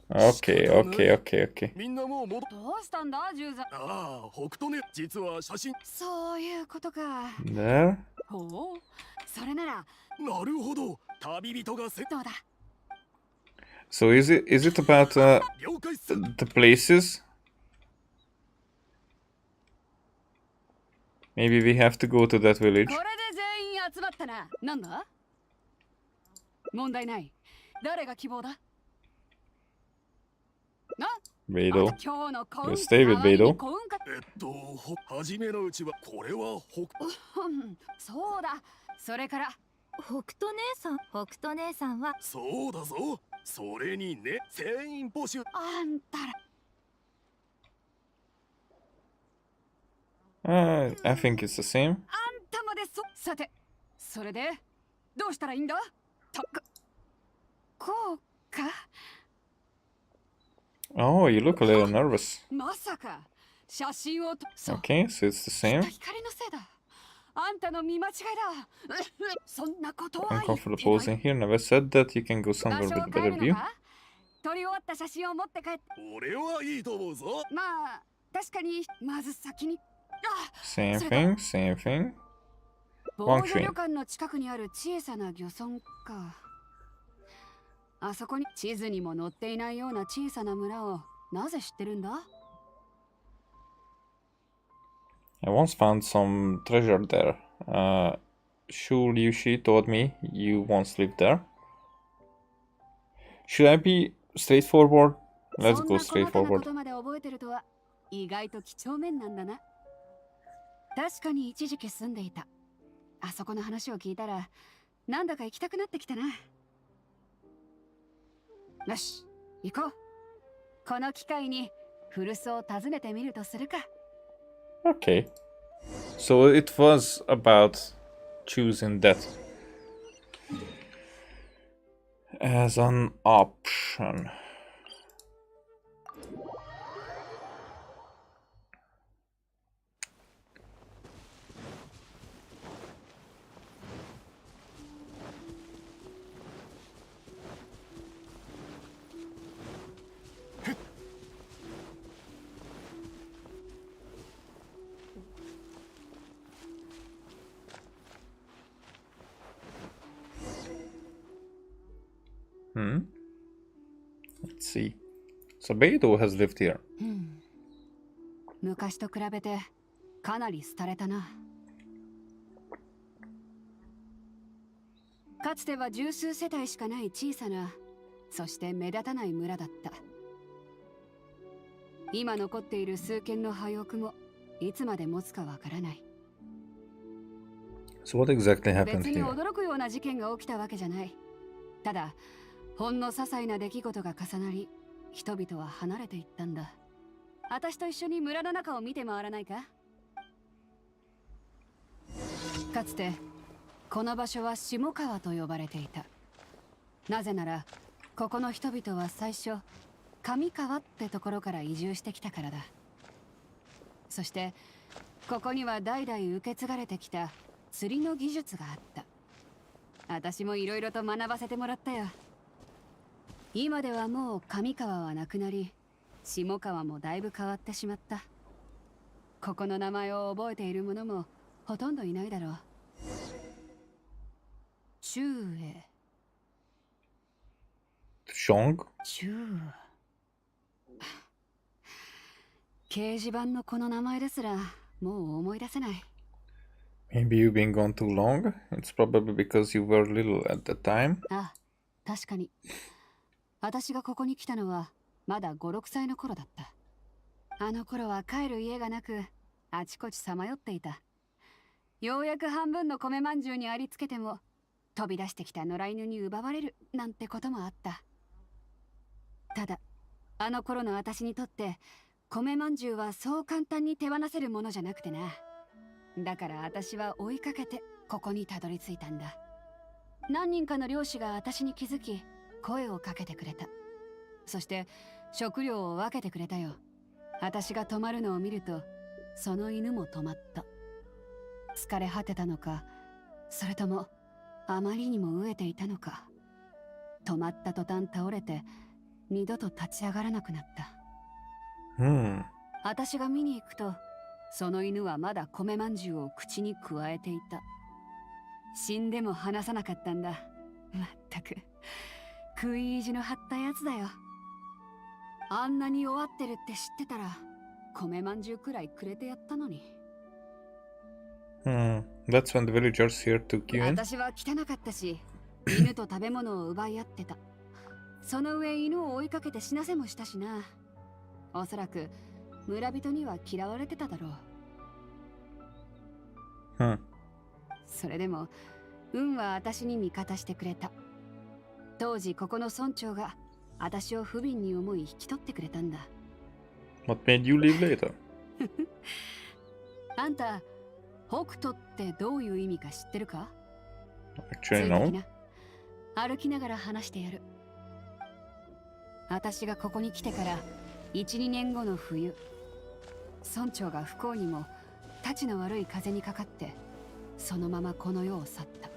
Okay. みんなもう戻っ。どうしたんだ、ジューザ。ああ、北斗ね。実は写真。そういうことか。There? ほう、それなら。なるほど。旅人がせ。どうだ。 So is it about the places? Maybe we have to go to that village. これで全員集まったな。なんだ？問題ない。誰が希望だ？ Beidou. You stay with Beidou. はじめのうちはこれはそうだ。それから北斗姉さんはそうだぞ。それにね、全員募集。あんたI think it's the same. あんたまでさて、それでどうしたらいいんだ？こうか。 Oh, you look a little nervous. まさか写真を Okay, so it's the same. 光のせいだ。あんたの見間違いだ。そんなことは言って Uncomfortable ない。 posing here. Never said that. You can go 場 somewhere 所を with 変 better えるの view. か？撮り終わった写真を持って帰って。俺はいいと思うぞ。まあ確かにまず先に。Same それと thing, same thing. 防ワン除旅館の近くにある小さな漁村か。あそこに地図にも載っていないような小さな村をなぜ知ってるんだ？ I once found some treasure there. Shu Liushi told me you once lived there. Should I be straightforward? Let's そん go な細かなこ straightforward. とまで覚えてるとは意外と几帳面なんだな。確かに一時期住んでいた。あそこの話を聞いたらなんだか行きたくなってきたな。よし、行こう。この機会に古巣を訪ねてみるとするか。 Okay. So it was about choosing that as an option. Let's see. So Beidou has lived here. 昔と比べてかなり廃れたな。かつては十数世帯しかない小さな、そして目立たない村だった。今残っている数軒の廃屋もいつまで持つかわからない。 So what exactly happened 別に here? 驚くような事件が起きたわけじゃない。ただほんの些細な出来事が重なり、人々は離れていったんだ。私と一緒に村の中を見て回らないか？かつてこの場所は下川と呼ばれていた。なぜならここの人々は最初上川ってところから移住してきたからだ。そしてここには代々受け継がれてきた釣りの技術があった。私もいろいろと学ばせてもらったよ。今ではもう上川はなくなり、下川もだいぶ変わってしまった。ここの名前を覚えている者もほとんどいないだろう。中英。Shong? 中。掲示板のこの名前ですらもう思い出せない。Maybe you've been gone too long? It's probably because you were little at the time. あ、確かに。私がここに来たのはまだ5、6歳の頃だった。あの頃は帰る家がなく、あちこちさまよっていた。ようやく半分の米まんじゅうにありつけても、飛び出してきた野良犬に奪われるなんてこともあった。ただ、あの頃の私にとって、米まんじゅうはそう簡単に手放せるものじゃなくてな。だから私は追いかけてここにたどり着いたんだ。何人かの漁師が私に気づき、声をかけてくれた。そして食料を分けてくれたよ。私が止まるのを見ると、その犬も止まった。疲れ果てたのか、それともあまりにも飢えていたのか。止まった途端倒れて、二度と立ち上がらなくなった。私が見に行くと、その犬はまだ米まんじゅうを口にくわえていた。死んでも離さなかったんだ。まったく食い意地の張ったやつだよ。あんなに弱ってるって知ってたら米まんじゅうくらいくれてやったのに。That's when the villagers here took you in? 私は汚かったし、犬と食べ物を奪い合ってた。その上犬を追いかけて死なせもしたしな。おそらく村人には嫌われてただろう。それでも運は私に味方してくれた。当時ここの村長が私を不憫に思い引き取ってくれたんだ。What made you leave later? あんた、北斗ってどういう意味か知ってるか？ Actually, no. 歩きながら話してやる。私がここに来てから1、2年後の冬、村長が不幸にもたちの悪い風にかかってそのままこの世を去った。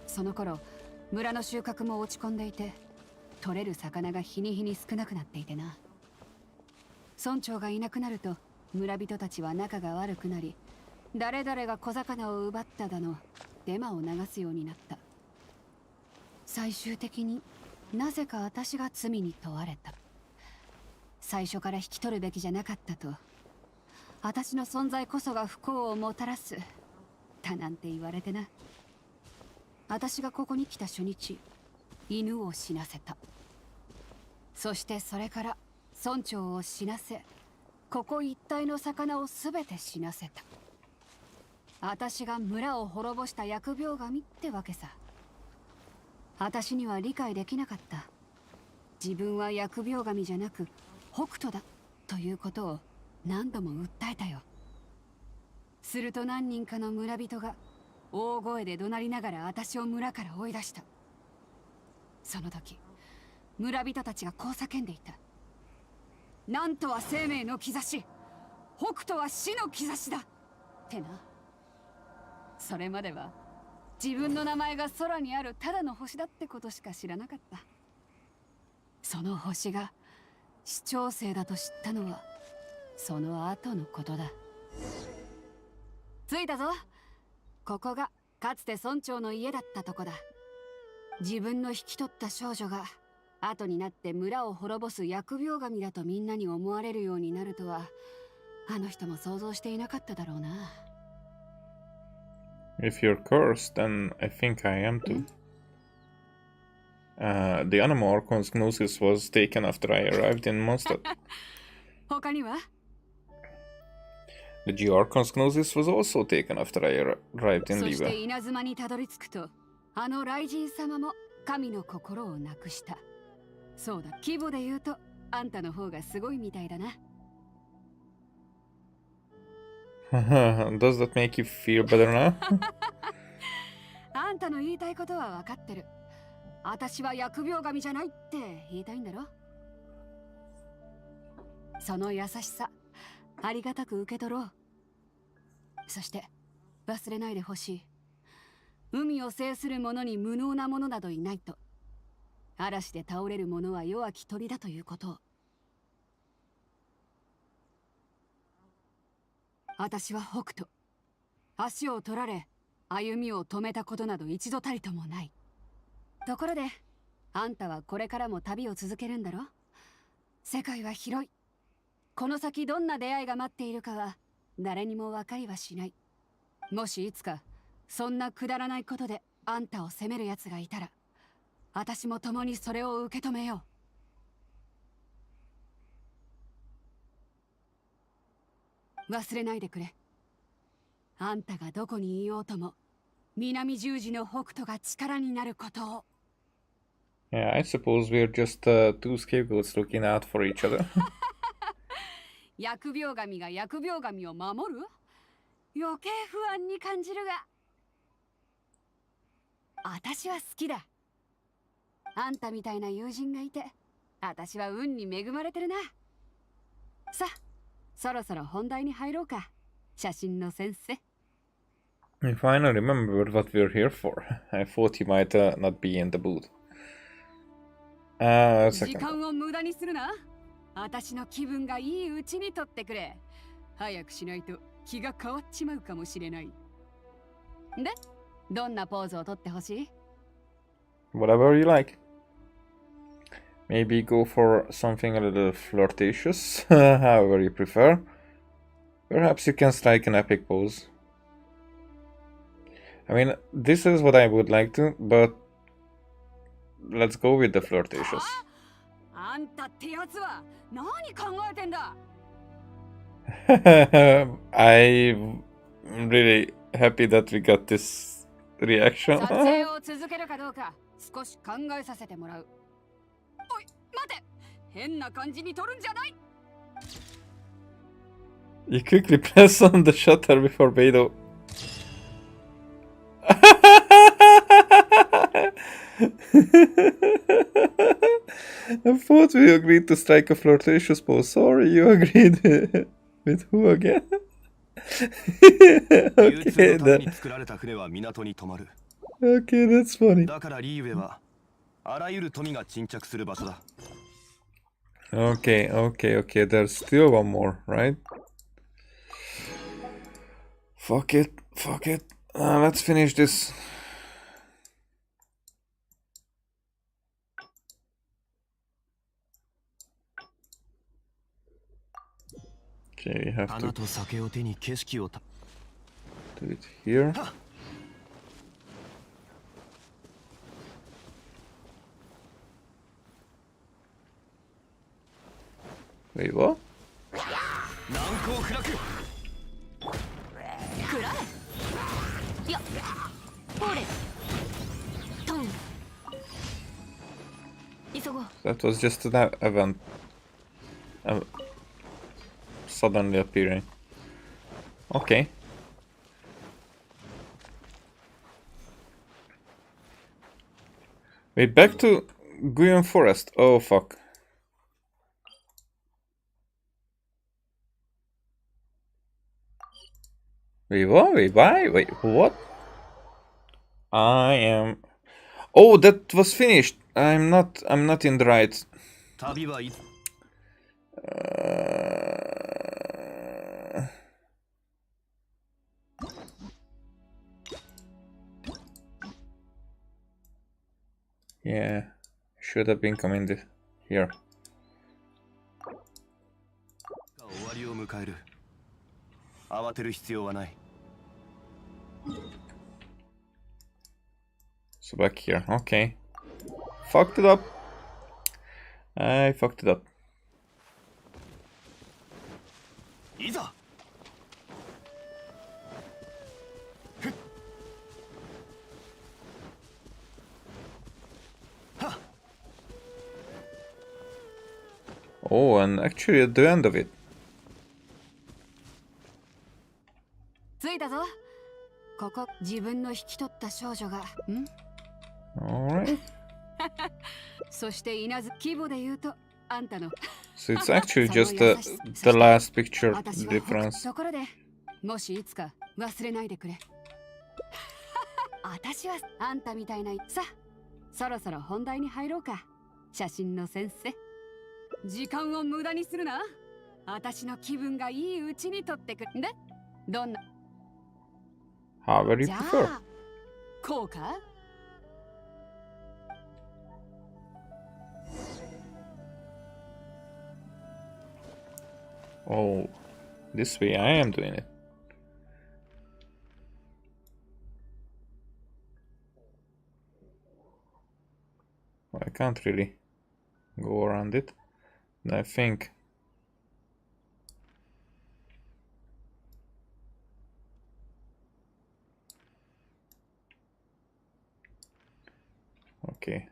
その頃村の収穫も落ち込んでいて、取れる魚が日に日に少なくなっていてな。村長がいなくなると村人たちは仲が悪くなり、誰々が小魚を奪っただのデマを流すようになった。最終的になぜか私が罪に問われた。最初から引き取るべきじゃなかったと、私の存在こそが不幸をもたらすだなんて言われてな。私がここに来た初日、犬を死なせた。そしてそれから村長を死なせ、ここ一帯の魚を全て死なせた。私が村を滅ぼした疫病神ってわけさ。私には理解できなかった。自分は疫病神じゃなく北斗だということを何度も訴えたよ。すると何人かの村人が大声で怒鳴りながら私を村から追い出した。その時村人たちがこう叫んでいた。なんとは生命の兆し、北斗は死の兆しだってな。それまでは自分の名前が空にあるただの星だってことしか知らなかった。その星が市長星だと知ったのはその後のことだ。着いたぞ。ここがかつて村長の家だったとこだ。自分の引き取った少女が後になって村を滅ぼす疫病神だとみんなに思われるようになるとは、あの人も想像していなかっただろうな。If you're cursed, then I think I am too. The animal Archon's gnosis was taken after I arrived in Mondstadt. 他には The Gearchon's gnosis was also taken after I arrived in そして Liva. 稲妻にたどり着くと、あの雷神様も神の心をなくした。そうだ、規模で言うとあんたの方がすごいみたいだな。Does that make you feel better now? あんたの言いたいことは分かってる。私は疫病神じゃないって言いたいんだろ。その優しさ、ありがたく受け取ろう。そして忘れないでほしい。海を制する者に無能な者などいないと。嵐で倒れる者は弱き鳥だということを。私は北斗。足を取られ、歩みを止めたことなど一度たりともない。ところで、あんたはこれからも旅を続けるんだろ？世界は広い。この先どんな出会いが待っているかは誰にも分かりはしない。もしいつかそんなくだらないことであんたを責める奴がいたら、私も共にそれを受け止めよう。忘れないでくれ。あんたがどこにいようとも、南十字の北斗が力になることを。Yeah, I suppose we're just two scapegoats looking out for each other. 疫病神が疫病神を守る？余計不安に感じるが。私は好きだ。あんたみたいな友人がいて、私は運に恵まれてるな。さあ、そろそろ本題に入ろうか。写真の先生。We finally remembered what we're here for. I thought you might not be in the mood. 時間を無駄にするな。私の気分がいいうちに撮ってくれ。早くしないと気が変わっちまうかもしれない。で、どんなポーズを撮ってほしい？ Whatever you like. Maybe go for something a little flirtatious, however you prefer. Perhaps you can strike an epic pose. I mean, this is what I would like to, but let's go with the flirtatious. あんたってやつは何考えてんだ？ I'm really happy that we got this reaction. 撮影を続けるかどうか少し考えさせてもらう。おい、待て！変な感じに撮るんじゃない！ You quickly press on the shutter before Beidou. I thought we agreed to strike a flirtatious pose. Sorry, you agreed with who again? Okay, 流通のために作られた船は港に止まる。 okay, that's funny. だからリーウェはあらゆる富が沈着する場所だ。 Okay, okay, okay. There's still one more, right? Fuck it, fuck it. Let's finish this. Okay, we have 花 to と酒を手に景色をた do it here. Wait, what? 難攻不落。くらえやほれトン急ごう That was just an event. Suddenly appearing. Okay. Wait, back to Guyon Forest. Oh, fuck. Wait, what? Wait, why? Wait, what? I am... Oh, that was finished. I'm not in the right... 旅はいつ Yeah, should have been commented here. 終わりを迎える。慌てる必要はない。 So back here, okay. Fucked it up. I fucked it up. いざ Oh, and actually at the end of it. 着いたぞ。ここ自分の引き取った少女が、Alright. そして稲妻規模で言うとあんたの So it's actually just the last picture 私は difference. ところでもしいつか忘れないでくれ。私はあんたみたいなさ、そろそろ本題に入ろうか。写真の先生。時間を無駄にするな。私の気分がいいうちに撮ってくんで。どんな However you じゃ prefer. あこうか Oh, this way I am doing it. Well, I can't really go around it. And I think okay,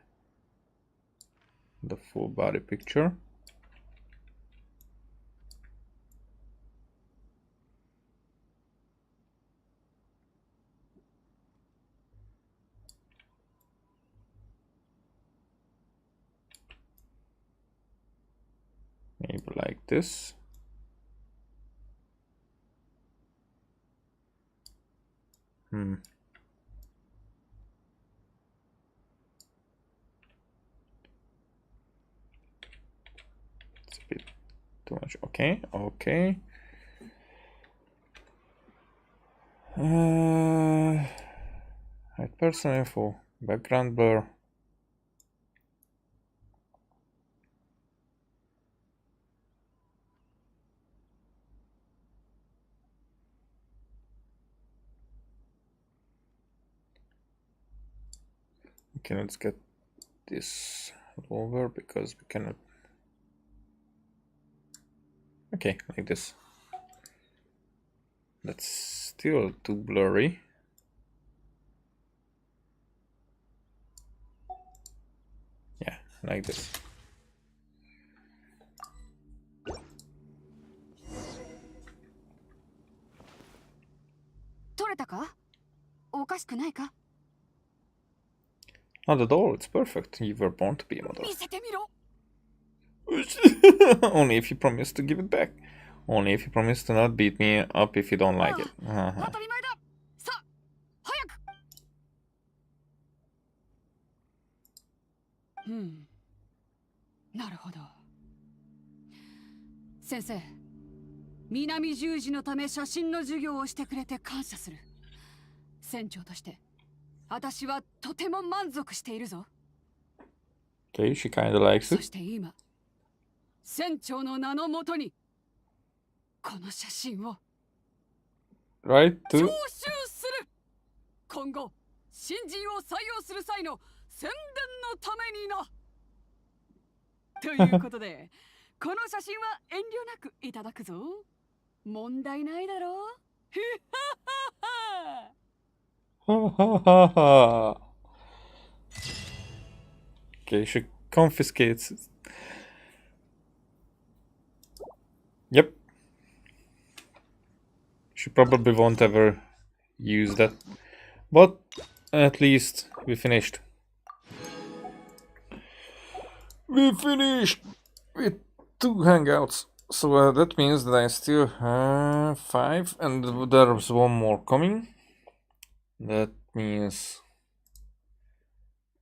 the full body picture. Maybe like this. It's a bit too much. Okay, okay. Hide person info, background blur. Okay, let's get this over because we cannot. Okay, like this. That's still too blurry. Yeah, like this. 撮れたか？おかしくないか？ Not at all, it's perfect. You were born to be a model. 見せてみろ。 Only if you promise to give it back. Only if you promise to not beat me up if you don't like it. 当たり前だ。さあ、早く。なるほど。先生、南十字のため写真の授業をしてくれて感謝する。船長として、私はとても満足しているぞ。Okay, she kinda likes そ it. して今、船長の名のもとに、この写真を Right 徴 to 収する。今後、新人を採用する際の宣伝のためにな。ということで、この写真は遠慮なくいただくぞ。問題ないだろう。Ha ha ha ha. Okay, she confiscates it. Yep. She probably won't ever use that. But at least we finished. We finished with 2 hangouts. So that means that I still have 5 and there's one more coming. That means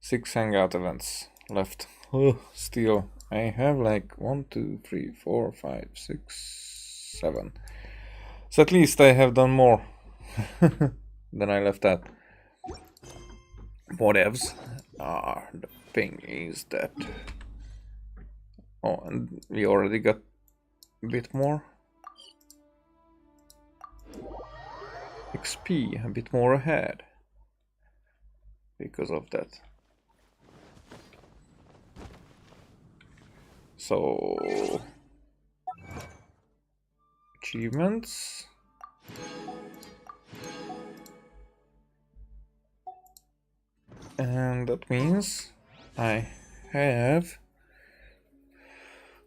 6 hangout events left. Oh, still, I have like 1, 2, 3, 4, 5, 6, 7. So at least I have done more than I left at. Whatevs. The thing is that... Oh, and we already got a bit more XP, a bit more ahead because of that. So achievements. And that means I have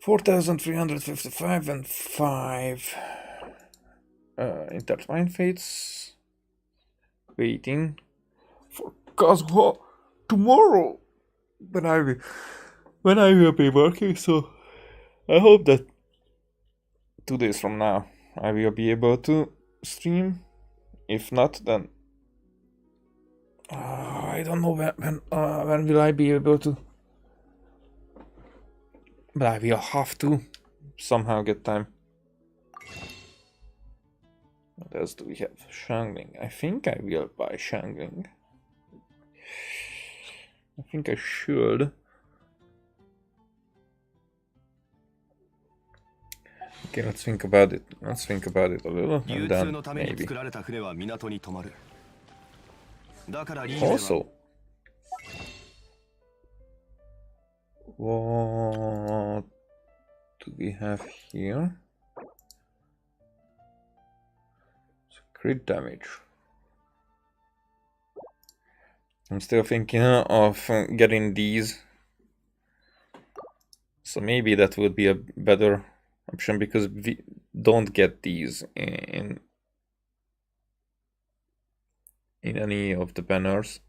4,355 and 5 intertwined fates waiting for Kazuha tomorrow when I will be working. So I hope that 2 days from now I will be able to stream. If not, then I don't know when will I be able to. But I will have to somehow get time. What else do we have? Shangling. I think I will buy Shangling. I think I should. Okay, let's think about it. Let's think about it a little, and then maybe. Also, what do we have here? Crit damage. I'm still thinking of getting these. So maybe that would be a better option because we don't get these in any of the banners.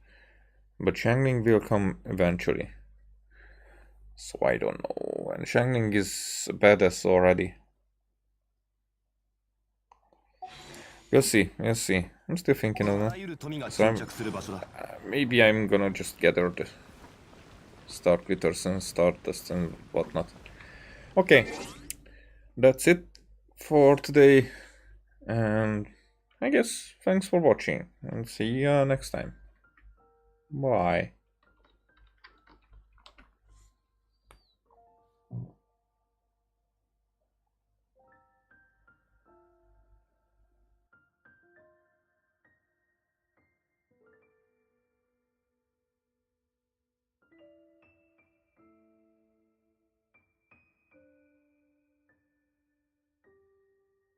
But Shangling will come eventually. So I don't know. And Shangling is badass already. We'll see, we'll see. I'm still thinking of that. So maybe I'm gonna just gather the star critters and stardust and whatnot. Okay, that's it for today. And I guess thanks for watching and see you next time. Bye.